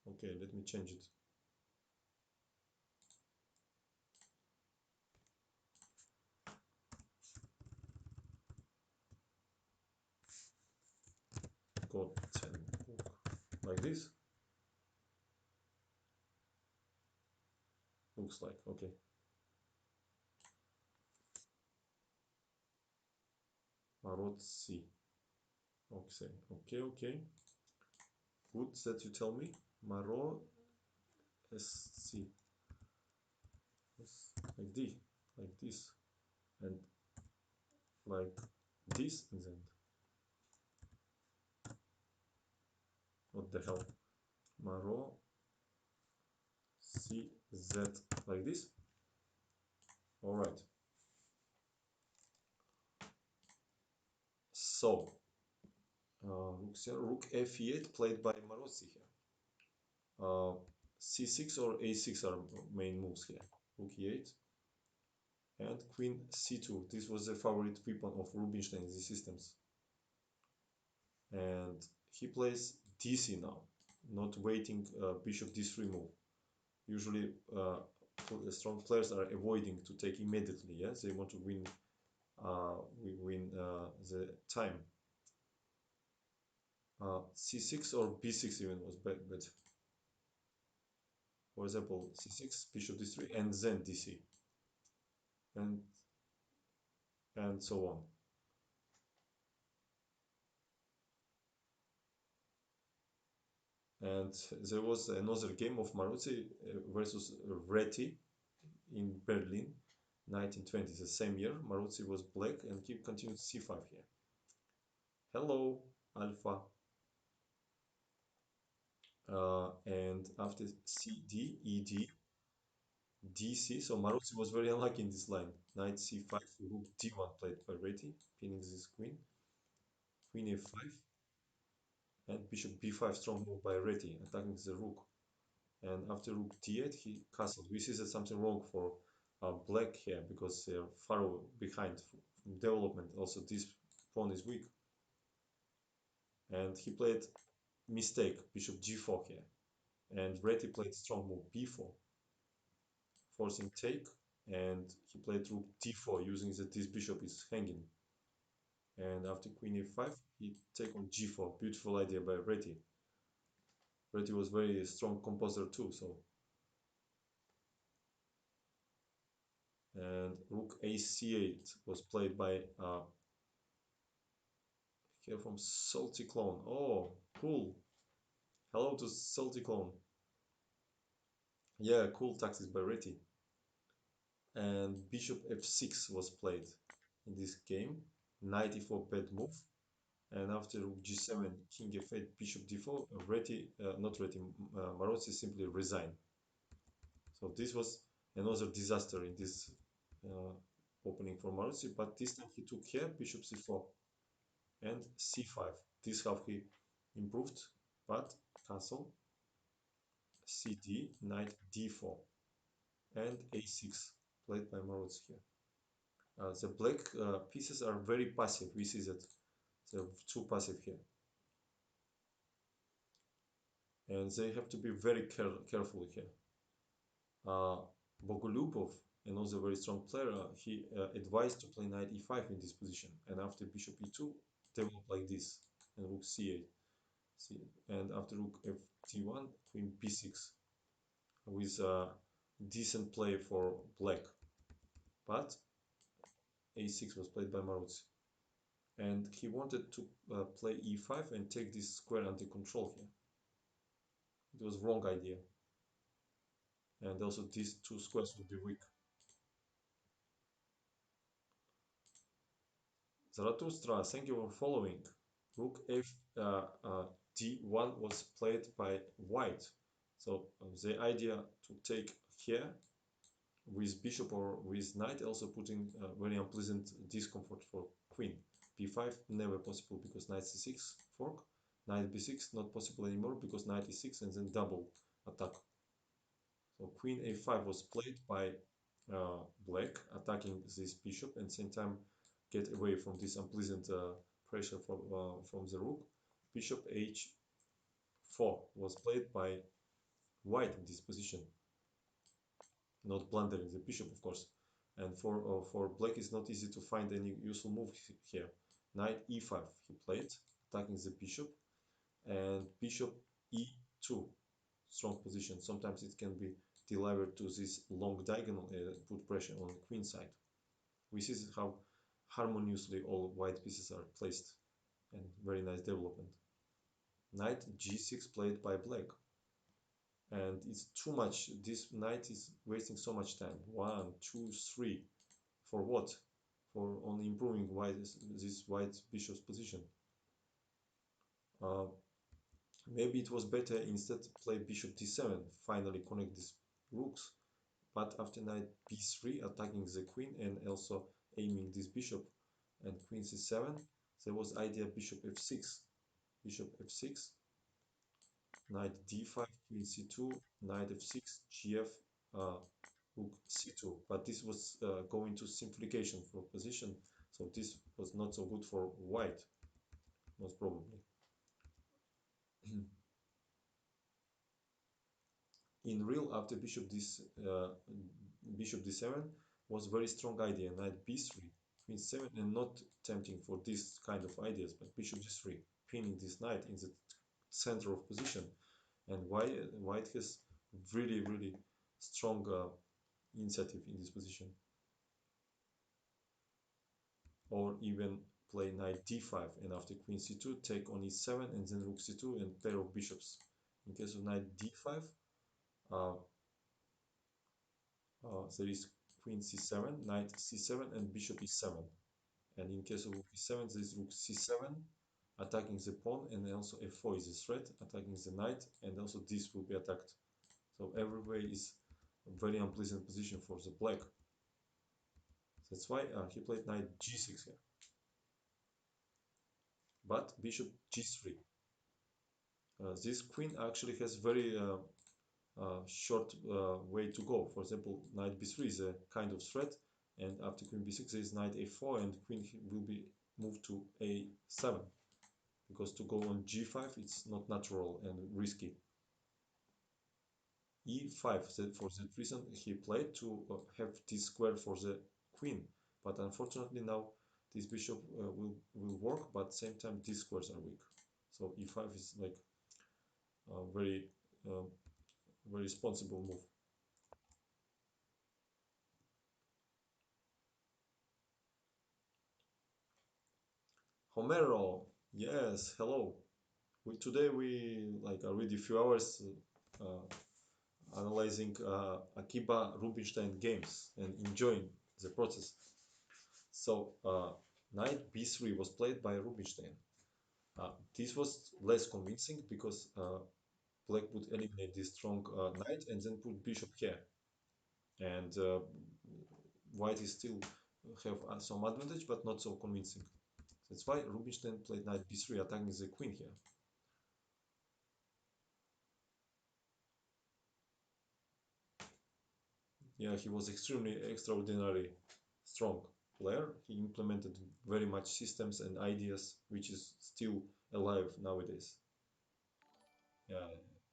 Okay, let me change it. Gothenburg. Like this? Looks like, okay. Marotsi. Okay, okay, okay. Good that you tell me. Maro SC. Like this, like this, and like this, and then what the hell? Maro CZ, like this. All right. So, rook f8 played by Marozzi here. c6 or a6 are main moves here. Rook e8 and queen c2. This was the favorite weapon of Rubinstein in these systems. And he plays dc now, not waiting bishop d3 move. Usually, strong players are avoiding to take immediately. Yeah, they want to win the time. c6 or b6 even was better. For example, c6, bishop d3, and then dc, and so on. And there was another game of Maruzzi versus Reti in Berlin, 1920, the same year. Maruzzi was black and he continued c5 here. Hello, Alpha. And after cd, ed, dc, so Maruzzi was very unlucky in this line. Knight c5, rook d1 played by Reti, pinning this queen. Queen a5, and bishop b5, strong move by Reti, attacking the rook. And after rook d8, he castled. We see that something wrong for black here because they're far behind from development. Also, this pawn is weak. And he played mistake, bishop g4 here. And Reti played strong move b4, forcing take. And he played rook d4, using that this bishop is hanging. And after queen a5, he take on g4. Beautiful idea by Reti. Reti was very strong composer too, so. And rook ac8 was played by here from Salty Clone. Oh, cool. Hello to Salty Clone. Yeah, cool tactics by Reti. And bishop f6 was played in this game. Knight e4 bad move. And after rook g7, king f8, bishop d4, Reti, not Reti, Marozzi simply resigned. So this was another disaster in this uh, opening for Marozzi, but this time he took here, bishop c4 and c5. This how he improved, but castle, cd, knight d4, and a6, played by Marozzi here. The black pieces are very passive. We see that they're too passive here. and they have to be very careful here. Uh, Bogolubov, another very strong player, he advised to play knight e5 in this position, and after bishop e2, develop like this, and rook c8, and after rook ft1, queen b6, with decent play for black, but a6 was played by Maruzzi, and he wanted to play e5 and take this square under control here. It was wrong idea, and also these two squares would be weak. Zarathustra, thank you for following. Rook f d1 was played by white. So the idea to take here with bishop or with knight, also putting very unpleasant discomfort for queen. b5 never possible because knight c6 fork. Knight b6 not possible anymore because knight e6 and then double attack. So queen a5 was played by black, attacking this bishop and same time get away from this unpleasant pressure from the rook. Bishop h4 was played by white in this position, not blundering the bishop, of course. And for black, it's not easy to find any useful move here. Knight e5 he played, attacking the bishop, and bishop e2, strong position. Sometimes it can be delivered to this long diagonal and put pressure on the queen side. We see how harmoniously all white pieces are placed, and very nice development. Knight g6 played by black, and it's too much. This knight is wasting so much time. One, two, three. For what? For only improving this white bishop's position. Uh, Maybe it was better instead to play bishop d7, finally connect these rooks. But after knight b3, attacking the queen and also aiming this bishop and queen c7, there was idea bishop f6, bishop f6, knight d5, queen c2, knight f6, gf, uh, rook c2. But this was going to simplification for position, so this was not so good for white, most probably. In real, after bishop d7 was very strong idea. Knight b3, queen 7, and not tempting for this kind of ideas, but bishop g3, pinning this knight in the center of position. And white has really strong initiative in this position. Or even play knight d5, and after queen c2, take on e7, and then rook c2, and pair of bishops. In case of knight d5, uh, there is queen c7, knight c7, and bishop e7. And in case of rook e7, there is rook c7, attacking the pawn, and also f4 is a threat, attacking the knight, and also this will be attacked. So every way is a very unpleasant position for the black. That's why he played knight g6 here. But bishop g3. This queen actually has very short way to go. For example, knight b3 is a kind of threat, and after queen b6 there is knight a4, and queen will be moved to a7, because to go on g5 it's not natural and risky. e5, for that reason he played to have this square for the queen, but unfortunately now this bishop will work, but same time these squares are weak. So e5 is like a uh, very responsible move. Homero, yes, hello. Today we like already few hours analyzing Akiba Rubinstein games and enjoying the process. So knight b3 was played by Rubinstein. This was less convincing because black would eliminate this strong knight and then put bishop here, and white is still have some advantage but not so convincing. That's why Rubinstein played knight b3, attacking the queen here. Yeah, he was extremely extraordinary strong player. He implemented very much systems and ideas which is still alive nowadays. Yeah,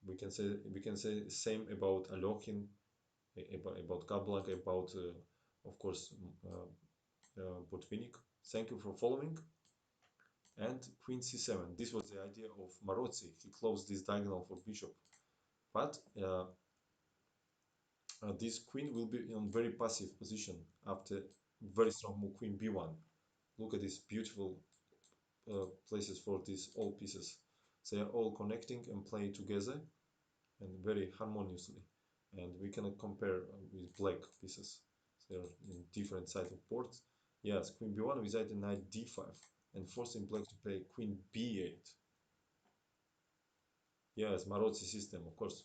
We can say same about Alokin, about Capablanca, about of course Botvinnik. Thank you for following. And Queen c7. This was the idea of Marozzi. He closed this diagonal for bishop, but this queen will be in very passive position after very strong move Queen b1. Look at these beautiful places for these all pieces. They are all connecting and playing together and very harmoniously. And we cannot compare with black pieces. They are in different sides of boards. Yes, Queen b1 with knight d5 and forcing black to play Queen b8. Yes, Marozzi system, of course.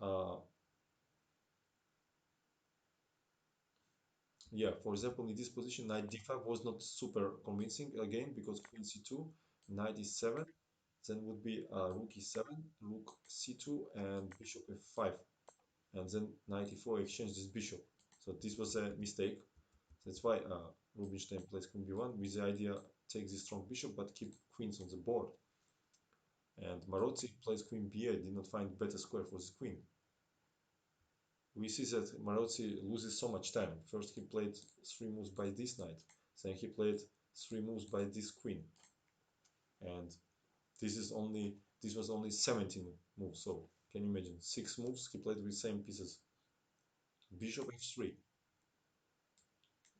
Uh, yeah, for example, in this position, knight d5 was not super convincing again because Queen c2, knight e7, then would be rook e7, rook c2, and bishop f5, and then knight e4 exchange this bishop. So this was a mistake. That's why Rubinstein plays Queen b1 with the idea take this strong bishop but keep queens on the board. And Marozzi plays Queen b8, did not find better square for the queen. We see that Marozzi loses so much time. First he played 3 moves by this knight, then he played 3 moves by this queen, and this was only 17 moves. So can you imagine 6 moves he played with same pieces? Bishop f3,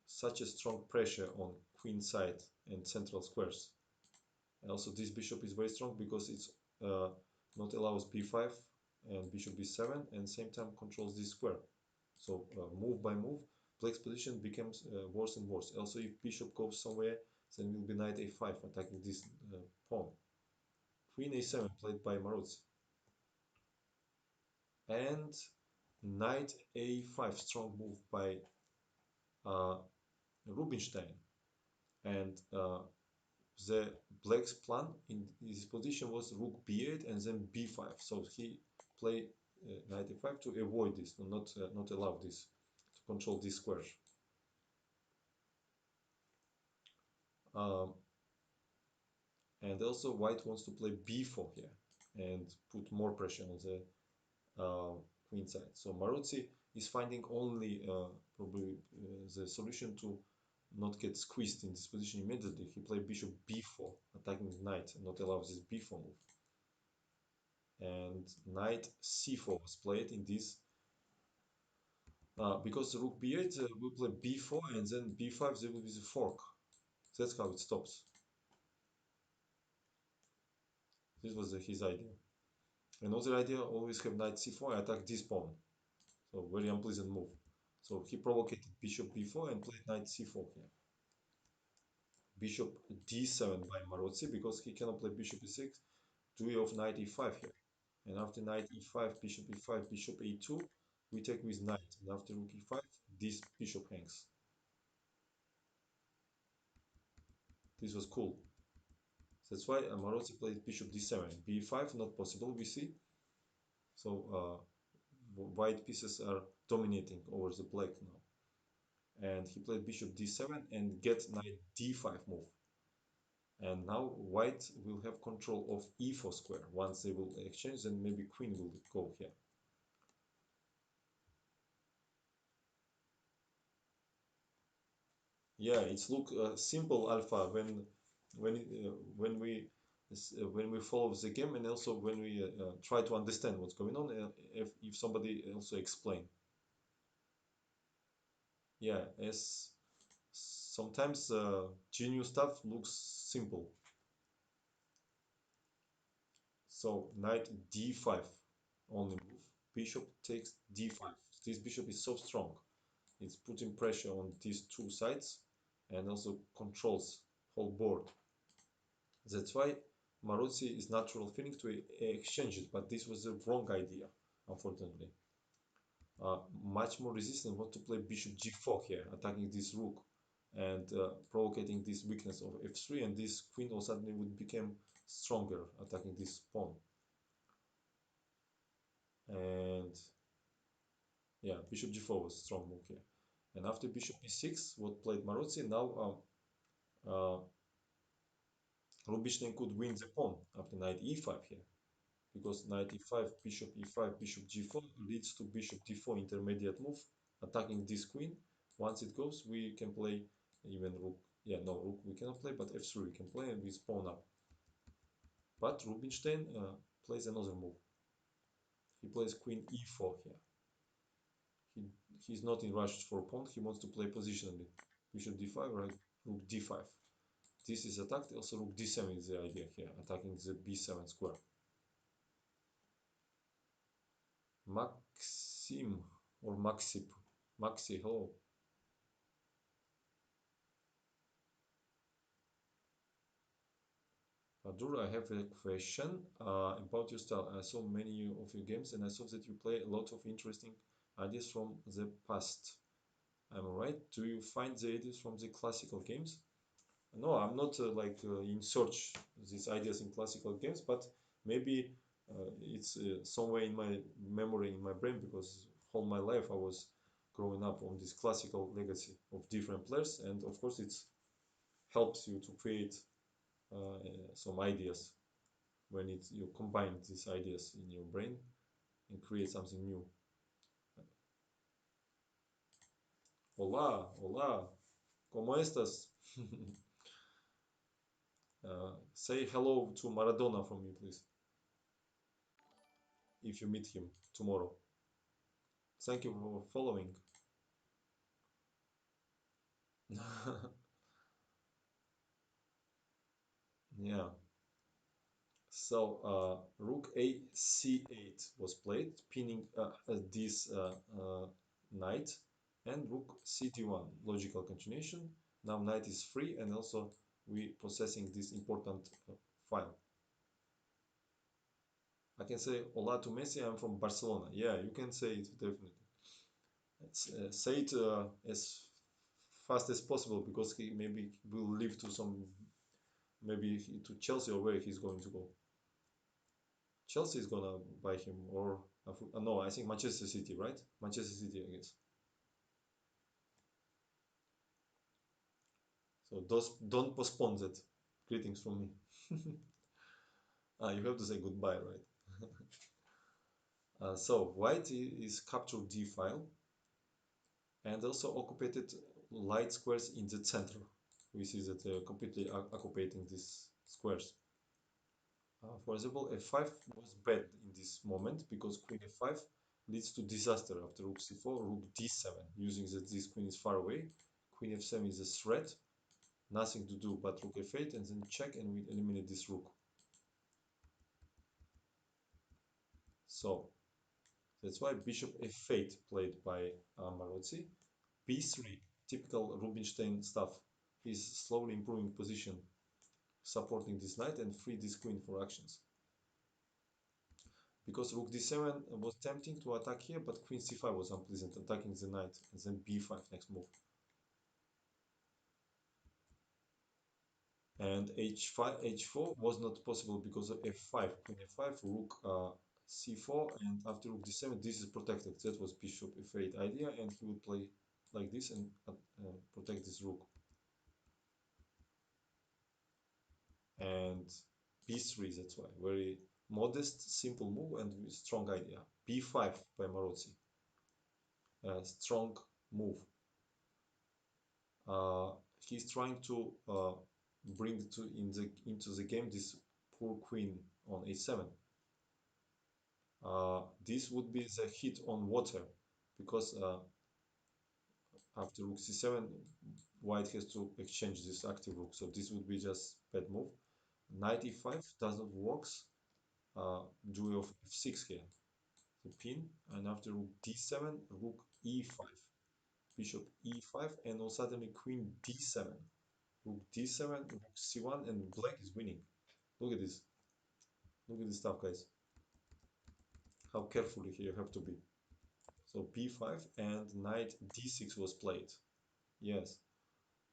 such a strong pressure on queen side and central squares. And also this bishop is very strong because it's not allows b5 and bishop b7 and same time controls this square. So move by move, black's position becomes worse and worse. Also, if bishop goes somewhere, then will be knight a5 attacking this pawn. Queen a7 played by Marozzi. And knight a5 strong move by uh, Rubinstein. And the black's plan in this position was rook b8 and then b5. So he played knight a5 to avoid this, to not allow this, to control this square. Um, and also white wants to play b4 here and put more pressure on the uh, queen side. So Marozzi is finding only probably the solution to not get squeezed in this position immediately. He played bishop b4, attacking the knight and not allow this b4 move. And knight c4 was played in this because rook b8 will play b4 and then b5 there will be the fork. That's how it stops. This was his idea. Another idea, always have knight c4 attack this pawn. So very unpleasant move. So he provoked bishop b4 and played knight c4 here. Bishop d7 by Marozzi because he cannot play bishop e6. Duel of knight e5 here. And after knight e5, bishop a2, we take with knight. And after rook e5, this bishop hangs. This was cool. That's why Marozzi played bishop d7. b5 not possible, we see. So white pieces are dominating over the black now. And he played bishop d7 and get knight d5 move. And now white will have control of e4 square. Once they will exchange, then maybe queen will go here. Yeah, it's look simple alpha when we follow the game and also when we try to understand what's going on. If somebody also explain. Yeah, as sometimes genius stuff looks simple. So knight d5 only move. Bishop takes d5. This bishop is so strong. It's putting pressure on these two sides and also controls whole board. That's why Marozzi is natural feeling to exchange it, but this was the wrong idea, unfortunately. Much more resistant was to play bishop g4 here, attacking this rook and provoking this weakness of f3, and this queen all suddenly would become stronger, attacking this pawn. And yeah, bishop g4 was a strong move here. And after bishop e6, what played Marozzi, now Rubinstein could win the pawn after knight e5 here. because knight e5, bishop e5, bishop g4 leads to bishop d4 intermediate move, attacking this queen. Once it goes, we can play even rook. Yeah, no, rook we cannot play, but f3 we can play and we spawn up. But Rubinstein plays another move. He plays queen e4 here. He, he's not in rush for pawn, he wants to play positionally. Bishop d5, right? Rook d5. This is attacked, also rook d7 is the idea here, attacking the b7 square. Maxim or Maxip. Maxi, hello. Baadur, I have a question about your style. I saw many of your games and I saw that you play a lot of interesting ideas from the past. Am I right? Do you find the ideas from the classical games? No, I'm not in search these ideas in classical games, but maybe it's somewhere in my memory, in my brain, because all my life I was growing up on this classical legacy of different players, and of course it helps you to create some ideas when you combine these ideas in your brain and create something new. Hola, hola, ¿cómo estás? Say hello to Maradona from me, please, if you meet him tomorrow. Thank you for following. Yeah. So rook a c8 was played, pinning this knight, and rook c d1. Logical continuation. Now knight is free, and also we possessing this important file. I can say hola to Messi. I'm from Barcelona. Yeah, you can say it definitely. Say it as fast as possible because he maybe will leave to some maybe to Chelsea or where he's going to go. Chelsea is gonna buy him, or no, I think Manchester City, right? Manchester City, I guess. So those don't postpone that. Greetings from me. Ah, you have to say goodbye, right? So white is captured d file and also occupied light squares in the center. We see that they're completely occupying these squares. For example, f5 was bad in this moment because queen f5 leads to disaster after rook c4, rook d7, using that this queen is far away. Queen f7 is a threat, nothing to do but rook f8 and then check and we eliminate this rook. So that's why bishop f8 played by Marozzi. b3, typical Rubinstein stuff. He's slowly improving position, supporting this knight and free this queen for actions. Because rook d7 was tempting to attack here, but queen c5 was unpleasant, attacking the knight, and then b5 next move. And h5, h4 was not possible because of f5, queen f5, rook c4, and after rook d7, this is protected. That was bishop f8 idea, and he would play like this and protect this rook. And b3, that's why. Very modest, simple move and strong idea. b5 by Marozzi. Strong move. Uh, he's trying to bring into the game this poor queen on a7. This would be the hit on water because after rook c7, white has to exchange this active rook. So this would be just bad move. Knight e5 doesn't works. Duel of f6 here. The pin, and after rook d7, rook e5, bishop e5, and all suddenly queen d7. Rook d7, rook c1, and black is winning. Look at this. Look at this stuff, guys. How carefully here you have to be. So b5 and knight d6 was played. Yes,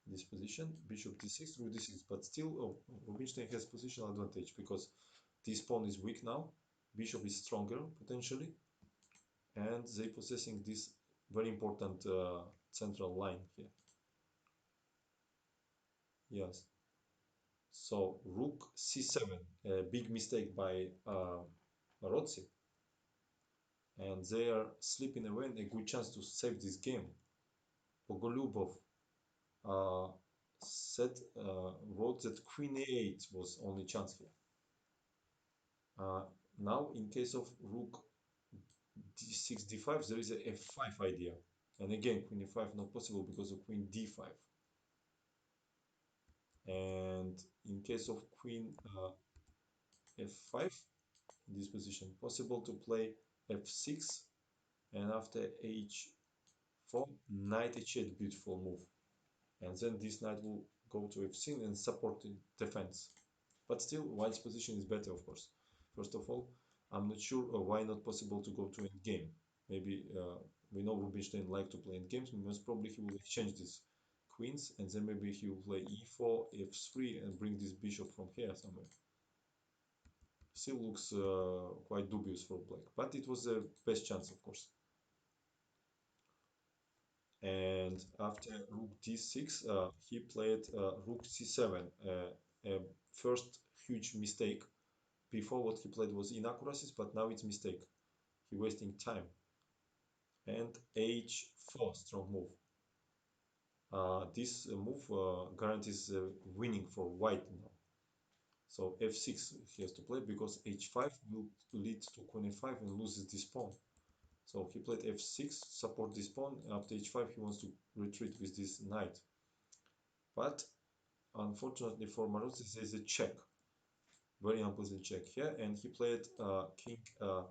this position, bishop d6, rook d6, but still, oh, Rubinstein has positional advantage because this pawn is weak now. Bishop is stronger potentially, and they possessing this very important central line here. Yes. So rook c7, a big mistake by Marozzi, and they are slipping away a good chance to save this game. Pogolubov uh, said wrote that Queen A8 was only chance here. Uh, Now, in case of Rook D6 D5, there is a F5 idea, and again Queen E5 not possible because of Queen D5. And in case of Queen F5, in this position, possible to play F6, and after H4, Knight H8, beautiful move. And then this knight will go to F6 and support the defense. But still, White's position is better, of course. First of all, I'm not sure why not possible to go to endgame. Maybe we know Rubinstein like to play endgames. Most probably he will exchange these queens, and then maybe he will play E4, F3, and bring this bishop from here somewhere. Still looks quite dubious for black, but it was the best chance, of course. And after rook d6, he played rook c7, a first huge mistake. Before, what he played was inaccuracies, but now it's mistake. He wasting time. And h4, strong move. This move guarantees winning for white now. So f6 he has to play because h5 will lead to queen a5 and loses this pawn. So he played f6, support this pawn. After h5 he wants to retreat with this knight. But unfortunately for Maruzzi, there is a check. Very unpleasant check here. And he played king uh,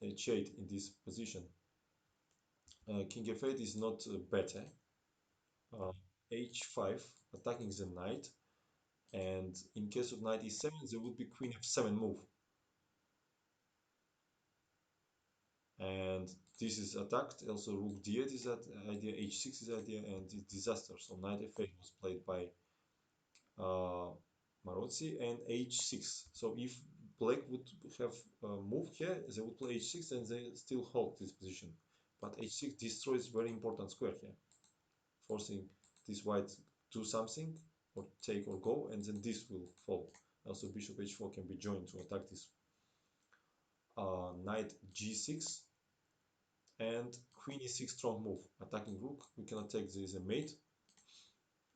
h8 in this position. King f8 is not better. Uh, h5, attacking the knight. And in case of knight e7, there would be queen f7 move. And this is attacked. Also, rook d8 is that idea, h6 is the idea, and it's disaster. So knight f8 was played by uh, Marozzi, and h6. So if black would have moved here, they would play h6 and they still hold this position. But h6 destroys very important square here, forcing this white do something or take or go, and then this will fall. Also, bishop h4 can be joined to attack this. Knight g6 and queen e6, strong move, attacking rook. We cannot take this as a mate,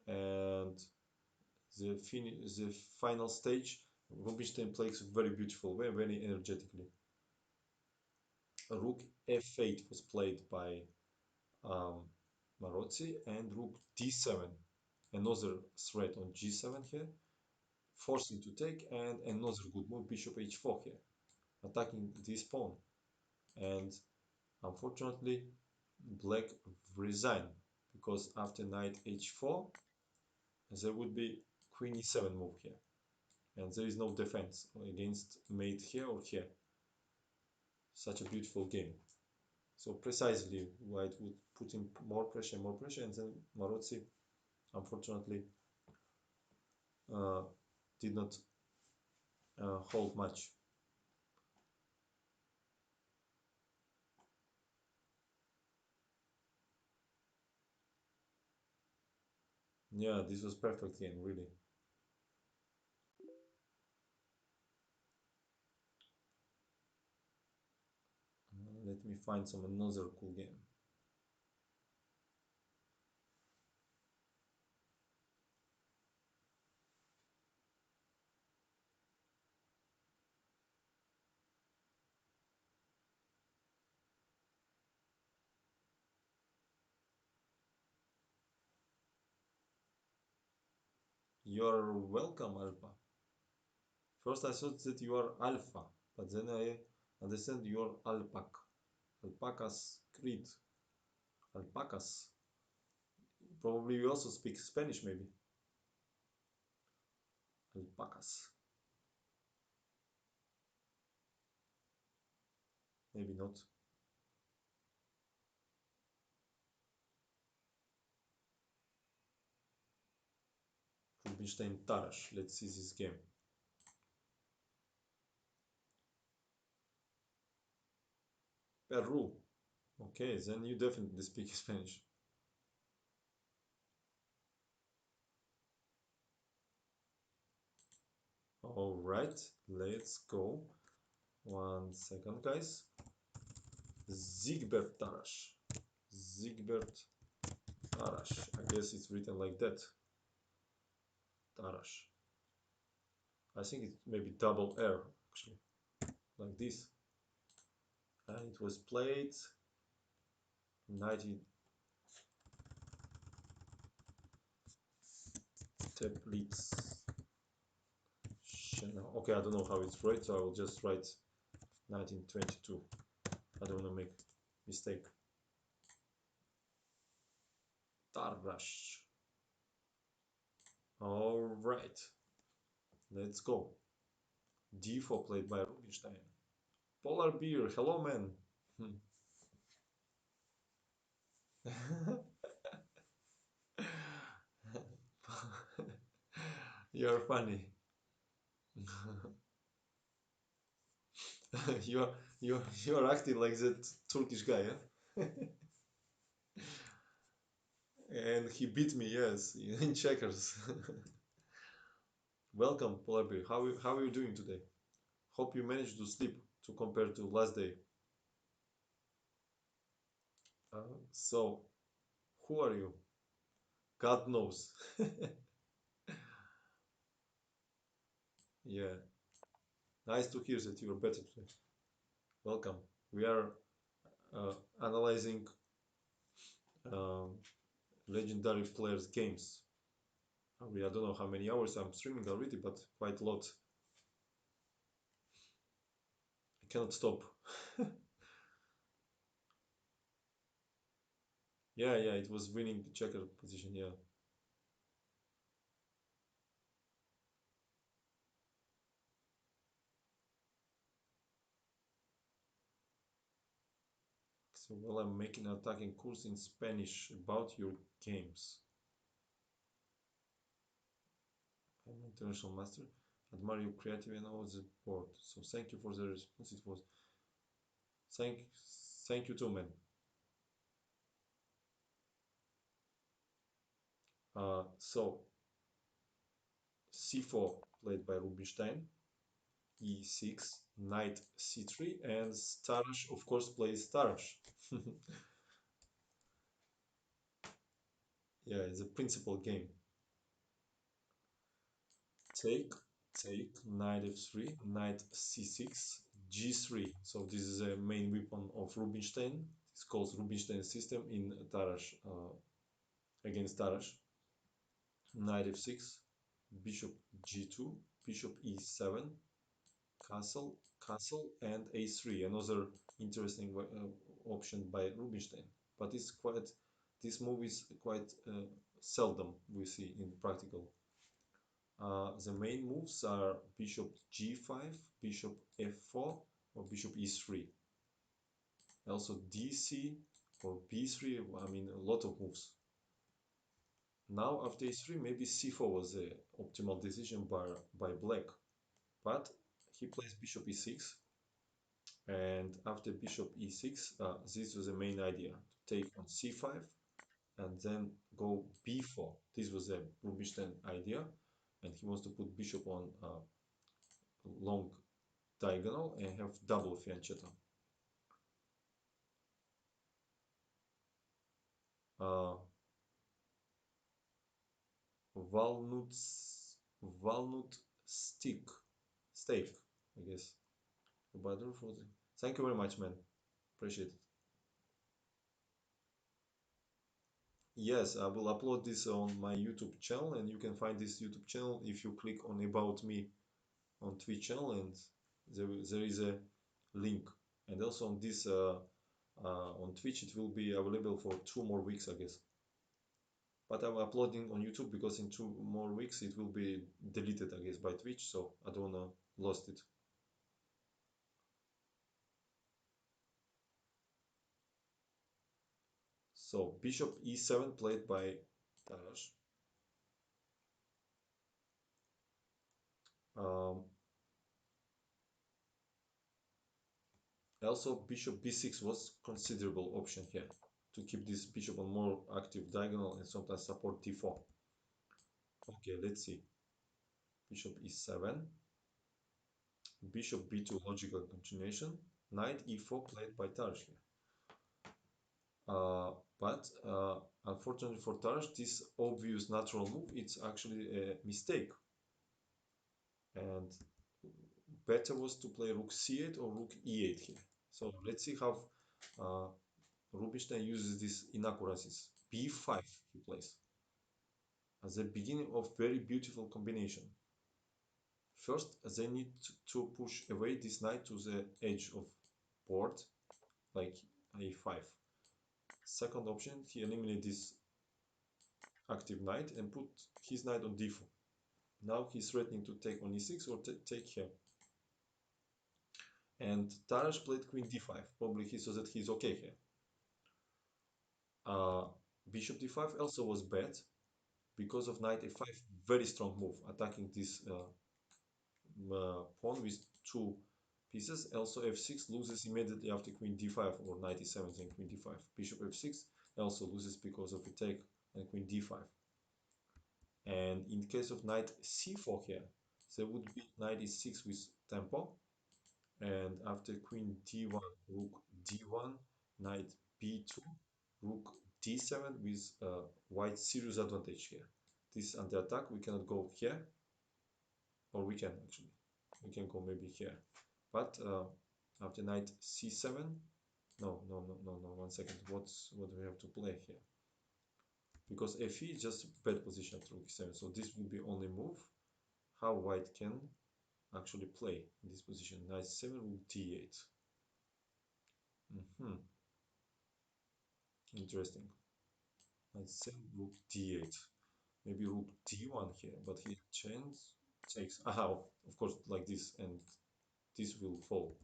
and the final stage, Rubinstein plays very beautiful, very energetically. Rook f8 was played by um, Marozzi, and rook d7, another threat on g7 here, forcing to take, and another good move, bishop h4 here, attacking this pawn. And unfortunately, black resign because after knight h4, there would be queen e7 move here, and there is no defense against mate here or here. Such a beautiful game. So precisely white would put in more pressure, and then Marozzi, unfortunately, uh, did not hold much. Yeah, this was perfect game, really. Let me find some another cool game. You're welcome, Alpha. First I thought that you are Alpha, but then I understand you are Alpaca. Alpacas Creed. Alpacas. Probably you also speak Spanish, maybe. Alpacas. Maybe not. Rubinstein Tarash. Let's see this game. Peru. Okay, then you definitely speak Spanish. All right, let's go. One second, guys. Zigbert Tarash. Zigbert Tarash. I guess it's written like that. Tarash. I think it's maybe double R actually, like this. And it was played 90 Teplitz. Okay, I don't know how it's right, so I will just write 1922. I don't want to make mistake. Tarash. All right, let's go. D4 played by Rubinstein. Polar beer, hello man. You're funny. you're you're acting like that Turkish guy, huh? And he beat me, yes, in checkers. Welcome, Polar beer. How are you doing today? Hope you managed to sleep to compare to last day. So, who are you? God knows. Yeah, nice to hear that you're better today. Welcome. We are analyzing um, legendary players' games. I don't know how many hours I'm streaming already, but quite a lot. I cannot stop. Yeah, yeah, it was winning the checker position. Yeah. So while I'm making an attacking course in Spanish about your games, I'm an international master. Admire your creative and all the board. So thank you for the response. It was thank thank you too, man. So c4 played by Rubinstein, e6, knight c3, and Starash of course plays Starash. Yeah, it's a principal game. Take, take, knight f3, knight c6, g3. So this is a main weapon of Rubinstein. It's called Rubinstein system in Tarash, against Tarash. Knight f6, bishop g2, bishop e7, castle, castle, and a3. Another interesting option by Rubinstein. But it's quite, this move is quite seldom we see in practical. The main moves are bishop g5, bishop f4, or bishop e3. Also dc or b3, I mean a lot of moves. Now after e3, maybe c4 was the optimal decision by black. But he plays bishop e6, and after bishop e6, this was the main idea, to take on c5 and then go b4. This was a Rubinstein idea, and he wants to put bishop on long diagonal and have double fianchetto. Uh, walnuts, walnut steak, I guess. Baadur for the... Thank you very much, man. Appreciate it. Yes, I will upload this on my YouTube channel, and you can find this YouTube channel if you click on About Me on Twitch channel, and there is a link. And also on this on Twitch, it will be available for 2 more weeks, I guess. But I'm uploading on YouTube because in 2 more weeks it will be deleted, I guess, by Twitch, so I don't wanna lost it. So bishop e7 played by Tarash. Um, Also bishop b6 was considerable option here to keep this bishop on more active diagonal and sometimes support d4. Okay, let's see. Bishop e7. Bishop b2 logical continuation. Knight e4 played by Tarsh here. But unfortunately for Tarsh, this obvious natural move, it's actually a mistake. And better was to play rook c8 or rook e8 here. So let's see how uh, Rubinstein uses these inaccuracies. b5 he plays as the beginning of very beautiful combination. First, they need to push away this knight to the edge of board, like a5. Second option, he eliminates this active knight and put his knight on d4. Now he's threatening to take on e6 or take here. And Tarash played queen d5. Probably he saw that he's okay here. Uh, Bishop d5 also was bad because of knight a5. Very strong move, attacking this pawn with two pieces. Also f6 loses immediately after queen d5 or knight e7 and queen d5. Bishop f6 also loses because of a take and queen d5. And in case of knight c4 here, there would be knight e6 with tempo. And after queen d1, rook d1, knight b2, rook d7 with white serious advantage here. This is under attack. We cannot go here, or we can actually. We can go maybe here. But after knight c7, no, 1 second. What do we have to play here? Because fe is just bad position at rook e7. So this will be only move. How white can actually play in this position? Knight 7, rook d8. Interesting. Knight 7, rook d8. Maybe rook d1 here, but he takes. Aha, of course, like this, and this will fall.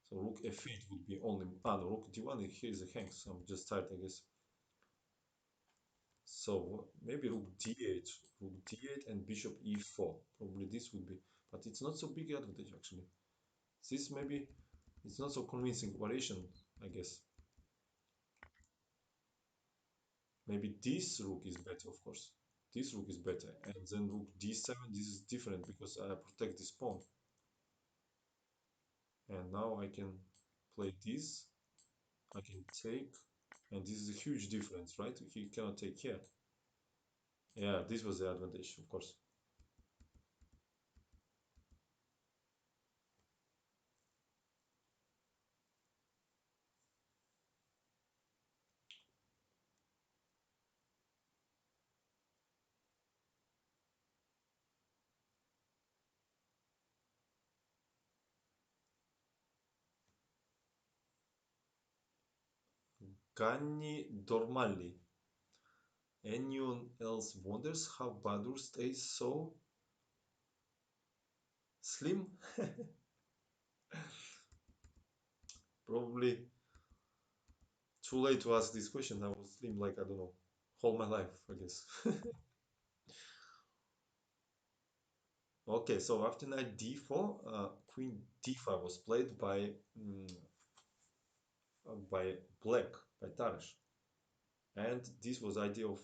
So rook f8 would be only. No, rook d1. Here is a hang. So I'm just tired, I guess. So maybe rook d8, and bishop e4. Probably this would be, but it's not so big advantage actually. This maybe it's not so convincing variation, I guess. Maybe this rook is better, of course. This rook is better, and then rook d7. This is different because I protect this pawn. And now I can play this. I can take, and this is a huge difference, right? He cannot take here. Yeah, this was the advantage, of course. Ganni Dormali. Anyone else wonders how Badur stays so slim? Probably too late to ask this question. I was slim like, I don't know, whole my life, I guess. Okay, so after knight d4, queen d5 was played by black, by Tarash. And this was idea of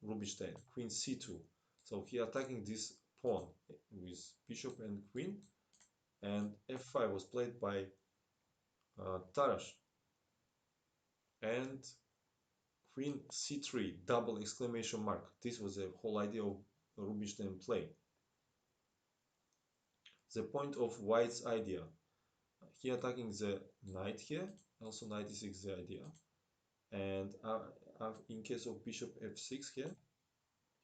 Rubinstein, queen c2. So he attacking this pawn with bishop and queen, and f5 was played by Tarash. And queen c3, double exclamation mark. This was the whole idea of Rubinstein play. The point of White's idea. He attacking the knight here, also knight e6 the idea. And in case of bishop f6 here,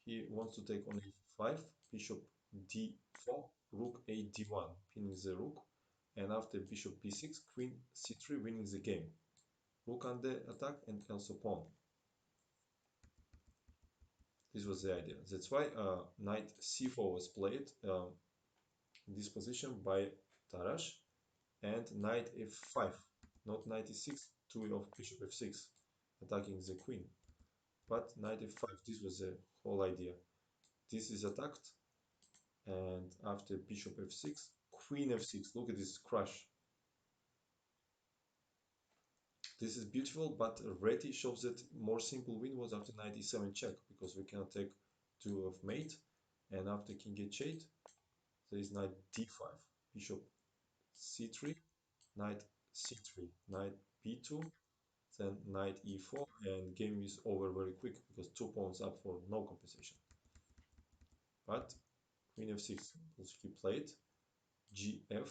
he wants to take on e5, bishop d4, rook a d1, pinning the rook. And after bishop b6, queen c3, winning the game. Rook under attack and also pawn. This was the idea. That's why knight c4 was played in this position by Tarash, and knight f5, not knight e6, two of bishop f6, attacking the queen. But knight f5, this was the whole idea. This is attacked, and after bishop f6, queen f6. Look at this crush. This is beautiful, but Reti shows that more simple win was after knight e7 check, because we cannot take two of mate, and after king h8, there is knight d5. bishop c3, knight c3, knight b2, then knight e4, and game is over very quick because two pawns up for no compensation. But queen f6 he played gf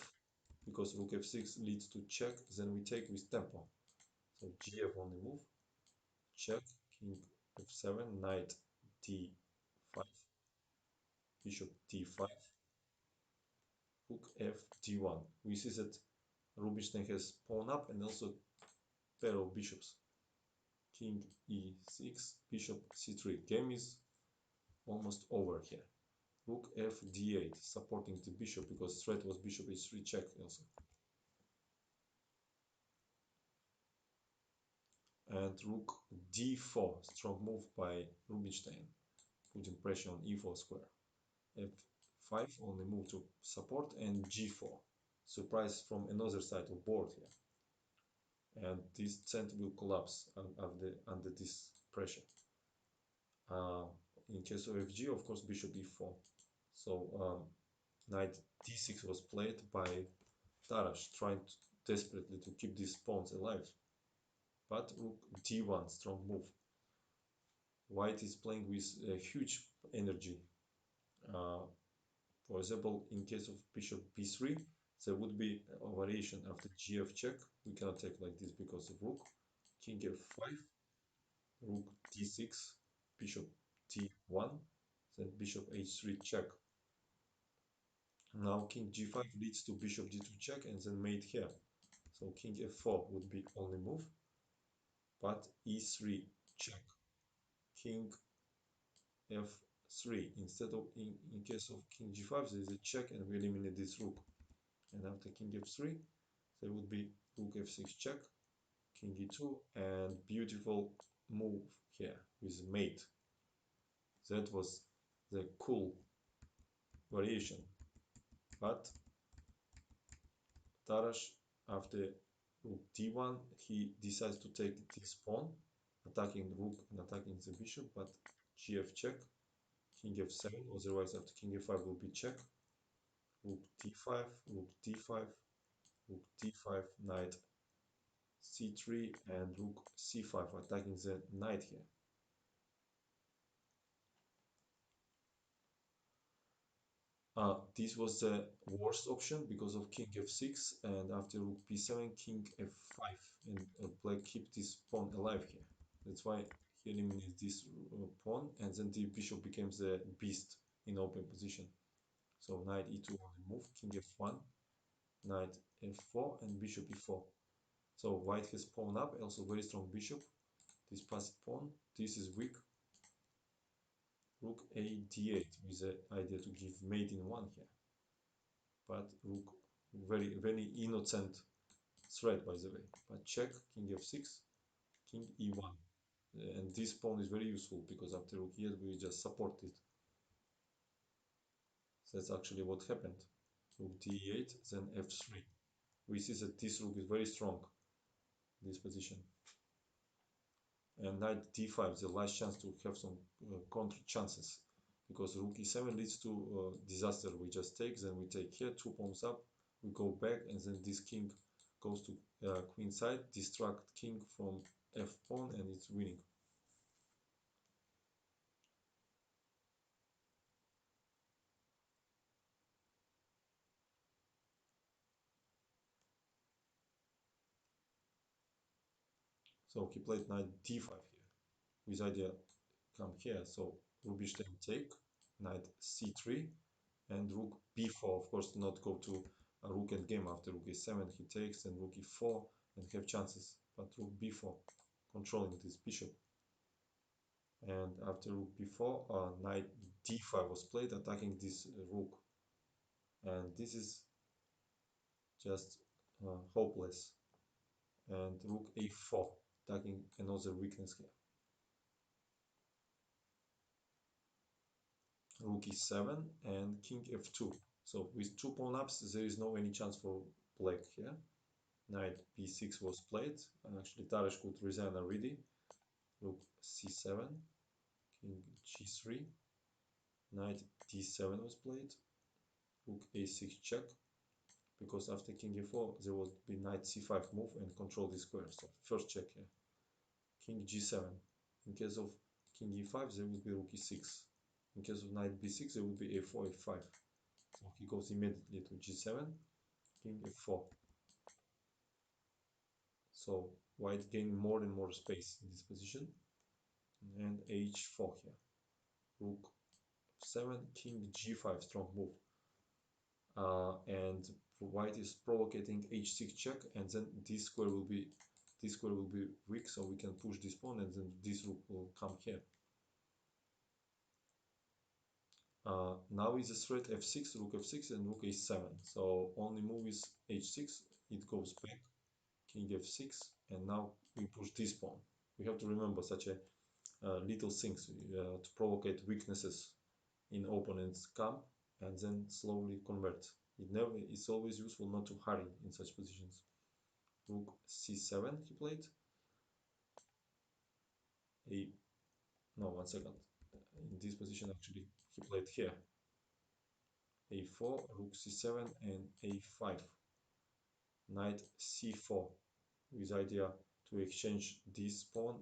because rook f6 leads to check, then we take with tempo. So gf only move, check, king f7, knight d5, bishop d5, rook f d1. We see that Rubinstein has pawn up and also pair of bishops. King e6, bishop c3. Game is almost over here. Rook f d8, supporting the bishop because threat was bishop h3 check also. And rook d4, strong move by Rubinstein, putting pressure on e4 square. f5 only move to support, and g4, surprise from another side of board here. And this center will collapse under this pressure. In case of fg, of course, bishop e4. So knight d6 was played by Tarash, trying desperately to keep these pawns alive. But rook d1, strong move. White is playing with a huge energy. For example, in case of bishop b3, there would be a variation after gf check. We cannot take like this because of rook. King f5, rook d6, bishop d1, then bishop h3 check. Now king g5 leads to bishop d2 check and then mate here. So king f4 would be only move, but e3 check, king f3. Instead of in case of king g5, there is a check and we eliminate this rook. And after king f3, there would be rook f6 check, king e2, and beautiful move here with mate. That was the cool variation. But Tarash, after rook d1, he decides to take this pawn, attacking the rook and attacking the bishop, but gf check, king f7, otherwise after king f5 will be check, rook d5, rook d5, rook d5, knight c3, and rook c5, attacking the knight here. This was the worst option because of king f6, and after rook b7, king f5, and black keep this pawn alive here. That's why he eliminates this pawn, and then the bishop becomes the beast in open position. So knight e2 only move, king f1, knight f4, and bishop e4. So white has pawn up, also very strong bishop. This passed pawn, this is weak. Rook a d8 with the idea to give mate in one here. But rook, very innocent threat by the way. But check, king f6, king e1. And this pawn is very useful because after rook e8 we just support it. That's actually what happened. Rook d8, then f3. We see that this rook is very strong, this position. And knight d5, the last chance to have some counter chances. Because rook e7 leads to disaster. We just take, then we take here, two pawns up, we go back, and then this king goes to queen side, distract king from f pawn, and it's winning. So he played knight d5 here, with idea come here. So Rubinstein take, knight c3, and rook b4. Of course, not go to a rook endgame after rook a7. He takes, and rook e4, and have chances. But rook b4, controlling this bishop. And after rook b4, knight d5 was played, attacking this rook. And this is just hopeless. And rook a4, attacking another weakness here. Rook e7 and king f2. So with two pawn ups, there is no any chance for black here. Knight b6 was played. Actually, Tarash could resign already. Rook c7, king g3, knight d7 was played. Rook a6 check, because after king e4 there will be knight c5 move and control the square. So first check here. King g7. In case of king e5 there will be rook e6. In case of knight b6 there will be a4 a5. So he goes immediately to g7, king f4. So white gain more and more space in this position. And h4 here. Rook 7, king g5, strong move. And white is provoking h6 check, and then this square will be weak, so we can push this pawn, and then this rook will come here. Now is a threat f6, rook f6, and rook h7. So only move is h6. It goes back, king f6, and now we push this pawn. We have to remember such a little things to provocate weaknesses in opponent's camp, and then slowly convert. It's always useful not to hurry in such positions. Rook c7 he played. A no, 1 second. In this position actually he played here. a4, rook c7, and a5. Knight c4 with idea to exchange this pawn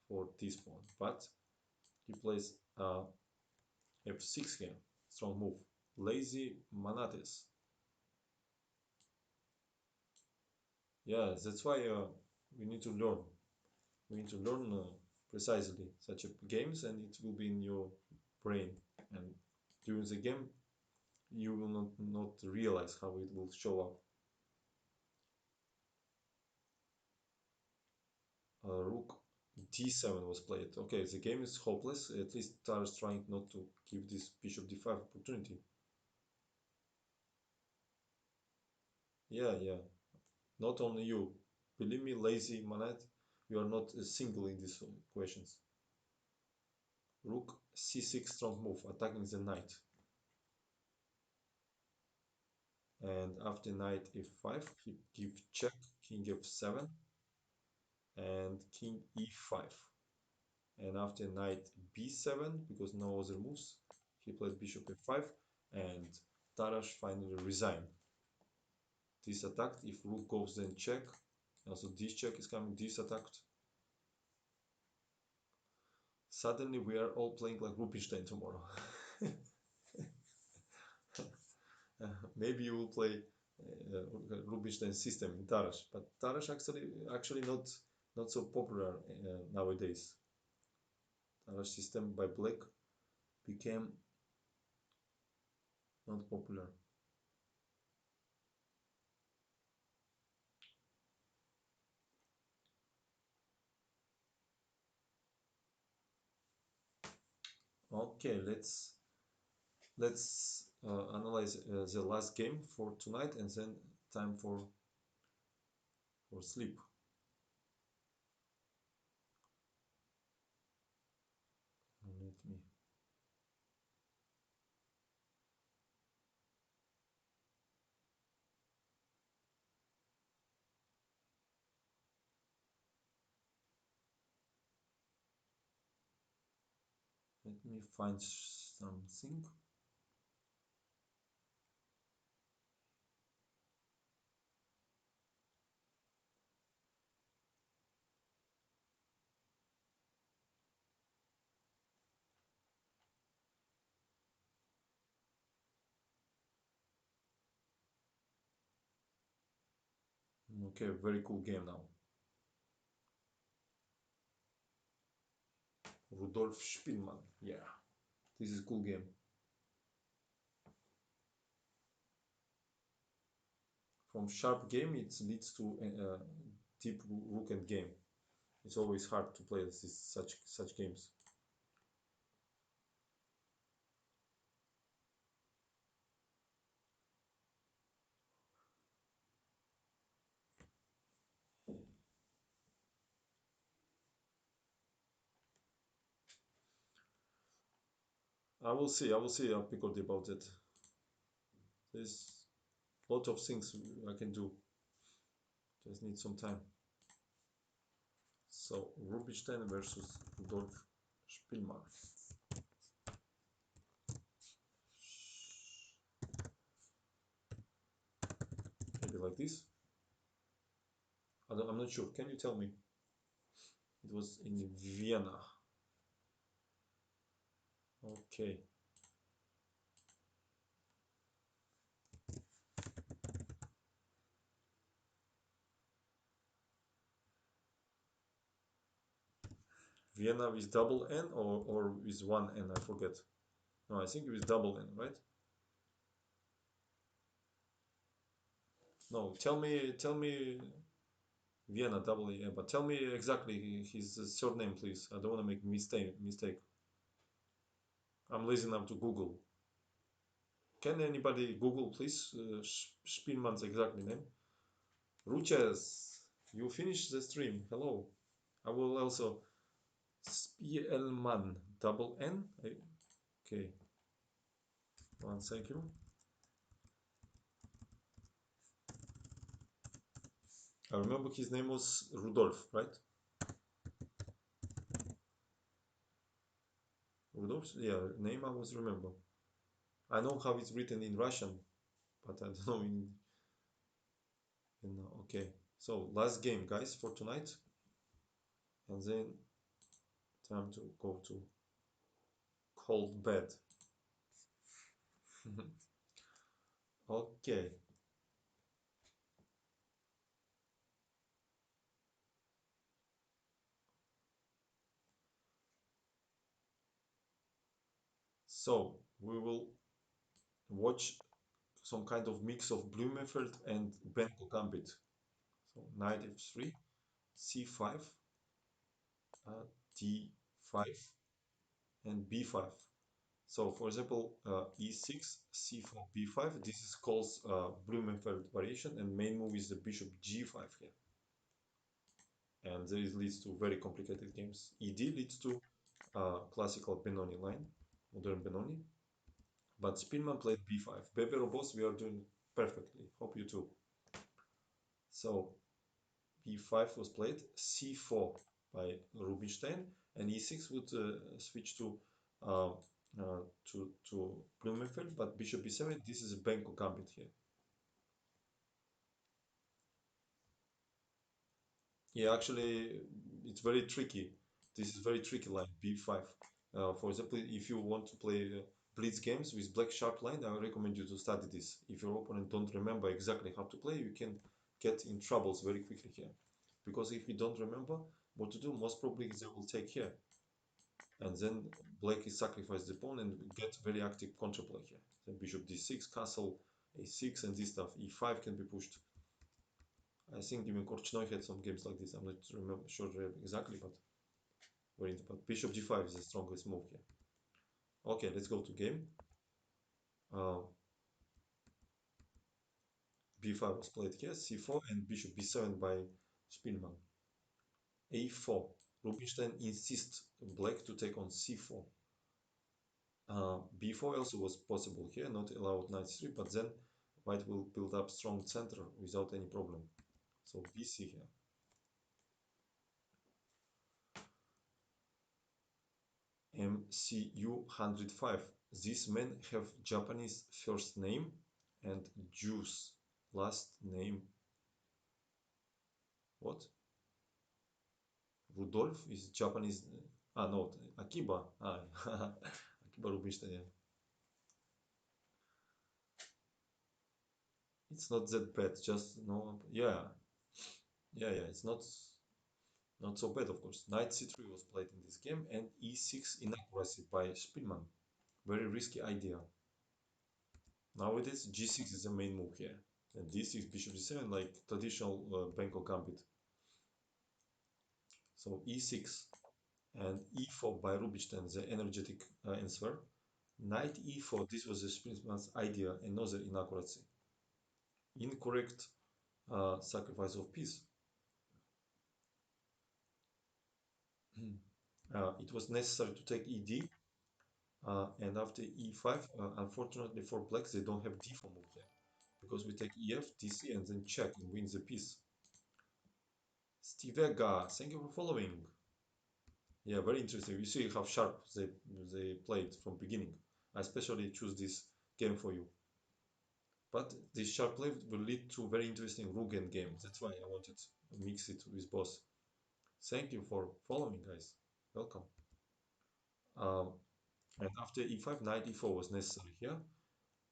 for this pawn. But he plays f6 here. Strong move. Lazy Manates. Yeah, that's why we need to learn. We need to learn precisely such a games, and it will be in your brain. And during the game, you will not realize how it will show up. Rook d7 was played. Okay, the game is hopeless. At least Tar is trying not to give this bishop d5 opportunity. Yeah, yeah. Not only you. Believe me, lazy Manet, you are not single in these questions. Rook c6 strong move, attacking the knight. And after knight f5, he give check, king f7, and king e5. And after knight b7, because no other moves, he played bishop f5, and Tarash finally resigned. This attacked, if rook goes then check, also this check is coming, this attacked. Suddenly we are all playing like Rubinstein tomorrow. Maybe you will play Rubinstein system in Tarash, but Tarash actually not so popular nowadays. Tarash system by Black became not popular. Okay, let's analyze the last game for tonight, and then time for sleep. Let me find something. Okay, very cool game now. Rudolf Spielmann. Yeah, this is a cool game. From sharp game, it leads to deep rook and game. It's always hard to play such games. I will see. I will see Picard about it. There's a lot of things I can do. Just need some time. So Rubinstein versus Rudolf Spielmann. like this. I'm not sure. Can you tell me? It was in Vienna. Okay. Vienna with double N or with one N, I forget. No, I think with double N, right? No, tell me Vienna double E, but tell me exactly his surname, please. I don't want to make mistake. I'm lazy enough to Google. Can anybody Google, please? Spielmann's exactly name. Ruches, you finished the stream. Hello. I will also Spielmann double N. Okay, one, thank you. I remember his name was Rudolf, right? Rudolf, yeah, name I was remember. I know how it's written in Russian, but I don't know okay. So last game, guys, for tonight, and then time to go to cold bed. Okay, so we will watch some kind of mix of Blumenfeld and Benko Gambit. So knight f3, c5, d5, and b5. So, for example, e6, c4, b5. This is called Blumenfeld variation, and main move is the bishop g5 here. And this leads to very complicated games. Ed leads to classical Benoni line, modern Benoni. But Spielmann played b5. Bebe Robos, we are doing perfectly. Hope you too. So b5 was played, c4 by Rubinstein, and e6 would switch uh, to Blumenfeld, but bishop b7. This is a Benko gambit here. Yeah, actually, it's very tricky. This is very tricky line, b5. For example, if you want to play blitz games with black sharp line, I recommend you to study this. If your opponent don't remember exactly how to play, you can get in troubles very quickly here. Because if you don't remember what to do, most probably they will take here. And then black is sacrifice the pawn and get very active counterplay here. Then bishop d6, castle a6, and this stuff. e5 can be pushed. I think even Korchnoi had some games like this. I'm not sure exactly, but bishop g5 is the strongest move here. Okay, let's go to game. Uh, b5 was played here, c4, and bishop b7 by Spielmann. a4. Rubinstein insists black to take on c4. b4 also was possible here, not allowed knight 3, but then white will build up strong center without any problem. So bc here. MCU 105. These men have Japanese first name and Jews last name. What? Rudolf is Japanese. No, Akiba. Akiba Rubinstein. Yeah. It's not that bad. Just no. Yeah, yeah. It's not so bad, of course. Knight c3 was played in this game, and e6 inaccuracy by Spielmann. Very risky idea. Nowadays, g6 is the main move here. And d6, bishop d7, like traditional Benko gambit. So e6 and e4 by Rubinstein, the energetic answer. Knight e4, this was the Spielmann's idea, another inaccuracy. Incorrect sacrifice of piece. It was necessary to take ed, and after e5, unfortunately for blacks, they don't have d4 move there. Because we take ef, dc, and then check and win the piece. Stivega, thank you for following. Yeah, very interesting. You see how sharp they played from beginning. I especially choose this game for you. But this sharp play will lead to very interesting rook game. That's why I wanted to mix it with both. Thank you for following, guys. Welcome. Um, and after e5, knight e4 was necessary here,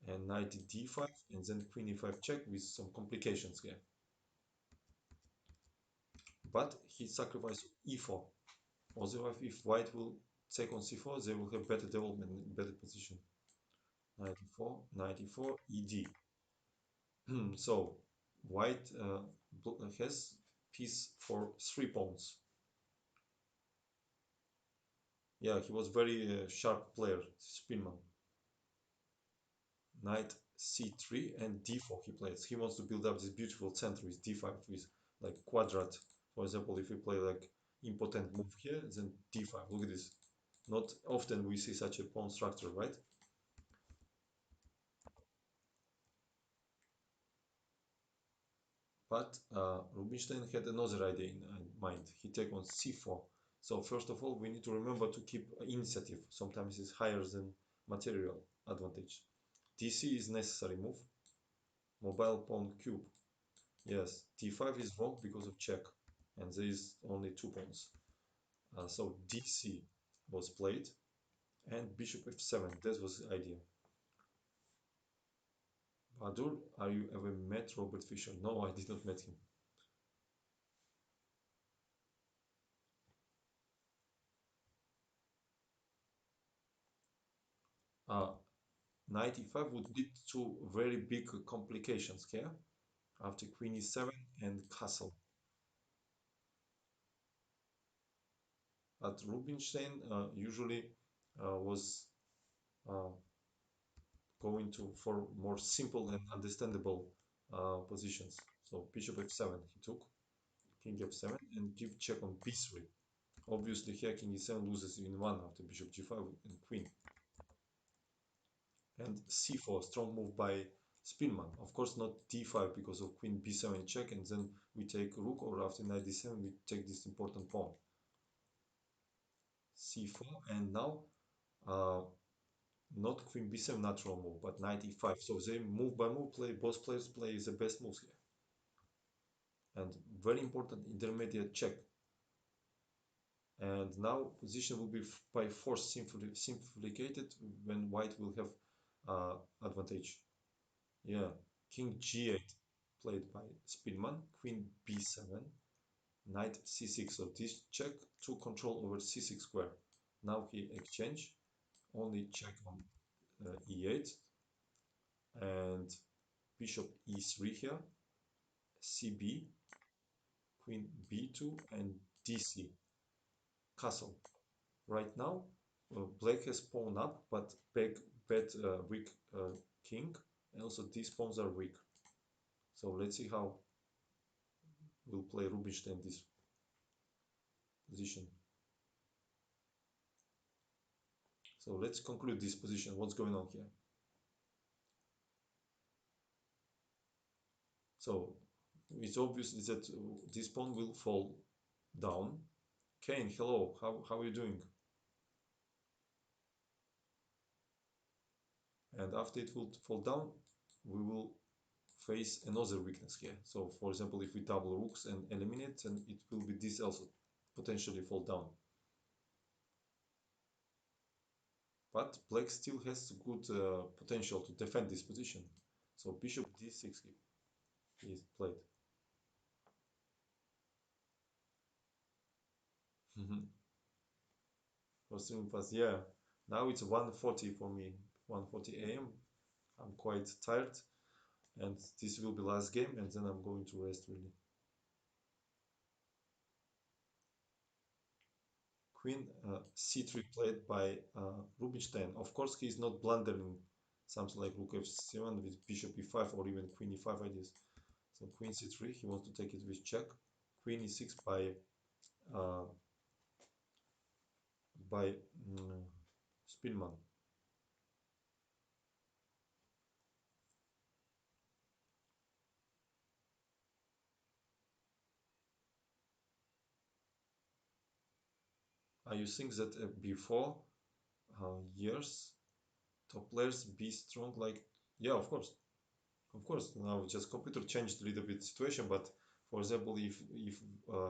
and knight d5, and then queen e5 check with some complications here. But he sacrificed e4. Otherwise, if white will take on c4, they will have better development, better position. Knight e4, knight e4, ed. So white has piece for 3 pawns. Yeah, he was very sharp player, Spinman. Knight c3 and d4 he plays. He wants to build up this beautiful center with d5 with like quadrat. For example, if we play like impotent move here, then d5. Look at this. Not often we see such a pawn structure, right? But Rubinstein had another idea in mind. He take on c4. So first of all, we need to remember to keep initiative. Sometimes it's higher than material advantage. dc is necessary move. Mobile pawn cube. Yes, d5 is wrong because of check, and there is only 2 pawns. So dc was played, and bishop f7. That was the idea. Baadur, are you ever met Robert Fischer? No, I did not met him. Uh, Knight e5 would lead to very big complications here after queen e7 and castle. But Rubinstein usually was uh, going to for more simple and understandable positions. So bishop f7 he took, king f7, and give check on b3. Obviously here king e7 loses in one after bishop g5 and queen. And c4, strong move by Spinman. Of course not d5 because of queen b7 check, and then we take rook, or after knight d7 we take this important pawn. c4, and now uh, not queen b7 natural move, but knight e5. So they move by move play, both players play the best moves here. And very important intermediate check. And now position will be by force simplified when white will have advantage. Yeah, king g8 played by Spinman, queen b7, knight c6. So this check to control over c6 square. Now he exchange, only check on e8 and bishop e3 here, cb, queen b2 and dc, castle. Right now, black has pawn up, but bet weak king, and also these pawns are weak. So let's see how will play Rubinstein this position. So let's conclude this position. What's going on here? So it's obvious that this pawn will fall down. Kane, hello, how are you doing? And after it will fall down, we will face another weakness here. So for example, if we double rooks and eliminate, then it will be this also potentially fall down. But black still has good potential to defend this position. So bishop d6 is played. Costume pass, yeah. Now it's 1:40 for me, 1:40 a.m. I'm quite tired, and this will be last game, and then I'm going to rest really. Queen c3 played by Rubinstein. Of course, he's not blundering something like rook f7 with bishop e5 or even queen e5 ideas. So queen c3, he wants to take it with check. Queen e6 uh, by Spinman. You think that before years top players be strong like, yeah, of course. Of course, now just computer changed a little bit situation, but for example, if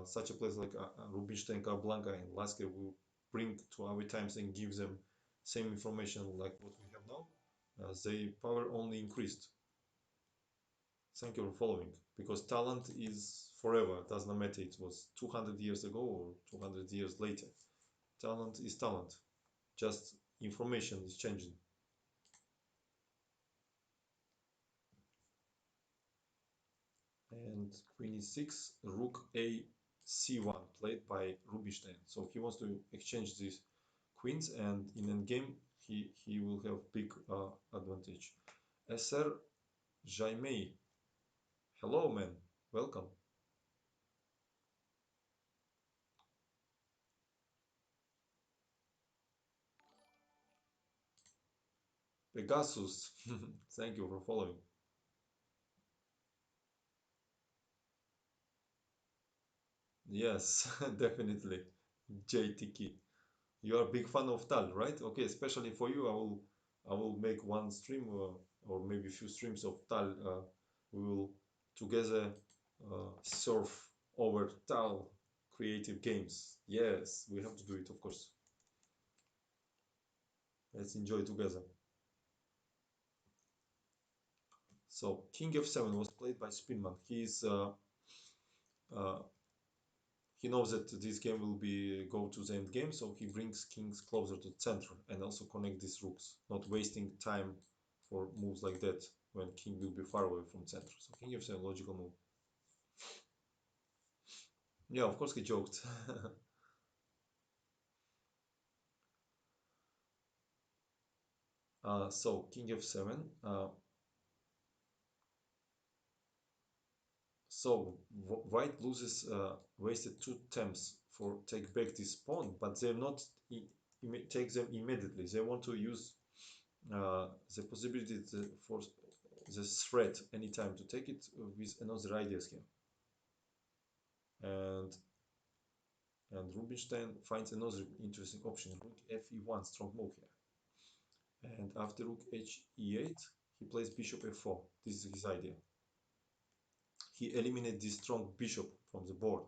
such a place like Rubinstein, Casablanca, and Lasker will bring to our times and give them same information like what we have now, their power only increased. Thank you for following, because talent is forever. It does not matter it was 200 years ago or 200 years later. Talent is talent. Just information is changing. And queen e6, rook a c1, played by Rubinstein. So he wants to exchange these queens, and in endgame he will have big advantage. SR Jaime, hello man, welcome. Pegasus, thank you for following. Yes, definitely. JTK. You are a big fan of Tal, right? Okay, especially for you, I will make one stream or maybe a few streams of Tal. We will together surf over Tal creative games. Yes, we have to do it, of course. Let's enjoy together. So King F7 was played by Spinman. Uh, he knows that this game will be go to the end game, so he brings kings closer to the center and also connect these rooks, not wasting time for moves like that when king will be far away from center. So king f7 logical move. Yeah, of course he joked. So king f7. So white loses wasted two attempts for take back this pawn, but they're not take them immediately. They want to use the possibility for the threat anytime to take it with another ideas here. And Rubinstein finds another interesting option, rook fe1, strong move here. And after rook h e8, he plays bishop f4. This is his idea. He eliminates this strong bishop from the board.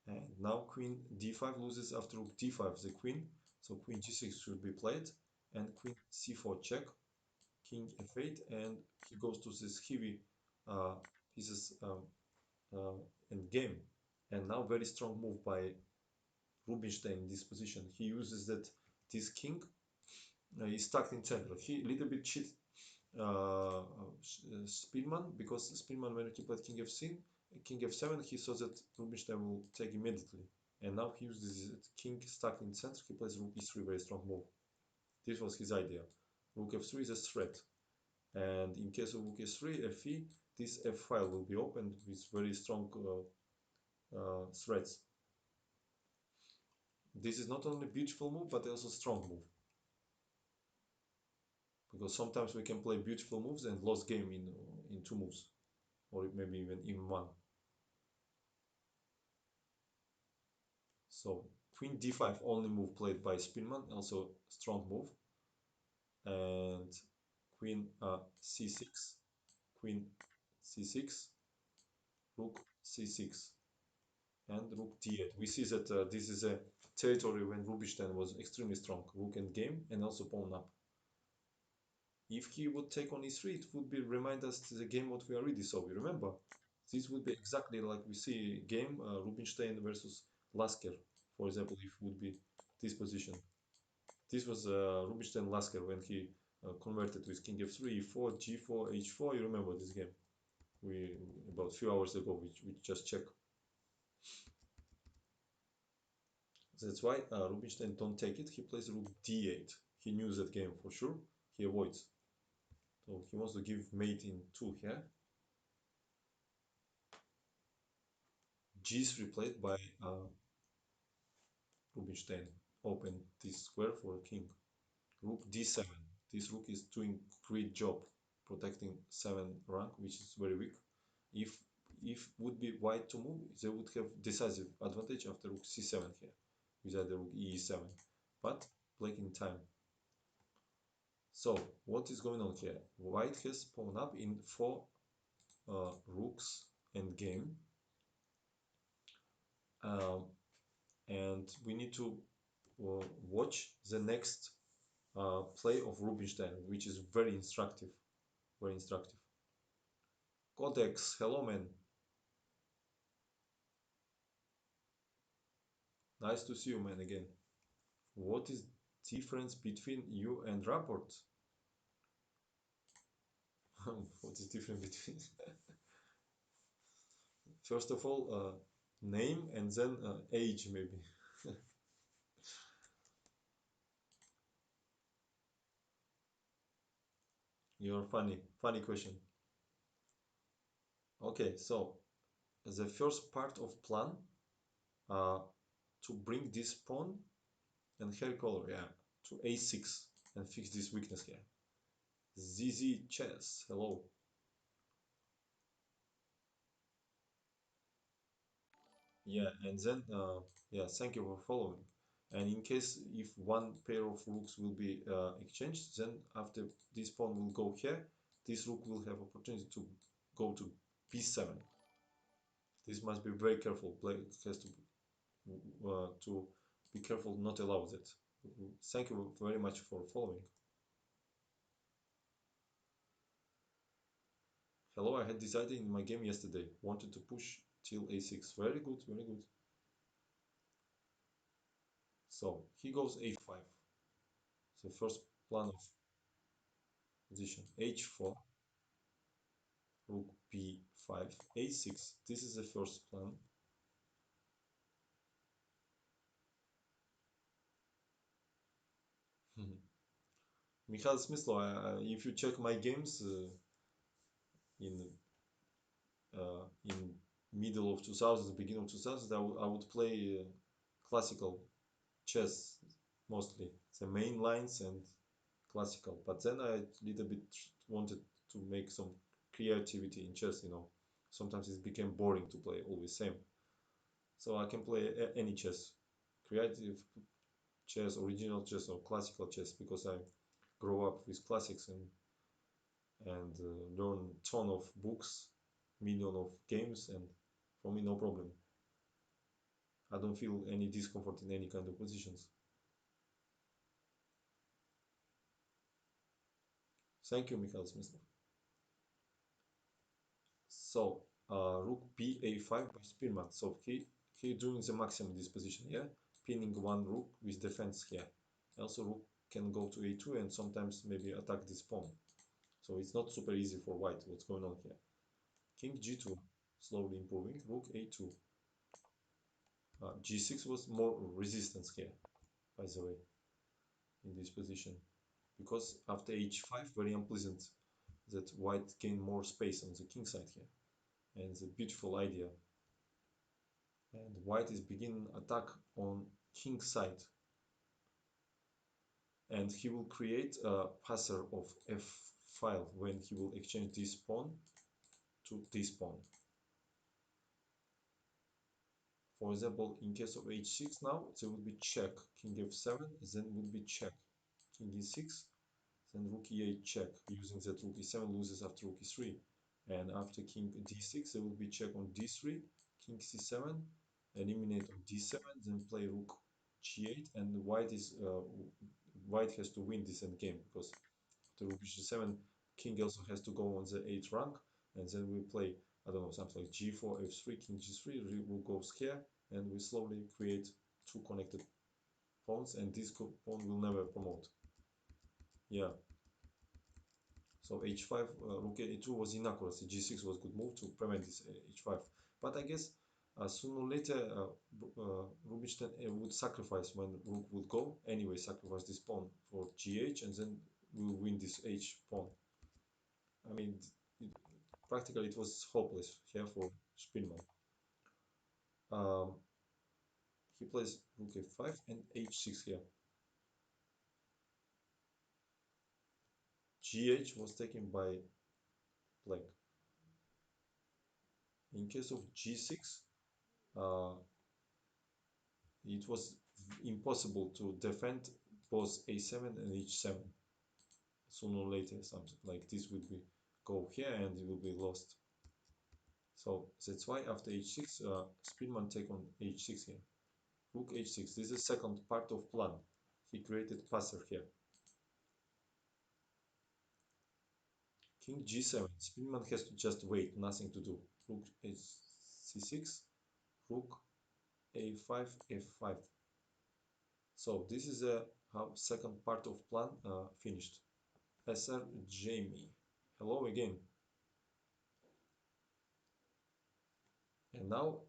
And now queen d5 loses after rook d5 the queen. So queen g6 should be played. And queen c4 check, king f8, and he goes to this heavy uh, pieces uh, end game. And now very strong move by Rubinstein in this position. He uses that this king is stuck in center. He little bit cheat Spielmann, because Spielmann when he played king f7, he saw that Rubinstein will take immediately. And now he uses it, king stuck in center, he plays rook e3, very strong move. This was his idea. Rook f3 is a threat. And in case of rook e3, fe, this f file will be opened with very strong threats. This is not only beautiful move, but also strong move. Because sometimes we can play beautiful moves and lost game in two moves, or maybe even in one. So queen d5 only move played by Spielmann, also strong move, and queen c6, queen c6, rook c6, and rook d8. We see that this is a territory when Rubinstein was extremely strong, rook and game, and also pawn up. If he would take on e3, it would be remind us to the game what we already saw. We remember this would be exactly like we see game Rubinstein versus Lasker, for example, if it would be this position. This was Rubinstein Lasker when he converted with king f3, e4, g4, h4. You remember this game? We about a few hours ago we just checked. That's why Rubinstein don't take it. He plays rook d8. He knew that game for sure. He avoids. So he wants to give mate in 2 here. G3 played by Rubinstein. Open this square for a king. Rook d7. This rook is doing great job protecting 7 rank, which is very weak. If if would be white to move, they would have decisive advantage after rook c7 here, with either rook e7. But black in time. So what is going on here? White has pawn up in four rooks and game, um, and we need to watch the next play of Rubinstein, which is very instructive. Very instructive. Codex, hello man. Nice to see you, man, again. What is difference between you and rapport? What is different between? First of all, name and then age, maybe. You're funny. Funny question. Okay, so the first part of plan uh, to bring this pawn and hair color, yeah, to a6 and fix this weakness here. ZZ chess, hello. Yeah, and then yeah, thank you for following. And in case if one pair of rooks will be exchanged, then after this pawn will go here, this rook will have opportunity to go to b7. This must be very careful. Play has to be careful, not allow that. Thank you very much for following. Hello, I had decided in my game yesterday. Wanted to push till a6. Very good, very good. So he goes a5. The first plan of position h4, rook b5, a6. This is the first plan. Mikhail Smyslow, if you check my games in middle of 2000s, beginning of 2000s, I would play classical chess mostly, the main lines and classical. But then I little bit wanted to make some creativity in chess. Sometimes it became boring to play always same. So I can play any chess, creative chess, original chess, or classical chess because I grow up with classics and learn ton of books, million of games, and for me no problem. I don't feel any discomfort in any kind of positions. Thank you, Mikhail Smith. So rook b a5 by Spearman. So he doing the maximum this position, yeah, pinning one rook with defense here. Also rook can go to a2 and sometimes maybe attack this pawn. So it's not super easy for white. What's going on here? King g2, slowly improving. Rook a2. G6 was more resistance here, by the way, in this position. Because after h5, very unpleasant that white gain more space on the king side here. And it's a beautiful idea. And white is beginning attack on king side. And he will create a passer of f file when he will exchange this pawn to this pawn. For example, in case of h6 now, there will be check. King f7, then will be check. King e6, then rook e8 check, using that rook e7 loses after rook e3. And after king d6, there will be check on d3, king c7, eliminate on d7, then play rook g8, and white has to win this endgame because after rook g7, king also has to go on the 8th rank, and then we play, I don't know, something like g4, f3, king g3, rook goes here, and we slowly create two connected pawns, and this pawn will never promote. Yeah. So h5, rook a2 was inaccuracy. g6 was good move to prevent this h5. But I guess sooner or later Rubinstein would sacrifice when rook would go. Anyway, sacrifice this pawn for gh and then we'll win this h pawn. I mean, it, practically it was hopeless here for Spielmann. Um, he plays rook f5 and h6 here. gh was taken by black. In case of g6, uh, it was impossible to defend both a7 and h7. sooner or later something like this will be go here and it will be lost. So that's why after h6, Spielmann take on h6 here. Rook h6. This is second part of plan. He created passer here. King g7. Spielmann has to just wait, nothing to do. Rook c6, rook a5, f5. So this is a how second part of plan finished. SR Jamie. Hello again. And now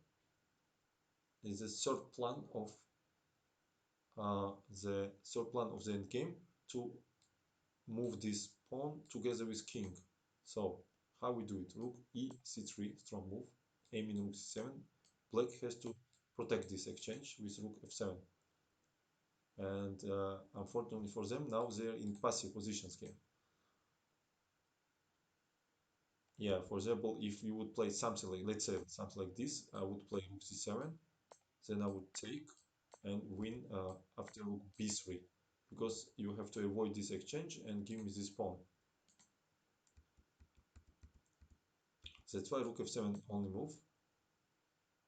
is the third plan of the endgame to move this pawn together with king. So how we do it? Rook e c3, strong move, aiming rook c7. Black has to protect this exchange with rook f7. And unfortunately for them, now they're in passive positions here. Yeah, for example, if you would play something like, let's say, something like this, I would play rook c7, then I would take and win after rook b3, because you have to avoid this exchange and give me this pawn. That's why rook f7 only move.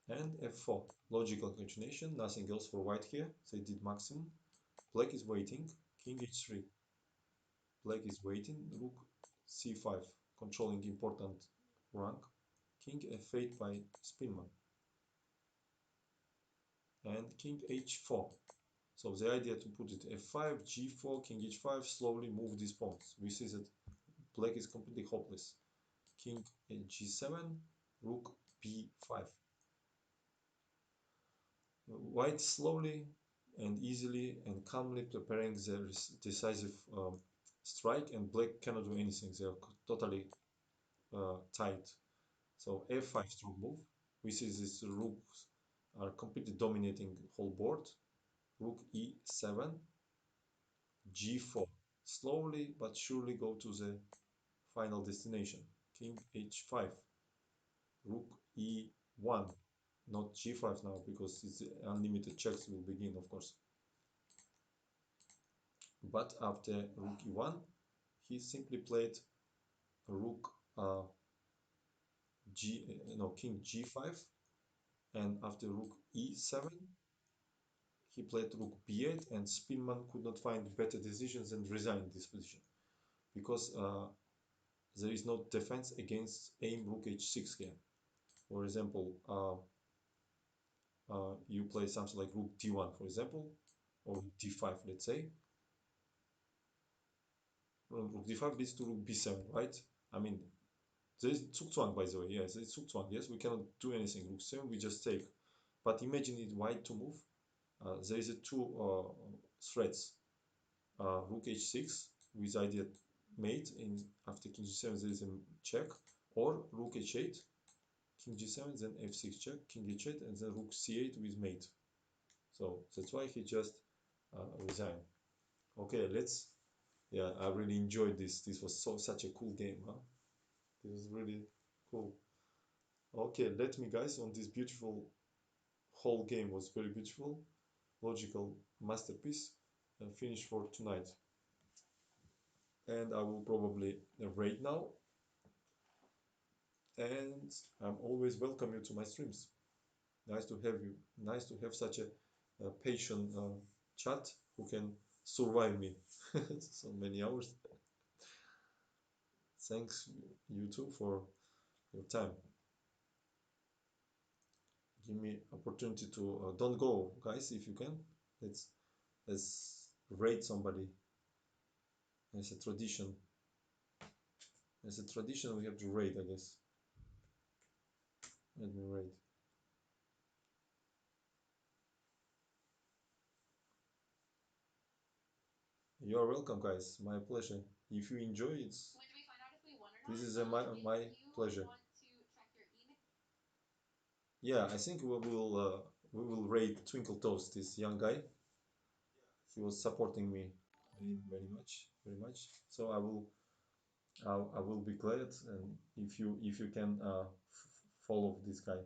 And f4, logical continuation, nothing else for white here. They did maximum. Black is waiting, king h3. Black is waiting, rook c5, controlling important rank. King f8 by Spielmann. And king h4. So the idea to put it f5, g4, king h5, slowly move these pawns. We see that black is completely hopeless. King g7, rook b5. White slowly and easily and calmly preparing their decisive strike, and black cannot do anything. They are totally tied. So f5 strong move. We see these rooks are completely dominating whole board. Rook e7, g4. Slowly but surely go to the final destination. King h5, rook e1, not g5 now, because it's unlimited checks will begin, of course. But after rook e1, he simply played rook king g5, and after rook e7, he played rook b8, and Spielmann could not find better decisions and resigned this position, because there is no defense against aim rook h6 here. For example, you play something like rook d1, for example, or d5, let's say. Rook d5 leads to rook b7, right? I mean, there is Zugzwang, by the way. Yes, it's Zugzwang. Yes, we cannot do anything. Rook 7, we just take. But imagine it white to move. There is a two threats. Rook h6 with idea mate. In after king g7, there is a check. Or rook h8, king g7, then f6 check, king h8, and then rook c8 with mate. So that's why he just resigned. Okay, let's. Yeah, I really enjoyed this. This was such a cool game, huh? This was really cool. Okay, let me, guys, on this beautiful whole game was very beautiful, logical masterpiece, and finish for tonight. And I will probably rate now. And I'm always welcome you to my streams. Nice to have you. Nice to have such a patient chat who can survive me so many hours. Thanks you too for your time. Give me opportunity to don't go, guys, if you can. Let's rate somebody as a tradition. As a tradition, we have to rate, I guess. Let me rate. You are welcome, guys. My pleasure. If you enjoy it, this is my pleasure. Yeah, I think we will rate Twinkle Toast, this young guy. He was supporting me very much, very much. So I will be glad, and if you can follow this guy,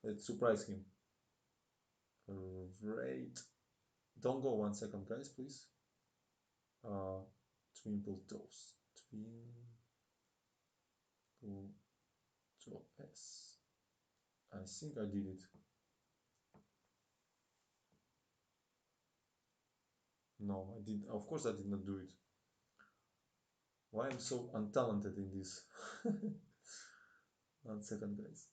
let's surprise him. Great. Don't go 1 second, guys, please. Twinkle toes. Twinkle toes. I think I did it. No, I did. Of course, I did not do it. Why I'm so untalented in this? 1 second, guys.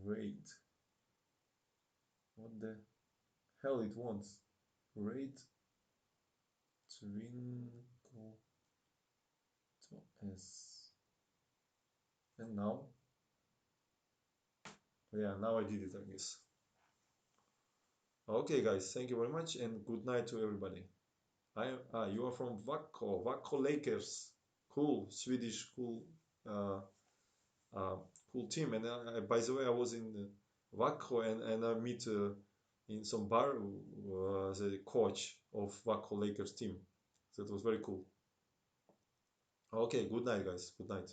Rate. What the hell it wants? Rate twinkle to S. And now? Yeah, now I did it, I guess. Okay, guys, thank you very much and good night to everybody. You are from Vakko Lakers. Cool, Swedish, uh, uh, cool team. And by the way, I was in Vakko and I meet in some bar the coach of Vakko Lakers team. That was very cool. Okay, good night, guys. Good night.